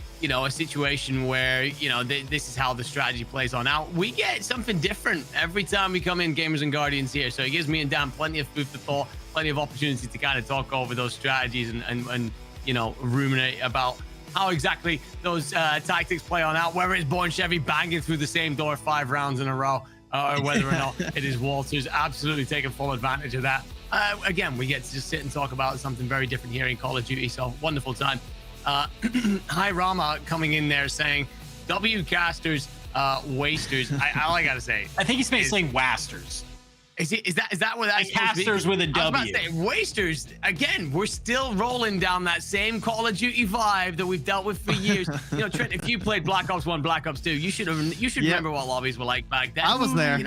situation where this is how the strategy plays on out. We get something different every time we come in Gamers and Guardians here, so it gives me and Dan plenty of food for thought, plenty of opportunity to kind of talk over those strategies and ruminate about how exactly those tactics play on out, whether it's Born Chevy banging through the same door 5 rounds in a row, or whether or not it is Walters absolutely taking full advantage of that. Again, we get to just sit and talk about something very different here in Call of Duty, so wonderful time. Hi Rama coming in there saying W casters, wasters. All I gotta say, I think he's saying wasters. Is that what that casters with a W? I was about to say wasters. Again, we're still rolling down that same Call of Duty vibe that we've dealt with for years. Trent, if you played Black Ops 1, Black Ops 2, you should remember what lobbies were like back then. I was there.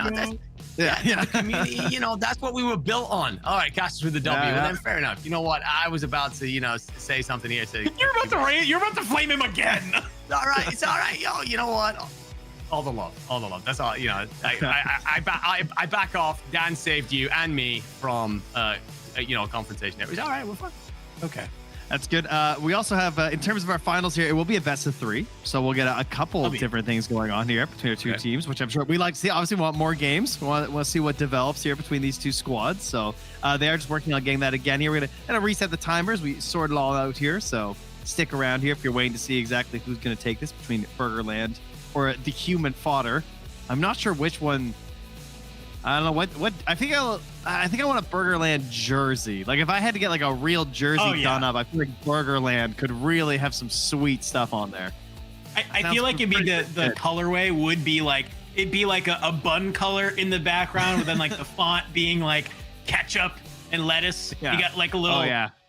The community, that's what we were built on. All right, casters with the W. And then fair enough. You know what? I was about to, say something here. You're about to flame him again. All right, it's all right. Yo, you know what? All the love. That's all. I back off. Dan saved you and me from confrontation. It was all right. We're fine. Okay. That's good. We also have, in terms of our finals here, it will be a best of 3. So we'll get a couple of different things going on here between our two teams, which I'm sure we like to see. Obviously, we want more games. We want to see what develops here between these two squads. So they are just working on getting that again here. We're going to reset the timers. We sort it all out here. So stick around here if you're waiting to see exactly who's going to take this between Burgerland or the human fodder. I'm not sure which one. I don't know what I think I want a Burgerland jersey. Like if I had to get like a real jersey done up, I feel like Burgerland could really have some sweet stuff on there. I feel like it'd be the colorway would be like it'd be like a bun color in the background, but then like the font being like ketchup and lettuce. You got like a little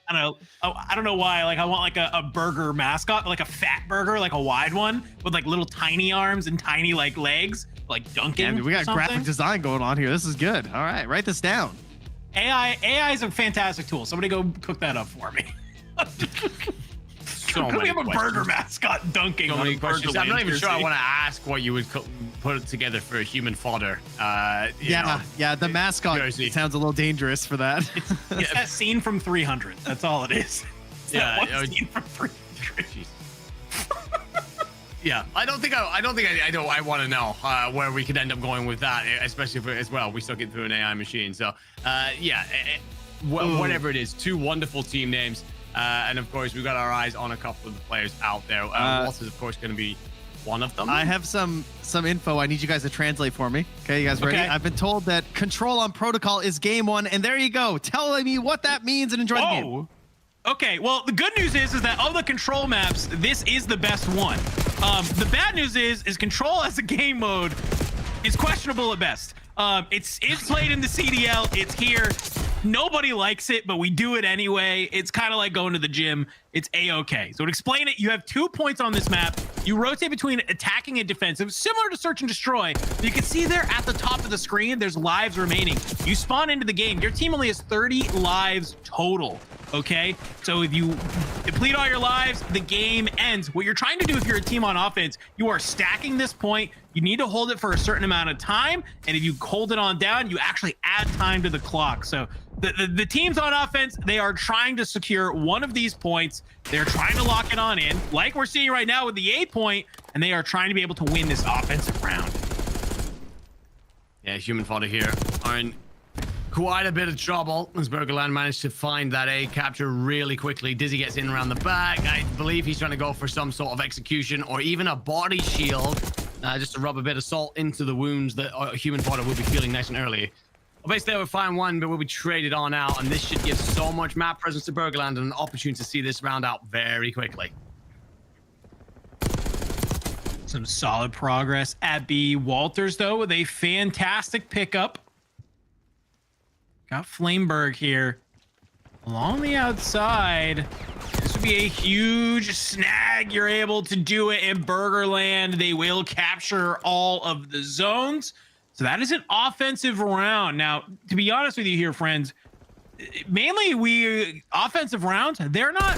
I don't know why. Like I want like a burger mascot, like a fat burger, like a wide one with like little tiny arms and tiny like legs, like Dunkin'. We got graphic design going on here. This is good. All right, write this down. AI is a fantastic tool. Somebody go cook that up for me. We have a burger mascot dunking on a burger. I'm not even sure I want to ask what you would put together for a human fodder. The mascot sounds a little dangerous for that. It's that scene from 300. That's all it is. Scene from 300. Yeah, I don't think I want to know where we could end up going with that, especially if as well we stuck it through an AI machine. So whatever it is, 2 wonderful team names. And of course, we've got our eyes on a couple of the players out there. Walter's, of course, going to be one of them. I have some info I need you guys to translate for me. Okay, you guys ready? I've been told that control on protocol is game 1, and there you go. Tell me what that means and enjoy the game. Okay, well, the good news is that of the control maps, this is the best one. The bad news is control as a game mode is questionable at best. It's played in the CDL. It's here. Nobody likes it, but we do it anyway. It's kind of like going to the gym. It's A-okay. So to explain it, you have 2 points on this map. You rotate between attacking and defensive, similar to Search and Destroy. You can see there at the top of the screen, there's lives remaining. You spawn into the game. Your team only has 30 lives total. Okay, so if you deplete all your lives, the game ends. What you're trying to do if you're a team on offense, you are stacking this point. You need to hold it for a certain amount of time, and if you hold it on down, you actually add time to the clock. So the teams on offense, they are trying to secure one of these points. They're trying to lock it on in, like we're seeing right now with the A point, and they are trying to be able to win this offensive round. Yeah, human fodder here are in quite a bit of trouble as Burgerland managed to find that A capture really quickly. Dizzy gets in around the back. I believe he's trying to go for some sort of execution or even a body shield, just to rub a bit of salt into the wounds that human fodder will be feeling nice and early. Well, basically, they will find one, but will be traded on out, and this should give so much map presence to Burgerland and an opportunity to see this round out very quickly. Some solid progress at B. Walters, though, with a fantastic pickup. Got Flameberg here along the outside. This would be a huge snag. You're able to do it in Burgerland. They will capture all of the zones. So that is an offensive round. Now, to be honest with you here, friends, mainly offensive rounds, they're not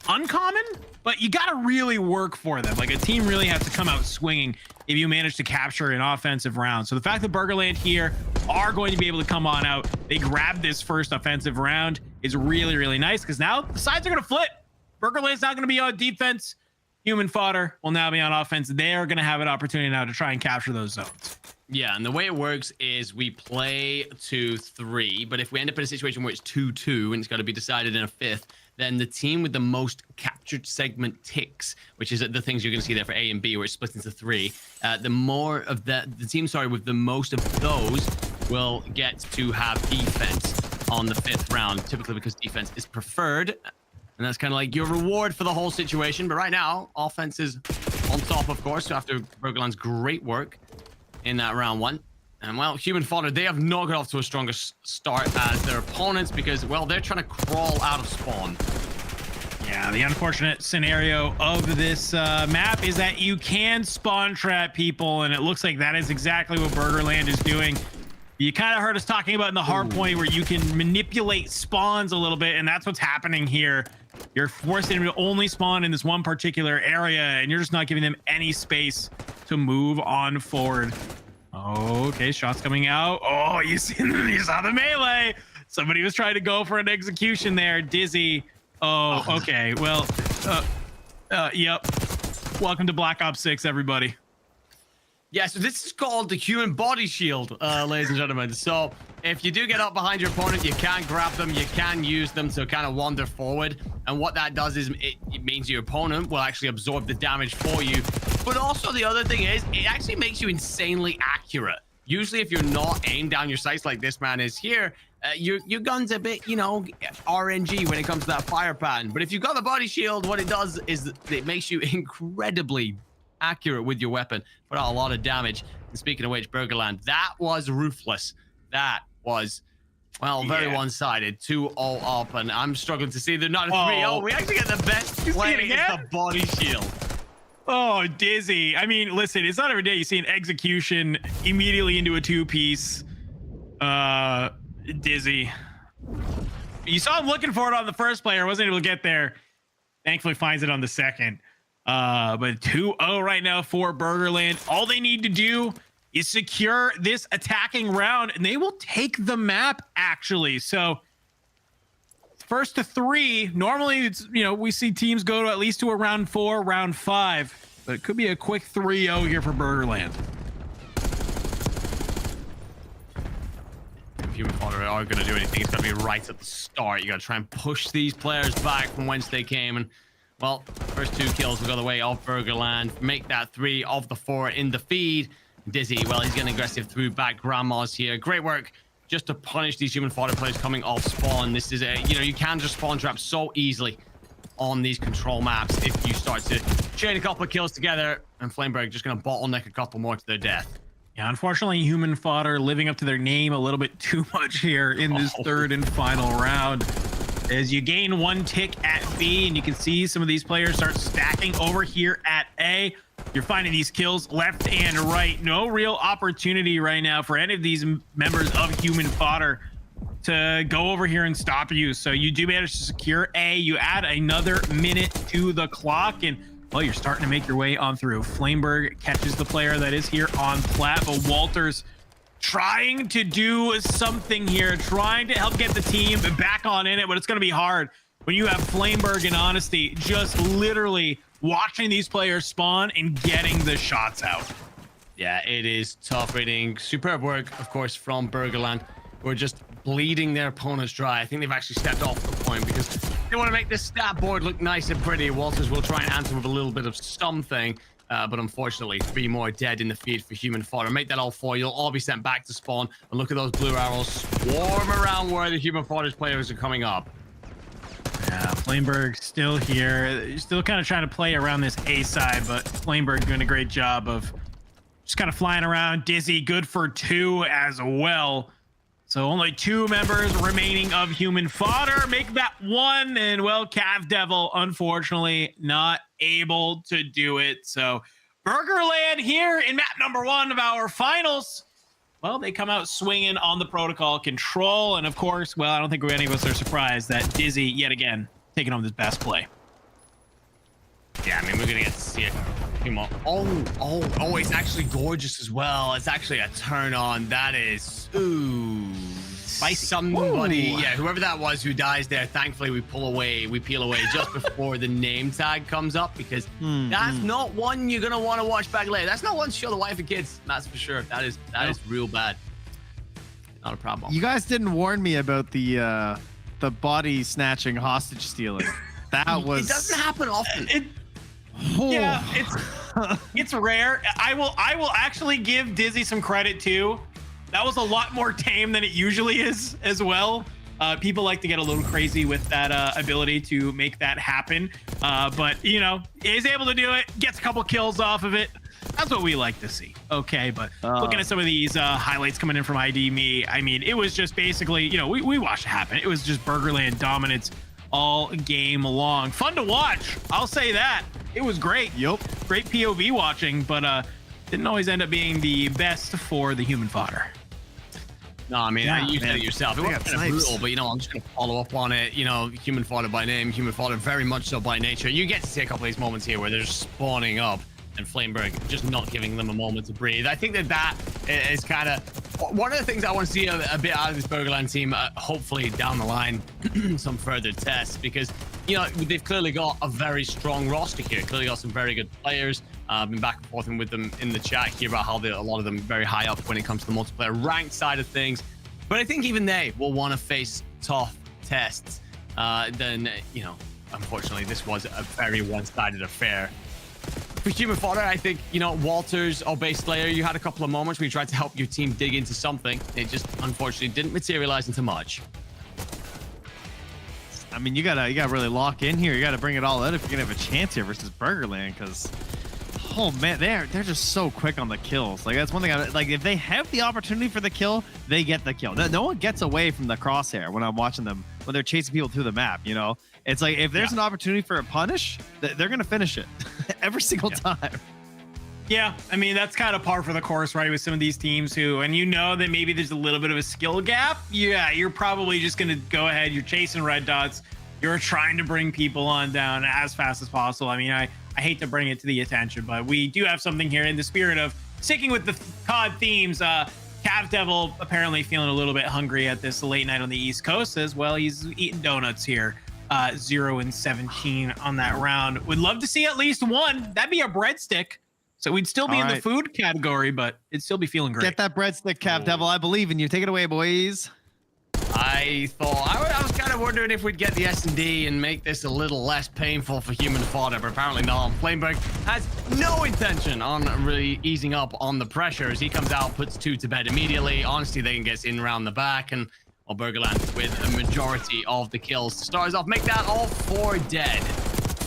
uncommon, but you got to really work for them. Like, a team really has to come out swinging if you manage to capture an offensive round. So the fact that Burgerland here are going to be able to come on out, they grab this first offensive round, is really, really nice, because now the sides are going to flip. Burgerland's not going to be on defense. Human fodder will now be on offense. They're going to have an opportunity now to try and capture those zones. Yeah, and the way it works is we play 2-3, but if we end up in a situation where it's 2-2 and it's got to be decided in a fifth, then the team with the most captured segment ticks, which is the things you're going to see there for A and B, where it's split into 3. The more of the team, with the most of those will get to have defense on the 5th round, typically because defense is preferred. And that's kind of like your reward for the whole situation. But right now, offense is on top, of course, after Burgerland's great work in that round 1. And, well, human fodder, they have not got off to a stronger start as their opponents because, well, they're trying to crawl out of spawn. Yeah, the unfortunate scenario of this map is that you can spawn trap people, and it looks like that is exactly what Burgerland is doing. You kind of heard us talking about in the hard point where you can manipulate spawns a little bit, and that's what's happening here. You're forcing them to only spawn in this one particular area, and you're just not giving them any space to move on forward. Okay, shots coming out. Oh, you saw the melee. Somebody was trying to go for an execution there. Dizzy. Oh, okay. Well, yep. Welcome to Black Ops 6, everybody. Yeah, so this is called the human body shield, ladies and gentlemen. So if you do get up behind your opponent, you can grab them, you can use them to kind of wander forward. And what that does is it means your opponent will actually absorb the damage for you. But also the other thing is it actually makes you insanely accurate. Usually if you're not aimed down your sights like this man is here, your gun's a bit, you know, RNG when it comes to that fire pattern. But if you've got the body shield, what it does is it makes you incredibly accurate with your weapon, put out a lot of damage. And speaking of which, Burgerland, that was ruthless. That was, well, very one-sided. 2-0 up, and I'm struggling to see the not a 3-0. We actually get the best play is the body shield. Oh, Dizzy. I mean, listen, it's not every day you see an execution immediately into a 2-piece. Dizzy. You saw him looking for it on the first player, wasn't able to get there. Thankfully finds it on the second. But 2-0 right now for Burgerland. All they need to do is secure this attacking round, and they will take the map, actually. So first to 3. Normally, it's, you know, we see teams go to at least to a round 4, round 5, but it could be a quick 3-0 here for Burgerland. If human fodder are going to do anything, it's got to be right at the start. You got to try and push these players back from whence they came. And, well, first 2 kills will go the way of Burgerland. Make that 3 of the 4 in the feed. Dizzy, well, he's getting aggressive through back grandmas here. Great work just to punish these human fodder players coming off spawn. This is a, you know, you can just spawn trap so easily on these control maps if you start to chain a couple of kills together, and Flameberg just going to bottleneck a couple more to their death. Yeah, unfortunately, human fodder living up to their name a little bit too much here in this third and final round. As you gain 1 tick at B, and you can see some of these players start stacking over here at A. You're finding these kills left and right. No real opportunity right now for any of these members of human fodder to go over here and stop you. So you do manage to secure A. You add another minute to the clock, and well, you're starting to make your way on through. Flameberg catches the player that is here on plat, but Walters trying to do something here, trying to help get the team back on in it, but it's going to be hard when you have Flameberg and Honesty just literally watching these players spawn and getting the shots out. Yeah, it is tough reading. Superb work, of course, from Burgerland. We're just bleeding their opponents dry. I think they've actually stepped off the point because they want to make this stat board look nice and pretty. Walters will try and answer with a little bit of something, but unfortunately, 3 more dead in the feed for human fodder. Make that all 4. You'll all be sent back to spawn. And look at those blue arrows swarm around where the human fodder's players are coming up. Yeah, Flameberg still here. Still kind of trying to play around this A side, but Flameberg doing a great job of just kind of flying around. Dizzy good for 2 as well. So only 2 members remaining of human fodder. Make that 1, and well, Cav Devil unfortunately not able to do it. So Burgerland here in map number 1 of our finals. Well, they come out swinging on the protocol control, and of course, well, I don't think any of us are surprised that Dizzy yet again taking on this best play. Yeah, I mean, we're gonna get to see it. Oh, it's actually gorgeous as well. It's actually a turn on. That is, ooh, spicy. Somebody, yeah, whoever that was who dies there, thankfully we peel away just before the name tag comes up, because that's not one you're gonna want to watch back later. That's not one to show the wife and kids, that's for sure. That is real bad. Not a problem. You guys didn't warn me about the body snatching, hostage stealing. That was. It doesn't happen often. Yeah, it's rare. I will actually give Dizzy some credit too. That was a lot more tame than it usually is as well. People like to get a little crazy with that ability to make that happen. But you know, is able to do it, gets a couple kills off of it. That's what we like to see. Okay, but looking at some of these highlights coming in from ID Me, I mean, it was just basically, you know, we watched it happen. It was just Burgerland dominance all game long. Fun to watch, I'll say that. It was great. Yep. Great POV watching, but didn't always end up being the best for the human fodder. No, I mean, you said it yourself. It was kind of brutal, but you know, I'm just going to follow up on it. You know, human fodder by name, human fodder very much so by nature. You get to see a couple of these moments here where they're just spawning up, and Flameberg just not giving them a moment to breathe. I think that is kind of one of the things I want to see a bit out of this Burgerland team, hopefully down the line, some further tests, because, you know, they've clearly got a very strong roster here, clearly got some very good players. I've been back and forth with them in the chat here about how a lot of them are very high up when it comes to the multiplayer ranked side of things. But I think even they will want to face tough tests. Then, you know, unfortunately, this was a very one-sided affair. For human fodder, I think, you know, Walters or Base Slayer, you had a couple of moments where you tried to help your team dig into something. It just unfortunately didn't materialize into much. I mean, you gotta really lock in here. You gotta bring it all out if you're gonna have a chance here versus Burgerland, because oh man, they're just so quick on the kills. Like, that's one thing. Like, if they have the opportunity for the kill, they get the kill. No one gets away from the crosshair when I'm watching them when they're chasing people through the map. You know, it's like if there's an opportunity for a punish, they're gonna finish it every single time. Yeah, I mean, that's kind of par for the course, right, with some of these teams who, and you know that maybe there's a little bit of a skill gap. Yeah, you're probably just going to go ahead. You're chasing red dots. You're trying to bring people on down as fast as possible. I mean, I hate to bring it to the attention, but we do have something here in the spirit of sticking with the COD themes. Cav Devil apparently feeling a little bit hungry at this late night on the East Coast as well. He's eating donuts here. 0-17 on that round. Would love to see at least one. That'd be a breadstick. So we'd still be in the food category, but it'd still be feeling great. Get that breadstick, Cav Devil. I believe in you. Take it away, boys. I thought I was kind of wondering if we'd get the S&D and make this a little less painful for human fodder, but apparently not. Flameberg has no intention on really easing up on the pressure as he comes out, puts 2 to bed immediately. Honestly, then gets in around the back, and Burgerland with a majority of the kills to start us off. Make that all 4 dead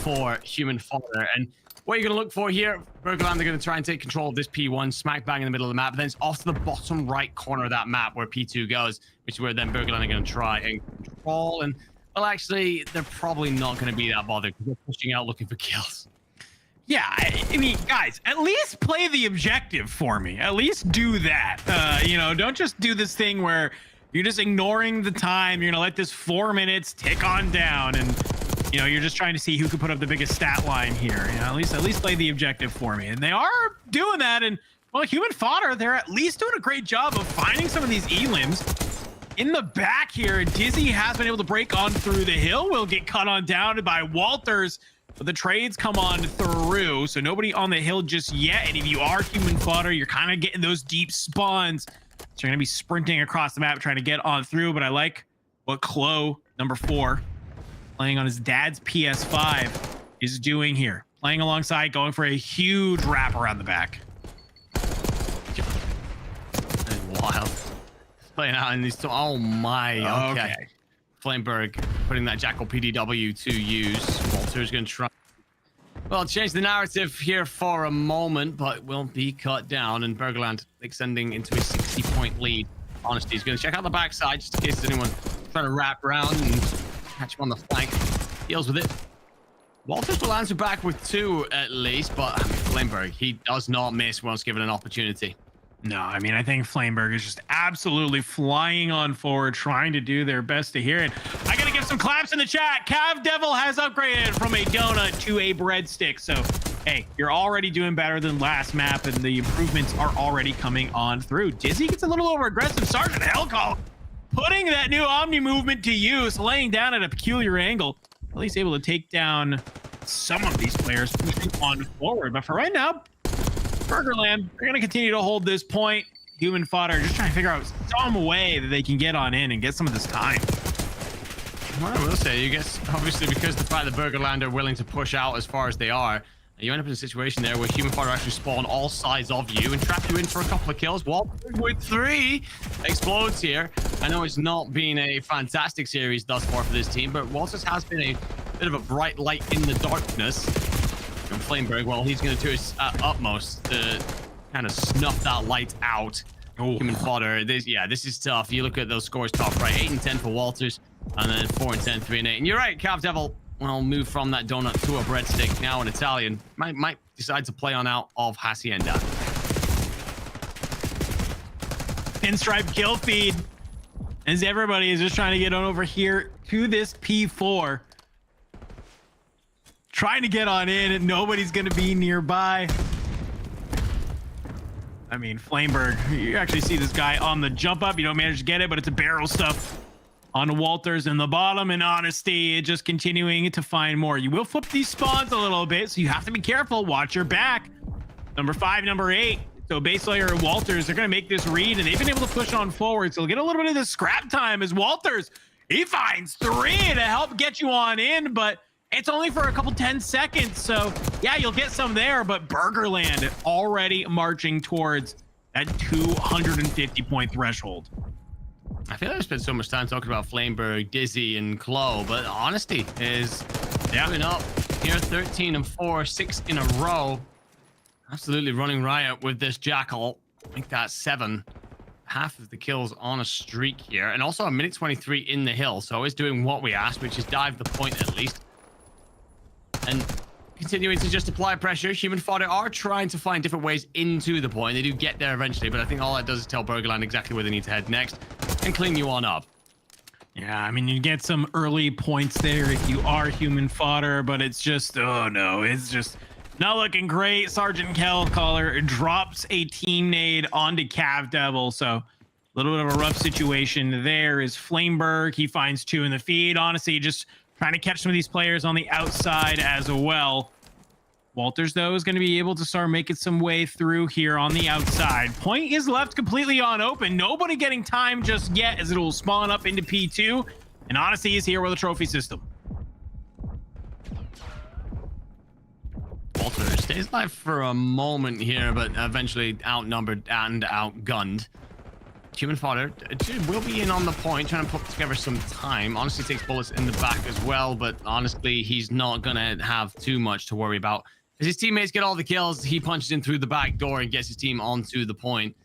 for human fodder. And what you're going to look for here, Burgerland, they're going to try and take control of this P1 smack bang in the middle of the map, but then it's off to the bottom right corner of that map where P2 goes, which is where then Burgerland are going to try and control. And, well, actually, they're probably not going to be that bothered because they're pushing out looking for kills. Yeah, I mean, guys, at least play the objective for me. At least do that. You know, don't just do this thing where you're just ignoring the time. You're gonna let this 4 minutes tick on down, and you know, you're just trying to see who can put up the biggest stat line here. You know, at least play the objective for me. And they are doing that. And well, Human Fodder, they're at least doing a great job of finding some of these elims in the back here. Dizzy has been able to break on through the hill. Will get cut on down by Walters, but the trades come on through. So nobody on the hill just yet. And if you are Human Fodder, you're kind of getting those deep spawns. So you're gonna be sprinting across the map trying to get on through. But I like what Chloe, number 4, playing on his dad's PS5, is doing here. Playing alongside, going for a huge wrap around the back. Wild. Playing out in these two. Oh my. Okay. Flameberg putting that Jackal PDW to use. Walter's going to try. Well, change the narrative here for a moment, but will be cut down. And Burgerland extending into a 60-point lead. Honesty is going to check out the backside just in case there's anyone trying to wrap around and catch him on the flank. Deals with it. Walters will answer back with 2 at least, but Flameberg, he does not miss once given an opportunity. No, I mean, I think Flameberg is just absolutely flying on forward, trying to do their best to hear it. I got to give some claps in the chat. Cav Devil has upgraded from a donut to a breadstick. So, hey, you're already doing better than last map, and the improvements are already coming on through. Dizzy gets a little over aggressive. Sergeant Hellcall putting that new Omni movement to use, laying down at a peculiar angle. At least able to take down some of these players pushing on forward. But for right now, Burgerland, they're going to continue to hold this point. Human Fodder just trying to figure out some way that they can get on in and get some of this time. Well, I will say, you guess, obviously, because the fact that Burgerland are willing to push out as far as they are, you end up in a situation there where Human Fodder actually spawn all sides of you and trap you in for a couple of kills. Walters with 3 explodes here. I know it's not been a fantastic series thus far for this team, but Walters has been a bit of a bright light in the darkness. And Flameberg, well, he's going to do his utmost to kind of snuff that light out. Human Fodder, this is tough. You look at those scores top right, 8 and 10 for Walters, and then 4 and 10, 3 and 8. And you're right, Cav Devil, well, move from that donut to a breadstick. Now an Italian might decide to play on out of Hacienda. Pinstripe kill feed, as everybody is just trying to get on over here to this P4. Trying to get on in, and nobody's going to be nearby. I mean, Flameberg, you actually see this guy on the jump up. You don't manage to get it, but it's a barrel stuff on Walters in the bottom. And Honesty just continuing to find more. You will flip these spawns a little bit, so you have to be careful. Watch your back. Number 5, number 8. So base layer and Walters, they're going to make this read, and they've been able to push on forward. So they'll get a little bit of this scrap time as Walters, he finds 3 to help get you on in, but it's only for a couple 10 seconds. So yeah, you'll get some there, but Burgerland already marching towards that 250 point threshold. I feel like I spent so much time talking about Flameberg, Dizzy, and Chloe, but Honesty is going up here, 13 and 4, 6 in a row. Absolutely running riot with this Jackal. I think that's 7. Half of the kills on a streak here, and also a minute 23 in the hill. So he's doing what we asked, which is dive the point at least. And continuing to just apply pressure. Human Fodder are trying to find different ways into the point. They do get there eventually, but I think all that does is tell Burgerland exactly where they need to head next and clean you on up. Yeah, I mean, you get some early points there if you are Human Fodder, but it's just, oh no, it's just not looking great. Sergeant Hellcaller drops a team nade onto Cav Devil, so a little bit of a rough situation there. Is Flameberg, he finds 2 in the feed. Honestly, just trying to catch some of these players on the outside as well. Walters, though, is going to be able to start making some way through here on the outside. Point is left completely on open. Nobody getting time just yet as it will spawn up into P2. And Odyssey is here with a trophy system. Walters stays alive for a moment here, but eventually outnumbered and outgunned. Human Fodder will be in on the point, trying to put together some time. Honestly takes bullets in the back as well, but honestly, he's not going to have too much to worry about. As his teammates get all the kills, he punches in through the back door and gets his team onto the point.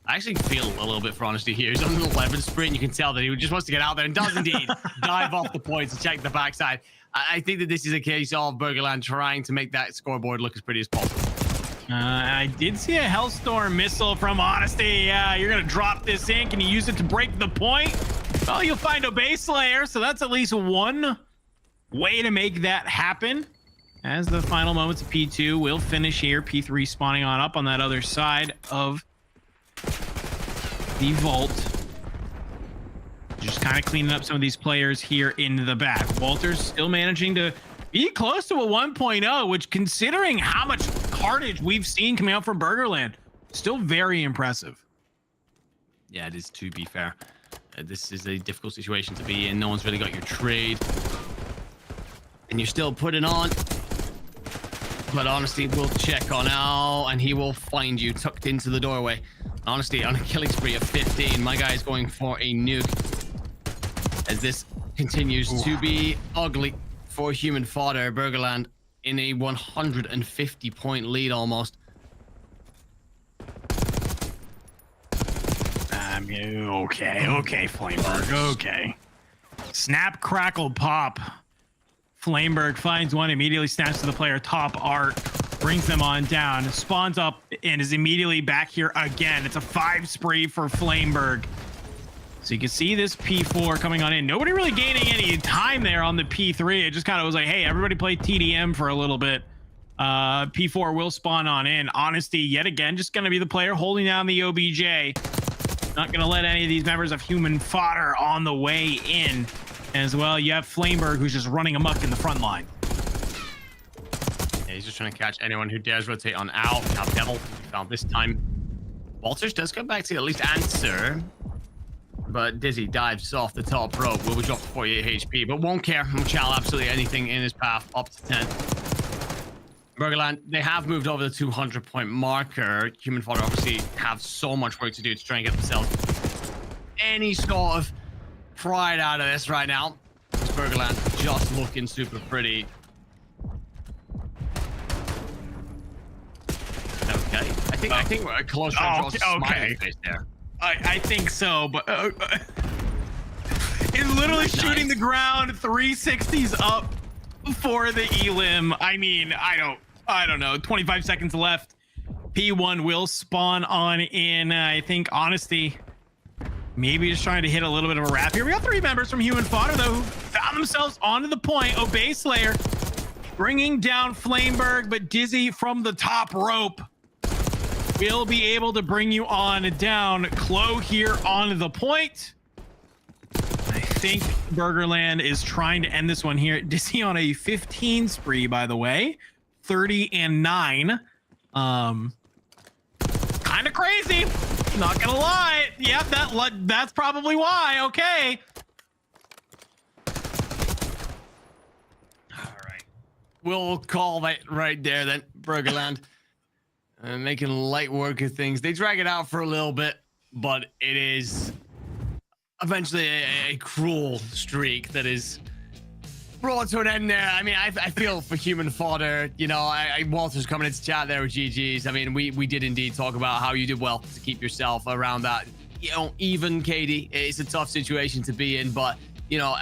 I actually feel a little bit for Honesty here. He's on an 11 sprint. You can tell that he just wants to get out there and does indeed dive off the points and check the backside. I think that this is a case of Burgerland trying to make that scoreboard look as pretty as possible. I did see a Hellstorm missile from Honesty. Yeah, you're going to drop this in. Can you use it to break the point? Well, you'll find a base layer, so that's at least one way to make that happen. As the final moments of P2 will finish here. P3 spawning on up on that other side of the vault. Just kind of cleaning up some of these players here in the back. Walter's still managing to be close to a 1.0, which, considering how much carnage we've seen coming out from Burgerland, still very impressive. Yeah, it is, to be fair. This is a difficult situation to be in. No one's really got your trade. And you're still putting on. But Honesty will check on Al, and he will find you tucked into the doorway. Honesty on a killing spree of 15. My guy is going for a nuke. As this continues to be ugly for human fodder. Burgerland in a 150-point lead almost. Okay, Flameberg, okay. Snap, crackle, pop. Flameberg finds one, immediately snaps to the player top art, brings them on down, spawns up, and is immediately back here again. It's a 5 spree for Flameberg. So you can see this P4 coming on in. Nobody really gaining any time there on the P3. It just kind of was like, hey, everybody play TDM for a little bit. P4 will spawn on in. Honesty, yet again, just going to be the player holding down the OBJ. Not going to let any of these members of human fodder on the way in. As well, you have Flameberg, who's just running amok in the front line. Yeah, he's just trying to catch anyone who dares rotate on Al. Now Devil found this time. Walters does come back to at least answer. But Dizzy dives off the top rope. Will be dropped to 48 HP, but won't care. Won't chow absolutely anything in his path up to 10. Burgerland, they have moved over the 200-point marker. Human fodder obviously have so much work to do to try and get themselves any sort of pride out of this right now. Burgerland just looking super pretty. Okay, I think we're close to smiling face there. I think so, but it's literally shooting the ground, 360s up for the elim. I mean, I don't know. 25 seconds left. P1 will spawn on in. I think Honesty maybe just trying to hit a little bit of a wrap here. We got 3 members from Human Fodder, though, who found themselves onto the point. Obey Slayer bringing down Flameberg, but Dizzy from the top rope will be able to bring you on down. Clo here on the point. I think Burgerland is trying to end this one here. Dizzy on a 15 spree, by the way. 30-9. Kind of crazy. Not gonna lie. Yep, that's probably why. Okay. All right. We'll call that right there then, Burgerland. Making light work of things. They drag it out for a little bit, but it is eventually a cruel streak that is brought to an end there. I mean, I feel for Human Fodder. You know, Walter's coming into chat there with GG's. I mean, we did indeed talk about how you did well to keep yourself around that, you know, even KD. It's a tough situation to be in, but, you know,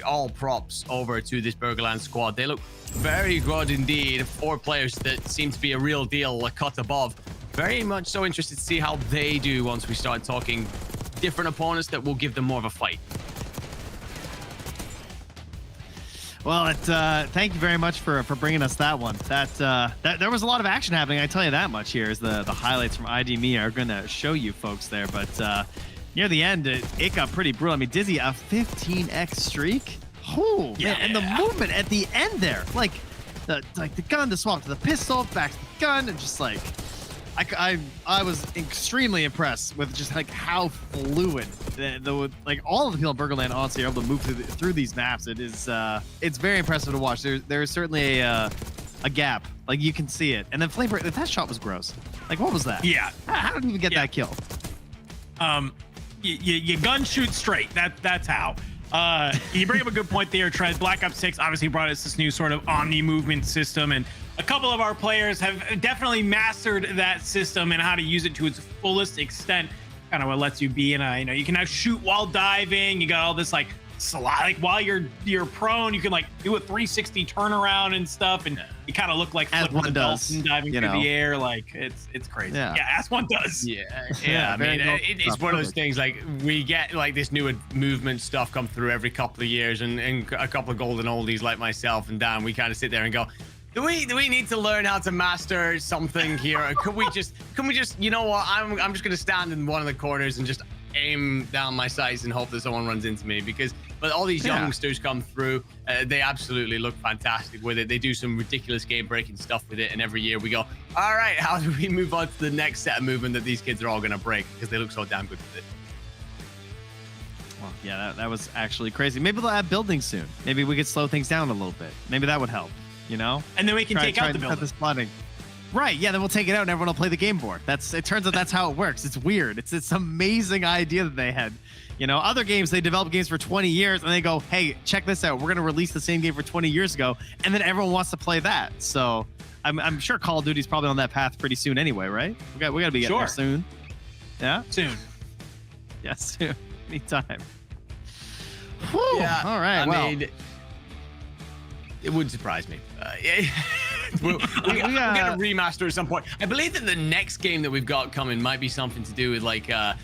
all props over to this Burgerland squad. They look very good indeed. 4 players that seem to be a real deal, a cut above. Very much so interested to see how they do once we start talking different opponents that will give them more of a fight. Well, thank you very much for bringing us that one. That there was a lot of action happening. I tell you that much here. As the highlights from ID.me are going to show you folks there. But near the end, it got pretty brutal. I mean, Dizzy, a 15x streak. Oh yeah, man, and the movement at the end there, like the gun, the swap to the pistol, back to the gun, and just like I was extremely impressed with just like how fluid like all of the people in Burgerland honestly are able to move through these maps. It is it's very impressive to watch. There's certainly a gap, like you can see it. And then Flamer, that shot was gross. Like, what was that? Yeah, how did you even get that kill? You gun shoot straight. That's how. You bring up a good point there, Trez. Black Ops 6 obviously brought us this new sort of omni movement system, and a couple of our players have definitely mastered that system and how to use it to its fullest extent. Kind of what lets you be in a, you know, you can now shoot while diving. You got all this like a lot. Like while you're prone, you can like do a 360 turnaround and stuff, and you kind of look like As one does, diving you through know. the air. Like it's crazy. Yeah. Yeah, as one does. Yeah, I mean, it's one of those things. Like we get like this new movement stuff come through every couple of years, and a couple of golden oldies like myself and Dan, we kind of sit there and go, do we need to learn how to master something here? Or can we just you know what? I'm just gonna stand in one of the corners and just aim down my sights and hope that someone runs into me, but all these youngsters come through, they absolutely look fantastic with it. They do some ridiculous game-breaking stuff with it, and every year we go, all right, how do we move on to the next set of movement that these kids are all going to break, because they look so damn good with it. Well, yeah, that was actually crazy. Maybe they'll add buildings soon. Maybe we could slow things down a little bit. Maybe that would help, you know? And then we can take out the cut building. this flooding. Right, yeah, then we'll take it out and everyone will play the game board. It turns out that's how it works. It's weird. It's amazing idea that they had. You know, other games, they develop games for 20 years and they go, hey, check this out. We're going to release the same game for 20 years ago. And then everyone wants to play that. So I'm sure Call of Duty's probably on that path pretty soon anyway, right? We got to be getting there soon. Yeah? Soon. Yeah, soon. Anytime. Whew. Yeah, All right, I well. mean, it would surprise me. We're going to remaster at some point. I believe that the next game that we've got coming might be something to do with like a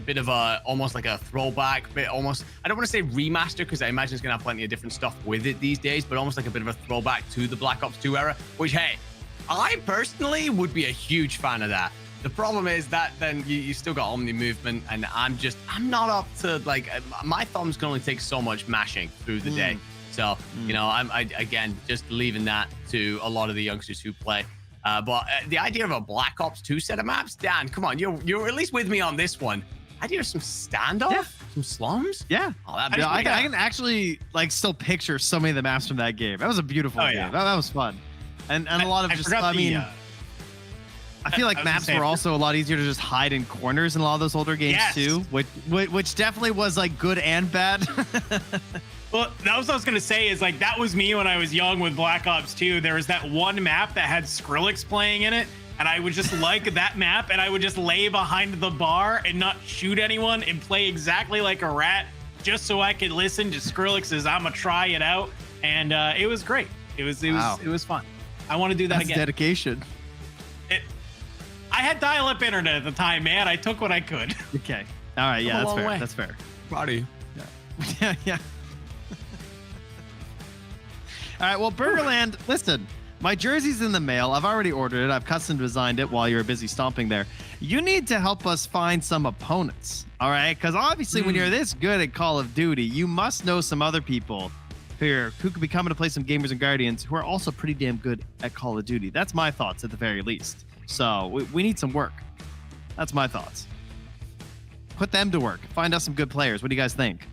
bit of almost like a throwback, bit almost. I don't want to say remaster because I imagine it's going to have plenty of different stuff with it these days, but almost like a bit of a throwback to the Black Ops 2 era, which, hey, I personally would be a huge fan of that. The problem is that then you still got Omni movement, and I'm not up to, like, my thumbs can only take so much mashing through the day. So, you know, I again, just leaving that to a lot of the youngsters who play. But the idea of a Black Ops 2 set of maps, Dan, come on, you're at least with me on this one. Idea of some standoff, some slums. Yeah, I can actually like still picture so many of the maps from that game. That was a beautiful game. That was fun, and a lot of I feel like maps were also a lot easier to just hide in corners in a lot of those older games too, which definitely was like good and bad. Well, that was what I was going to say is like, that was me when I was young with Black Ops 2. There was that one map that had Skrillex playing in it. And I would just like that map, and I would just lay behind the bar and not shoot anyone and play exactly like a rat just so I could listen to Skrillex's I'ma try it out. And it was great. It was fun. I want to do that again. Dedication. I had dial-up internet at the time, man. I took what I could. Okay. All right. Yeah, that's fair. Way. That's fair. Proud of you. Yeah. Yeah. All right, well, Burgerland, listen, my jersey's in the mail. I've already ordered it. I've custom designed it while you were busy stomping there. You need to help us find some opponents, all right? Because obviously when you're this good at Call of Duty, you must know some other people who could be coming to play some Gamers and Guardians who are also pretty damn good at Call of Duty. That's my thoughts at the very least. So we need some work. That's my thoughts. Put them to work. Find us some good players. What do you guys think?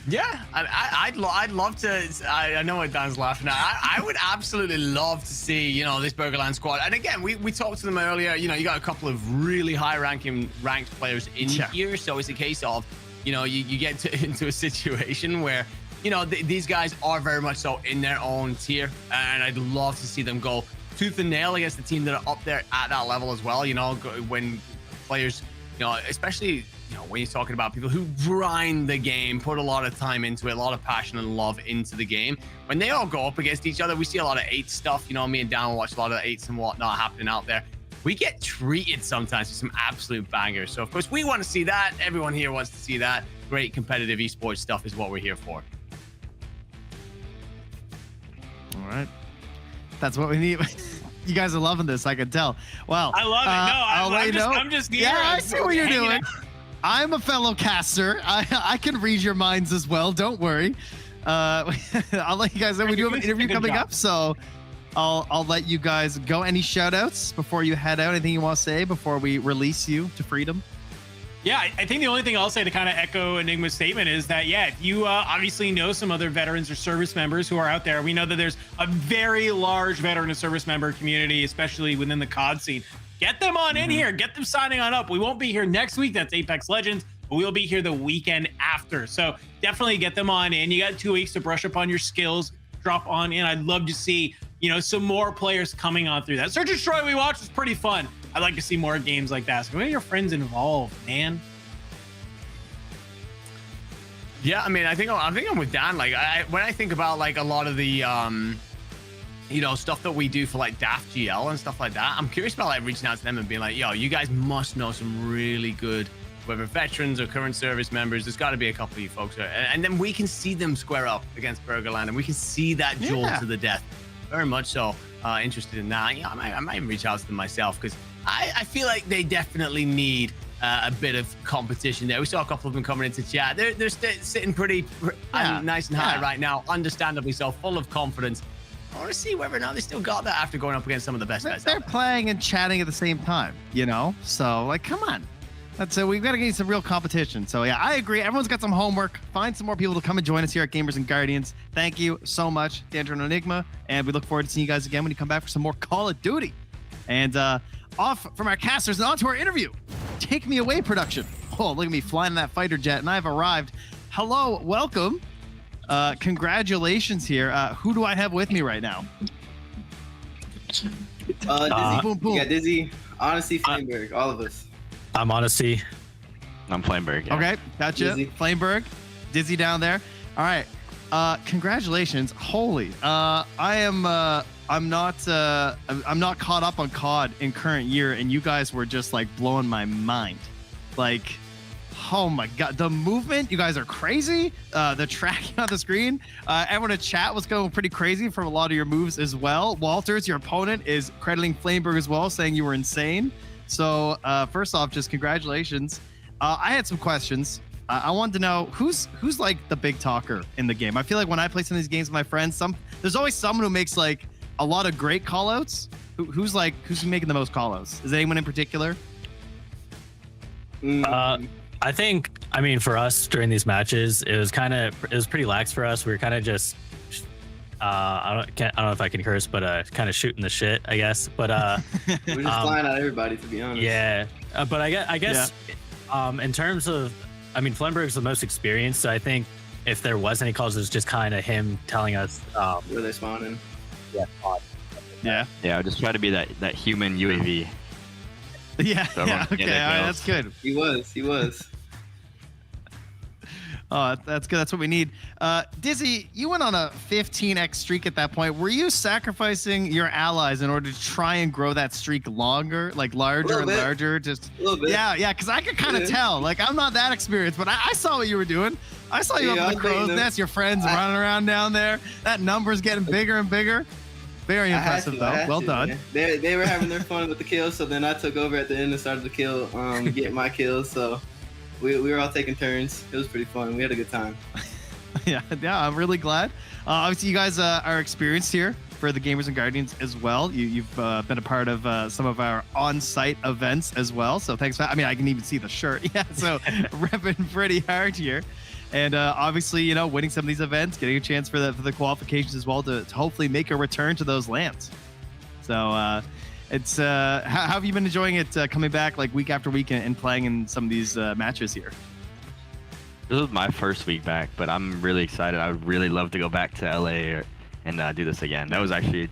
Yeah, I'd love to. I know what Dan's laughing at. I would absolutely love to see, you know, this Burgerland squad. And again, we talked to them earlier. You know, you got a couple of really ranked players in here. So it's a case of, you know, you get into a situation where, you know, these guys are very much so in their own tier. And I'd love to see them go tooth and nail against the team that are up there at that level as well. You know, when players, you know, especially, you know, when you're talking about people who grind the game, put a lot of time into it, a lot of passion and love into the game, when they all go up against each other, we see a lot of 8 stuff. You know, me and Dan watch a lot of 8s and whatnot happening out there. We get treated sometimes with some absolute bangers. So, of course, we want to see that. Everyone here wants to see that. Great competitive esports stuff is what we're here for. All right. That's what we need. You guys are loving this, I can tell. Well, I love it. No, I'm just here. Yeah, I see what you're doing. I'm a fellow caster. I can read your minds as well. Don't worry. I'll let you guys know we do have an interview coming up, so I'll let you guys go. Any shout outs before you head out? Anything you want to say before we release you to freedom? Yeah, I think the only thing I'll say to kind of echo Enigma's statement is that, yeah, if you obviously know some other veterans or service members who are out there, we know that there's a very large veteran and service member community, especially within the COD scene. Get them on in here. Get them signing on up. We won't be here next week. That's Apex Legends. But we'll be here the weekend after. So definitely get them on in. You got 2 weeks to brush up on your skills. Drop on in. I'd love to see, you know, some more players coming on through that. Search and Destroy we watched was pretty fun. I'd like to see more games like that. So get your friends involved, man. Yeah, I mean, I think I'm with Dan. Like, when I think about like a lot of the stuff that we do for like Daft GL and stuff like that, I'm curious about like reaching out to them and being like, yo, you guys must know some really good, whether veterans or current service members. There's got to be a couple of you folks, and then we can see them square up against Burgerland, and we can see that duel to the death. Very much so. Interested in that. Yeah, I might even reach out to them myself, because I feel like they definitely need a bit of competition there. We saw a couple of them coming into chat. They're sitting pretty nice and high right now, understandably so, full of confidence. I want to see whether or not they still got that after going up against some of the best guys. They're playing and chatting at the same time, So, like, come on. That's we've got to get some real competition. So, yeah, I agree. Everyone's got some homework. Find some more people to come and join us here at Gamers and Guardians. Thank you so much, Danger and Enigma. And we look forward to seeing you guys again when you come back for some more Call of Duty. And off from our casters and on to our interview. Take me away, production. Oh, look at me flying in that fighter jet, and I've arrived. Hello, welcome. Congratulations here. Who do I have with me right now? Dizzy. Boom, boom. Yeah, Dizzy, Honesty, Flameberg, all of us. I'm Honesty. I'm Flameberg. Yeah. Okay, gotcha. Dizzy. Flameberg, Dizzy down there. All right. Congratulations. Holy. I'm not caught up on COD in current year, and you guys were just like blowing my mind. Like, oh my god, the movement, you guys are crazy. The tracking on the screen, everyone in chat was going pretty crazy from a lot of your moves as well. Walters, your opponent, is crediting Flameberg as well, saying you were insane. So first off, just congratulations. I had some questions. I wanted to know who's like the big talker in the game. I feel like when I play some of these games with my friends, there's always someone who makes like a lot of great callouts. Who's making the most callouts? Is there anyone in particular? I think, for us during these matches, it was pretty lax for us. We were kind of just, I don't know if I can curse, but kind of shooting the shit, I guess. But we're just flying at everybody, to be honest. Yeah, but I guess, in terms of, Flemberg's the most experienced, so I think if there was any calls, it was just kind of him telling us where they're spawning. Yeah. I just try to be that human UAV. Yeah. Okay. All right, that's good. He was. Oh, that's good. That's what we need. Dizzy, you went on a 15x streak at that point. Were you sacrificing your allies in order to try and grow that streak longer, like larger and larger? Just a little bit. Yeah. Because I could kind of tell. Like, I'm not that experienced, but I saw what you were doing. I saw you up in the crow's nest. Your friends running around down there. That number's getting bigger and bigger. Very impressive, though. Well done. They were having their fun with the kills, so then I took over at the end and started to kill, get my kills. So we were all taking turns. It was pretty fun. We had a good time. Yeah, I'm really glad. Obviously, you guys are experienced here for the Gamers and Guardians as well. You've been a part of some of our on-site events as well. So thanks. I can even see the shirt. Yeah, so repping pretty hard here. And obviously, winning some of these events, getting a chance for the qualifications as well to hopefully make a return to those lands. So it's how have you been enjoying it coming back like week after week and playing in some of these matches here? This was my first week back, but I'm really excited. I would really love to go back to LA and do this again. That was actually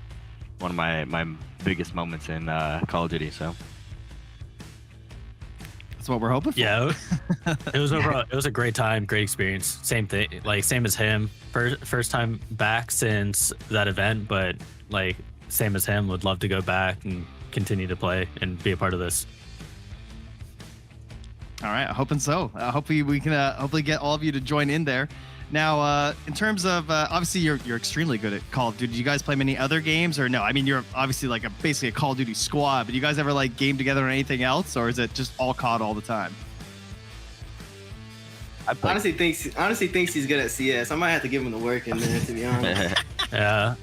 one of my biggest moments in Call of Duty. So. That's what we're hoping for. Yeah, it was it was a great time, great experience. Same thing, same as him. First time back since that event, but same as him. Would love to go back and continue to play and be a part of this. All right, I'm hoping so. Hopefully we can hopefully get all of you to join in there. Now, in terms of obviously you're extremely good at Call of Duty. Do you guys play many other games or no? You're obviously basically a Call of Duty squad, but you guys ever game together on anything else, or is it just all COD all the time? Honestly thinks he's good at CS. I might have to give him the work in there, to be honest. Yeah.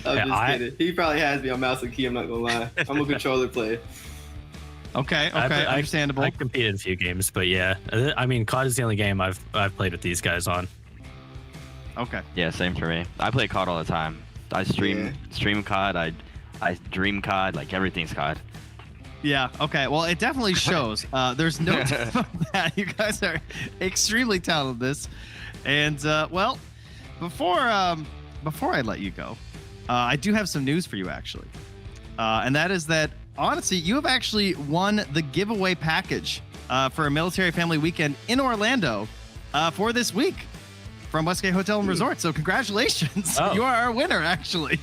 I'm just kidding. He probably has me on mouse and key. I'm not gonna lie. I'm a controller player. Okay, understandable. I competed in a few games, but yeah, COD is the only game I've played with these guys on. Okay. Yeah, same for me. I play COD all the time. I stream COD. I dream COD. Everything's COD. Yeah. Okay. Well, it definitely shows. There's no doubt about that. You guys are extremely talented at this. And well, before I let you go, I do have some news for you actually, and that is that. Honestly, you have actually won the giveaway package for a military family weekend in Orlando for this week from Westgate Hotel and Resort. So congratulations. Oh. You are our winner, actually.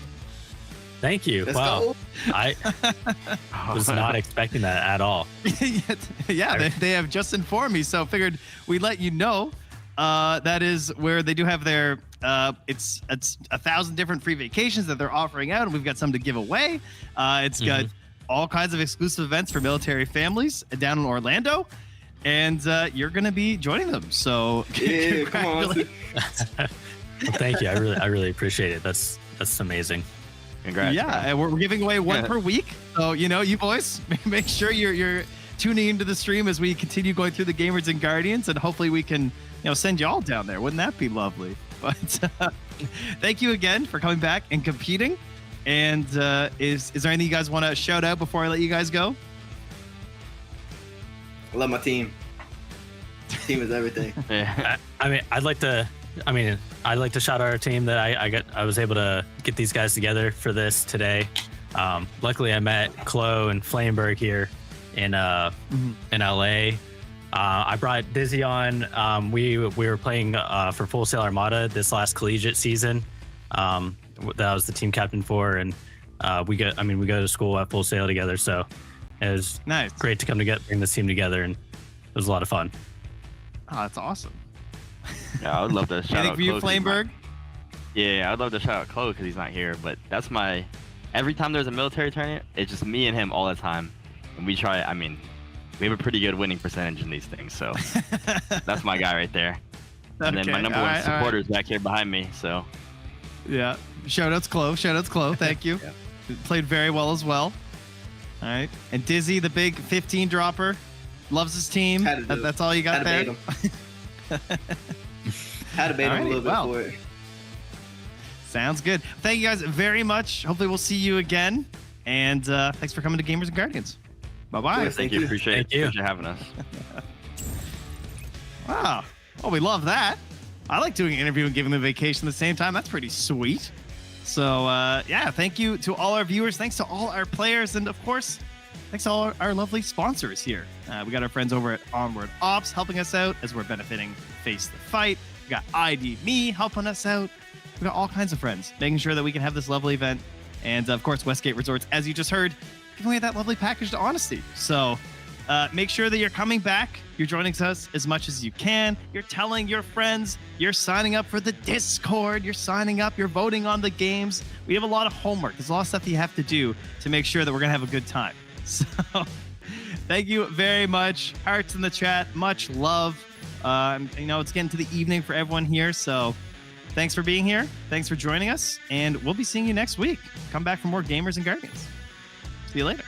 Thank you. Let's wow. go. I was not expecting that at all. Yeah, they have just informed me, so figured we'd let you know. That is where they do have their it's 1,000 different free vacations that they're offering out, and we've got some to give away. It's got all kinds of exclusive events for military families down in Orlando, and you're going to be joining them. So Yeah, come on. Well, thank you. I really appreciate it. That's amazing. Congrats. Yeah, and we're giving away one per week. So, you boys, make sure you're tuning into the stream as we continue going through the Gamers and Guardians, and hopefully we can, send you all down there. Wouldn't that be lovely? But thank you again for coming back and competing. And is there anything you guys want to shout out before I let you guys go? I love my team. Team is everything. I'd like to shout out our team that I was able to get these guys together for this today. Luckily, I met Chloe and Flameberg here in LA. I brought Dizzy on. We were playing for Full Sail Armada this last collegiate season. That I was the team captain for, and we go to school at Full Sail together. So it was great to come together, bring this team together, and it was a lot of fun. Oh, that's awesome. Yeah, I would love to shout Anything out for you, Chloe, 'cause Flameberg? Yeah, I'd love to shout out Chloe because he's not here. But that's every time there's a military tournament, it's just me and him all the time. And we try, we have a pretty good winning percentage in these things. So that's my guy right there. And then my number one supporter is back here behind me. So yeah, shout outs Chloe. Thank you. Played very well as well. All right. And Dizzy, the big 15 dropper, loves his team. That's all you got there. Had to bait him a little bit for it. Sounds good. Thank you guys very much. Hopefully we'll see you again. And thanks for coming to Gamers and Guardians. Bye-bye. Thank you. Appreciate having us. Wow. Oh, we love that. I like doing an interview and giving them a vacation at the same time. That's pretty sweet. So, yeah, thank you to all our viewers. Thanks to all our players. And, of course, thanks to all our lovely sponsors here. We got our friends over at Onward Ops helping us out as we're benefiting Face the Fight. We got ID Me helping us out. We got all kinds of friends making sure that we can have this lovely event. And, of course, Westgate Resorts, as you just heard, giving away that lovely package to Honesty. So make sure that you're coming back. You're joining us as much as you can. You're telling your friends. You're signing up for the Discord. You're signing up. You're voting on the games. We have a lot of homework. There's a lot of stuff that you have to do to make sure that we're going to have a good time. So thank you very much. Hearts in the chat. Much love. It's getting to the evening for everyone here. So thanks for being here. Thanks for joining us. And we'll be seeing you next week. Come back for more Gamers and Guardians. See you later.